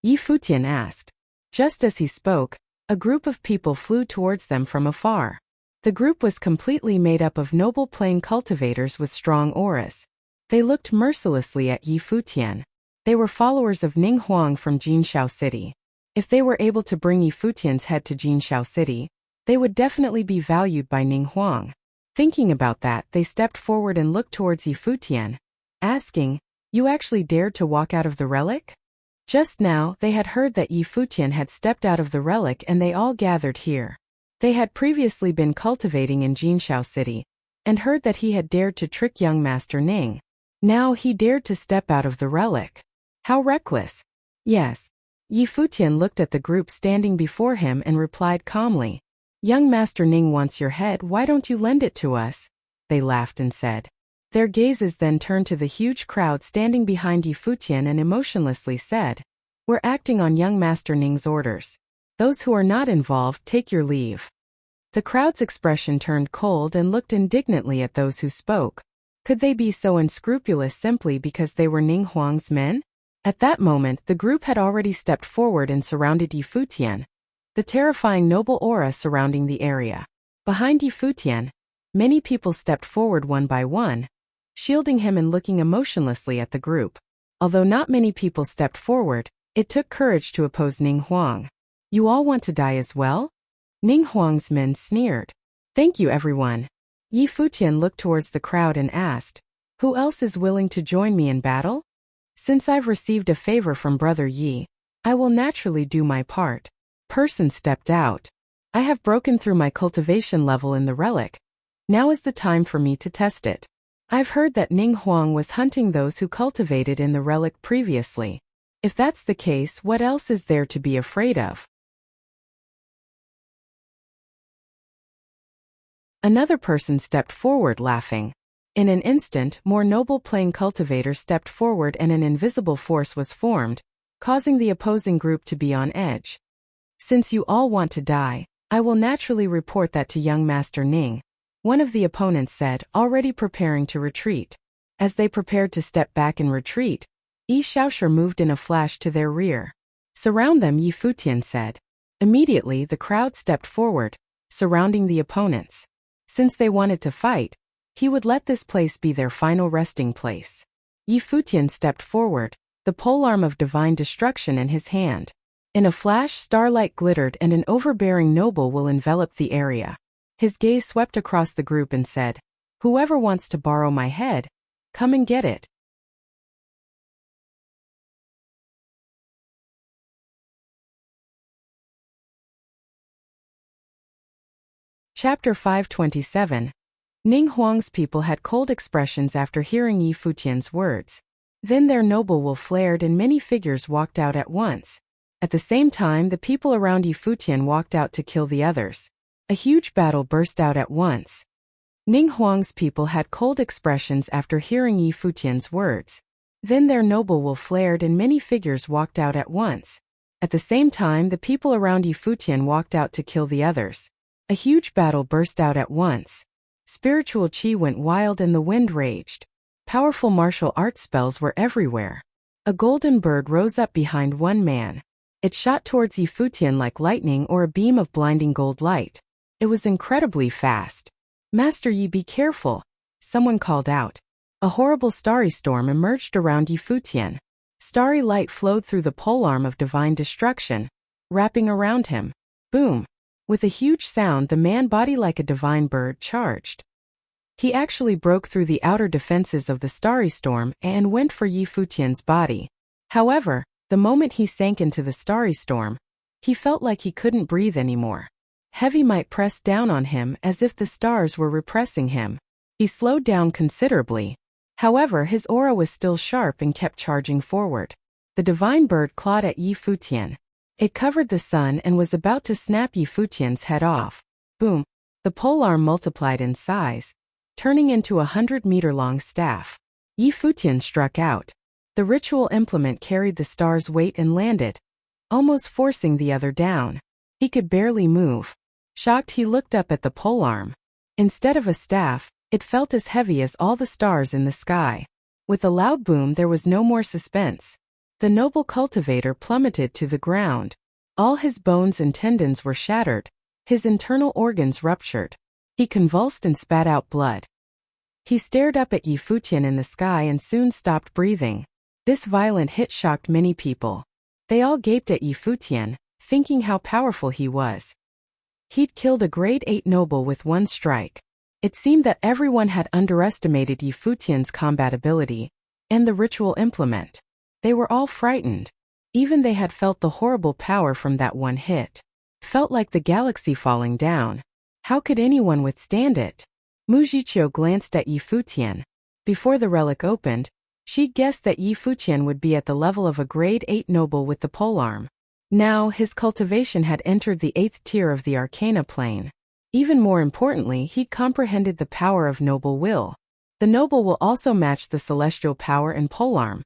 Yi Futian asked. Just as he spoke, a group of people flew towards them from afar. The group was completely made up of noble plain cultivators with strong auras. They looked mercilessly at Yi Futian. They were followers of Ning Huang from Jinshao City. If they were able to bring Yi Futian's head to Jinshao City, they would definitely be valued by Ning Huang. Thinking about that, they stepped forward and looked towards Yi Futian, asking, "You actually dared to walk out of the relic?" Just now, they had heard that Yi Futian had stepped out of the relic and they all gathered here. They had previously been cultivating in Jinshao City, and heard that he had dared to trick young Master Ning. Now he dared to step out of the relic. How reckless! Yes. Yi Futian looked at the group standing before him and replied calmly, "Young Master Ning wants your head, why don't you lend it to us?" They laughed and said. Their gazes then turned to the huge crowd standing behind Yi Futian and emotionlessly said, "We're acting on young Master Ning's orders. Those who are not involved, take your leave." The crowd's expression turned cold and looked indignantly at those who spoke. Could they be so unscrupulous simply because they were Ning Huang's men? At that moment, the group had already stepped forward and surrounded Yi Futian, the terrifying noble aura surrounding the area. Behind Yi Futian, many people stepped forward one by one, shielding him and looking emotionlessly at the group. Although not many people stepped forward, it took courage to oppose Ning Huang. "You all want to die as well?" Ning Huang's men sneered. "Thank you, everyone." Yi Futian looked towards the crowd and asked, "Who else is willing to join me in battle? Since I've received a favor from Brother Yi, I will naturally do my part." Person stepped out. "I have broken through my cultivation level in the relic. Now is the time for me to test it. I've heard that Ning Huang was hunting those who cultivated in the relic previously. If that's the case, what else is there to be afraid of?" Another person stepped forward laughing. In an instant, more noble plain cultivators stepped forward and an invisible force was formed, causing the opposing group to be on edge. Since you all want to die, I will naturally report that to young Master Ning, one of the opponents said, already preparing to retreat. As they prepared to step back in retreat, Yi Xiaoshu moved in a flash to their rear. Surround them, Yi Futian said. Immediately the crowd stepped forward, surrounding the opponents. Since they wanted to fight, he would let this place be their final resting place. Yi Futian stepped forward, the polearm of divine destruction in his hand. In a flash, starlight glittered and an overbearing noble will envelop the area. His gaze swept across the group and said, "Whoever wants to borrow my head, come and get it." Chapter 527. Ning Huang's people had cold expressions after hearing Yi Futian's words. Then their noble will flared and many figures walked out at once. At the same time, the people around Yi Futian walked out to kill the others. A huge battle burst out at once. Ning Huang's people had cold expressions after hearing Yi Futian's words. Then their noble will flared and many figures walked out at once. At the same time, the people around Yi Futian walked out to kill the others. A huge battle burst out at once. Spiritual qi went wild and the wind raged. Powerful martial arts spells were everywhere. A golden bird rose up behind one man. It shot towards Yi Futian like lightning or a beam of blinding gold light. It was incredibly fast. "Master Yi, be careful," someone called out. A horrible starry storm emerged around Yi Futian. Starry light flowed through the polearm of divine destruction, wrapping around him. Boom! With a huge sound, the man body like a divine bird charged. He actually broke through the outer defenses of the starry storm and went for Yi Futian's body. However, the moment he sank into the starry storm, he felt like he couldn't breathe anymore. Heavy might pressed down on him as if the stars were repressing him. He slowed down considerably. However, his aura was still sharp and kept charging forward. The divine bird clawed at Yi Futian. It covered the sun and was about to snap Yi Futian's head off. Boom! The polearm multiplied in size, turning into a 100-meter-long staff. Yi Futian struck out. The ritual implement carried the star's weight and landed, almost forcing the other down. He could barely move. Shocked, he looked up at the polearm. Instead of a staff, it felt as heavy as all the stars in the sky. With a loud boom, there was no more suspense. The noble cultivator plummeted to the ground. All his bones and tendons were shattered. His internal organs ruptured. He convulsed and spat out blood. He stared up at Yi Futian in the sky and soon stopped breathing. This violent hit shocked many people. They all gaped at Yi Futian, thinking how powerful he was. He'd killed a grade 8 noble with one strike. It seemed that everyone had underestimated Yi Futian's combat ability and the ritual implement. They were all frightened. Even they had felt the horrible power from that one hit. Felt like the galaxy falling down. How could anyone withstand it? Mu Jiqiu glanced at Yi Futian. Before the relic opened, she'd guessed that Yi Futian would be at the level of a grade 8 noble with the polearm. Now, his cultivation had entered the 8th tier of the Arcana plane. Even more importantly, he comprehended the power of noble will. The noble will also match the celestial power and polearm,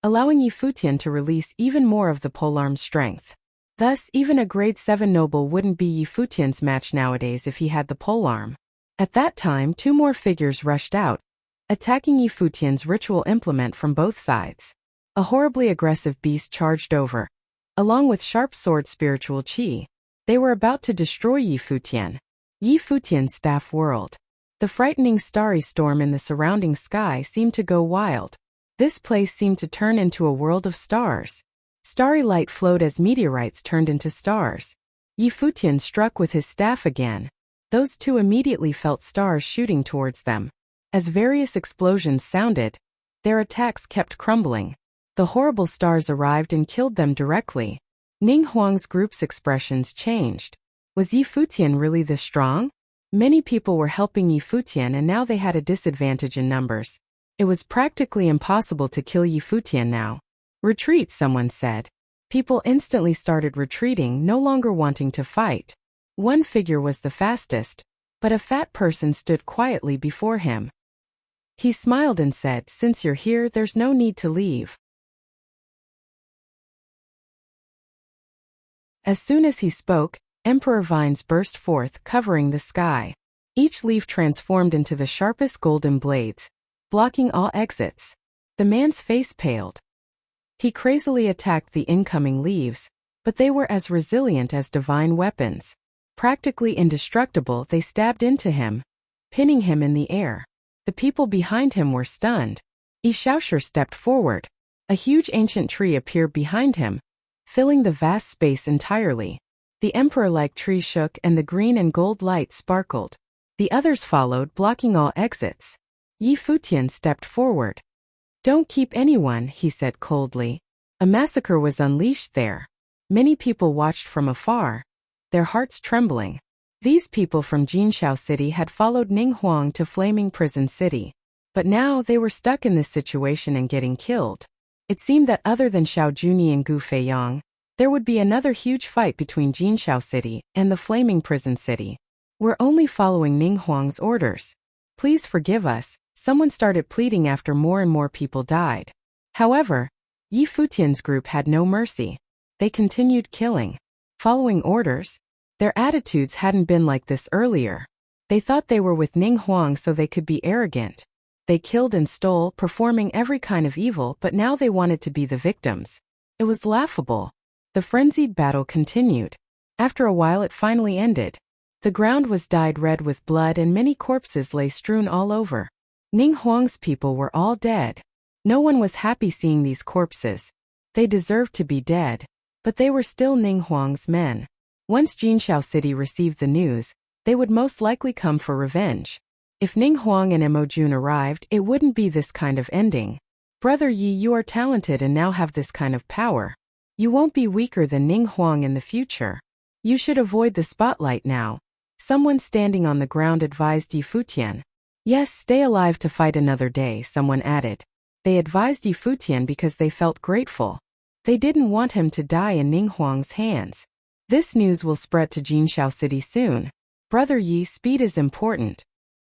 allowing Yi Futian to release even more of the polearm's strength. Thus, even a grade 7 noble wouldn't be Yi Futian's match nowadays if he had the polearm. At that time, two more figures rushed out, attacking Yi Futian's ritual implement from both sides. A horribly aggressive beast charged over, along with sharp sword spiritual qi. They were about to destroy Yi Futian. Yi Futian's staff whirled. The frightening starry storm in the surrounding sky seemed to go wild. This place seemed to turn into a world of stars. Starry light flowed as meteorites turned into stars. Yi Futian struck with his staff again. Those two immediately felt stars shooting towards them. As various explosions sounded, their attacks kept crumbling. The horrible stars arrived and killed them directly. Ning Huang's group's expressions changed. Was Yi Futian really this strong? Many people were helping Yi Futian and now they had a disadvantage in numbers. It was practically impossible to kill Yi Futian now. Retreat, someone said. People instantly started retreating, no longer wanting to fight. One figure was the fastest, but a fat person stood quietly before him. He smiled and said, "Since you're here, there's no need to leave." As soon as he spoke, emperor vines burst forth, covering the sky. Each leaf transformed into the sharpest golden blades, blocking all exits. The man's face paled. He crazily attacked the incoming leaves, but they were as resilient as divine weapons. Practically indestructible, they stabbed into him, pinning him in the air. The people behind him were stunned. Yi Shaoshi stepped forward. A huge ancient tree appeared behind him, filling the vast space entirely. The emperor-like tree shook and the green and gold light sparkled. The others followed, blocking all exits. Yi Futian stepped forward. "Don't keep anyone," he said coldly. A massacre was unleashed there. Many people watched from afar, their hearts trembling. These people from Jinshao City had followed Ning Huang to Flaming Prison City. But now they were stuck in this situation and getting killed. It seemed that other than Xiao Juni and Gu Feiyang, there would be another huge fight between Jinshao City and the Flaming Prison City. "We're only following Ning Huang's orders. Please forgive us," someone started pleading after more and more people died. However, Yi Futian's group had no mercy. They continued killing. Following orders? Their attitudes hadn't been like this earlier. They thought they were with Ning Huang so they could be arrogant. They killed and stole, performing every kind of evil, but now they wanted to be the victims. It was laughable. The frenzied battle continued. After a while it finally ended. The ground was dyed red with blood and many corpses lay strewn all over. Ning Huang's people were all dead. No one was happy seeing these corpses. They deserved to be dead. But they were still Ning Huang's men. Once Jinshao City received the news, they would most likely come for revenge. If Ning Huang and Mo Jun arrived, it wouldn't be this kind of ending. "Brother Yi, you are talented and now have this kind of power. You won't be weaker than Ning Huang in the future. You should avoid the spotlight now," someone standing on the ground advised Yi Futian. "Yes, stay alive to fight another day," someone added. They advised Yi Futian because they felt grateful. They didn't want him to die in Ning Huang's hands. "This news will spread to Jinshao City soon. Brother Yi, speed is important."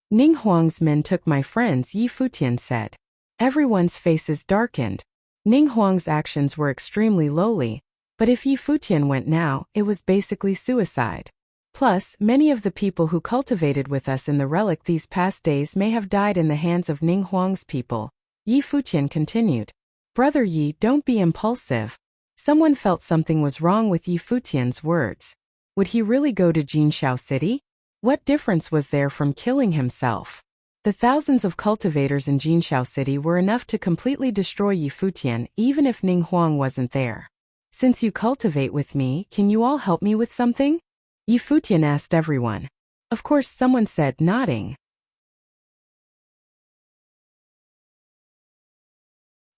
"Ning Huang's men took my friends," Yi Futian said. Everyone's faces darkened. Ning Huang's actions were extremely lowly, but if Yi Futian went now, it was basically suicide. Plus, many of the people who cultivated with us in the relic these past days may have died in the hands of Ning Huang's people. Yi Futian continued. "Brother Yi, don't be impulsive." Someone felt something was wrong with Yi Futian's words. Would he really go to Jinshao City? What difference was there from killing himself? The thousands of cultivators in Jinshao City were enough to completely destroy Yi Futian even if Ning Huang wasn't there. "Since you cultivate with me, can you all help me with something?" Yi Futian asked everyone. Of course, someone said, nodding.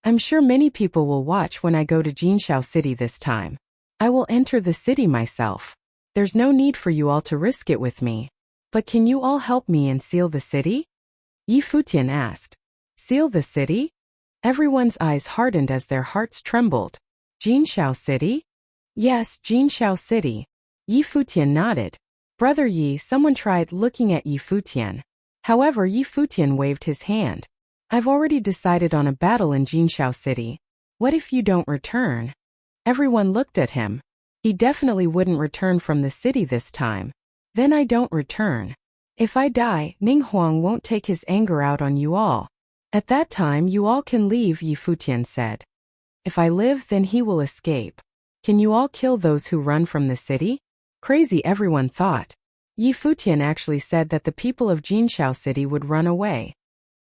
"I'm sure many people will watch when I go to Jinshao City this time. I will enter the city myself. There's no need for you all to risk it with me. But can you all help me and seal the city?" Yi Futian asked. "Seal the city?" Everyone's eyes hardened as their hearts trembled. "Jinshao City?" "Yes, Jinshao City." Yi Futian nodded. "Brother Yi," someone tried looking at Yi Futian. However, Yi Futian waved his hand. "I've already decided on a battle in Jinshao City. What if you don't return?" Everyone looked at him. He definitely wouldn't return from the city this time. "Then I don't return. If I die, Ning Huang won't take his anger out on you all. At that time you all can leave," Yi Futian said. "If I live, then he will escape. Can you all kill those who run from the city?" Crazy, everyone thought. Yi Futian actually said that the people of Jinshao City would run away.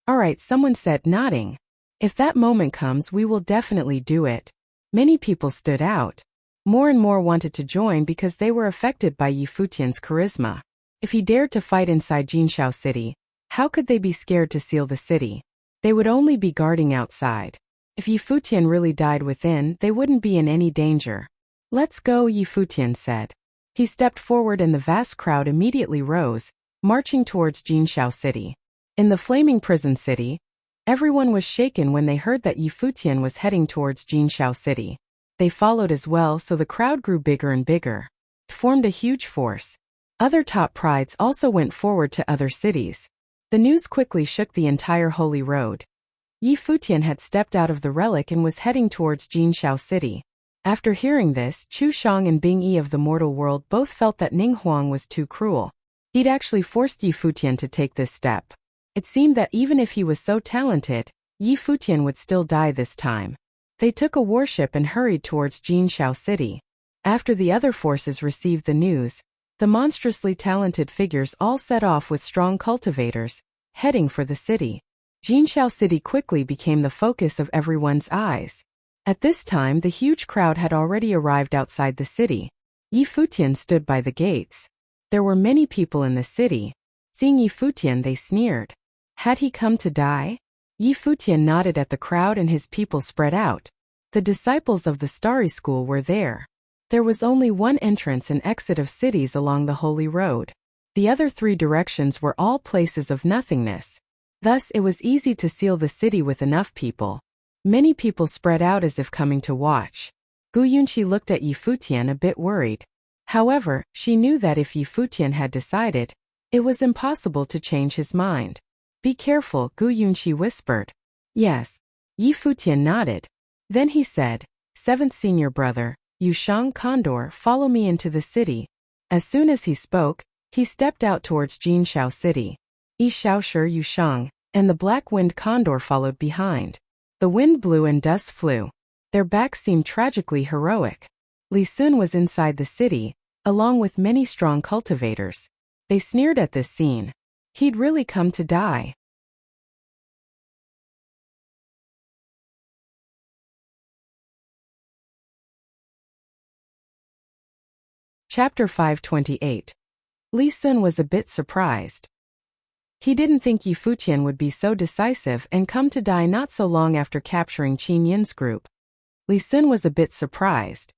"Alright," someone said, nodding. "If that moment comes, we will definitely do it." Many people stood out. More and more wanted to join because they were affected by Yi Futian's charisma. If he dared to fight inside Jinshao City, how could they be scared to seal the city? They would only be guarding outside. If Yi Futian really died within, they wouldn't be in any danger. "Let's go," Yi Futian said. He stepped forward and the vast crowd immediately rose, marching towards Jinshao City. In the Flaming Prison City, everyone was shaken when they heard that Yi Futian was heading towards Jinshao City. They followed as well, so the crowd grew bigger and bigger. It formed a huge force. Other top prides also went forward to other cities. The news quickly shook the entire Holy Road. Yi Futian had stepped out of the relic and was heading towards Jinshao City. After hearing this, Chu Shang and Bing Yi of the mortal world both felt that Ning Huang was too cruel. He'd actually forced Yi Futian to take this step. It seemed that even if he was so talented, Yi Futian would still die this time. They took a warship and hurried towards Jinshao City. After the other forces received the news, the monstrously talented figures all set off with strong cultivators, heading for the city. Jinshao City quickly became the focus of everyone's eyes. At this time, the huge crowd had already arrived outside the city. Yi Futian stood by the gates. There were many people in the city. Seeing Yi Futian, they sneered. Had he come to die? Yi Futian nodded at the crowd and his people spread out. The disciples of the Starry School were there. There was only one entrance and exit of cities along the Holy Road. The other three directions were all places of nothingness. Thus, it was easy to seal the city with enough people. Many people spread out as if coming to watch. Gu Yunqi looked at Yi Futian a bit worried. However, she knew that if Yi Futian had decided, it was impossible to change his mind. Be careful, Gu Yunqi whispered. Yes. Yi Futian nodded. Then he said, Seventh senior brother, Yu Shang Condor, follow me into the city. As soon as he spoke, he stepped out towards Jinshao City. Yi Shaoshi Yu Shang, and the black-winged condor followed behind. The wind blew and dust flew. Their backs seemed tragically heroic. Li Sun was inside the city, along with many strong cultivators. They sneered at this scene. He'd really come to die. Chapter 528. Li Sun was a bit surprised. He didn't think Yi Futian would be so decisive and come to die not so long after capturing Qin Yin's group. Li Sun was a bit surprised.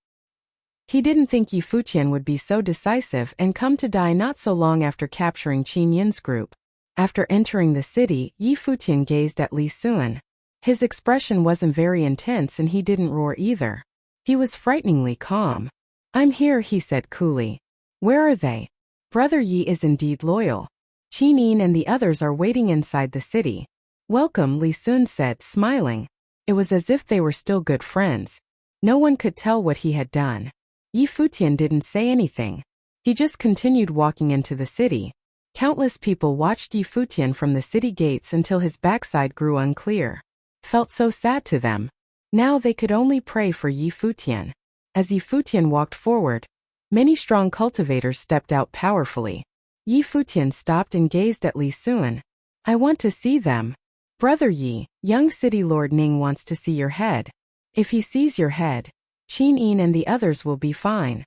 He didn't think Yi Futian would be so decisive and come to die not so long after capturing Qin Yin's group. After entering the city, Yi Futian gazed at Li Sun. His expression wasn't very intense and he didn't roar either. He was frighteningly calm. I'm here, he said coolly. Where are they? Brother Yi is indeed loyal. Qin Yin and the others are waiting inside the city. Welcome, Li Sun said, smiling. It was as if they were still good friends. No one could tell what he had done. Yi Futian didn't say anything. He just continued walking into the city. Countless people watched Yi Futian from the city gates until his backside grew unclear. Felt so sad to them. Now they could only pray for Yi Futian. As Yi Futian walked forward, many strong cultivators stepped out powerfully. Yi Futian stopped and gazed at Li Sun. I want to see them. Brother Yi, young city lord Ning wants to see your head. If he sees your head, Qin Yin and the others will be fine.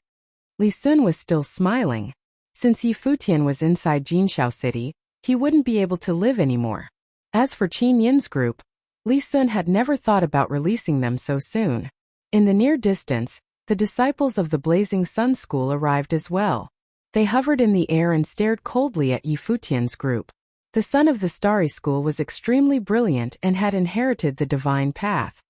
Li Sun was still smiling. Since Yi Futian was inside Jinshao City, he wouldn't be able to live anymore. As for Qin Yin's group, Li Sun had never thought about releasing them so soon. In the near distance, the disciples of the Blazing Sun School arrived as well. They hovered in the air and stared coldly at Yi Futian's group. The son of the Starry School was extremely brilliant and had inherited the divine path.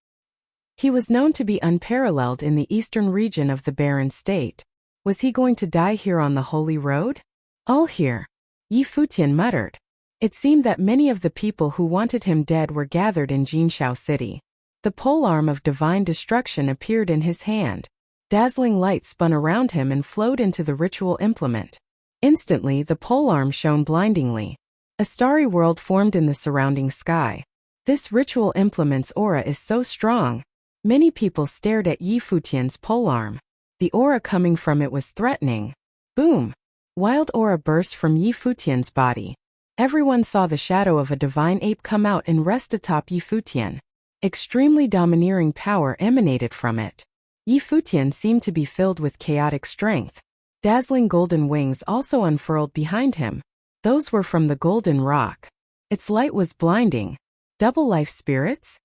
He was known to be unparalleled in the eastern region of the barren state. Was he going to die here on the Holy Road? All here, Yi Futian muttered. It seemed that many of the people who wanted him dead were gathered in Jinshao City. The polearm of divine destruction appeared in his hand. Dazzling light spun around him and flowed into the ritual implement. Instantly, the polearm shone blindingly. A starry world formed in the surrounding sky. This ritual implement's aura is so strong. Many people stared at Yi Futian's polearm. The aura coming from it was threatening. Boom! Wild aura burst from Yi Futian's body. Everyone saw the shadow of a divine ape come out and rest atop Yi Futian. Extremely domineering power emanated from it. Yi Futian seemed to be filled with chaotic strength. Dazzling golden wings also unfurled behind him. Those were from the golden rock. Its light was blinding. Double life spirits?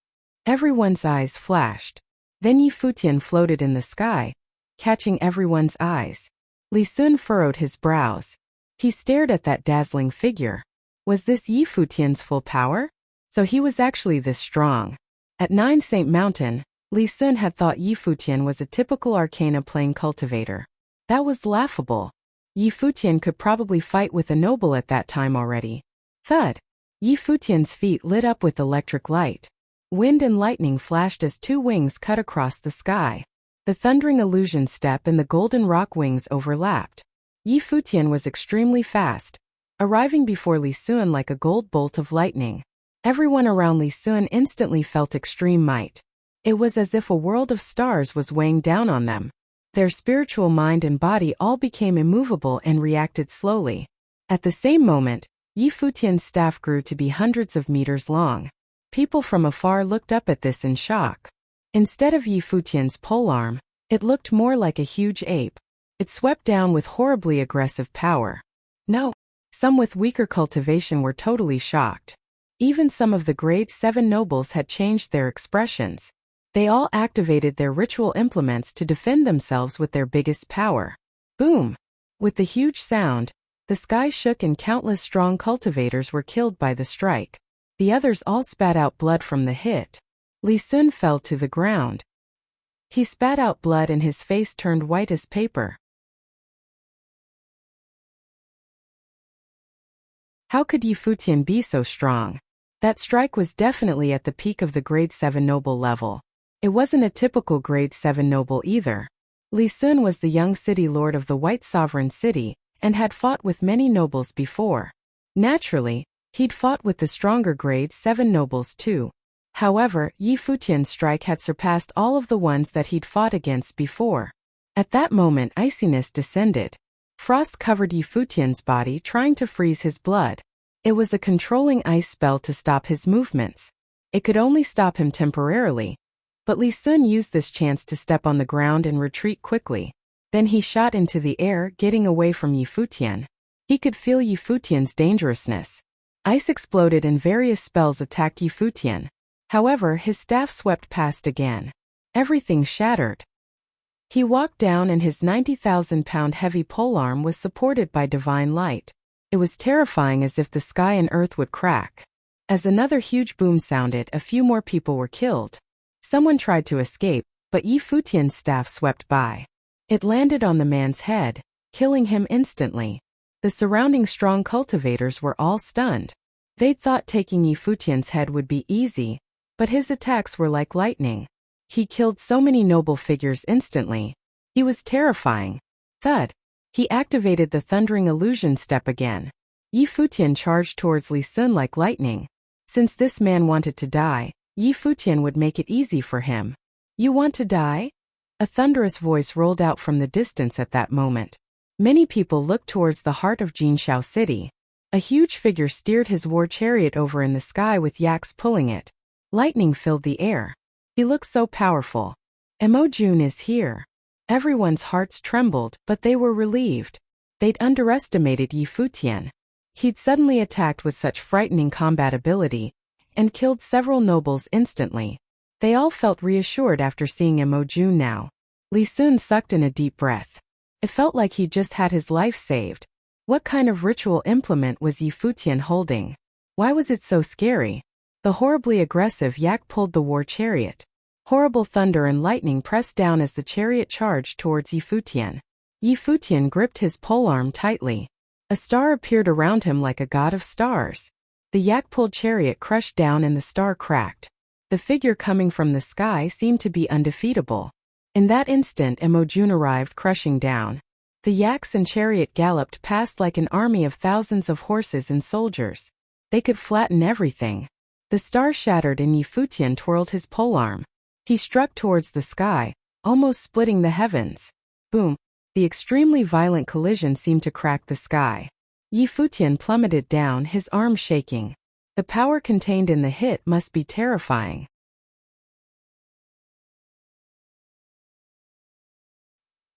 Everyone's eyes flashed. Then Yi Futian floated in the sky, catching everyone's eyes. Li Sun furrowed his brows. He stared at that dazzling figure. Was this Yi Futian's full power? So he was actually this strong. At Nine Saint Mountain, Li Sun had thought Yi Futian was a typical arcana plane cultivator. That was laughable. Yi Futian could probably fight with a noble at that time already. Thud. Yi Futian's feet lit up with electric light. Wind and lightning flashed as two wings cut across the sky. The thundering illusion step and the golden rock wings overlapped. Yi Futian was extremely fast, arriving before Li Sun like a gold bolt of lightning. Everyone around Li Sun instantly felt extreme might. It was as if a world of stars was weighing down on them. Their spiritual mind and body all became immovable and reacted slowly. At the same moment, Yi Futian's staff grew to be hundreds of meters long. People from afar looked up at this in shock. Instead of Yi Futian's polearm, it looked more like a huge ape. It swept down with horribly aggressive power. No, some with weaker cultivation were totally shocked. Even some of the grade 7 nobles had changed their expressions. They all activated their ritual implements to defend themselves with their biggest power. Boom! With the huge sound, the sky shook and countless strong cultivators were killed by the strike. The others all spat out blood from the hit. Li Sun fell to the ground. He spat out blood and his face turned white as paper. How could Yi Futian be so strong? That strike was definitely at the peak of the grade 7 noble level. It wasn't a typical grade 7 noble either. Li Sun was the young city lord of the White Sovereign City and had fought with many nobles before. Naturally, he'd fought with the stronger grade 7 nobles too. However, Yi Futian's strike had surpassed all of the ones that he'd fought against before. At that moment, iciness descended. Frost covered Yi Futian's body, trying to freeze his blood. It was a controlling ice spell to stop his movements. It could only stop him temporarily, but Li Sun used this chance to step on the ground and retreat quickly. Then he shot into the air, getting away from Yi Futian. He could feel Yi Futian's dangerousness. Ice exploded and various spells attacked Yi Futian. However, his staff swept past again. Everything shattered. He walked down and his 90,000-pound heavy polearm was supported by divine light. It was terrifying, as if the sky and earth would crack. As another huge boom sounded, a few more people were killed. Someone tried to escape, but Yi Futian's staff swept by. It landed on the man's head, killing him instantly. The surrounding strong cultivators were all stunned. They'd thought taking Yi Futian's head would be easy, but his attacks were like lightning. He killed so many noble figures instantly. He was terrifying. Thud! He activated the thundering illusion step again. Yi Futian charged towards Li Sun like lightning. Since this man wanted to die, Yi Futian would make it easy for him. You want to die? A thunderous voice rolled out from the distance at that moment. Many people looked towards the heart of Jinxiao City. A huge figure steered his war chariot over in the sky with yaks pulling it. Lightning filled the air. He looked so powerful. Mo Jun is here. Everyone's hearts trembled, but they were relieved. They'd underestimated Yi Futian. He'd suddenly attacked with such frightening combat ability, and killed several nobles instantly. They all felt reassured after seeing Mo Jun now. Li Sun sucked in a deep breath. It felt like he'd just had his life saved. What kind of ritual implement was Yi Futian holding? Why was it so scary? The horribly aggressive yak pulled the war chariot. Horrible thunder and lightning pressed down as the chariot charged towards Yi Futian. Yi Futian gripped his polearm tightly. A star appeared around him like a god of stars. The yak-pulled chariot crushed down and the star cracked. The figure coming from the sky seemed to be undefeatable. In that instant, Mo Jun arrived, crushing down. The yaks and chariot galloped past like an army of thousands of horses and soldiers. They could flatten everything. The star shattered and Yi Futian twirled his polearm. He struck towards the sky, almost splitting the heavens. Boom! The extremely violent collision seemed to crack the sky. Yi Futian plummeted down, his arm shaking. The power contained in the hit must be terrifying.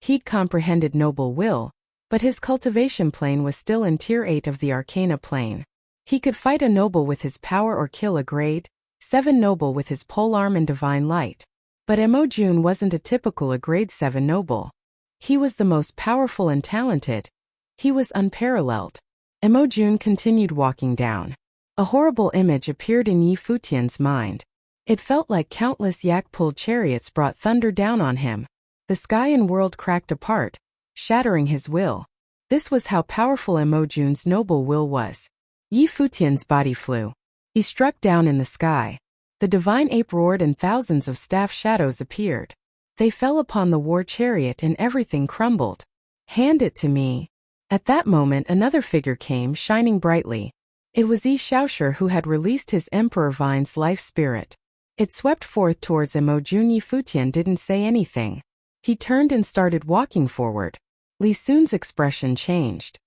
He'd comprehended noble will, but his cultivation plane was still in Tier 8 of the Arcana plane. He could fight a noble with his power or kill a grade 7 noble with his polearm and divine light. But Mo Jun wasn't a typical grade 7 noble. He was the most powerful and talented. He was unparalleled. Mo Jun continued walking down. A horrible image appeared in Yi Futian's mind. It felt like countless yak-pulled chariots brought thunder down on him. The sky and world cracked apart, shattering his will. This was how powerful Mo Jun's noble will was. Yi Futian's body flew. He struck down in the sky. The divine ape roared and thousands of staff shadows appeared. They fell upon the war chariot and everything crumbled. Hand it to me. At that moment another figure came, shining brightly. It was Yi Shaoshi, who had released his Emperor Vine's life spirit. It swept forth towards Emojun. Yi Futian didn't say anything. He turned and started walking forward. Li Sun's expression changed.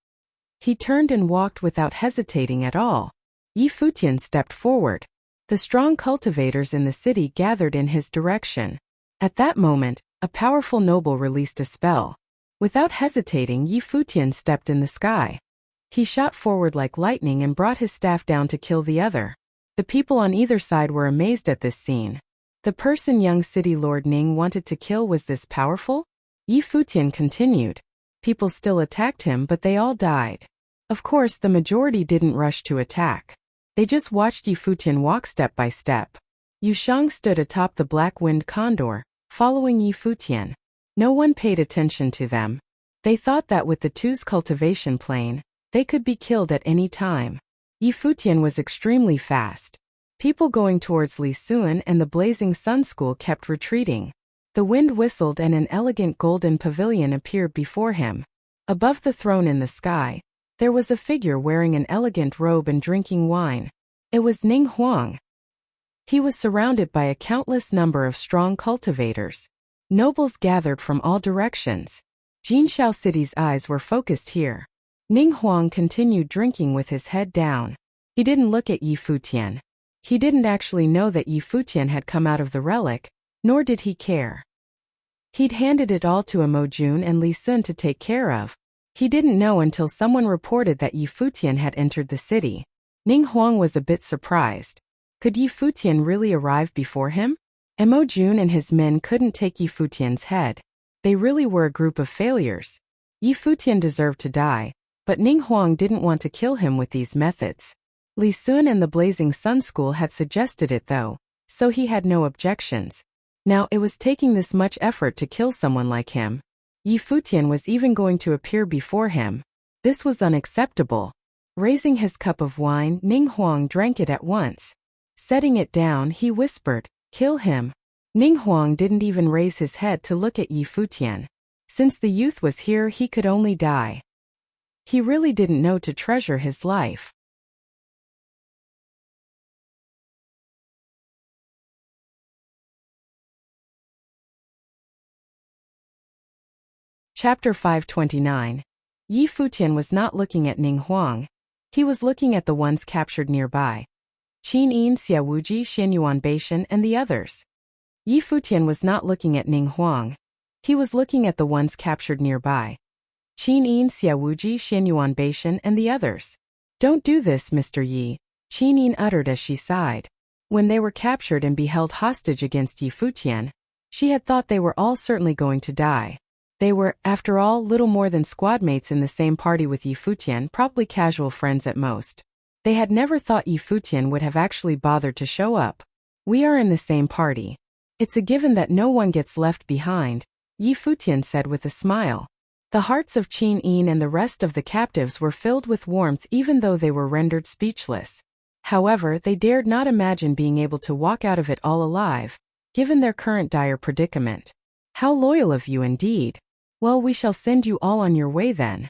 He turned and walked without hesitating at all. Yi Futian stepped forward. The strong cultivators in the city gathered in his direction. At that moment, a powerful noble released a spell. Without hesitating, Yi Futian stepped in the sky. He shot forward like lightning and brought his staff down to kill the other. The people on either side were amazed at this scene. The person young city lord Ning wanted to kill was this powerful? Yi Futian continued. People still attacked him, but they all died. Of course, the majority didn't rush to attack. They just watched Yi Futian walk step by step. Yu Shang stood atop the black-winged condor, following Yi Futian. No one paid attention to them. They thought that with the two's cultivation plane, they could be killed at any time. Yi Futian was extremely fast. People going towards Li Sun and the Blazing Sun School kept retreating. The wind whistled and an elegant golden pavilion appeared before him. Above the throne in the sky, there was a figure wearing an elegant robe and drinking wine. It was Ning Huang. He was surrounded by a countless number of strong cultivators. Nobles gathered from all directions. Jinshao City's eyes were focused here. Ning Huang continued drinking with his head down. He didn't look at Yi Futian. He didn't actually know that Yi Futian had come out of the relic, nor did he care. He'd handed it all to Emojun and Li Sun to take care of. He didn't know until someone reported that Yi Futian had entered the city. Ning Huang was a bit surprised. Could Yi Futian really arrive before him? Emojun and his men couldn't take Yi Futian's head. They really were a group of failures. Yi Futian deserved to die, but Ning Huang didn't want to kill him with these methods. Li Sun and the Blazing Sun School had suggested it though, so he had no objections. Now it was taking this much effort to kill someone like him. Yi Futian was even going to appear before him. This was unacceptable. Raising his cup of wine, Ning Huang drank it at once. Setting it down, he whispered, "Kill him." Ning Huang didn't even raise his head to look at Yi Futian. Since the youth was here, he could only die. He really didn't know to treasure his life. Chapter 529. Yi Futian was not looking at Ning Huang. He was looking at the ones captured nearby. Qin Yin, Xia Wuji, Xin Yuan Beishan, and the others. Yi Futian was not looking at Ning Huang. He was looking at the ones captured nearby. Qin Yin, Xia Wuji, Xin Yuan Beishan, and the others. "Don't do this, Mr. Yi," Qin Yin uttered as she sighed. When they were captured and be held hostage against Yi Futian, she had thought they were all certainly going to die. They were, after all, little more than squadmates in the same party with Yi Futian, probably casual friends at most. They had never thought Yi Futian would have actually bothered to show up. "We are in the same party. It's a given that no one gets left behind," Yi Futian said with a smile. The hearts of Qin Yin and the rest of the captives were filled with warmth even though they were rendered speechless. However, they dared not imagine being able to walk out of it all alive, given their current dire predicament. "How loyal of you indeed. Well, we shall send you all on your way then."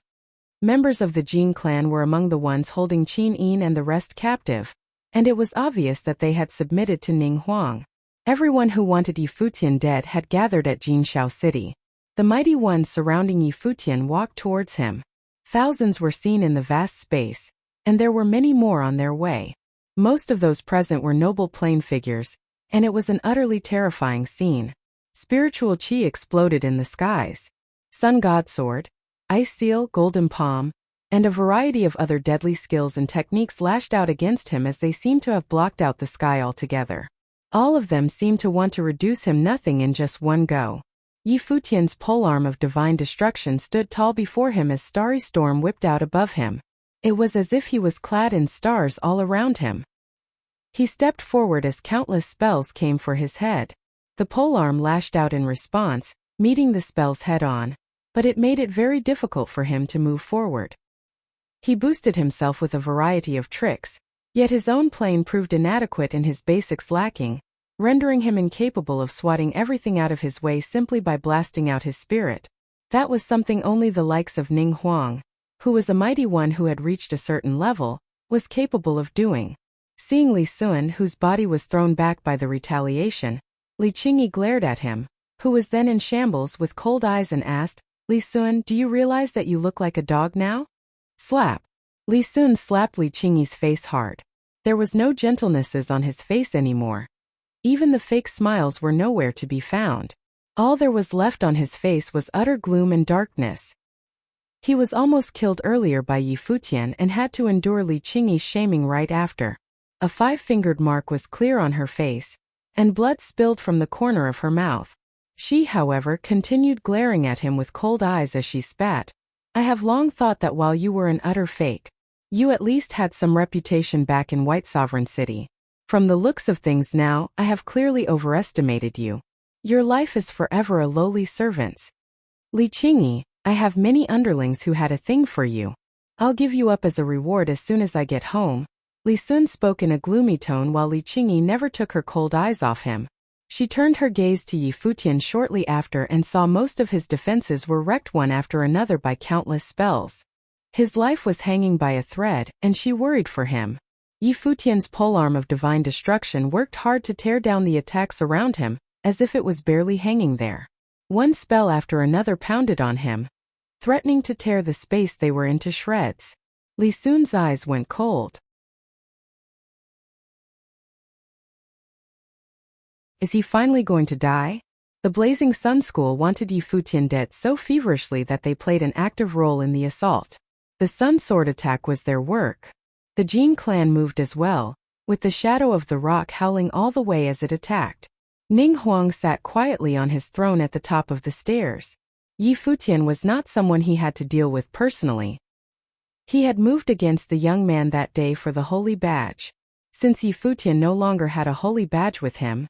Members of the Jin clan were among the ones holding Qin Yin and the rest captive, and it was obvious that they had submitted to Ning Huang. Everyone who wanted Yi Futian dead had gathered at Jinshao City. The mighty ones surrounding Yi Futian walked towards him. Thousands were seen in the vast space, and there were many more on their way. Most of those present were noble plain figures, and it was an utterly terrifying scene. Spiritual chi exploded in the skies. Sun God Sword, Ice Seal, Golden Palm, and a variety of other deadly skills and techniques lashed out against him as they seemed to have blocked out the sky altogether. All of them seemed to want to reduce him nothing in just one go. Yi Futian's polearm of divine destruction stood tall before him as starry storm whipped out above him. It was as if he was clad in stars all around him. He stepped forward as countless spells came for his head. The polearm lashed out in response, meeting the spells head-on, but it made it very difficult for him to move forward. He boosted himself with a variety of tricks, yet his own plane proved inadequate and his basics lacking, rendering him incapable of swatting everything out of his way simply by blasting out his spirit. That was something only the likes of Ning Huang, who was a mighty one who had reached a certain level, was capable of doing. Seeing Li Sun, whose body was thrown back by the retaliation, Li Qingyi glared at him, who was then in shambles with cold eyes, and asked, "Li Sun, do you realize that you look like a dog now?" Slap. Li Sun slapped Li Qingyi's face hard. There was no gentlenesses on his face anymore. Even the fake smiles were nowhere to be found. All there was left on his face was utter gloom and darkness. He was almost killed earlier by Yi Futian and had to endure Li Qingyi's shaming right after. A 5-fingered mark was clear on her face, and blood spilled from the corner of her mouth. She, however, continued glaring at him with cold eyes as she spat. "I have long thought that while you were an utter fake, you at least had some reputation back in White Sovereign City. From the looks of things now, I have clearly overestimated you. Your life is forever a lowly servant's. Li Qingyi, I have many underlings who had a thing for you. I'll give you up as a reward as soon as I get home." Li Sun spoke in a gloomy tone while Li Qingyi never took her cold eyes off him. She turned her gaze to Yi Futian shortly after and saw most of his defenses were wrecked one after another by countless spells. His life was hanging by a thread, and she worried for him. Yi Futian's polearm of divine destruction worked hard to tear down the attacks around him, as if it was barely hanging there. One spell after another pounded on him, threatening to tear the space they were into shreds. Li Sun's eyes went cold. Is he finally going to die? The Blazing Sun School wanted Yi Futian dead so feverishly that they played an active role in the assault. The Sun Sword attack was their work. The Jin clan moved as well, with the shadow of the rock howling all the way as it attacked. Ning Huang sat quietly on his throne at the top of the stairs. Yi Futian was not someone he had to deal with personally. He had moved against the young man that day for the holy badge. Since Yi Futian no longer had a holy badge with him,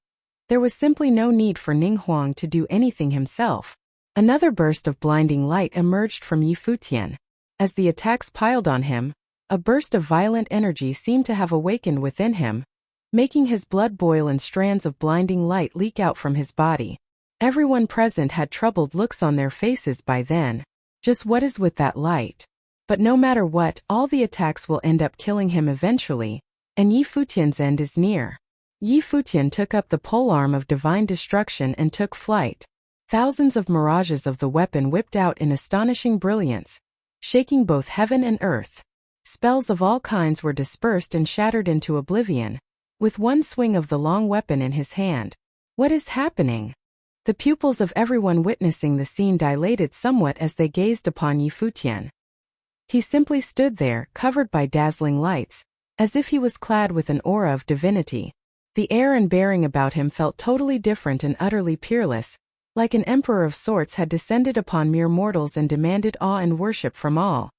there was simply no need for Ning Huang to do anything himself. Another burst of blinding light emerged from Yi Futian. As the attacks piled on him, a burst of violent energy seemed to have awakened within him, making his blood boil and strands of blinding light leak out from his body. Everyone present had troubled looks on their faces by then. Just what is with that light? But no matter what, all the attacks will end up killing him eventually, and Yi Futian's end is near. Yi Futian took up the polearm of divine destruction and took flight. Thousands of mirages of the weapon whipped out in astonishing brilliance, shaking both heaven and earth. Spells of all kinds were dispersed and shattered into oblivion, with one swing of the long weapon in his hand. What is happening? The pupils of everyone witnessing the scene dilated somewhat as they gazed upon Yi Futian. He simply stood there, covered by dazzling lights, as if he was clad with an aura of divinity. The air and bearing about him felt totally different and utterly peerless, like an emperor of sorts had descended upon mere mortals and demanded awe and worship from all.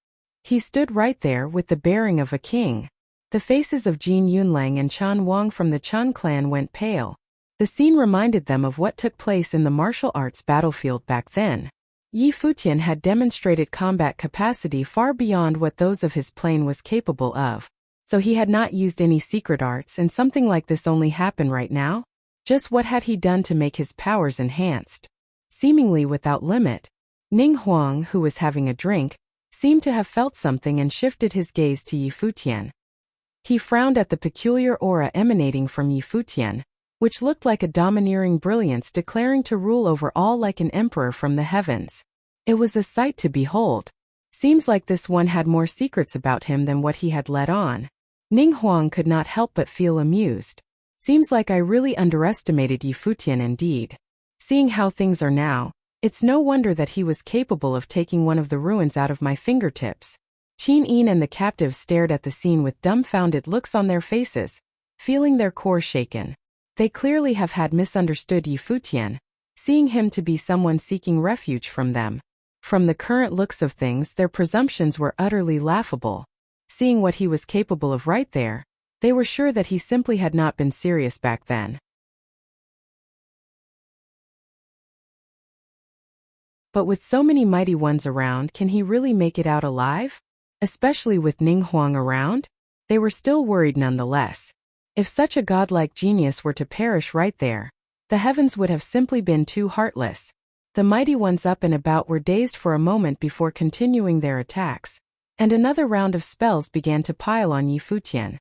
He stood right there with the bearing of a king. The faces of Jin Yunlang and Chan Wang from the Chan clan went pale. The scene reminded them of what took place in the martial arts battlefield back then. Yi Futian had demonstrated combat capacity far beyond what those of his plane was capable of. So he had not used any secret arts, and something like this only happened right now? Just what had he done to make his powers enhanced? Seemingly without limit, Ning Huang, who was having a drink, seemed to have felt something and shifted his gaze to Yi Futian. He frowned at the peculiar aura emanating from Yi Futian, which looked like a domineering brilliance declaring to rule over all like an emperor from the heavens. It was a sight to behold. Seems like this one had more secrets about him than what he had let on. Ning Huang could not help but feel amused. Seems like I really underestimated Yi Futian indeed. Seeing how things are now, it's no wonder that he was capable of taking one of the ruins out of my fingertips. Qin Yin and the captives stared at the scene with dumbfounded looks on their faces, feeling their core shaken. They clearly have had misunderstood Yi Futian, seeing him to be someone seeking refuge from them. From the current looks of things, their presumptions were utterly laughable. Seeing what he was capable of right there, they were sure that he simply had not been serious back then. But with so many mighty ones around, can he really make it out alive? Especially with Ning Huang around, they were still worried nonetheless. If such a godlike genius were to perish right there, the heavens would have simply been too heartless. The mighty ones up and about were dazed for a moment before continuing their attacks, and another round of spells began to pile on Yi Futian.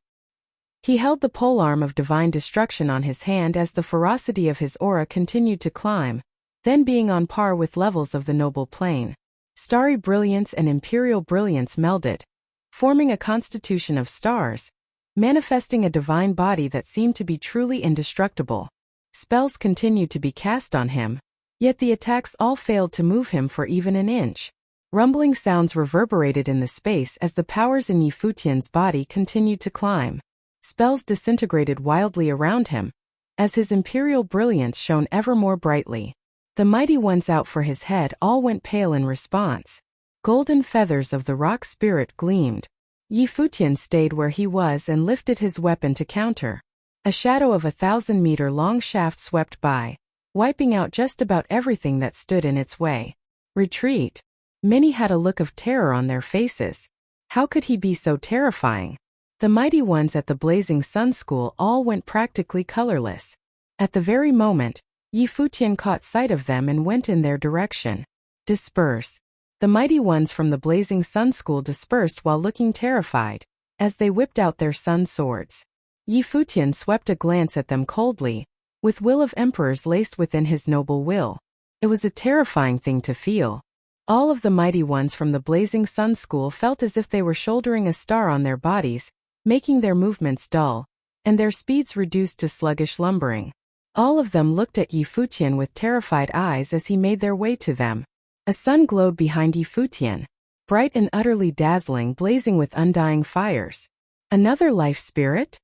He held the polearm of divine destruction on his hand as the ferocity of his aura continued to climb, then being on par with levels of the noble plane. Starry brilliance and imperial brilliance melded, forming a constitution of stars, manifesting a divine body that seemed to be truly indestructible. Spells continued to be cast on him, yet the attacks all failed to move him for even an inch. Rumbling sounds reverberated in the space as the powers in Yi Futian's body continued to climb. Spells disintegrated wildly around him, as his imperial brilliance shone ever more brightly. The mighty ones out for his head all went pale in response. Golden feathers of the rock spirit gleamed. Yi Futian stayed where he was and lifted his weapon to counter. A shadow of 1,000-meter-long shaft swept by, wiping out just about everything that stood in its way. Retreat. Many had a look of terror on their faces. How could he be so terrifying? The mighty ones at the Blazing Sun School all went practically colorless. At the very moment, Yi Futian caught sight of them and went in their direction. Disperse. The mighty ones from the Blazing Sun School dispersed while looking terrified, as they whipped out their sun swords. Yi Futian swept a glance at them coldly, with will of emperors laced within his noble will. It was a terrifying thing to feel. All of the mighty ones from the Blazing Sun School felt as if they were shouldering a star on their bodies, making their movements dull, and their speeds reduced to sluggish lumbering. All of them looked at Yi Futian with terrified eyes as he made their way to them. A sun glowed behind Yi Futian, bright and utterly dazzling, blazing with undying fires. Another life spirit?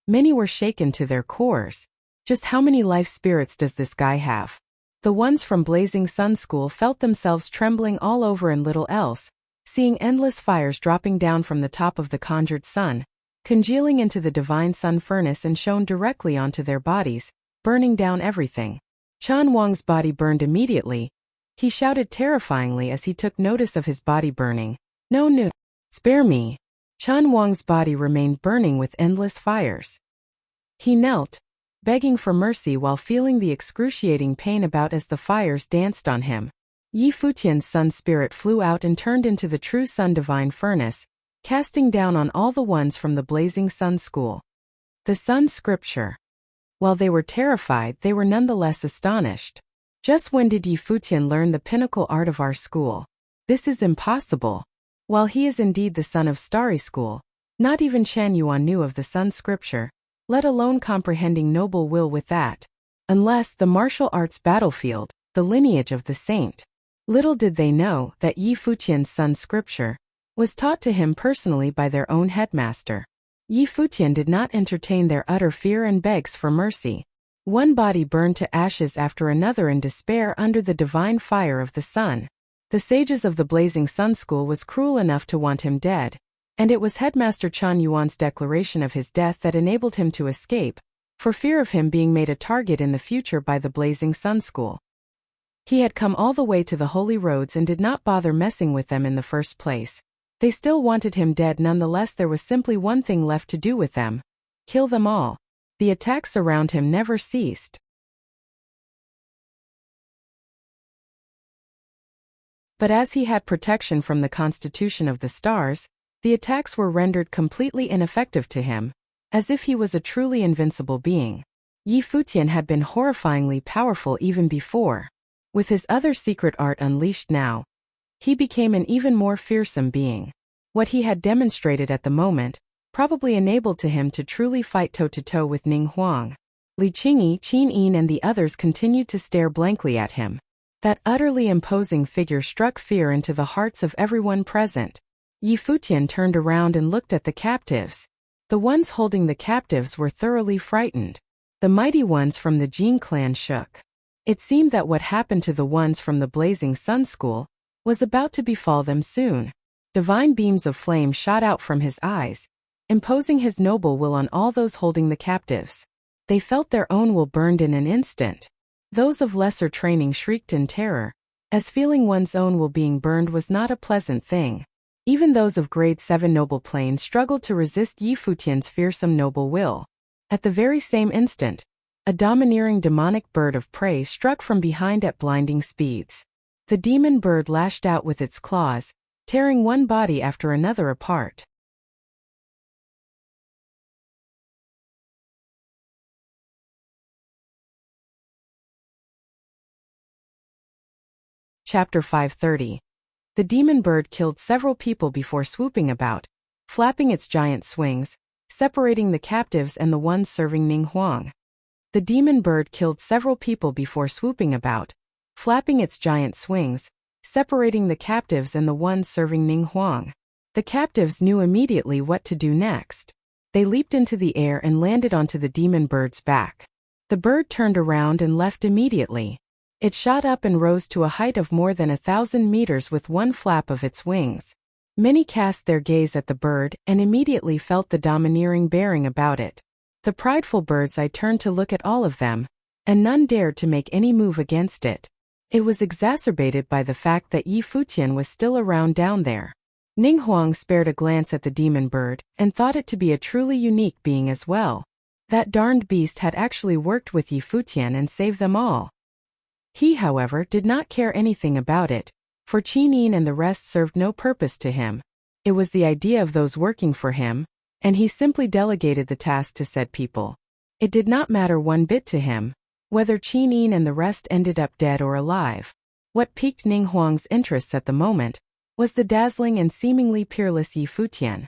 Many were shaken to their cores. Just how many life spirits does this guy have? The ones from Blazing Sun School felt themselves trembling all over and little else, seeing endless fires dropping down from the top of the conjured sun, congealing into the divine sun furnace and shone directly onto their bodies, burning down everything. Chan Wang's body burned immediately. He shouted terrifyingly as he took notice of his body burning. No, spare me. Chan Wang's body remained burning with endless fires. He knelt, begging for mercy while feeling the excruciating pain about as the fires danced on him. Yi Futian's sun spirit flew out and turned into the true sun divine furnace, casting down on all the ones from the Blazing Sun School. The Sun Scripture. While they were terrified, they were nonetheless astonished. Just when did Yi Futian learn the pinnacle art of our school? This is impossible. While he is indeed the son of Starry School, not even Chen Yuan knew of the Sun Scripture, let alone comprehending noble will with that. Unless the martial arts battlefield, the lineage of the saint. Little did they know that Yi Futian's Sun Scripture was taught to him personally by their own headmaster. Yi Futian did not entertain their utter fear and begs for mercy. One body burned to ashes after another in despair under the divine fire of the sun. The sages of the Blazing Sun School was cruel enough to want him dead, and it was Headmaster Chan Yuan's declaration of his death that enabled him to escape, for fear of him being made a target in the future by the Blazing Sun School. He had come all the way to the holy roads and did not bother messing with them in the first place. They still wanted him dead nonetheless. There was simply one thing left to do with them: kill them all. The attacks around him never ceased. But as he had protection from the constitution of the stars, the attacks were rendered completely ineffective to him, as if he was a truly invincible being. Yi Futian had been horrifyingly powerful even before. With his other secret art unleashed now, he became an even more fearsome being. What he had demonstrated at the moment probably enabled to him to truly fight toe-to-toe with Ning Huang. Li Qingyi, Qin Yin and the others continued to stare blankly at him. That utterly imposing figure struck fear into the hearts of everyone present. Yi Futian turned around and looked at the captives. The ones holding the captives were thoroughly frightened. The mighty ones from the Jin clan shook. It seemed that what happened to the ones from the Blazing Sun School was about to befall them soon. Divine beams of flame shot out from his eyes, imposing his noble will on all those holding the captives. They felt their own will burned in an instant. Those of lesser training shrieked in terror, as feeling one's own will being burned was not a pleasant thing. Even those of grade 7 noble plane struggled to resist Yi Futian's fearsome noble will. At the very same instant, a domineering demonic bird of prey struck from behind at blinding speeds. The demon bird lashed out with its claws, tearing one body after another apart. Chapter 530. The demon bird killed several people before swooping about, flapping its giant swings, separating the captives and the ones serving Ning Huang. The demon bird killed several people before swooping about, flapping its giant swings, separating the captives and the ones serving Ning Huang. The captives knew immediately what to do next. They leaped into the air and landed onto the demon bird's back. The bird turned around and left immediately. It shot up and rose to a height of more than 1,000 meters with one flap of its wings. Many cast their gaze at the bird and immediately felt the domineering bearing about it. The prideful bird's eye turned to look at all of them, and none dared to make any move against it. It was exacerbated by the fact that Yi Futian was still around down there. Ning Huang spared a glance at the demon bird and thought it to be a truly unique being as well. That darned beast had actually worked with Yi Futian and saved them all. He, however, did not care anything about it, for Qinin and the rest served no purpose to him. It was the idea of those working for him, and he simply delegated the task to said people. It did not matter one bit to him whether Qinin and the rest ended up dead or alive. What piqued Ning Huang's interests at the moment was the dazzling and seemingly peerless Yi Futian.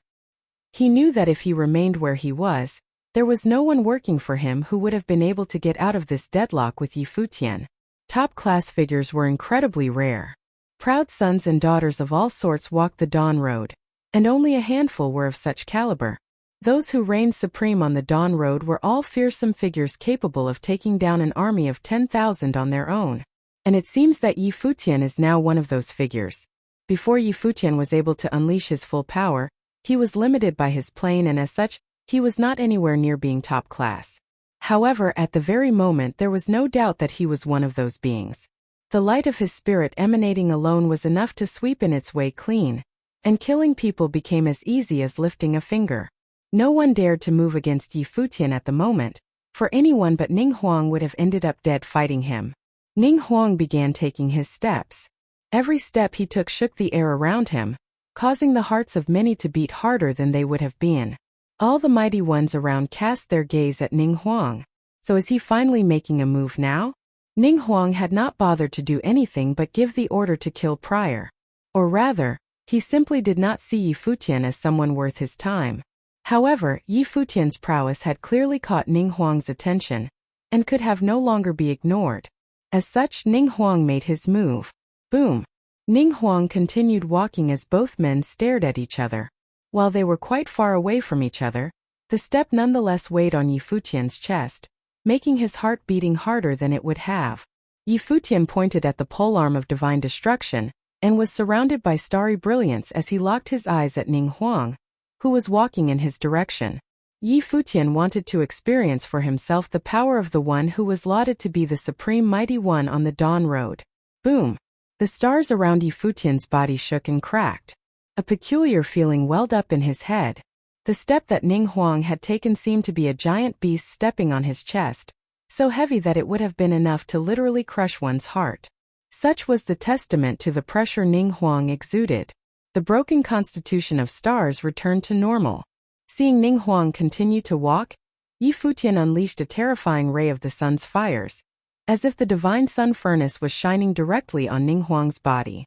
He knew that if he remained where he was, there was no one working for him who would have been able to get out of this deadlock with Yi Futian. Top-class figures were incredibly rare. Proud sons and daughters of all sorts walked the Dawn Road, and only a handful were of such caliber. Those who reigned supreme on the Dawn Road were all fearsome figures capable of taking down an army of 10,000 on their own. And it seems that Yi Futian is now one of those figures. Before Yi Futian was able to unleash his full power, he was limited by his plane and as such, he was not anywhere near being top class. However, at the very moment there was no doubt that he was one of those beings. The light of his spirit emanating alone was enough to sweep in its way clean, and killing people became as easy as lifting a finger. No one dared to move against Yi Futian at the moment, for anyone but Ning Huang would have ended up dead fighting him. Ning Huang began taking his steps. Every step he took shook the air around him, causing the hearts of many to beat harder than they would have been. All the mighty ones around cast their gaze at Ning Huang. So is he finally making a move now? Ning Huang had not bothered to do anything but give the order to kill prior. Or rather, he simply did not see Yi Futian as someone worth his time. However, Yi Futian's prowess had clearly caught Ning Huang's attention, and could have no longer be ignored. As such, Ning Huang made his move. Boom! Ning Huang continued walking as both men stared at each other. While they were quite far away from each other, the step nonetheless weighed on Yi Futian's chest, making his heart beating harder than it would have. Yi Futian pointed at the polearm of divine destruction, and was surrounded by starry brilliance as he locked his eyes at Ning Huang, who was walking in his direction. Yi Futian wanted to experience for himself the power of the one who was lauded to be the supreme mighty one on the Dawn Road. Boom! The stars around Yi Futian's body shook and cracked. A peculiar feeling welled up in his head. The step that Ning Huang had taken seemed to be a giant beast stepping on his chest, so heavy that it would have been enough to literally crush one's heart. Such was the testament to the pressure Ning Huang exuded. The broken constitution of stars returned to normal. Seeing Ning Huang continue to walk, Yi Futian unleashed a terrifying ray of the sun's fires, as if the divine sun furnace was shining directly on Ning Huang's body.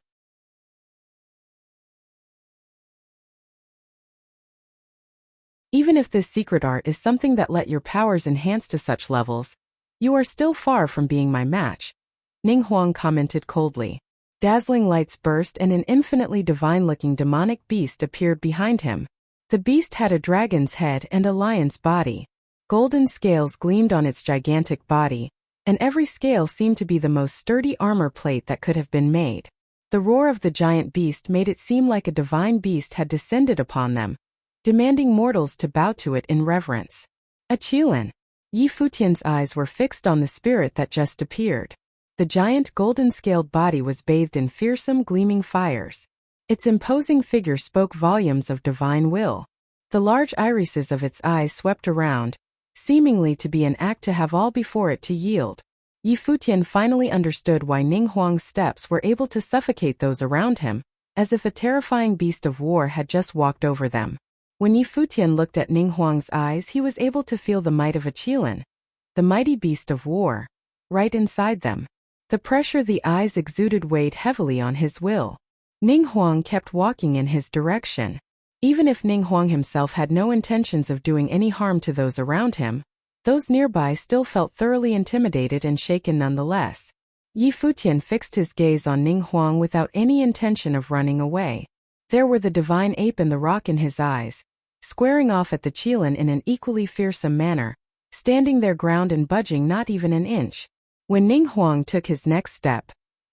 Even if this secret art is something that let your powers enhance to such levels, you are still far from being my match, Ning Huang commented coldly. Dazzling lights burst and an infinitely divine-looking demonic beast appeared behind him. The beast had a dragon's head and a lion's body. Golden scales gleamed on its gigantic body, and every scale seemed to be the most sturdy armor plate that could have been made. The roar of the giant beast made it seem like a divine beast had descended upon them, demanding mortals to bow to it in reverence. A Qilin. Yi Futian's eyes were fixed on the spirit that just appeared. The giant golden-scaled body was bathed in fearsome gleaming fires. Its imposing figure spoke volumes of divine will. The large irises of its eyes swept around, seemingly to be an act to have all before it to yield. Yi Futian finally understood why Ning Huang's steps were able to suffocate those around him, as if a terrifying beast of war had just walked over them. When Yi Futian looked at Ning Huang's eyes, he was able to feel the might of a qilin, the mighty beast of war, right inside them. The pressure the eyes exuded weighed heavily on his will. Ning Huang kept walking in his direction. Even if Ning Huang himself had no intentions of doing any harm to those around him, those nearby still felt thoroughly intimidated and shaken nonetheless. Yi Futian fixed his gaze on Ning Huang without any intention of running away. There were the divine ape and the rock in his eyes, squaring off at the qilin in an equally fearsome manner, standing their ground and budging not even an inch. When Ning Huang took his next step,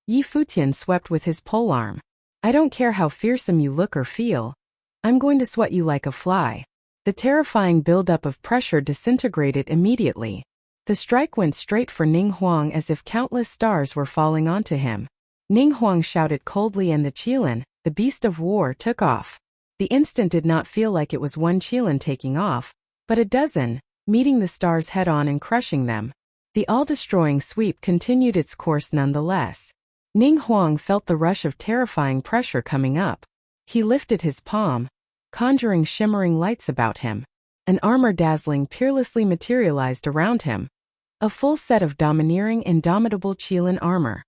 Yi Futian swept with his polearm. "I don't care how fearsome you look or feel. I'm going to swat you like a fly." The terrifying buildup of pressure disintegrated immediately. The strike went straight for Ning Huang as if countless stars were falling onto him. Ning Huang shouted coldly and the qilin, the beast of war, took off. The instant did not feel like it was one qilin taking off, but a dozen, meeting the stars head-on and crushing them. The all-destroying sweep continued its course nonetheless. Ning Huang felt the rush of terrifying pressure coming up. He lifted his palm, conjuring shimmering lights about him. An armor dazzling peerlessly materialized around him. A full set of domineering, indomitable qilin armor.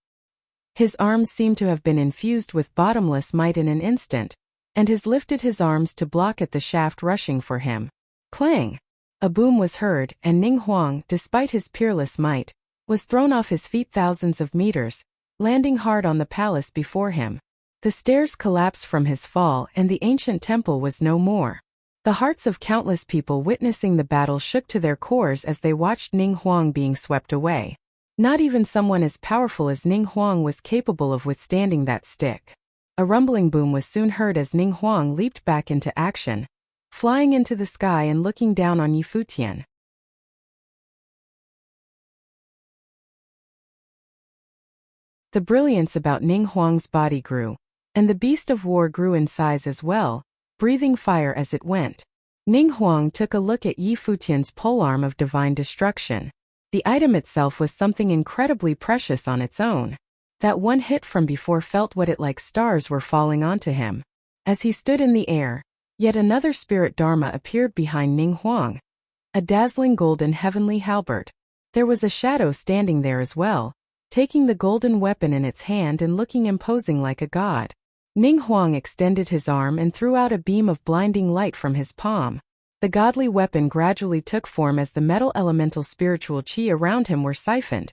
His arms seemed to have been infused with bottomless might in an instant, and his lifted his arms to block at the shaft rushing for him. Clang! A boom was heard, and Ning Huang, despite his peerless might, was thrown off his feet thousands of meters, landing hard on the palace before him. The stairs collapsed from his fall and the ancient temple was no more. The hearts of countless people witnessing the battle shook to their cores as they watched Ning Huang being swept away. Not even someone as powerful as Ning Huang was capable of withstanding that stick. A rumbling boom was soon heard as Ning Huang leaped back into action, flying into the sky and looking down on Yi Futian. The brilliance about Ning Huang's body grew, and the beast of war grew in size as well, breathing fire as it went. Ning Huang took a look at Yi Futian's polearm of divine destruction. The item itself was something incredibly precious on its own. That one hit from before felt what it like stars were falling onto him. As he stood in the air, yet another spirit dharma appeared behind Ning Huang. A dazzling golden heavenly halberd. There was a shadow standing there as well, taking the golden weapon in its hand and looking imposing like a god. Ning Huang extended his arm and threw out a beam of blinding light from his palm. The godly weapon gradually took form as the metal elemental spiritual qi around him were siphoned,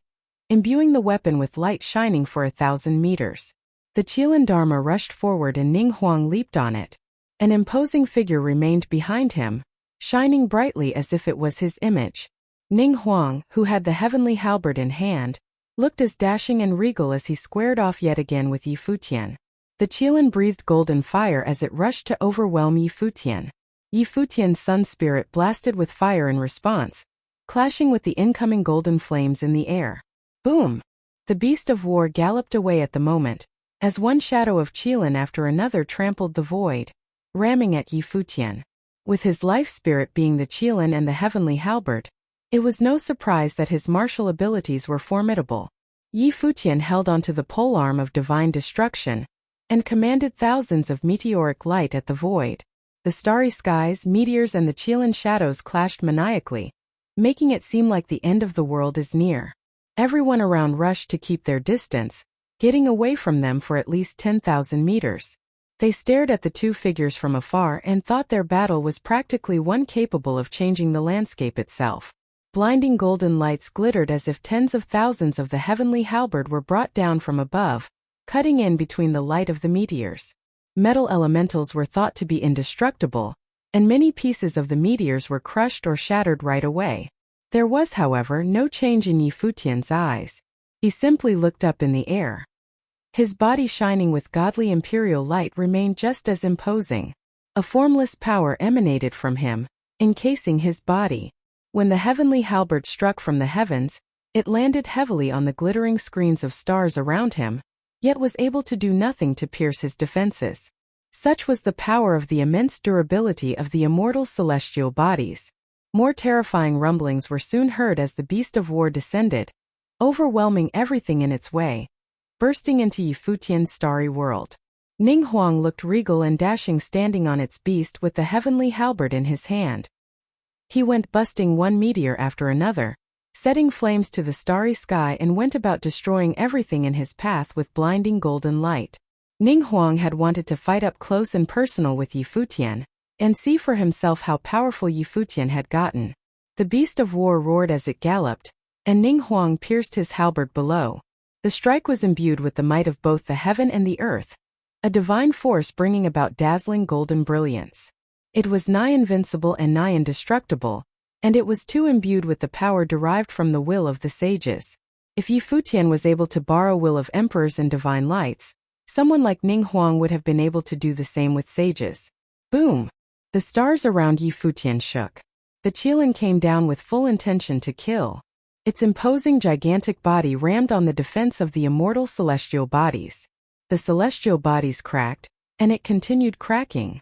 imbuing the weapon with light shining for 1,000 meters. The qilin dharma rushed forward and Ning Huang leaped on it. An imposing figure remained behind him, shining brightly as if it was his image. Ning Huang, who had the heavenly halberd in hand, looked as dashing and regal as he squared off yet again with Yi Futian. The qilin breathed golden fire as it rushed to overwhelm Yi Futian. Yi Futian's sun spirit blasted with fire in response, clashing with the incoming golden flames in the air. Boom! The beast of war galloped away at the moment, as one shadow of qilin after another trampled the void, ramming at Yi Futian. With his life spirit being the qilin and the heavenly halberd, it was no surprise that his martial abilities were formidable. Yi Futian held onto the polearm of divine destruction, and commanded thousands of meteoric light at the void. The starry skies, meteors and the qilin shadows clashed maniacally, making it seem like the end of the world is near. Everyone around rushed to keep their distance, getting away from them for at least 10,000 meters. They stared at the two figures from afar and thought their battle was practically one capable of changing the landscape itself. Blinding golden lights glittered as if tens of thousands of the heavenly halberd were brought down from above, cutting in between the light of the meteors. Metal elementals were thought to be indestructible, and many pieces of the meteors were crushed or shattered right away. There was, however, no change in Yi Futian's eyes. He simply looked up in the air. His body shining with godly imperial light remained just as imposing. A formless power emanated from him, encasing his body. When the heavenly halberd struck from the heavens, it landed heavily on the glittering screens of stars around him, yet was able to do nothing to pierce his defenses. Such was the power of the immense durability of the immortal celestial bodies. More terrifying rumblings were soon heard as the beast of war descended, overwhelming everything in its way, bursting into Futian's starry world. Ning Huang looked regal and dashing standing on its beast with the heavenly halberd in his hand. He went busting one meteor after another, setting flames to the starry sky, and went about destroying everything in his path with blinding golden light. Ning Huang had wanted to fight up close and personal with Futian, and see for himself how powerful Futian had gotten. The beast of war roared as it galloped, and Ning Huang pierced his halberd below. The strike was imbued with the might of both the heaven and the earth, a divine force bringing about dazzling golden brilliance. It was nigh invincible and nigh indestructible, and it was too imbued with the power derived from the will of the sages. If Futian was able to borrow will of emperors and divine lights, someone like Ning Huang would have been able to do the same with sages. Boom! The stars around Futian shook. The Qilin came down with full intention to kill. Its imposing gigantic body rammed on the defense of the immortal celestial bodies. The celestial bodies cracked, and it continued cracking.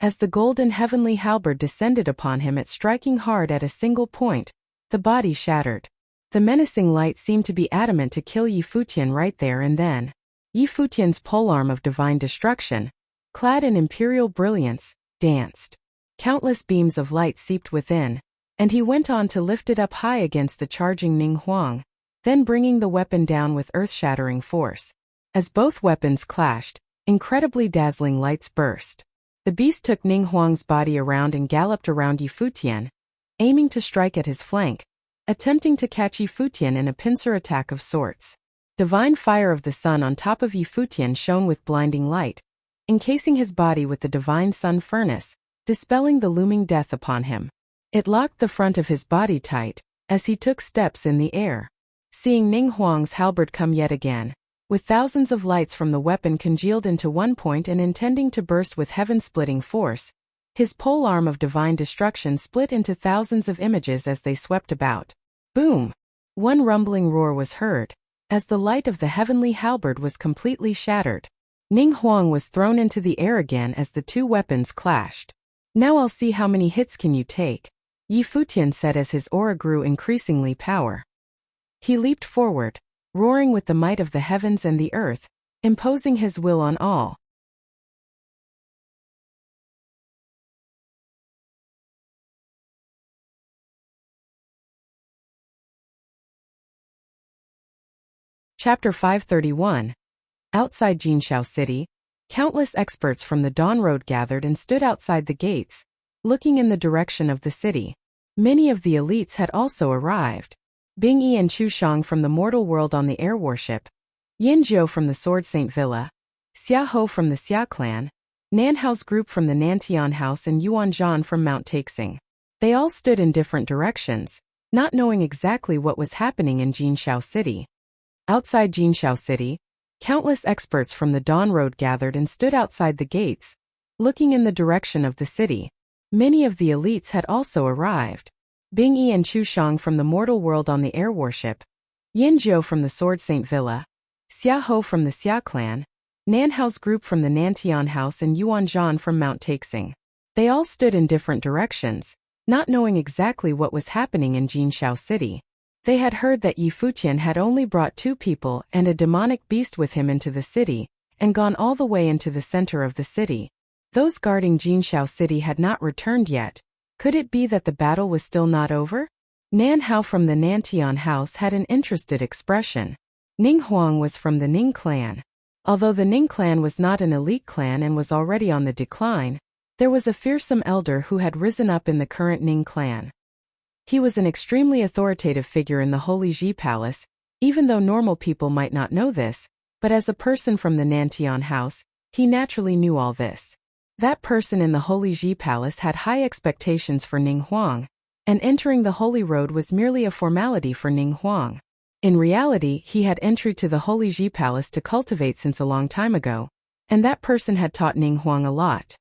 As the golden heavenly halberd descended upon him at striking hard at a single point, the body shattered. The menacing light seemed to be adamant to kill Futian right there and then. Futian's polearm of divine destruction, clad in imperial brilliance, danced. Countless beams of light seeped within, and he went on to lift it up high against the charging Ning Huang, then bringing the weapon down with earth-shattering force. As both weapons clashed, incredibly dazzling lights burst. The beast took Ning Huang's body around and galloped around Futian, aiming to strike at his flank, attempting to catch Futian in a pincer attack of sorts. Divine fire of the sun on top of Futian shone with blinding light, encasing his body with the divine sun furnace, dispelling the looming death upon him. It locked the front of his body tight, as he took steps in the air. Seeing Ning Huang's halberd come yet again, with thousands of lights from the weapon congealed into one point and intending to burst with heaven-splitting force, his polearm of divine destruction split into thousands of images as they swept about. Boom! One rumbling roar was heard, as the light of the heavenly halberd was completely shattered. Ning Huang was thrown into the air again as the two weapons clashed. "Now I'll see how many hits can you take," Futian said as his aura grew increasingly power. He leaped forward, roaring with the might of the heavens and the earth, imposing his will on all. Chapter 531. Outside Jinshao City, countless experts from the Dawn Road gathered and stood outside the gates, looking in the direction of the city. Many of the elites had also arrived. Bing Yi and Chu Shang from the mortal world on the air warship, Yin Zhou from the Sword Saint Villa, Xia Ho from the Xia clan, Nan Hao's group from the Nantian house, and Yuan Zhan from Mount Taixing. They all stood in different directions, not knowing exactly what was happening in Jinshao City. Outside Jinshao City, countless experts from the Dawn Road gathered and stood outside the gates, looking in the direction of the city. Many of the elites had also arrived. Bing Yi and Chu Shang from the mortal world on the air warship, Yin Zhou from the Sword Saint Villa, Xia Ho from the Xia clan, Nan Hao's group from the Nantian house, and Yuan Zhan from Mount Taixing. They all stood in different directions, not knowing exactly what was happening in Jinshao City. They had heard that Futian had only brought 2 people and a demonic beast with him into the city, and gone all the way into the center of the city. Those guarding Jinshao City had not returned yet. Could it be that the battle was still not over? Nan Hao from the Nantian house had an interested expression. Ning Huang was from the Ning clan. Although the Ning clan was not an elite clan and was already on the decline, there was a fearsome elder who had risen up in the current Ning clan. He was an extremely authoritative figure in the Holy Ji Palace, even though normal people might not know this, but as a person from the Nantian house, he naturally knew all this. That person in the Holy Ji Palace had high expectations for Ning Huang, and entering the Holy Road was merely a formality for Ning Huang. In reality, he had entry to the Holy Ji Palace to cultivate since a long time ago, and that person had taught Ning Huang a lot.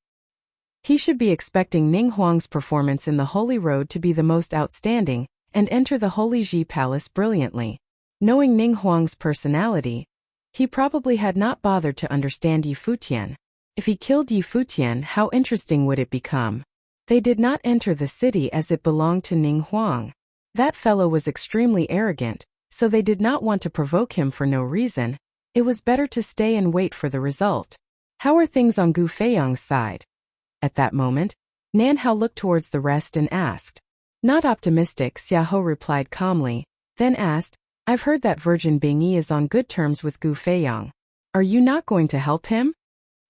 He should be expecting Ning Huang's performance in the Holy Road to be the most outstanding, and enter the Holy Ji Palace brilliantly. Knowing Ning Huang's personality, he probably had not bothered to understand Yi Futian. If he killed Yi Futian, how interesting would it become? They did not enter the city as it belonged to Ning Huang. That fellow was extremely arrogant, so they did not want to provoke him for no reason. It was better to stay and wait for the result. How are things on Gu Feiyang's side? At that moment, Nan Hao looked towards the rest and asked. Not optimistic, Xiahou replied calmly, then asked, I've heard that Virgin Bingyi is on good terms with Gu Feiyang. Are you not going to help him?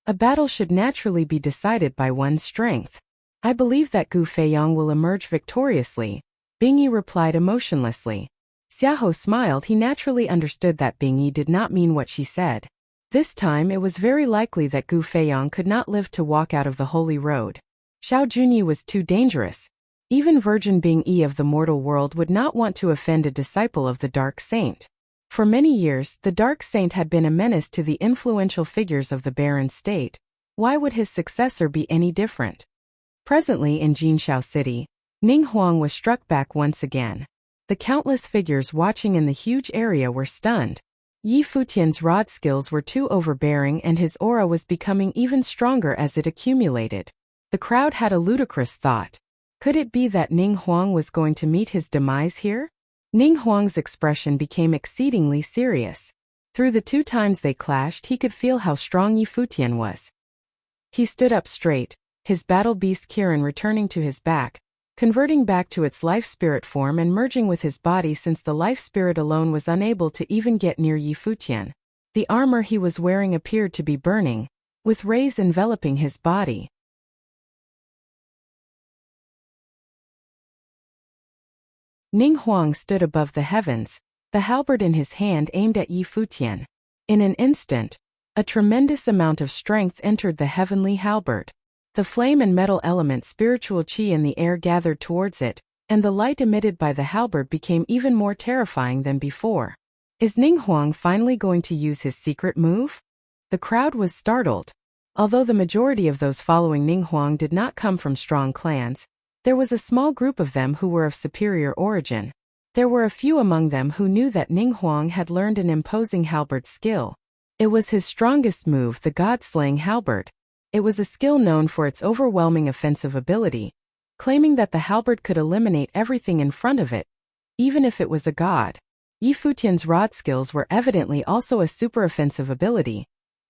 A battle should naturally be decided by one's strength. I believe that Gu Feiyang will emerge victoriously, Bingyi replied emotionlessly. Xiahou smiled. He naturally understood that Bingyi did not mean what she said. This time it was very likely that Gu Feiyang could not live to walk out of the holy road. Xiao Junyi was too dangerous. Even Virgin Bingyi of the mortal world would not want to offend a disciple of the Dark Saint. For many years, the Dark Saint had been a menace to the influential figures of the Barren State. Why would his successor be any different? Presently in Jinxiao City, Ning Huang was struck back once again. The countless figures watching in the huge area were stunned. Yi Futian's rod skills were too overbearing and his aura was becoming even stronger as it accumulated. The crowd had a ludicrous thought. Could it be that Ning Huang was going to meet his demise here? Ning Huang's expression became exceedingly serious. Through the 2 times they clashed, he could feel how strong Yi Futian was. He stood up straight, his battle beast Kirin returning to his back, converting back to its life spirit form and merging with his body since the life spirit alone was unable to even get near Yi Futian. The armor he was wearing appeared to be burning, with rays enveloping his body. Ning Huang stood above the heavens, the halberd in his hand aimed at Yi Futian. In an instant, a tremendous amount of strength entered the heavenly halberd. The flame and metal element spiritual qi in the air gathered towards it, and the light emitted by the halberd became even more terrifying than before. Is Ning Huang finally going to use his secret move? The crowd was startled. Although the majority of those following Ning Huang did not come from strong clans, there was a small group of them who were of superior origin. There were a few among them who knew that Ning Huang had learned an imposing halberd skill. It was his strongest move, the god-slaying halberd. It was a skill known for its overwhelming offensive ability, claiming that the halberd could eliminate everything in front of it, even if it was a god. Yi Futian's rod skills were evidently also a super offensive ability.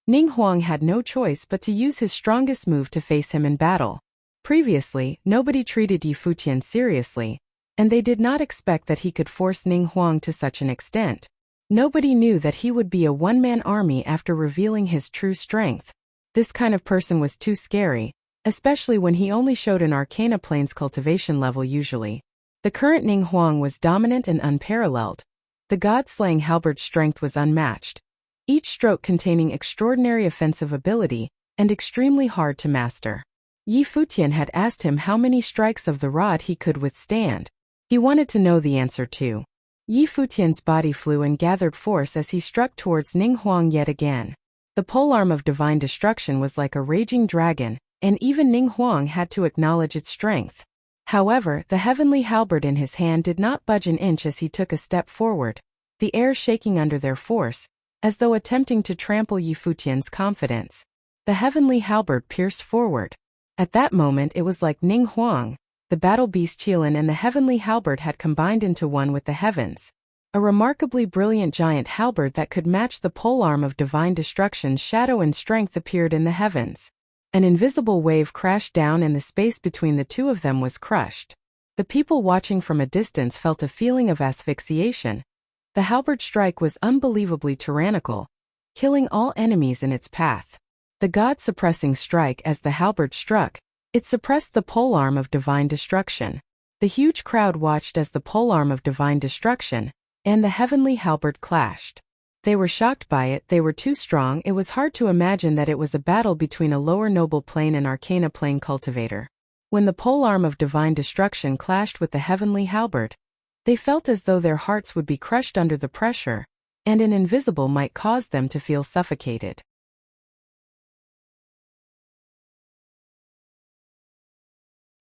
Ning Huang had no choice but to use his strongest move to face him in battle. Previously, nobody treated Yi Futian seriously, and they did not expect that he could force Ning Huang to such an extent. Nobody knew that he would be a one-man army after revealing his true strength. This kind of person was too scary, especially when he only showed an Arcana Planes cultivation level usually. The current Ning Huang was dominant and unparalleled. The god-slaying halberd's strength was unmatched, each stroke containing extraordinary offensive ability and extremely hard to master. Yi Futian had asked him how many strikes of the rod he could withstand. He wanted to know the answer too. Yi Futian's body flew and gathered force as he struck towards Ning Huang yet again. The polearm of divine destruction was like a raging dragon, and even Ning Huang had to acknowledge its strength. However, the heavenly halberd in his hand did not budge an inch as he took a step forward, the air shaking under their force, as though attempting to trample Yi Futian's confidence. The heavenly halberd pierced forward. At that moment it was like Ning Huang, the battle beast Qilin and the heavenly halberd had combined into one with the heavens. A remarkably brilliant giant halberd that could match the polearm of divine destruction's shadow and strength appeared in the heavens. An invisible wave crashed down and the space between the two of them was crushed. The people watching from a distance felt a feeling of asphyxiation. The halberd strike was unbelievably tyrannical, killing all enemies in its path. The god-suppressing strike as the halberd struck, it suppressed the polearm of divine destruction. The huge crowd watched as the polearm of divine destruction and the heavenly halberd clashed. They were shocked by it, they were too strong. It was hard to imagine that it was a battle between a lower noble plane and arcana plane cultivator. When the polearm of divine destruction clashed with the heavenly halberd, they felt as though their hearts would be crushed under the pressure, and an invisible might cause them to feel suffocated.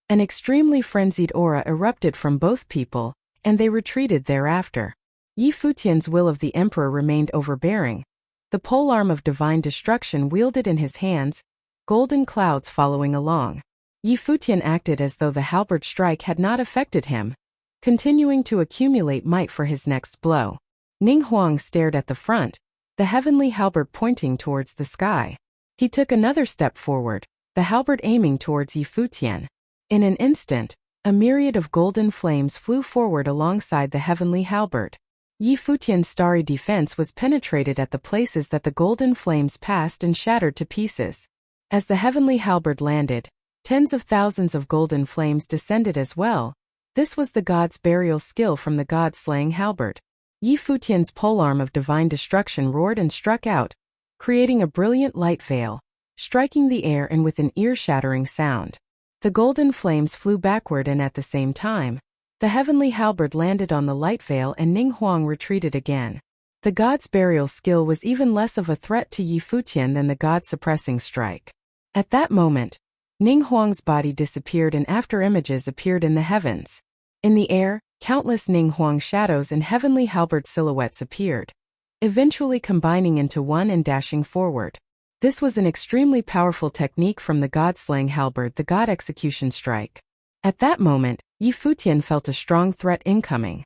An extremely frenzied aura erupted from both people, and they retreated thereafter. Yi Futian's will of the emperor remained overbearing. The polearm of divine destruction wielded in his hands, golden clouds following along. Yi Futian acted as though the halberd strike had not affected him, continuing to accumulate might for his next blow. Ning Huang stared at the front, the heavenly halberd pointing towards the sky. He took another step forward, the halberd aiming towards Yi Futian. In an instant, a myriad of golden flames flew forward alongside the heavenly halberd. Yi Futian's starry defense was penetrated at the places that the golden flames passed and shattered to pieces. As the heavenly halberd landed, tens of thousands of golden flames descended as well. This was the god's burial skill from the god-slaying halberd. Yi Futian's polearm of divine destruction roared and struck out, creating a brilliant light veil, striking the air and with an ear-shattering sound. The golden flames flew backward and at the same time, the heavenly halberd landed on the light veil and Ning Huang retreated again. The god's burial skill was even less of a threat to Yi Futian than the god-suppressing strike. At that moment, Ning Huang's body disappeared and afterimages appeared in the heavens. In the air, countless Ning Huang shadows and heavenly halberd silhouettes appeared, eventually combining into one and dashing forward. This was an extremely powerful technique from the god-slaying halberd, the god execution strike. At that moment, Yi Futian felt a strong threat incoming.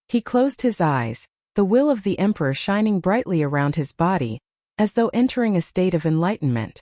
He closed his eyes, the will of the emperor shining brightly around his body, as though entering a state of enlightenment.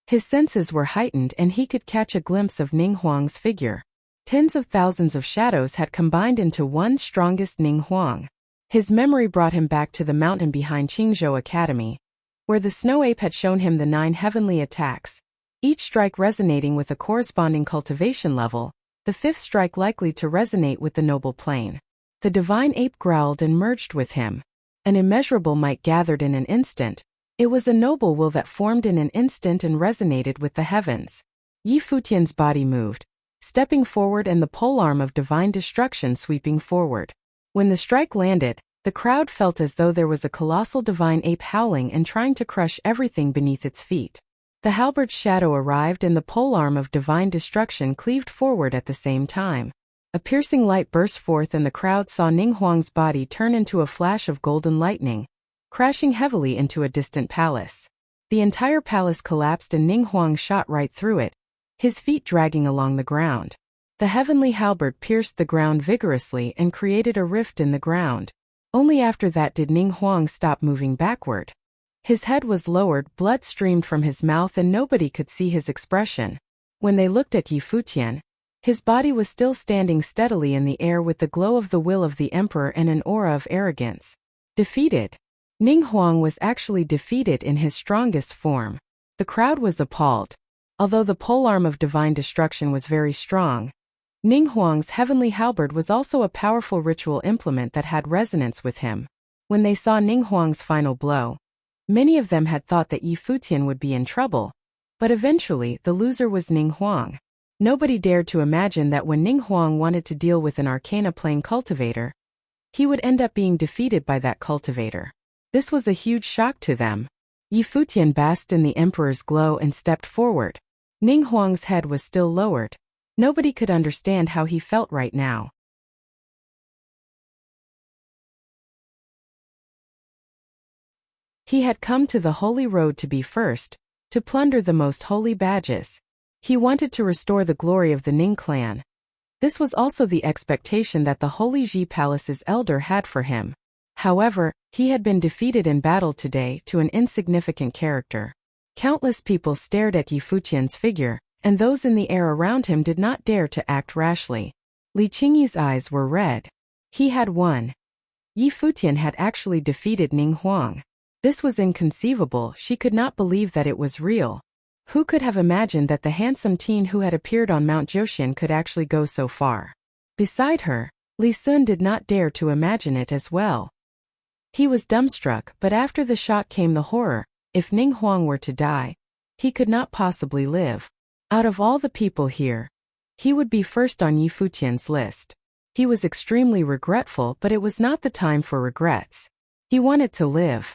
His senses were heightened and he could catch a glimpse of Ning Huang's figure. Tens of thousands of shadows had combined into one strongest Ning Huang. His memory brought him back to the mountain behind Qingzhou Academy, where the snow ape had shown him the 9 heavenly attacks, each strike resonating with a corresponding cultivation level, the 5th strike likely to resonate with the noble plane. The divine ape growled and merged with him. An immeasurable might gathered in an instant. It was a noble will that formed in an instant and resonated with the heavens. Yi Futian's body moved, stepping forward and the polearm of divine destruction sweeping forward. When the strike landed, the crowd felt as though there was a colossal divine ape howling and trying to crush everything beneath its feet. The halberd's shadow arrived and the polearm of divine destruction cleaved forward at the same time. A piercing light burst forth and the crowd saw Ning Huang's body turn into a flash of golden lightning, crashing heavily into a distant palace. The entire palace collapsed and Ning Huang shot right through it, his feet dragging along the ground. The heavenly halberd pierced the ground vigorously and created a rift in the ground. Only after that did Ning Huang stop moving backward. His head was lowered, blood streamed from his mouth and nobody could see his expression. When they looked at Yi Futian, his body was still standing steadily in the air with the glow of the will of the emperor and an aura of arrogance. Defeated. Ning Huang was actually defeated in his strongest form. The crowd was appalled. Although the polearm of divine destruction was very strong, Ning Huang's heavenly halberd was also a powerful ritual implement that had resonance with him. When they saw Ning Huang's final blow, many of them had thought that Yi Futian would be in trouble, but eventually the loser was Ning Huang. Nobody dared to imagine that when Ning Huang wanted to deal with an arcana plane cultivator, he would end up being defeated by that cultivator. This was a huge shock to them. Yi Futian basked in the emperor's glow and stepped forward. Ning Huang's head was still lowered. Nobody could understand how he felt right now. He had come to the holy road to be first, to plunder the most holy badges. He wanted to restore the glory of the Ning clan. This was also the expectation that the Holy Ji Palace's elder had for him. However, he had been defeated in battle today to an insignificant character. Countless people stared at Yi Futian's figure, and those in the air around him did not dare to act rashly. Li Qingyi's eyes were red. He had won. Yi Futian had actually defeated Ning Huang. This was inconceivable. She could not believe that it was real. Who could have imagined that the handsome teen who had appeared on Mount Jiuxian could actually go so far? Beside her, Li Sun did not dare to imagine it as well. He was dumbstruck, but after the shock came the horror. If Ning Huang were to die, he could not possibly live. Out of all the people here, he would be first on Yi Futian's list. He was extremely regretful, but it was not the time for regrets. He wanted to live.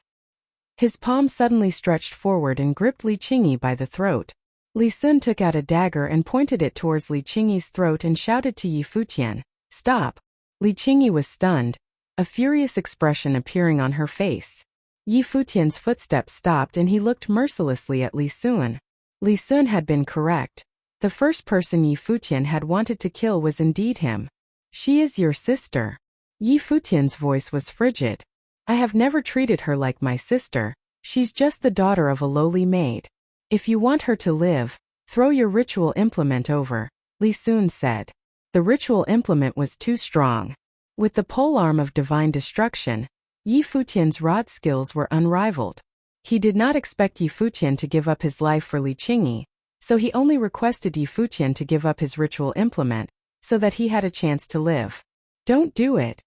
His palm suddenly stretched forward and gripped Li Qingyi by the throat. Li Sun took out a dagger and pointed it towards Li Qingyi's throat and shouted to Yi Futian, "Stop!" Li Qingyi was stunned. a furious expression appearing on her face. Yi Futian's footsteps stopped and he looked mercilessly at Li Sun. Li Sun had been correct. The first person Yi Futian had wanted to kill was indeed him. She is your sister. Yi Futian's voice was frigid. I have never treated her like my sister. She's just the daughter of a lowly maid. If you want her to live, throw your ritual implement over, Li Sun said. The ritual implement was too strong. With the polearm of divine destruction, Yi Futian's rod skills were unrivaled. He did not expect Yi Futian to give up his life for Li Qingyi, so he only requested Yi Futian to give up his ritual implement, so that he had a chance to live. Don't do it.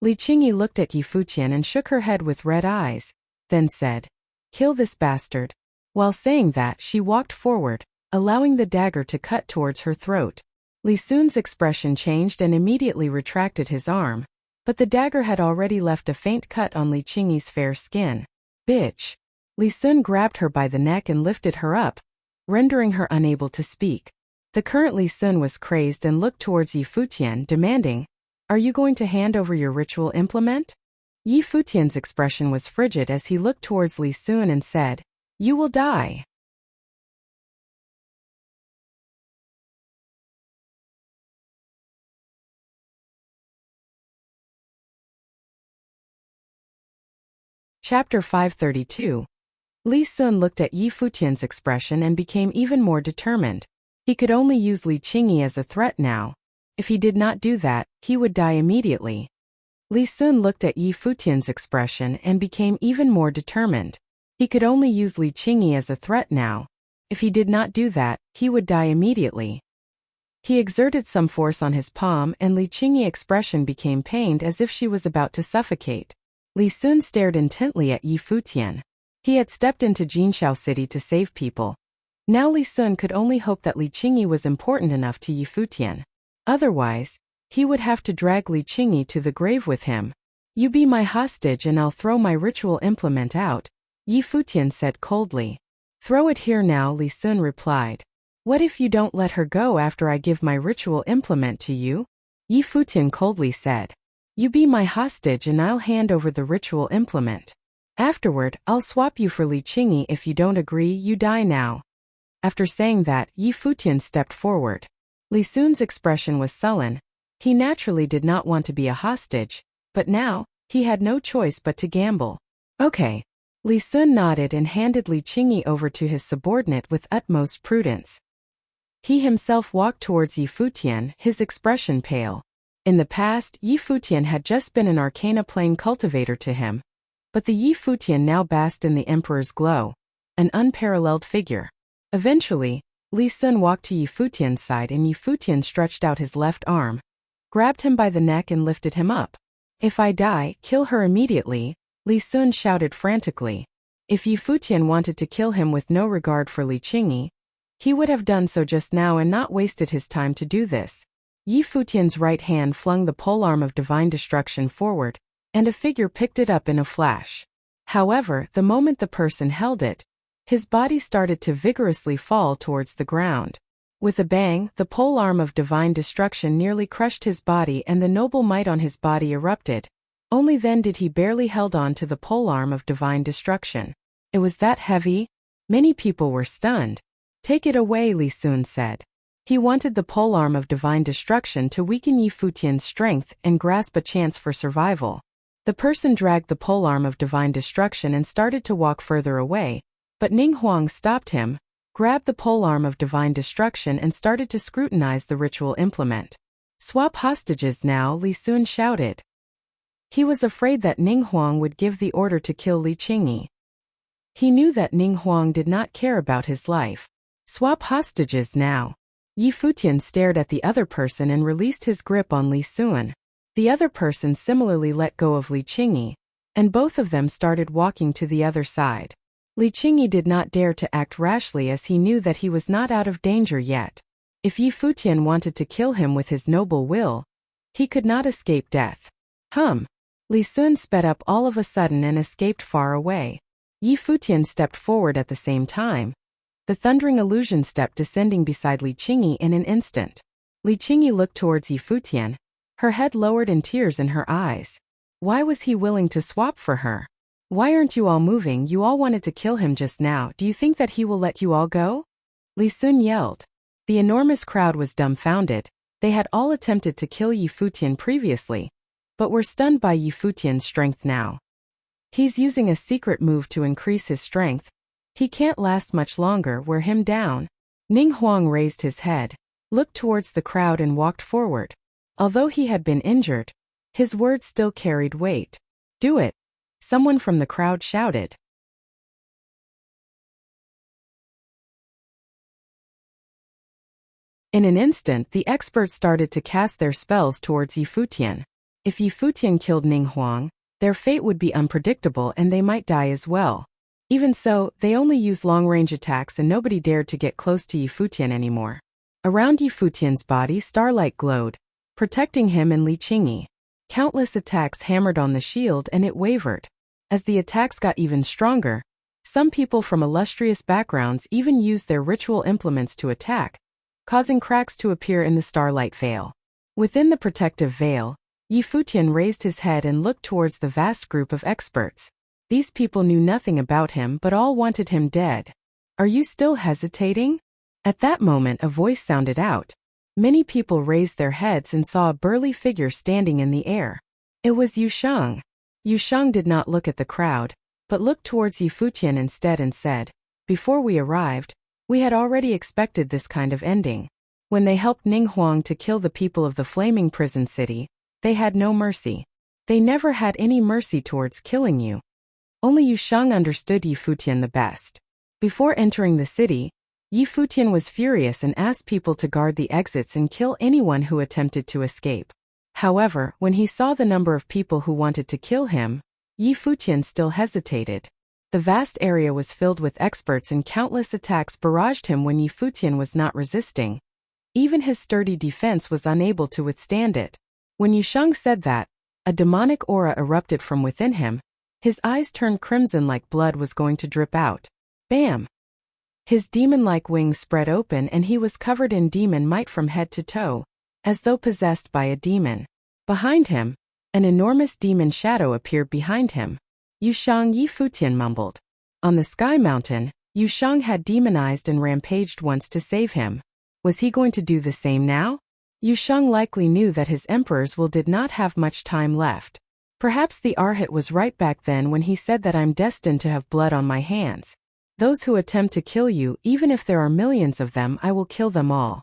Li Qingyi looked at Yi Futian and shook her head with red eyes, then said, Kill this bastard. While saying that, she walked forward, allowing the dagger to cut towards her throat. Li Sun's expression changed and immediately retracted his arm, but the dagger had already left a faint cut on Li Qingyi's fair skin. Bitch. Li Sun grabbed her by the neck and lifted her up, rendering her unable to speak. The current Li Sun was crazed and looked towards Yi Futian, demanding, Are you going to hand over your ritual implement? Yi Futian's expression was frigid as he looked towards Li Sun and said, You will die. Chapter 532. Li Sun looked at Yi Futian's expression and became even more determined. He could only use Li Qingyi as a threat now. If he did not do that, he would die immediately. Li Sun looked at Yi Futian's expression and became even more determined. He could only use Li Qingyi as a threat now. If he did not do that, he would die immediately. He exerted some force on his palm and Li Qingyi's expression became pained as if she was about to suffocate. Li Sun stared intently at Yi Futian. He had stepped into Jinxiao City to save people. Now Li Sun could only hope that Li Qingyi was important enough to Yi Futian. Otherwise, he would have to drag Li Qingyi to the grave with him. You be my hostage and I'll throw my ritual implement out, Yi Futian said coldly. Throw it here now, Li Sun replied. What if you don't let her go after I give my ritual implement to you? Yi Futian coldly said. You be my hostage and I'll hand over the ritual implement. Afterward, I'll swap you for Li Qingyi. If you don't agree, you die now. After saying that, Yi Futian stepped forward. Li Sun's expression was sullen. He naturally did not want to be a hostage, but now, he had no choice but to gamble. Okay. Li Sun nodded and handed Li Qingyi over to his subordinate with utmost prudence. He himself walked towards Yi Futian, his expression pale. In the past, Yi Futian had just been an arcana plane cultivator to him. But the Yi Futian now basked in the Emperor's glow, an unparalleled figure. Eventually, Li Sun walked to Yi Futian's side and Yi Futian stretched out his left arm, grabbed him by the neck and lifted him up. If I die, kill her immediately, Li Sun shouted frantically. If Yi Futian wanted to kill him with no regard for Li Qingyi, he would have done so just now and not wasted his time to do this. Yi Futian's right hand flung the polearm of divine destruction forward, and a figure picked it up in a flash. However, the moment the person held it, his body started to vigorously fall towards the ground. With a bang, the polearm of divine destruction nearly crushed his body and the noble might on his body erupted. Only then did he barely held on to the polearm of divine destruction. It was that heavy? Many people were stunned. Take it away, Li Sun said. He wanted the polearm of divine destruction to weaken Yi Futian's strength and grasp a chance for survival. The person dragged the polearm of divine destruction and started to walk further away, but Ning Huang stopped him, grabbed the polearm of divine destruction and started to scrutinize the ritual implement. Swap hostages now, Li Sun shouted. He was afraid that Ning Huang would give the order to kill Li Qingyi. He knew that Ning Huang did not care about his life. Swap hostages now. Yi Futian stared at the other person and released his grip on Li Sun. The other person similarly let go of Li Qingyi, and both of them started walking to the other side. Li Qingyi did not dare to act rashly as he knew that he was not out of danger yet. If Yi Futian wanted to kill him with his noble will, he could not escape death. Li Sun sped up all of a sudden and escaped far away. Yi Futian stepped forward at the same time, the thundering illusion step descending beside Li Qingyi in an instant. Li Qingyi looked towards Yi Futian, her head lowered and tears in her eyes. Why was he willing to swap for her? Why aren't you all moving? You all wanted to kill him just now. Do you think that he will let you all go? Li Sun yelled. The enormous crowd was dumbfounded. They had all attempted to kill Yi Futian previously, but were stunned by Yi Futian's strength now. He's using a secret move to increase his strength. He can't last much longer. Wear him down. Ning Huang raised his head, looked towards the crowd and walked forward. Although he had been injured, his words still carried weight. Do it. Someone from the crowd shouted. In an instant, the experts started to cast their spells towards Yi Futian. If Yi Futian killed Ning Huang, their fate would be unpredictable and they might die as well. Even so, they only used long-range attacks and nobody dared to get close to Yi Futian anymore. Around Yi Futian's body, starlight glowed, protecting him and Li Qingyi. Countless attacks hammered on the shield and it wavered. As the attacks got even stronger, some people from illustrious backgrounds even used their ritual implements to attack, causing cracks to appear in the starlight veil. Within the protective veil, Yi Futian raised his head and looked towards the vast group of experts. These people knew nothing about him but all wanted him dead. Are you still hesitating? At that moment a voice sounded out. Many people raised their heads and saw a burly figure standing in the air. It was Yu Sheng. Yu Sheng did not look at the crowd, but looked towards Yi Futian instead and said, "Before we arrived, we had already expected this kind of ending. When they helped Ning Huang to kill the people of the flaming prison city, they had no mercy. They never had any mercy towards killing you." Only Yu Sheng understood Yi Futian the best. Before entering the city, Yi Futian was furious and asked people to guard the exits and kill anyone who attempted to escape. However, when he saw the number of people who wanted to kill him, Yi Futian still hesitated. The vast area was filled with experts and countless attacks barraged him when Yi Futian was not resisting. Even his sturdy defense was unable to withstand it. When Yu Sheng said that, a demonic aura erupted from within him. His eyes turned crimson like blood was going to drip out. Bam! His demon-like wings spread open and he was covered in demon might from head to toe, as though possessed by a demon. Behind him, an enormous demon shadow appeared behind him. Yu Sheng, Yi Futian mumbled. On the Sky Mountain, Yu Sheng had demonized and rampaged once to save him. Was he going to do the same now? Yu Sheng likely knew that his emperor's will did not have much time left. Perhaps the Arhat was right back then when he said that I'm destined to have blood on my hands. Those who attempt to kill you, even if there are millions of them, I will kill them all.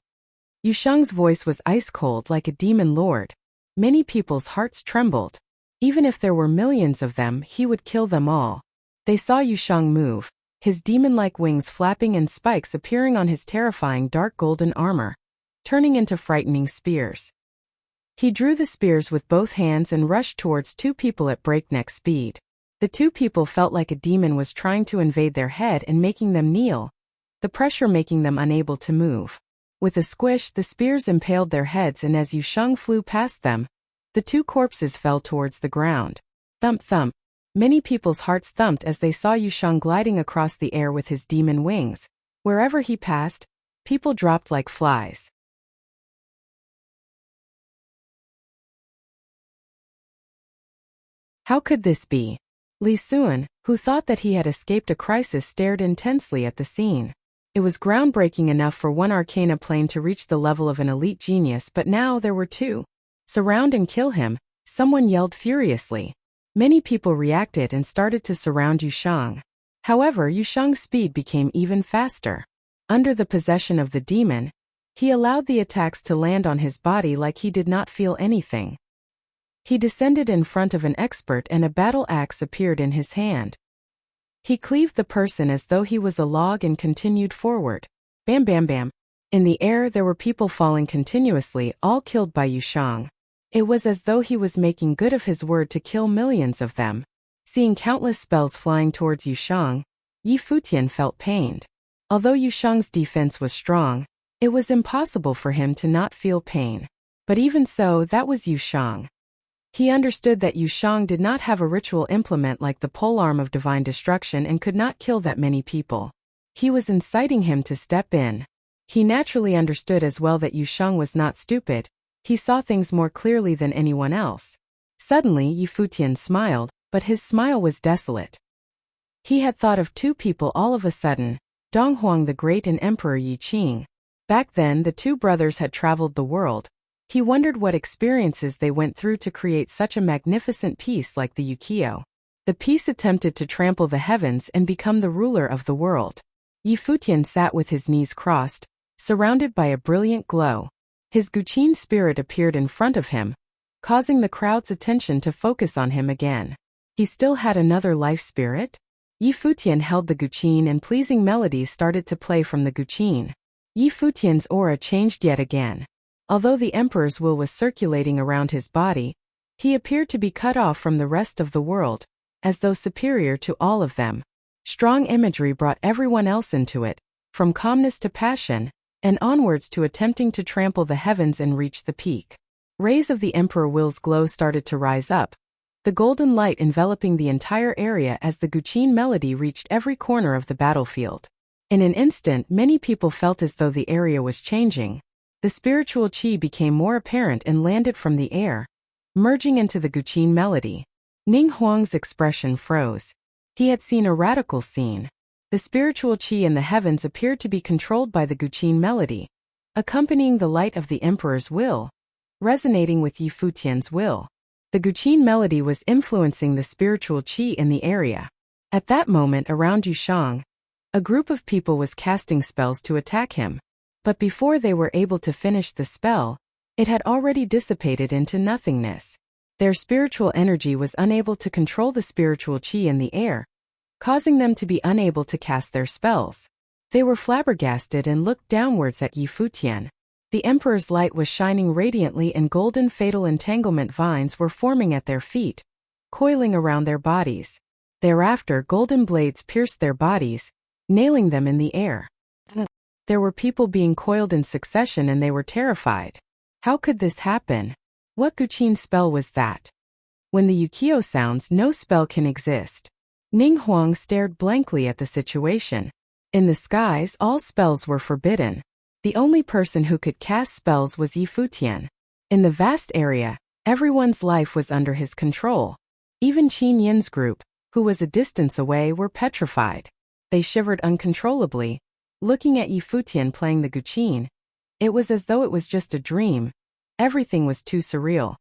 Yu Sheng's voice was ice-cold like a demon lord. Many people's hearts trembled. Even if there were millions of them, he would kill them all. They saw Yu Sheng move, his demon-like wings flapping and spikes appearing on his terrifying dark golden armor, turning into frightening spears. He drew the spears with both hands and rushed towards two people at breakneck speed. The two people felt like a demon was trying to invade their head and making them kneel, the pressure making them unable to move. With a squish, the spears impaled their heads and as Yu Sheng flew past them, the two corpses fell towards the ground. Thump thump. Many people's hearts thumped as they saw Yu Sheng gliding across the air with his demon wings. Wherever he passed, people dropped like flies. How could this be? Li Sun, who thought that he had escaped a crisis, stared intensely at the scene. It was groundbreaking enough for one arcana plane to reach the level of an elite genius, but now there were two. Surround and kill him, someone yelled furiously. Many people reacted and started to surround Yu Sheng. However, Yu Sheng's speed became even faster. Under the possession of the demon, he allowed the attacks to land on his body like he did not feel anything. He descended in front of an expert and a battle axe appeared in his hand. He cleaved the person as though he was a log and continued forward. Bam bam bam. In the air there were people falling continuously, all killed by Yu Sheng. It was as though he was making good of his word to kill millions of them. Seeing countless spells flying towards Yu Sheng, Yi Futian felt pained. Although Yu Sheng's defense was strong, it was impossible for him to not feel pain. But even so, that was Yu Sheng. He understood that Yu Sheng did not have a ritual implement like the polearm of divine destruction and could not kill that many people. He was inciting him to step in. He naturally understood as well that Yu Sheng was not stupid. He saw things more clearly than anyone else. Suddenly Yi Futian smiled, but his smile was desolate. He had thought of two people all of a sudden, Dong Huang the Great and Emperor Yi Qing. Back then the two brothers had traveled the world. He wondered what experiences they went through to create such a magnificent piece like the Wuxia. The piece attempted to trample the heavens and become the ruler of the world. Yi Futian sat with his knees crossed, surrounded by a brilliant glow. His Guqin spirit appeared in front of him, causing the crowd's attention to focus on him again. He still had another life spirit? Yi Futian held the Guqin and pleasing melodies started to play from the Guqin. Yi Futian's aura changed yet again. Although the emperor's will was circulating around his body, he appeared to be cut off from the rest of the world, as though superior to all of them. Strong imagery brought everyone else into it, from calmness to passion, and onwards to attempting to trample the heavens and reach the peak. Rays of the Emperor Will's glow started to rise up, the golden light enveloping the entire area as the Guqin melody reached every corner of the battlefield. In an instant, many people felt as though the area was changing. The spiritual qi became more apparent and landed from the air, merging into the Guqin melody. Ning Huang's expression froze. He had seen a radical scene. The spiritual qi in the heavens appeared to be controlled by the Guqin melody, accompanying the light of the emperor's will, resonating with Yi Futian's will. The Guqin melody was influencing the spiritual qi in the area. At that moment around Yushang, a group of people was casting spells to attack him. But before they were able to finish the spell, it had already dissipated into nothingness. Their spiritual energy was unable to control the spiritual qi in the air, causing them to be unable to cast their spells. They were flabbergasted and looked downwards at Yi Futian. The emperor's light was shining radiantly and golden fatal entanglement vines were forming at their feet, coiling around their bodies. Thereafter golden blades pierced their bodies, nailing them in the air. There were people being coiled in succession and they were terrified. How could this happen? What Guqin spell was that? When the Wuxia sounds, no spell can exist. Ning Huang stared blankly at the situation. In the skies, all spells were forbidden. The only person who could cast spells was Yi Futian. In the vast area, everyone's life was under his control. Even Qin Yin's group, who was a distance away, were petrified. They shivered uncontrollably, looking at Yi Futian playing the Guqin. It was as though it was just a dream. Everything was too surreal.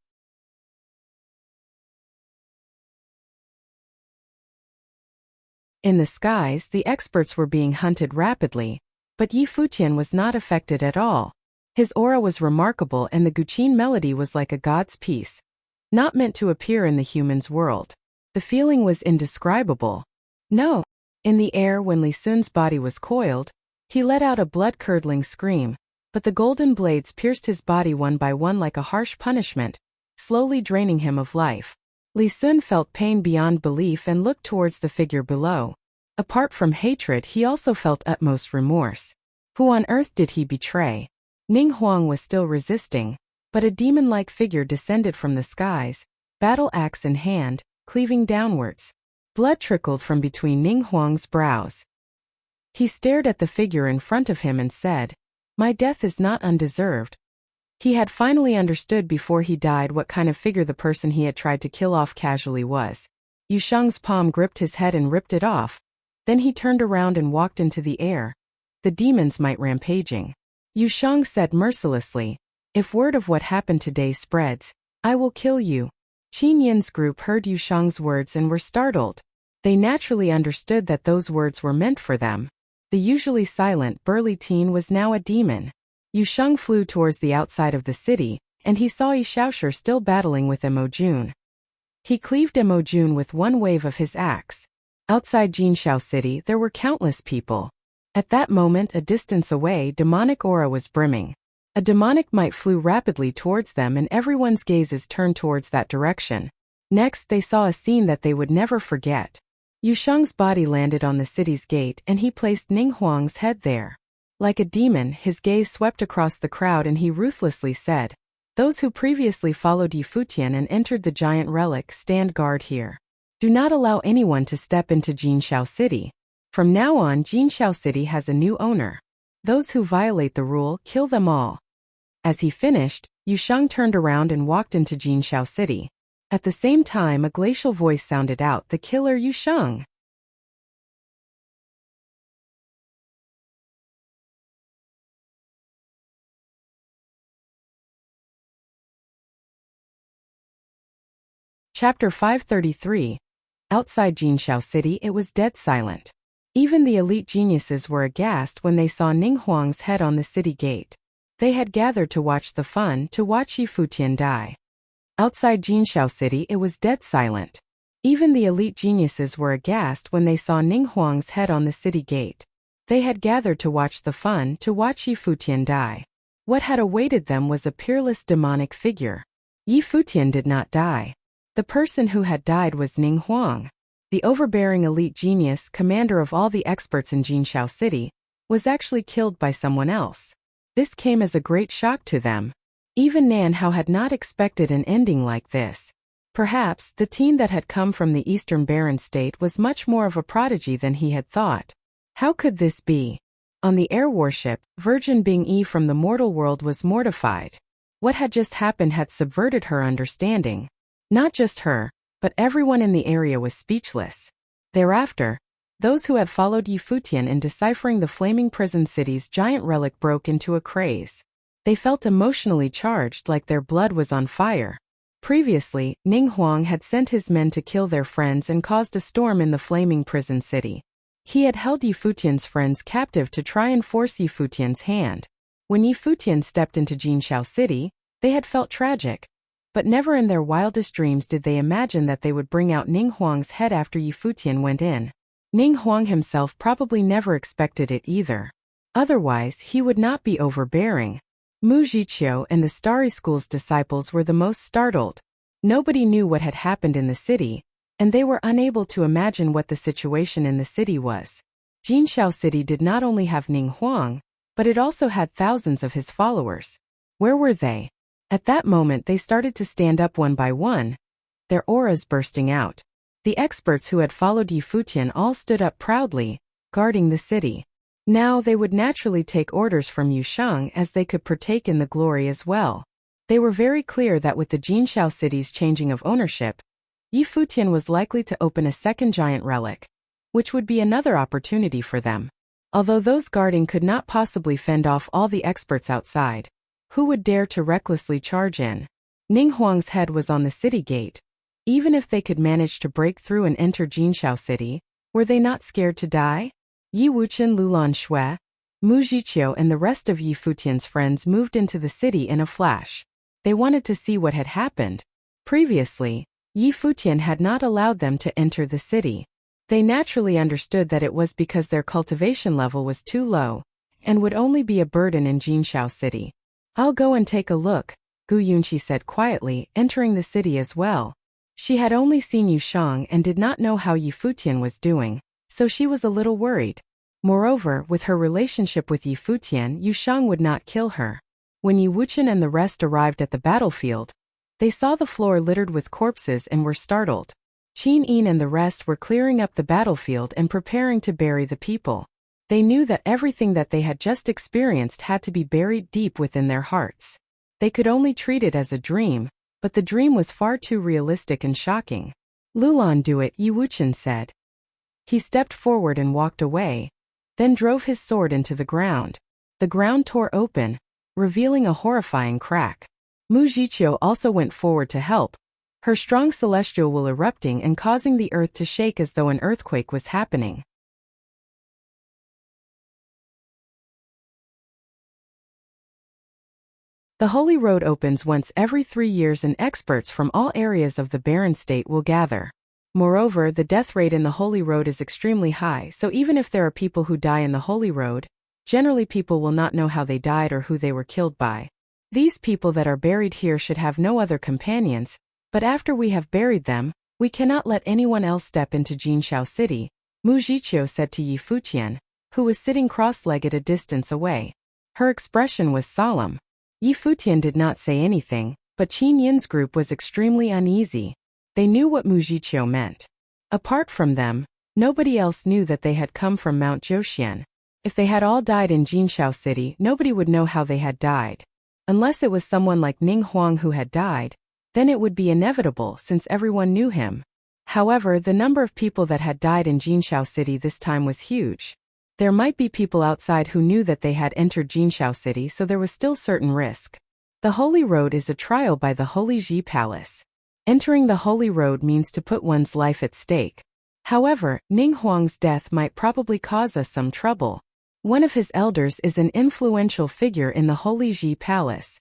In the skies, the experts were being hunted rapidly, but Yi Futian was not affected at all. His aura was remarkable and the Guqin melody was like a god's piece, not meant to appear in the human's world. The feeling was indescribable. No. In the air when Li Sun's body was coiled, he let out a blood-curdling scream, but the golden blades pierced his body one by one like a harsh punishment, slowly draining him of life. Li Sun felt pain beyond belief and looked towards the figure below. Apart from hatred, he also felt utmost remorse. Who on earth did he betray? Ning Huang was still resisting, but a demon-like figure descended from the skies, battle axe in hand, cleaving downwards. Blood trickled from between Ning Huang's brows. He stared at the figure in front of him and said, "My death is not undeserved." He had finally understood before he died what kind of figure the person he had tried to kill off casually was. Yushang's palm gripped his head and ripped it off. Then he turned around and walked into the air. The demons might rampaging. Yushang said mercilessly, "If word of what happened today spreads, I will kill you." Qin Yin's group heard Yushang's words and were startled. They naturally understood that those words were meant for them. The usually silent, burly teen was now a demon. Yushang flew towards the outside of the city, and he saw Yi Shaoshi still battling with Emojun. He cleaved Emojun with one wave of his axe. Outside Jinshao City there were countless people. At that moment a distance away demonic aura was brimming. A demonic might flew rapidly towards them and everyone's gazes turned towards that direction. Next they saw a scene that they would never forget. Yushang's body landed on the city's gate and he placed Ning Huang's head there. Like a demon, his gaze swept across the crowd and he ruthlessly said, "Those who previously followed Yi Futian and entered the giant relic, stand guard here. Do not allow anyone to step into Jinshao City. From now on, Jinshao City has a new owner. Those who violate the rule, kill them all." As he finished, Yushang turned around and walked into Jinshao City. At the same time, a glacial voice sounded out, "The killer Yu Sheng." Chapter 533. Outside Jinxiao City, it was dead silent. Even the elite geniuses were aghast when they saw Ning Huang's head on the city gate. They had gathered to watch the fun, to watch Yi Futian die. Outside Jinxiao City, it was dead silent. Even the elite geniuses were aghast when they saw Ning Huang's head on the city gate. They had gathered to watch the fun, to watch Yi Futian die. What had awaited them was a peerless demonic figure. Yi Futian did not die. The person who had died was Ning Huang. The overbearing elite genius, commander of all the experts in Jinxiao City, was actually killed by someone else. This came as a great shock to them. Even Nan Hao had not expected an ending like this. Perhaps the teen that had come from the Eastern Barren State was much more of a prodigy than he had thought. How could this be? On the air warship, Virgin Bing Yi from the mortal world was mortified. What had just happened had subverted her understanding. Not just her, but everyone in the area was speechless. Thereafter, those who had followed Yi Futian in deciphering the flaming prison city's giant relic broke into a craze. They felt emotionally charged, like their blood was on fire. Previously, Ning Huang had sent his men to kill their friends and caused a storm in the flaming prison city. He had held Yi Futian's friends captive to try and force Yi Futian's hand. When Yi Futian stepped into Jinxiao City, they had felt tragic. But never in their wildest dreams did they imagine that they would bring out Ning Huang's head after Yi Futian went in. Ning Huang himself probably never expected it either. Otherwise, he would not be overbearing. Mu Jiqiu and the Starry School's disciples were the most startled. Nobody knew what had happened in the city, and they were unable to imagine what the situation in the city was. Jinxiao City did not only have Ning Huang, but it also had thousands of his followers. Where were they? At that moment they started to stand up one by one, their auras bursting out. The experts who had followed Yi Futian all stood up proudly, guarding the city. Now they would naturally take orders from Yu Sheng, as they could partake in the glory as well. They were very clear that with the Jinxiao City's changing of ownership, Yi Futian was likely to open a second giant relic, which would be another opportunity for them. Although those guarding could not possibly fend off all the experts outside, who would dare to recklessly charge in? Ning Huang's head was on the city gate. Even if they could manage to break through and enter Jinxiao City, were they not scared to die? Yi Wuqian, Lulan Shui, Mu Jiqiu and the rest of Yi Futian's friends moved into the city in a flash. They wanted to see what had happened. Previously, Yi Futian had not allowed them to enter the city. They naturally understood that it was because their cultivation level was too low, and would only be a burden in Jinxiao City. "I'll go and take a look," Gu Yunqi said quietly, entering the city as well. She had only seen Yu Sheng and did not know how Yi Futian was doing, so she was a little worried. Moreover, with her relationship with Yi Futian, Yu Sheng would not kill her. When Yi Wuqian and the rest arrived at the battlefield, they saw the floor littered with corpses and were startled. Qin Yin and the rest were clearing up the battlefield and preparing to bury the people. They knew that everything that they had just experienced had to be buried deep within their hearts. They could only treat it as a dream, but the dream was far too realistic and shocking. "Lulan, do it," Yi Wuqian said. He stepped forward and walked away, then drove his sword into the ground. The ground tore open, revealing a horrifying crack. Mu Jiqiu also went forward to help, her strong celestial will erupting and causing the earth to shake as though an earthquake was happening. The Holy Road opens once every 3 years and experts from all areas of the barren state will gather. Moreover, the death rate in the Holy Road is extremely high, so even if there are people who die in the Holy Road, generally people will not know how they died or who they were killed by. These people that are buried here should have no other companions, but after we have buried them, we cannot let anyone else step into Jinxiao City, Mu Jiqiu said to Yi Futian, who was sitting cross-legged a distance away. Her expression was solemn. Yi Futian did not say anything, but Qin Yin's group was extremely uneasy. They knew what Mu Jiqiu meant. Apart from them, nobody else knew that they had come from Mount Zhoushan. If they had all died in Jinxiao City, nobody would know how they had died. Unless it was someone like Ning Huang who had died, then it would be inevitable since everyone knew him. However, the number of people that had died in Jinshao City this time was huge. There might be people outside who knew that they had entered Jinshao City, so there was still certain risk. The Holy Road is a trial by the Holy Ji Palace. Entering the Holy Road means to put one's life at stake. However, Ning Huang's death might probably cause us some trouble. One of his elders is an influential figure in the Holy Ji Palace.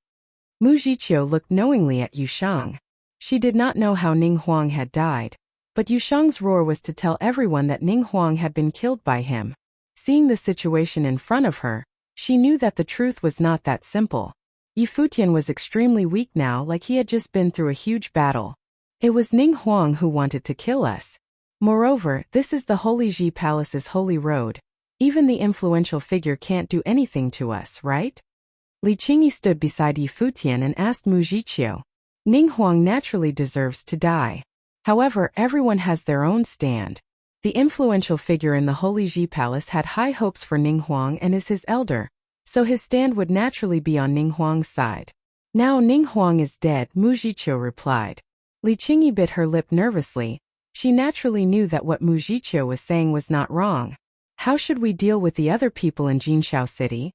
Mu Jiqiu looked knowingly at Yushang. She did not know how Ning Huang had died, but Yushang's roar was to tell everyone that Ning Huang had been killed by him. Seeing the situation in front of her, she knew that the truth was not that simple. Futian was extremely weak now, like he had just been through a huge battle. It was Ning Huang who wanted to kill us. Moreover, this is the Holy Ji Palace's holy road. Even the influential figure can't do anything to us, right? Li Qingyi stood beside Futian and asked Mu Jiqiu. Ning Huang naturally deserves to die. However, everyone has their own stand. The influential figure in the Holy Ji Palace had high hopes for Ning Huang and is his elder, so his stand would naturally be on Ning Huang's side. Now Ning Huang is dead, Mu Jiqiu replied. Li Qingyi bit her lip nervously. She naturally knew that what Mu Jiqiu was saying was not wrong. How should we deal with the other people in Jinshao City?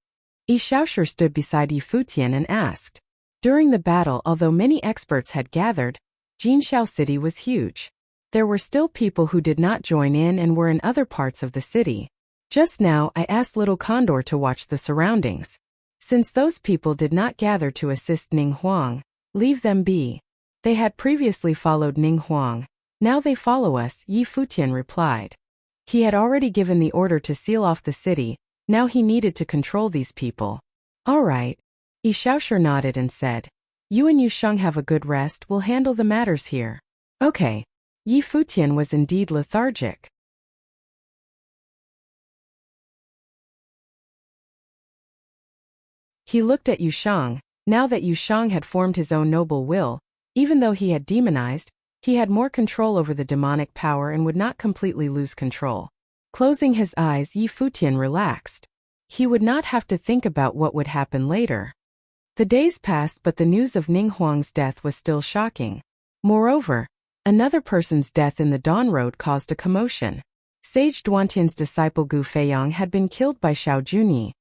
Yi Shaoshi stood beside Futian and asked. During the battle, although many experts had gathered, Jinshao City was huge. There were still people who did not join in and were in other parts of the city. Just now, I asked Little Condor to watch the surroundings. Since those people did not gather to assist Ning Huang, leave them be. They had previously followed Ning Huang. Now they follow us, Futian replied. He had already given the order to seal off the city, now he needed to control these people. All right. Yi Shaoshi nodded and said. You and Yusheng have a good rest, we'll handle the matters here. Okay. Futian was indeed lethargic. He looked at Yusheng. Now that Yusheng had formed his own noble will, even though he had demonized, he had more control over the demonic power and would not completely lose control. Closing his eyes, Futian relaxed. He would not have to think about what would happen later. The days passed, but the news of Ning Huang's death was still shocking. Moreover, another person's death in the Dawn Road caused a commotion. Sage Duantian's disciple Gu Feiyang had been killed by Xiao Junyi,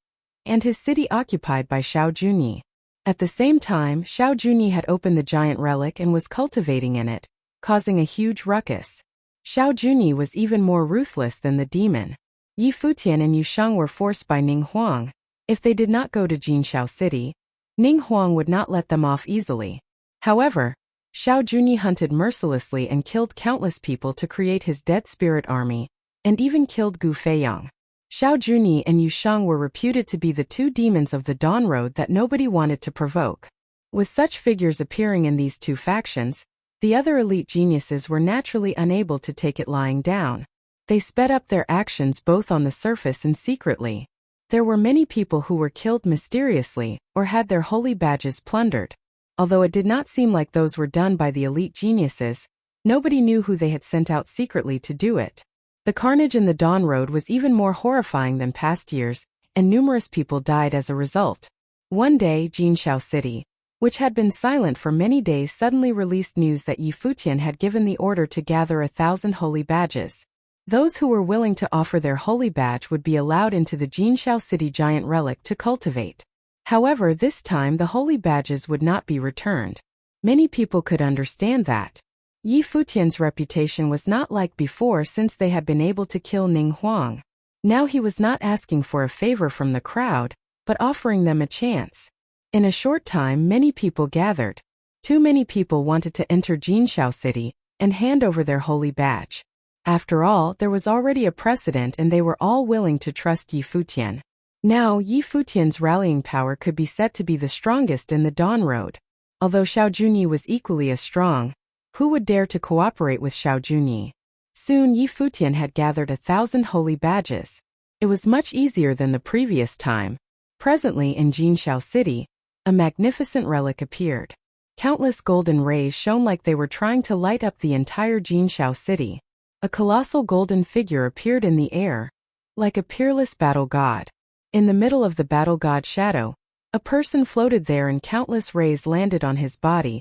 and his city occupied by Xiao Junyi. At the same time, Xiao Junyi had opened the giant relic and was cultivating in it, causing a huge ruckus. Xiao Junyi was even more ruthless than the demon. Futian and Yusheng were forced by Ning Huang. If they did not go to Jinshao City, Ning Huang would not let them off easily. However, Xiao Junyi hunted mercilessly and killed countless people to create his dead spirit army, and even killed Gu Feiyang. Xiao Junyi and Yusheng were reputed to be the two demons of the Dawn Road that nobody wanted to provoke. With such figures appearing in these two factions, the other elite geniuses were naturally unable to take it lying down. They sped up their actions both on the surface and secretly. There were many people who were killed mysteriously or had their holy badges plundered. Although it did not seem like those were done by the elite geniuses, nobody knew who they had sent out secretly to do it. The carnage in the Dawn Road was even more horrifying than past years, and numerous people died as a result. One day, Jinshao City, which had been silent for many days, suddenly released news that Futian had given the order to gather 1,000 holy badges. Those who were willing to offer their holy badge would be allowed into the Jinshao City giant relic to cultivate. However, this time the holy badges would not be returned. Many people could understand that. Futian's reputation was not like before since they had been able to kill Ning Huang. Now he was not asking for a favor from the crowd, but offering them a chance. In a short time, many people gathered. Too many people wanted to enter Jinshao City and hand over their holy badge. After all, there was already a precedent and they were all willing to trust Futian. Now, Futian's rallying power could be said to be the strongest in the Dawn Road. Although Xiao Junyi was equally as strong, who would dare to cooperate with Xiao Junyi? Soon Futian had gathered 1,000 holy badges. It was much easier than the previous time. Presently in Jinshao City, a magnificent relic appeared. Countless golden rays shone like they were trying to light up the entire Jinshao City. A colossal golden figure appeared in the air, like a peerless battle god. In the middle of the battle god shadow, a person floated there and countless rays landed on his body,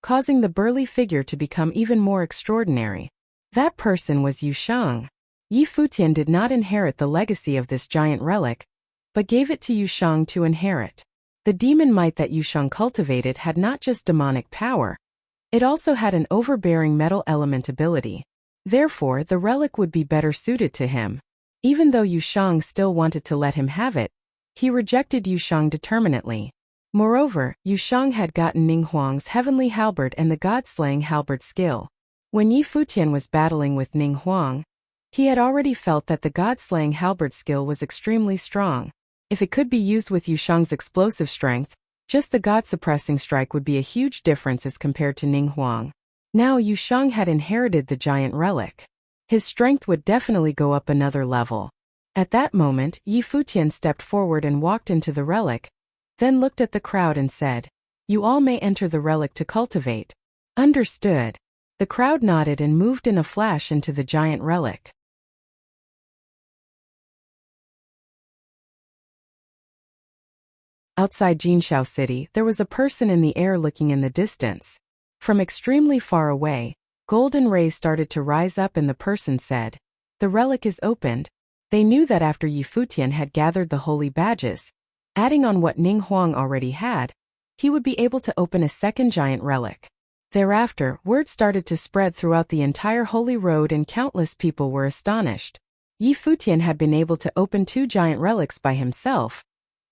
causing the burly figure to become even more extraordinary. That person was Yushang. Yi Futian did not inherit the legacy of this giant relic, but gave it to Yushang to inherit. The demon might that Yushang cultivated had not just demonic power, it also had an overbearing metal element ability. Therefore, the relic would be better suited to him. Even though Yushang still wanted to let him have it, he rejected Yushang determinately. Moreover, Yushang had gotten Ning Huang's heavenly halberd and the god-slaying halberd skill. When Yi Futian was battling with Ning Huang, he had already felt that the god-slaying halberd skill was extremely strong. If it could be used with Yushang's explosive strength, just the god-suppressing strike would be a huge difference as compared to Ning Huang. Now Yushang had inherited the giant relic. His strength would definitely go up another level. At that moment, Yi Futian stepped forward and walked into the relic, then looked at the crowd and said, "You all may enter the relic to cultivate." Understood. The crowd nodded and moved in a flash into the giant relic. Outside Jinshao City, there was a person in the air looking in the distance. From extremely far away, golden rays started to rise up and the person said, "The relic is opened." They knew that after Yi Futian had gathered the holy badges, adding on what Ning Huang already had, he would be able to open a second giant relic. Thereafter, word started to spread throughout the entire holy road and countless people were astonished. Yi Futian had been able to open 2 giant relics by himself.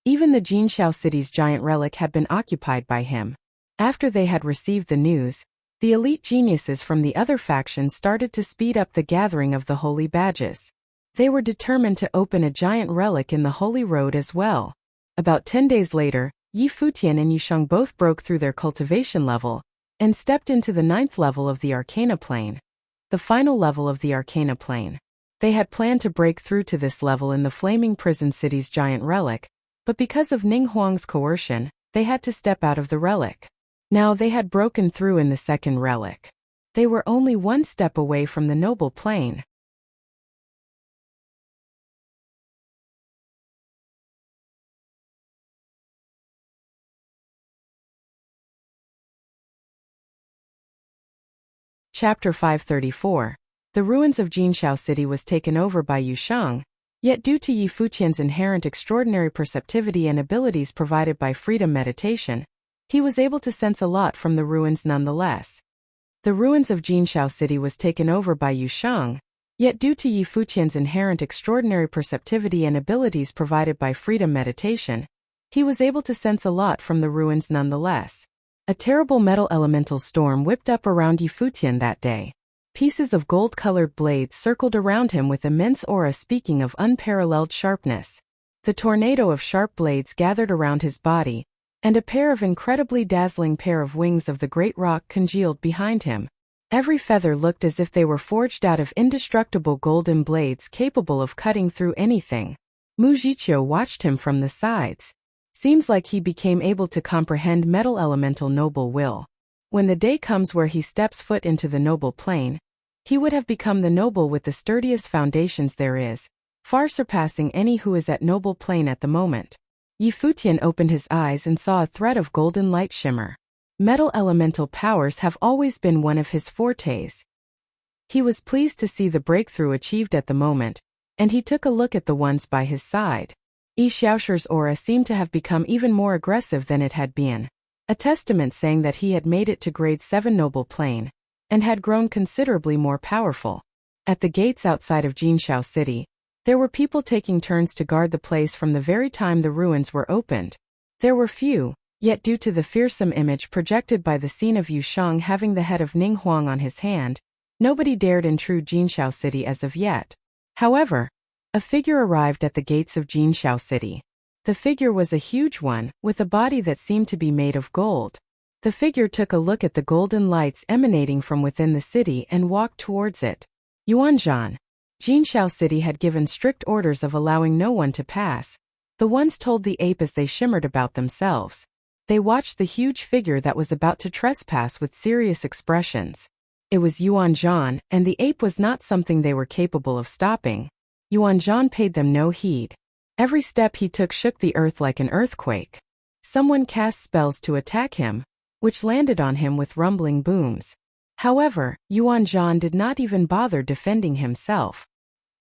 Even the Jinshao City's giant relic had been occupied by him. After they had received the news, the elite geniuses from the other factions started to speed up the gathering of the holy badges. They were determined to open a giant relic in the holy road as well. About 10 days later, Yi Futian and Yushang both broke through their cultivation level and stepped into the 9th level of the Arcana Plane, the final level of the Arcana Plane. They had planned to break through to this level in the Flaming Prison City's giant relic, but because of Ning Huang's coercion, they had to step out of the relic. Now they had broken through in the second relic. They were only 1 step away from the noble plane. Chapter 534. The ruins of Jinshao City was taken over by Yushang, yet due to Yi Futian's inherent extraordinary perceptivity and abilities provided by freedom meditation, he was able to sense a lot from the ruins nonetheless. The ruins of Jinshao City was taken over by Yushang, yet due to Yi Futian's inherent extraordinary perceptivity and abilities provided by freedom meditation, he was able to sense a lot from the ruins nonetheless. A terrible metal elemental storm whipped up around Yi Futian that day. Pieces of gold-colored blades circled around him with immense aura speaking of unparalleled sharpness. The tornado of sharp blades gathered around his body, and a pair of incredibly dazzling pair of wings of the great rock congealed behind him. Every feather looked as if they were forged out of indestructible golden blades capable of cutting through anything. Mu Jiqiu watched him from the sides. Seems like he became able to comprehend metal elemental noble will. When the day comes where he steps foot into the noble plane, he would have become the noble with the sturdiest foundations there is, far surpassing any who is at noble plane at the moment. Yi Futian opened his eyes and saw a thread of golden light shimmer. Metal elemental powers have always been one of his fortes. He was pleased to see the breakthrough achieved at the moment, and he took a look at the ones by his side. Yi Xiaoshi's aura seemed to have become even more aggressive than it had been, a testament saying that he had made it to grade 7 noble plane, and had grown considerably more powerful. At the gates outside of Jinshao City, there were people taking turns to guard the place from the very time the ruins were opened. There were few, yet due to the fearsome image projected by the scene of Yushang having the head of Ning Huang on his hand, nobody dared intrude Jinshao City as of yet. However, a figure arrived at the gates of Jinshao City. The figure was a huge one, with a body that seemed to be made of gold. The figure took a look at the golden lights emanating from within the city and walked towards it. Yuanzhan. Jinshao City had given strict orders of allowing no one to pass. The ones told the ape as they shimmered about themselves. They watched the huge figure that was about to trespass with serious expressions. It was Yuanzhan, and the ape was not something they were capable of stopping. Yuanzhan paid them no heed. Every step he took shook the earth like an earthquake. Someone cast spells to attack him. which landed on him with rumbling booms. However, Yuan Zhan did not even bother defending himself.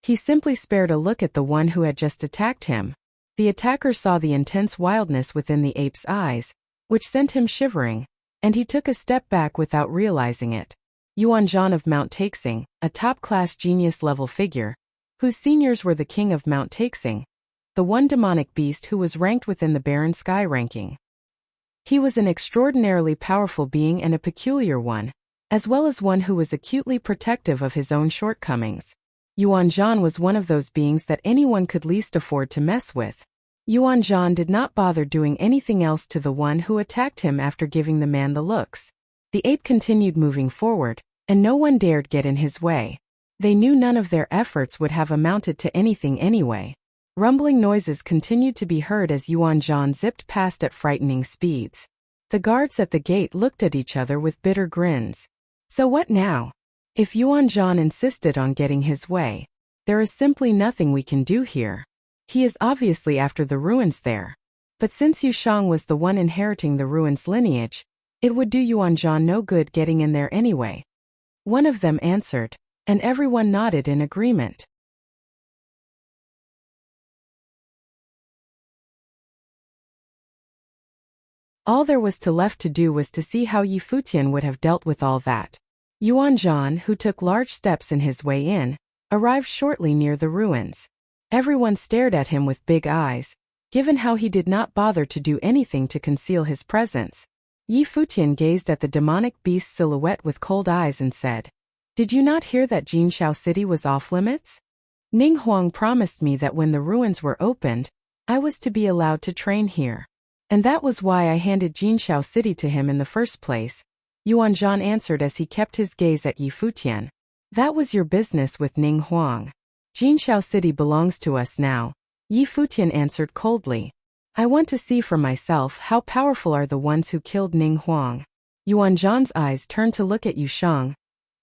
He simply spared a look at the one who had just attacked him. The attacker saw the intense wildness within the ape's eyes, which sent him shivering, and he took a step back without realizing it. Yuan Zhan of Mount Taixing, a top-class genius-level figure, whose seniors were the king of Mount Taixing, the one demonic beast who was ranked within the Barren Sky ranking. He was an extraordinarily powerful being and a peculiar one, as well as one who was acutely protective of his own shortcomings. Yuan Zhan was one of those beings that anyone could least afford to mess with. Yuan Zhan did not bother doing anything else to the one who attacked him after giving the man the looks. The ape continued moving forward, and no one dared get in his way. They knew none of their efforts would have amounted to anything anyway. Rumbling noises continued to be heard as Yuan Zhan zipped past at frightening speeds. The guards at the gate looked at each other with bitter grins. So what now? If Yuan Zhan insisted on getting his way, there is simply nothing we can do here. He is obviously after the ruins there. But since Yushang was the one inheriting the ruins lineage, it would do Yuan Zhan no good getting in there anyway. One of them answered, and everyone nodded in agreement. All there was left to do was to see how Yi Futian would have dealt with all that. Yuan Zhan, who took large steps in his way in, arrived shortly near the ruins. Everyone stared at him with big eyes, given how he did not bother to do anything to conceal his presence. Yi Futian gazed at the demonic beast's silhouette with cold eyes and said, "Did you not hear that Jinshao City was off-limits? Ning Huang promised me that when the ruins were opened, I was to be allowed to train here. And that was why I handed Jinshao City to him in the first place." Yuan Zhan answered as he kept his gaze at Yi Futian. "That was your business with Ning Huang. Jinshao City belongs to us now," Yi Futian answered coldly. "I want to see for myself how powerful are the ones who killed Ning Huang." Yuan Zhan's eyes turned to look at Yushang,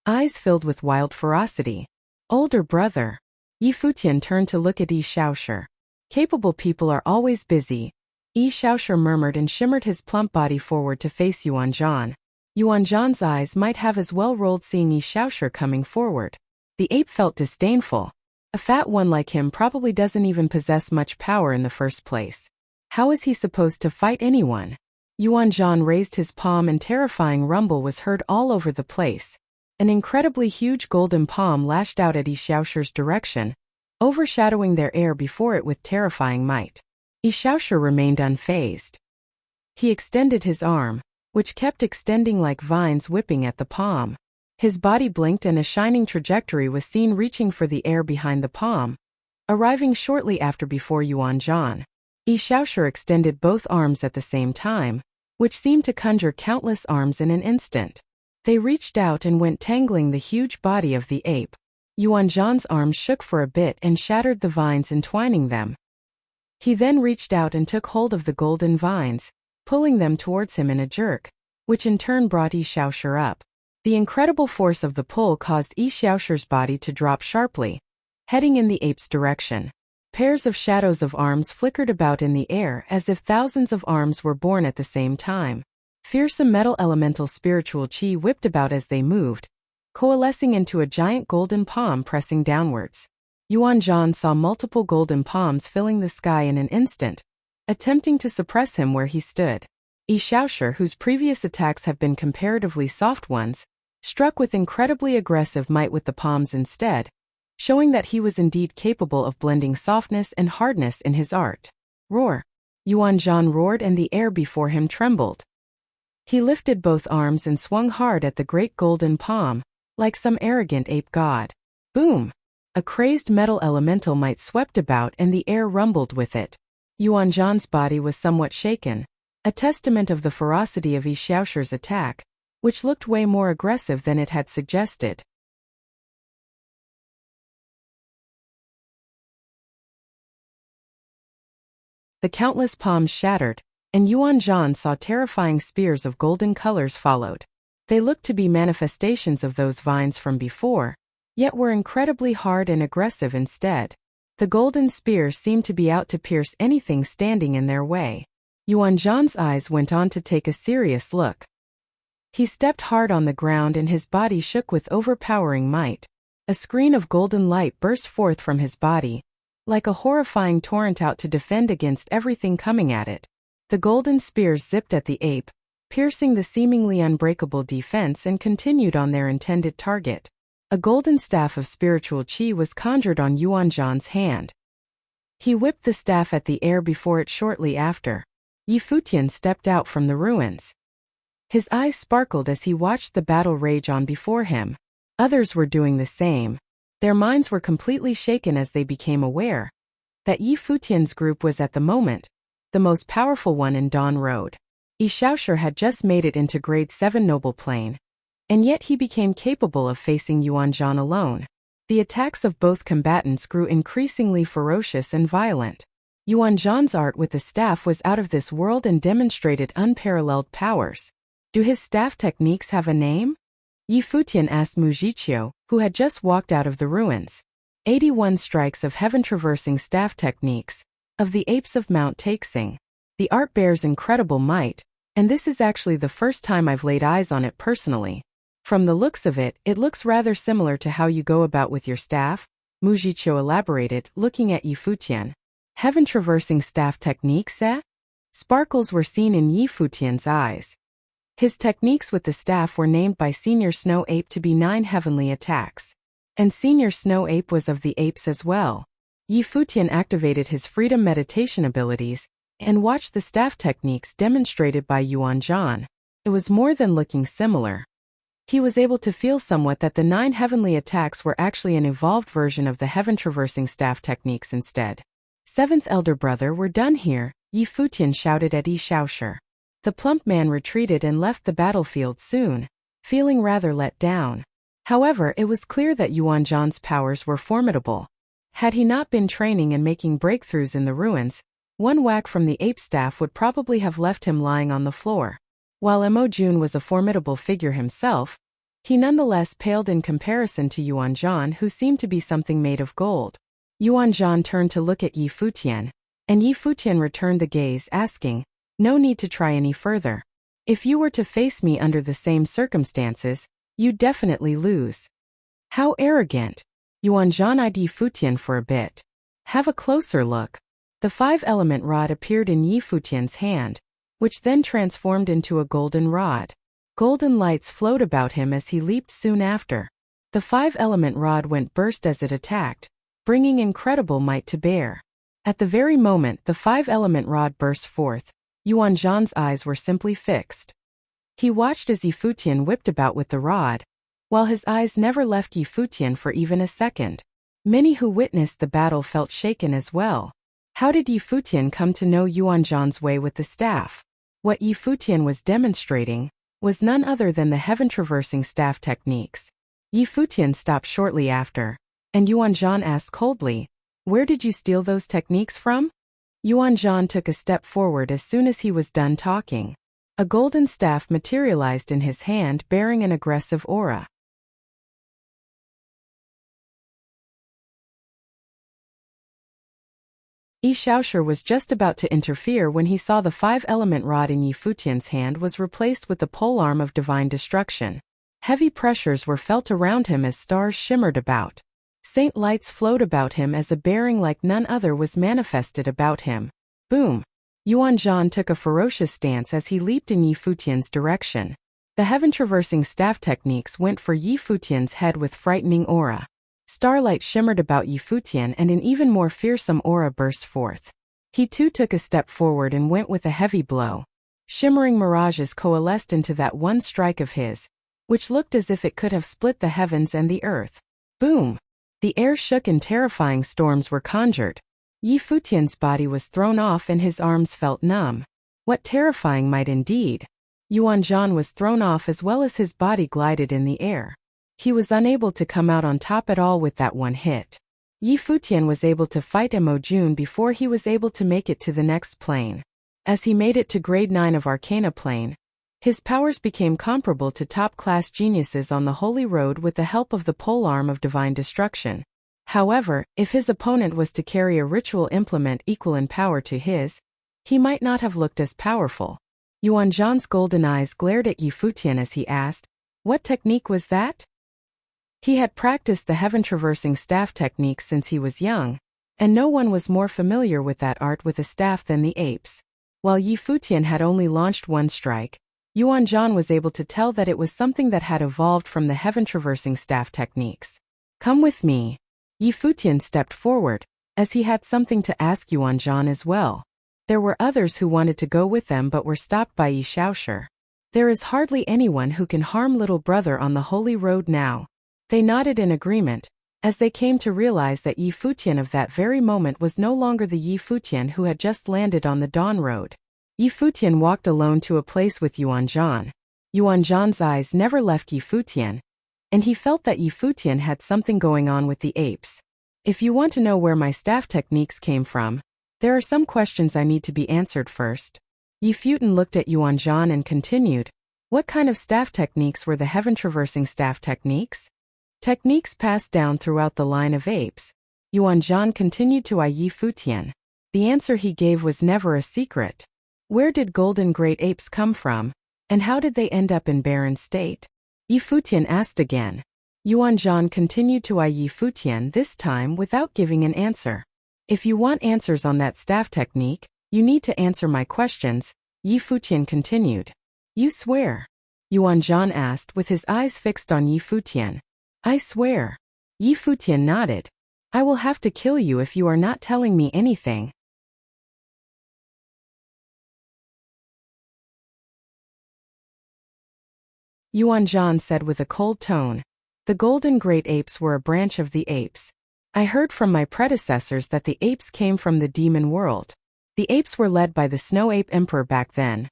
eyes filled with wild ferocity. "Older brother." Yi Futian turned to look at Yi Shaoshi. "Capable people are always busy," Yi Shaoshi murmured and shimmered his plump body forward to face Yuan Zhan. Yuan Zhan's eyes might have as well rolled seeing Yi Shaoshi coming forward. The ape felt disdainful. A fat one like him probably doesn't even possess much power in the first place. How is he supposed to fight anyone? Yuan Zhan raised his palm and terrifying rumble was heard all over the place. An incredibly huge golden palm lashed out at Yi Shaoshi's direction, overshadowing their air before it with terrifying might. Yi Shaoshi remained unfazed. He extended his arm, which kept extending like vines whipping at the palm. His body blinked and a shining trajectory was seen reaching for the air behind the palm, arriving shortly after before Yuan Zhan. Yi Shaoshi extended both arms at the same time, which seemed to conjure countless arms in an instant. They reached out and went tangling the huge body of the ape. Yuan Zhan's arms shook for a bit and shattered the vines entwining them. He then reached out and took hold of the golden vines, pulling them towards him in a jerk, which in turn brought Yi Shaoshi up. The incredible force of the pull caused Yi Shaoshi's body to drop sharply, heading in the ape's direction. Pairs of shadows of arms flickered about in the air as if thousands of arms were born at the same time. Fearsome metal elemental spiritual chi whipped about as they moved, coalescing into a giant golden palm pressing downwards. Yuan Zhan saw multiple golden palms filling the sky in an instant, attempting to suppress him where he stood. Yi Shaoshi, whose previous attacks have been comparatively soft ones, struck with incredibly aggressive might with the palms instead, showing that he was indeed capable of blending softness and hardness in his art. Roar! Yuan Zhan roared and the air before him trembled. He lifted both arms and swung hard at the great golden palm, like some arrogant ape god. Boom! A crazed metal elemental might swept about and the air rumbled with it. Yuan Zhan's body was somewhat shaken, a testament of the ferocity of Yi Shaoshi's attack, which looked way more aggressive than it had suggested. The countless palms shattered, and Yuan Zhan saw terrifying spears of golden colors followed. They looked to be manifestations of those vines from before, yet were incredibly hard and aggressive instead. The golden spears seemed to be out to pierce anything standing in their way. Yuan Zhan's eyes went on to take a serious look. He stepped hard on the ground and his body shook with overpowering might. A screen of golden light burst forth from his body, like a horrifying torrent out to defend against everything coming at it. The golden spears zipped at the ape, piercing the seemingly unbreakable defense and continued on their intended target. A golden staff of spiritual chi was conjured on Yuanzhan's hand. He whipped the staff at the air before it shortly after. Futian stepped out from the ruins. His eyes sparkled as he watched the battle rage on before him. Others were doing the same. Their minds were completely shaken as they became aware that Futian's group was at the moment the most powerful one in Dawn Road. Xiaoshu had just made it into grade 7 noble plane, and yet he became capable of facing Yuanzhan alone. The attacks of both combatants grew increasingly ferocious and violent. Yuanzhan's art with the staff was out of this world and demonstrated unparalleled powers. Do his staff techniques have a name? Futian asked Mujicio, who had just walked out of the ruins. 81 strikes of heaven-traversing staff techniques, of the apes of Mount Taixing. The art bears incredible might, and this is actually the first time I've laid eyes on it personally. From the looks of it, it looks rather similar to how you go about with your staff, Mujicio elaborated, looking at Futian. Heaven-traversing staff techniques, eh? Sparkles were seen in Futian's eyes. His techniques with the staff were named by Senior Snow Ape to be 9 heavenly attacks. And Senior Snow Ape was of the apes as well. Futian activated his freedom meditation abilities and watched the staff techniques demonstrated by Yuanzhan. It was more than looking similar. He was able to feel somewhat that the 9 heavenly attacks were actually an evolved version of the heaven-traversing staff techniques instead. 7th elder brother, we're done here, Futian shouted at Xiaoshu. The plump man retreated and left the battlefield soon, feeling rather let down. However, it was clear that Yuanzhan's powers were formidable. Had he not been training and making breakthroughs in the ruins, one whack from the ape staff would probably have left him lying on the floor. While Emojun was a formidable figure himself, he nonetheless paled in comparison to Yuanzhan, who seemed to be something made of gold. Yuanzhan turned to look at Futian, and Futian returned the gaze, asking, "No need to try any further. If you were to face me under the same circumstances, you'd definitely lose." How arrogant! Yuanzhan eyed Futian for a bit. Have a closer look. The 5-element rod appeared in Futian's hand, which then transformed into a golden rod. Golden lights flowed about him as he leaped soon after. The 5-element rod went burst as it attacked, bringing incredible might to bear. At the very moment the 5-element rod burst forth, Yuanzhan's eyes were simply fixed. He watched as Futian whipped about with the rod, while his eyes never left Futian for even a second. Many who witnessed the battle felt shaken as well. How did Futian come to know Yuanzhan's way with the staff? What Futian was demonstrating was none other than the heaven-traversing staff techniques. Futian stopped shortly after, and Yuanzhan asked coldly, "Where did you steal those techniques from?" Yuanzhan took a step forward as soon as he was done talking. A golden staff materialized in his hand bearing an aggressive aura. Xiaoshu was just about to interfere when he saw the 5-element rod in Futian's hand was replaced with the polearm of divine destruction. Heavy pressures were felt around him as stars shimmered about. Saint lights flowed about him as a bearing like none other was manifested about him. Boom! Yuanzhan took a ferocious stance as he leaped in Futian's direction. The heaven-traversing staff techniques went for Futian's head with frightening aura. Starlight shimmered about Futian and an even more fearsome aura burst forth. He too took a step forward and went with a heavy blow. Shimmering mirages coalesced into that one strike of his, which looked as if it could have split the heavens and the earth. Boom! The air shook and terrifying storms were conjured. Futian's body was thrown off and his arms felt numb. What terrifying might indeed! Yuanzhan was thrown off as well as his body glided in the air. He was unable to come out on top at all with that one hit. Futian was able to fight Emojun before he was able to make it to the next plane. As he made it to grade 9 of Arcana plane, his powers became comparable to top-class geniuses on the Holy Road with the help of the polearm of divine destruction. However, if his opponent was to carry a ritual implement equal in power to his, he might not have looked as powerful. Yuan Zhan's golden eyes glared at Yi Futian as he asked, "What technique was that?" He had practiced the heaven-traversing staff technique since he was young, and no one was more familiar with that art with a staff than the apes. While Yi Futian had only launched one strike, Yuan Zhan was able to tell that it was something that had evolved from the heaven-traversing staff techniques. "Come with me." Yi Futian stepped forward, as he had something to ask Yuan Zhan as well. There were others who wanted to go with them but were stopped by Yi Shaoshi. "There is hardly anyone who can harm little brother on the holy road now." They nodded in agreement, as they came to realize that Yi Futian of that very moment was no longer the Yi Futian who had just landed on the Dawn Road. Yi Futian walked alone to a place with Yuan Zhan. Yuan Zhan's eyes never left Yi Futian, and he felt that Yi Futian had something going on with the apes. "If you want to know where my staff techniques came from, there are some questions I need to be answered first." Yi Futian looked at Yuan Zhan and continued, "What kind of staff techniques were the heaven-traversing staff techniques?" "Techniques passed down throughout the line of apes." Yuan Zhan continued to eye Yi Futian. The answer he gave was never a secret. Where did golden great apes come from, and how did they end up in barren state? Yi Futian asked again. Yuan Zhan continued to eye Yi Futian, this time without giving an answer. "If you want answers on that staff technique, you need to answer my questions," Yi Futian continued. "You swear?" Yuan Zhan asked with his eyes fixed on Yi Futian. "I swear." Yi Futian nodded. "I will have to kill you if you are not telling me anything." Yuan Zhan said with a cold tone. "The golden great apes were a branch of the apes. I heard from my predecessors that the apes came from the demon world. The apes were led by the Snow Ape Emperor back then,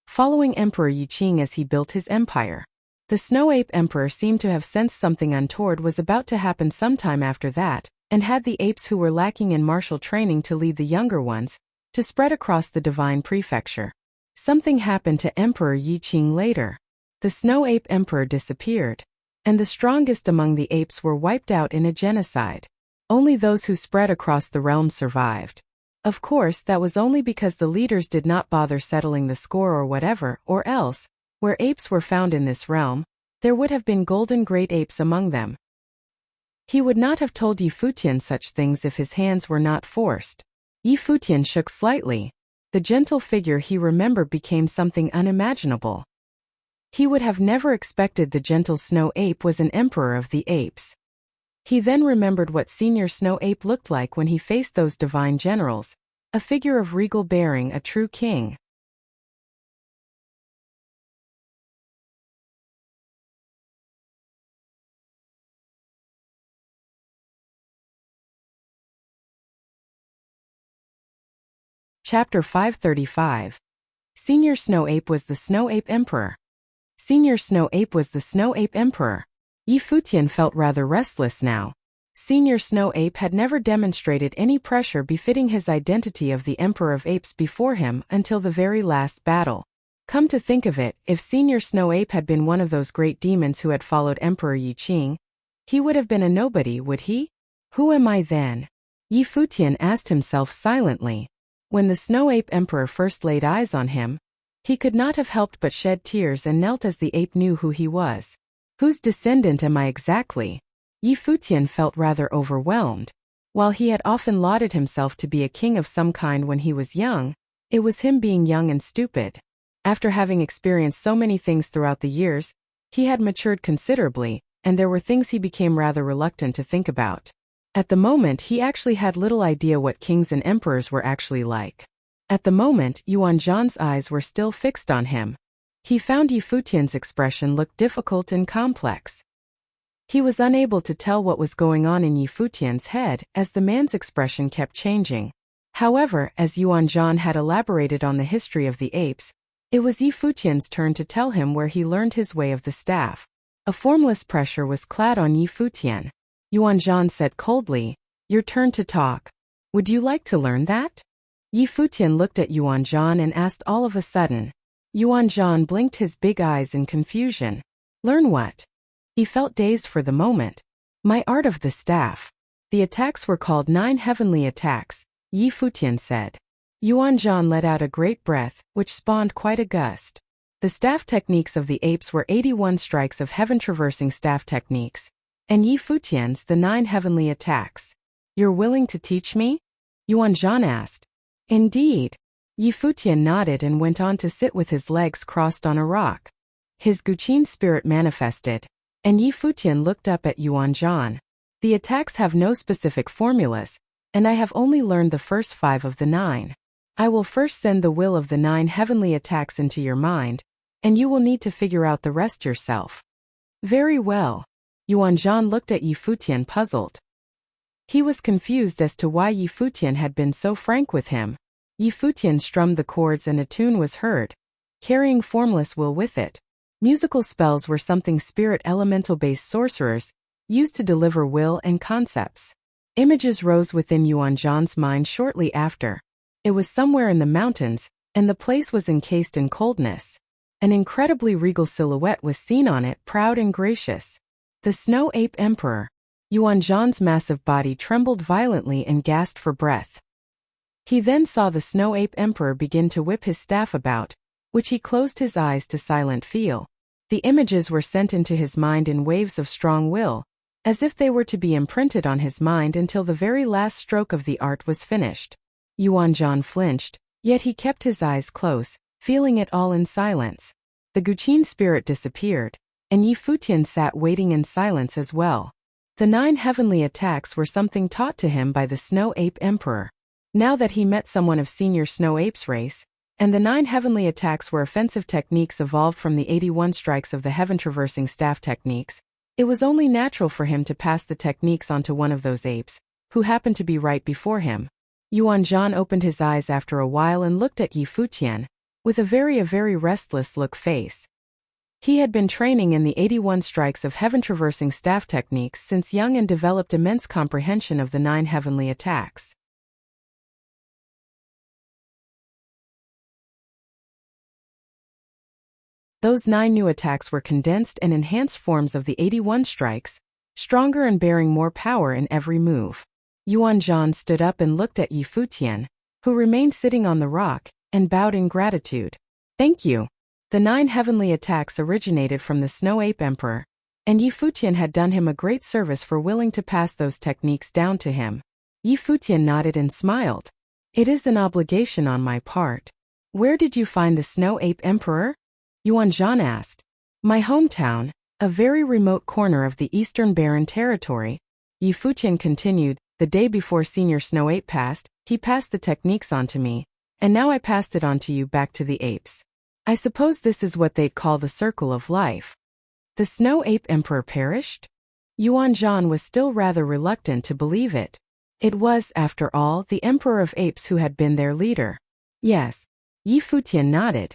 following Emperor Yi Qing as he built his empire. The Snow Ape Emperor seemed to have sensed something untoward was about to happen sometime after that, and had the apes who were lacking in martial training to lead the younger ones, to spread across the divine prefecture. Something happened to Emperor Yi Qing later. The Snow Ape Emperor disappeared, and the strongest among the apes were wiped out in a genocide. Only those who spread across the realm survived. Of course, that was only because the leaders did not bother settling the score or whatever, or else, where apes were found in this realm, there would have been golden great apes among them. He would not have told Yi Futian such things if his hands were not forced. Yi Futian shook slightly. The gentle figure he remembered became something unimaginable. He would have never expected the gentle snow ape was an emperor of the apes. He then remembered what senior snow ape looked like when he faced those divine generals, a figure of regal bearing, a true king. Chapter 535. Senior Snow Ape was the Snow Ape Emperor. Senior Snow Ape was the Snow Ape Emperor. Yi Futian felt rather restless now. Senior Snow Ape had never demonstrated any pressure befitting his identity of the Emperor of Apes before him until the very last battle. Come to think of it, if Senior Snow Ape had been one of those great demons who had followed Emperor Yi Qing, he would have been a nobody, would he? Who am I then? Yi Futian asked himself silently. When the Snow Ape Emperor first laid eyes on him, he could not have helped but shed tears and knelt as the ape knew who he was. Whose descendant am I exactly? Yi Futian felt rather overwhelmed. While he had often lauded himself to be a king of some kind when he was young, it was him being young and stupid. After having experienced so many things throughout the years, he had matured considerably, and there were things he became rather reluctant to think about. At the moment, he actually had little idea what kings and emperors were actually like. At the moment, Yuan Zhan's eyes were still fixed on him. He found Yi Futian's expression looked difficult and complex. He was unable to tell what was going on in Yi Futian's head as the man's expression kept changing. However, as Yuan Zhan had elaborated on the history of the apes, it was Yi Futian's turn to tell him where he learned his way of the staff. A formless pressure was clad on Yi Futian. Yuan Zhan said coldly, "Your turn to talk. Would you like to learn that?" Yi Futian looked at Yuan Zhan and asked all of a sudden. Yuan Zhan blinked his big eyes in confusion. "Learn what?" He felt dazed for the moment. "My art of the staff. The attacks were called 9 heavenly attacks," Yi Futian said. Yuan Zhan let out a great breath, which spawned quite a gust. The staff techniques of the apes were 81 strikes of heaven-traversing staff techniques, and Yi Futian's the 9 heavenly attacks. You're willing to teach me? Yuan Zhan asked. Indeed. Yi Futian nodded and went on to sit with his legs crossed on a rock. His Guqin spirit manifested, and Yi Futian looked up at Yuan Zhan. The attacks have no specific formulas, and I have only learned the first 5 of the 9. I will first send the will of the 9 heavenly attacks into your mind, and you will need to figure out the rest yourself. Very well. Yuan Zhan looked at Yi Futian puzzled. He was confused as to why Yi Futian had been so frank with him. Yi Futian strummed the chords and a tune was heard, carrying formless will with it. Musical spells were something spirit elemental-based sorcerers used to deliver will and concepts. Images rose within Yuan Zhan's mind shortly after. It was somewhere in the mountains, and the place was encased in coldness. An incredibly regal silhouette was seen on it, proud and gracious. The Snow Ape Emperor. Yuan Zhan's massive body trembled violently and gasped for breath. He then saw the Snow Ape Emperor begin to whip his staff about, which he closed his eyes to silent feel. The images were sent into his mind in waves of strong will, as if they were to be imprinted on his mind until the very last stroke of the art was finished. Yuan Zhan flinched, yet he kept his eyes close, feeling it all in silence. The Guqin spirit disappeared, and Yi Futian sat waiting in silence as well. The 9 heavenly attacks were something taught to him by the Snow Ape Emperor. Now that he met someone of senior Snow Apes race, and the 9 heavenly attacks were offensive techniques evolved from the 81 strikes of the heaven-traversing staff techniques, it was only natural for him to pass the techniques onto one of those apes, who happened to be right before him. Yuan Zhan opened his eyes after a while and looked at Yi Futian, with a very restless look face. He had been training in the 81 strikes of heaven-traversing staff techniques since young and developed immense comprehension of the 9 heavenly attacks. Those 9 new attacks were condensed and enhanced forms of the 81 strikes, stronger and bearing more power in every move. Yuan Zhan stood up and looked at Yi Futian, who remained sitting on the rock, and bowed in gratitude. Thank you. The 9 heavenly attacks originated from the Snow Ape Emperor, and Yi Futian had done him a great service for willing to pass those techniques down to him. Yi Futian nodded and smiled. It is an obligation on my part. Where did you find the Snow Ape Emperor? Yuan Zhan asked. My hometown, a very remote corner of the Eastern Barren Territory. Yi Futian continued. The day before Senior Snow Ape passed, he passed the techniques on to me, and now I passed it on to you back to the apes. I suppose this is what they'd call the circle of life. The Snow Ape Emperor perished? Yuan Zhan was still rather reluctant to believe it. It was, after all, the Emperor of Apes who had been their leader. Yes. Yi Futian nodded.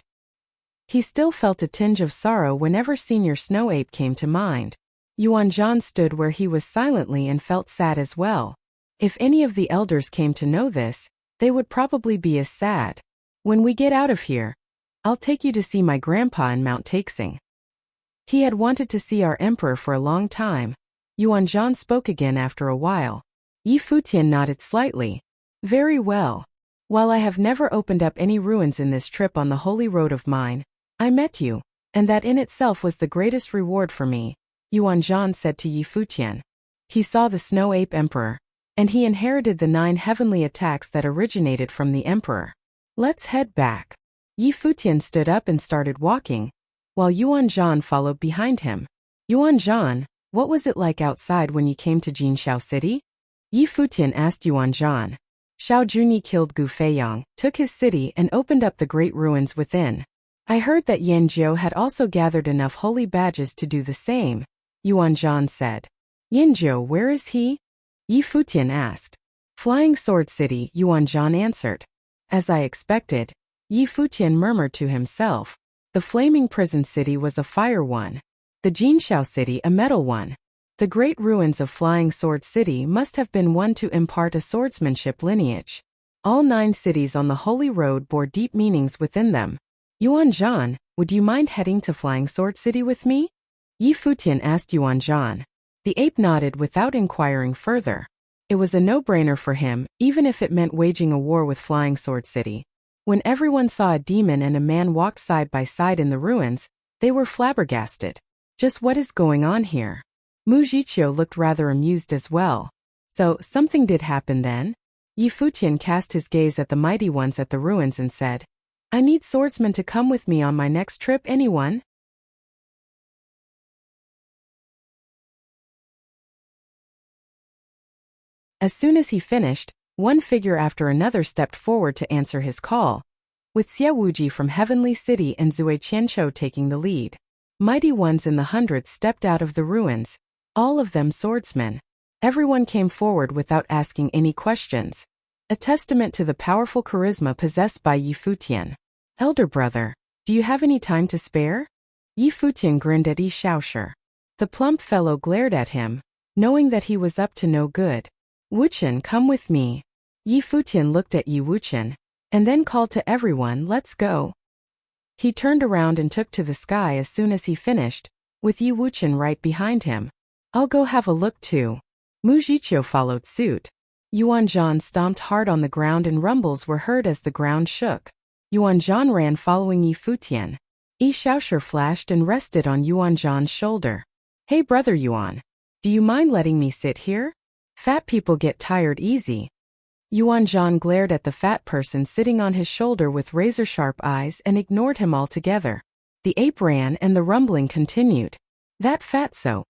He still felt a tinge of sorrow whenever Senior Snow Ape came to mind. Yuan Zhan stood where he was silently and felt sad as well. If any of the elders came to know this, they would probably be as sad. When we get out of here, I'll take you to see my grandpa in Mount Taixing. He had wanted to see our emperor for a long time. Yuan Zhan spoke again after a while. Yi Futian nodded slightly. Very well. While I have never opened up any ruins in this trip on the holy road of mine, I met you, and that in itself was the greatest reward for me, Yuan Zhan said to Yi Futian. He saw the Snow Ape Emperor, and he inherited the 9 heavenly attacks that originated from the Emperor. Let's head back. Yi Futian stood up and started walking, while Yuan Zhan followed behind him. Yuan Zhan, what was it like outside when you came to Jinxiao City? Yi Futian asked Yuan Zhan. Xiao Junyi killed Gu Feiyang, took his city and opened up the great ruins within. I heard that Yan Jiu had also gathered enough holy badges to do the same, Yuan Zhan said. Yan Jiu, where is he? Yi Futian asked. Flying Sword City, Yuan Zhan answered. As I expected, Yi Futian murmured to himself. The Flaming Prison City was a fire one. The Jinxiao City a metal one. The great ruins of Flying Sword City must have been one to impart a swordsmanship lineage. All 9 cities on the Holy Road bore deep meanings within them. Yuan Zhan, would you mind heading to Flying Sword City with me? Yi Futian asked Yuan Zhan. The ape nodded without inquiring further. It was a no-brainer for him, even if it meant waging a war with Flying Sword City. When everyone saw a demon and a man walk side by side in the ruins, they were flabbergasted. Just what is going on here? Mujicio looked rather amused as well. So, something did happen then? Futian cast his gaze at the mighty ones at the ruins and said, I need swordsmen to come with me on my next trip, anyone? As soon as he finished, one figure after another stepped forward to answer his call, with Xie Wuji from Heavenly City and Zui Qianqiu taking the lead. Mighty ones in the hundreds stepped out of the ruins, all of them swordsmen. Everyone came forward without asking any questions, a testament to the powerful charisma possessed by Futian. Elder brother, do you have any time to spare? Futian grinned at Xiaoshi. The plump fellow glared at him, knowing that he was up to no good. Wuchen, come with me. Futian looked at Wuchen, and then called to everyone, let's go. He turned around and took to the sky as soon as he finished, with Wuchen right behind him. I'll go have a look too. Mujicio followed suit. Yuanzhan stomped hard on the ground and rumbles were heard as the ground shook. Yuanzhan ran following Futian. Xiaoshi flashed and rested on Yuanzhan's shoulder. Hey brother Yuan, do you mind letting me sit here? Fat people get tired easy. Yuanzhan glared at the fat person sitting on his shoulder with razor-sharp eyes and ignored him altogether. The ape ran and the rumbling continued. That fatso.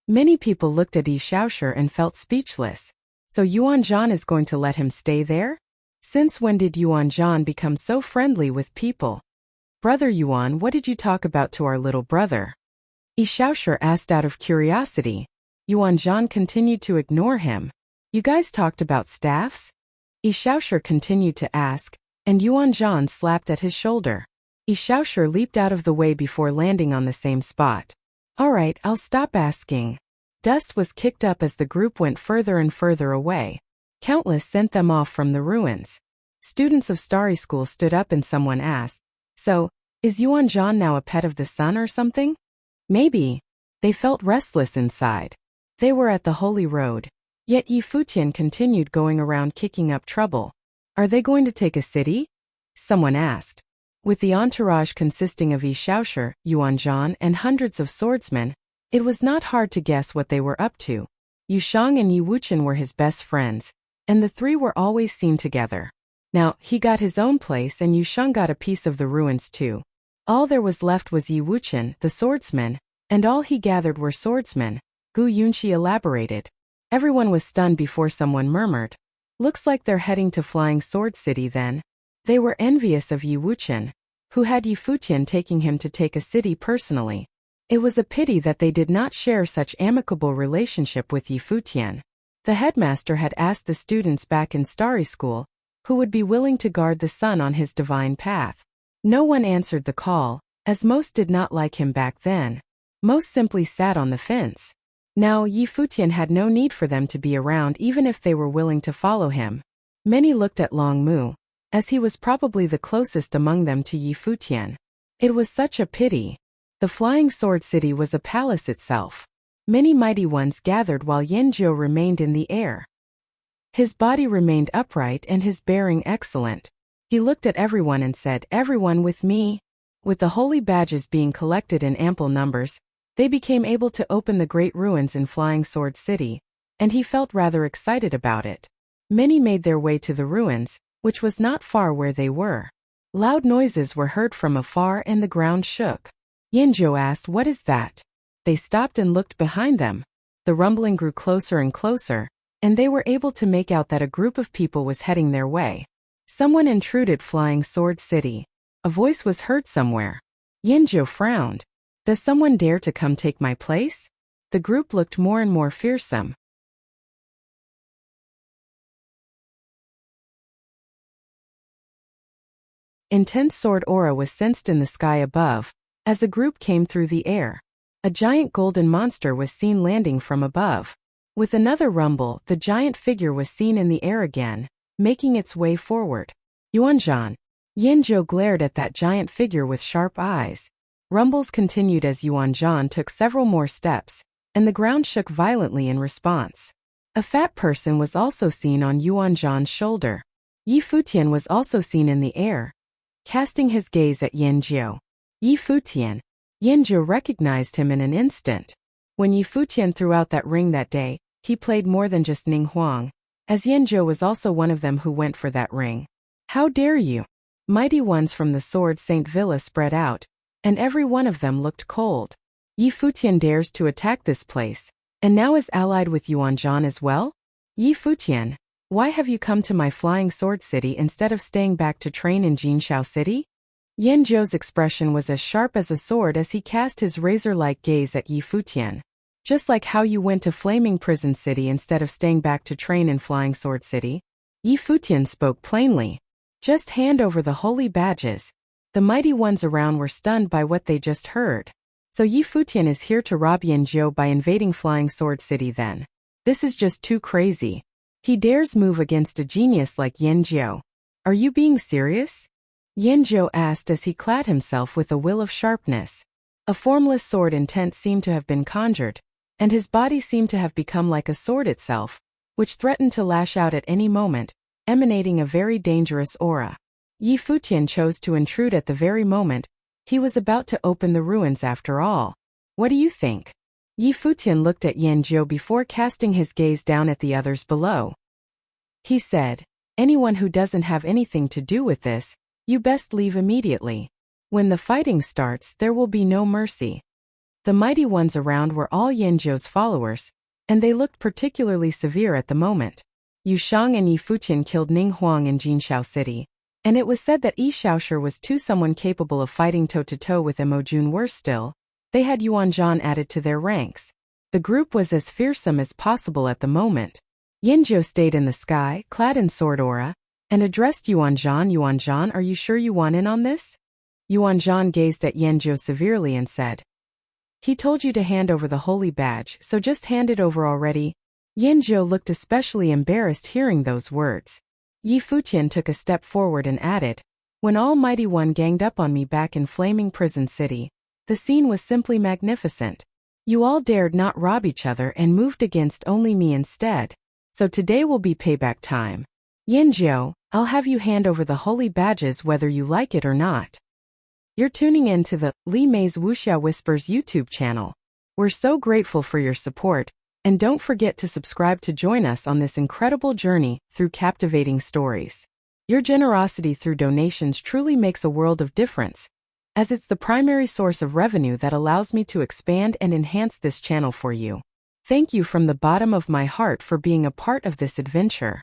Many people looked at Xiaoshi and felt speechless. So Yuanzhan is going to let him stay there? Since when did Yuanzhan become so friendly with people? Brother Yuan, what did you talk about to our little brother? Xiaoshi asked out of curiosity. Yuanzhan continued to ignore him. You guys talked about staffs? Xiaoshi continued to ask, and Yuanzhan slapped at his shoulder. Xiaoshi leaped out of the way before landing on the same spot. Alright, I'll stop asking. Dust was kicked up as the group went further and further away. Countless sent them off from the ruins. Students of Starry School stood up and someone asked, So, is Yuanzhan now a pet of the sun or something? Maybe. They felt restless inside. They were at the Holy Road. Yet Futian continued going around kicking up trouble. Are they going to take a city? Someone asked. With the entourage consisting of Xiaoshi, Yuanzhan, and hundreds of swordsmen, it was not hard to guess what they were up to. Yushang and Wuchen were his best friends, and the three were always seen together. Now, he got his own place and Yushang got a piece of the ruins too. All there was left was Wuchen, the swordsman, and all he gathered were swordsmen, Gu Yunqi elaborated. Everyone was stunned before someone murmured. Looks like they're heading to Flying Sword City then. They were envious of Wuchen, who had Futian taking him to take a city personally. It was a pity that they did not share such amicable relationship with Futian. The headmaster had asked the students back in Starry School, who would be willing to guard the son on his divine path. No one answered the call, as most did not like him back then. Most simply sat on the fence. Now Futian had no need for them to be around even if they were willing to follow him. Many looked at Long Mu, as he was probably the closest among them to Futian. It was such a pity. The Flying Sword City was a palace itself. Many mighty ones gathered while Yanjiu remained in the air. His body remained upright and his bearing excellent. He looked at everyone and said, Everyone with me. With the holy badges being collected in ample numbers, they became able to open the great ruins in Flying Sword City, and he felt rather excited about it. Many made their way to the ruins, which was not far where they were. Loud noises were heard from afar and the ground shook. Yanjiu asked, What is that? They stopped and looked behind them. The rumbling grew closer and closer, and they were able to make out that a group of people was heading their way. Someone intruded Flying Sword City. A voice was heard somewhere. Yanjiu frowned. Does someone dare to come take my place? The group looked more and more fearsome. Intense sword aura was sensed in the sky above, as a group came through the air. A giant golden monster was seen landing from above. With another rumble, the giant figure was seen in the air again, making its way forward. Yuanzhan. Yanjiu glared at that giant figure with sharp eyes. Rumbles continued as Yuanzhan took several more steps, and the ground shook violently in response. A fat person was also seen on Yuanzhan's shoulder. Yi Futian was also seen in the air, casting his gaze at Yanjiu. Yi Futian. Yanjiu recognized him in an instant. When Yi Futian threw out that ring that day, he played more than just Ning Huang, as Yanjiu was also one of them who went for that ring. How dare you? Mighty ones from the Sword Saint Villa spread out, and every one of them looked cold. Yi Futian dares to attack this place, and now is allied with Yuanzhan as well? Yi Futian, why have you come to my Flying Sword City instead of staying back to train in Jinshao City? Yanjiu's expression was as sharp as a sword as he cast his razor-like gaze at Yi Futian. Just like how you went to Flaming Prison City instead of staying back to train in Flying Sword City? Yi Futian spoke plainly. Just hand over the holy badges. The mighty ones around were stunned by what they just heard. So Yi Futian is here to rob Yanjiu by invading Flying Sword City then. This is just too crazy. He dares move against a genius like Yanjiu. Are you being serious? Yanjiu asked as he clad himself with a will of sharpness. A formless sword intent seemed to have been conjured, and his body seemed to have become like a sword itself, which threatened to lash out at any moment, emanating a very dangerous aura. Yi Futian chose to intrude at the very moment. He was about to open the ruins after all. What do you think? Yi Futian looked at Yanjiu before casting his gaze down at the others below. He said, anyone who doesn't have anything to do with this, you best leave immediately. When the fighting starts, there will be no mercy. The mighty ones around were all Yanjiu's followers, and they looked particularly severe at the moment. Yu Shang and Yi Futian killed Ning Huang in Jinshao City, and it was said that Yi Shaoshi was too someone capable of fighting toe-to-toe with Mo Jun. Worse still, they had Yuanzhan added to their ranks. The group was as fearsome as possible at the moment. Yanjiu stayed in the sky, clad in sword aura, and addressed Yuanzhan. Yuanzhan, are you sure you want in on this? Yuanzhan gazed at Yanjiu severely and said, he told you to hand over the holy badge, so just hand it over already. Yanjiu looked especially embarrassed hearing those words. Yi Futian took a step forward and added, when Almighty One ganged up on me back in Flaming Prison City, the scene was simply magnificent. You all dared not rob each other and moved against only me instead. So today will be payback time. Yanjiu, I'll have you hand over the holy badges whether you like it or not. You're tuning in to the Li Mei's Wuxia Whispers YouTube channel. We're so grateful for your support, and don't forget to subscribe to join us on this incredible journey through captivating stories. Your generosity through donations truly makes a world of difference, as it's the primary source of revenue that allows me to expand and enhance this channel for you. Thank you from the bottom of my heart for being a part of this adventure.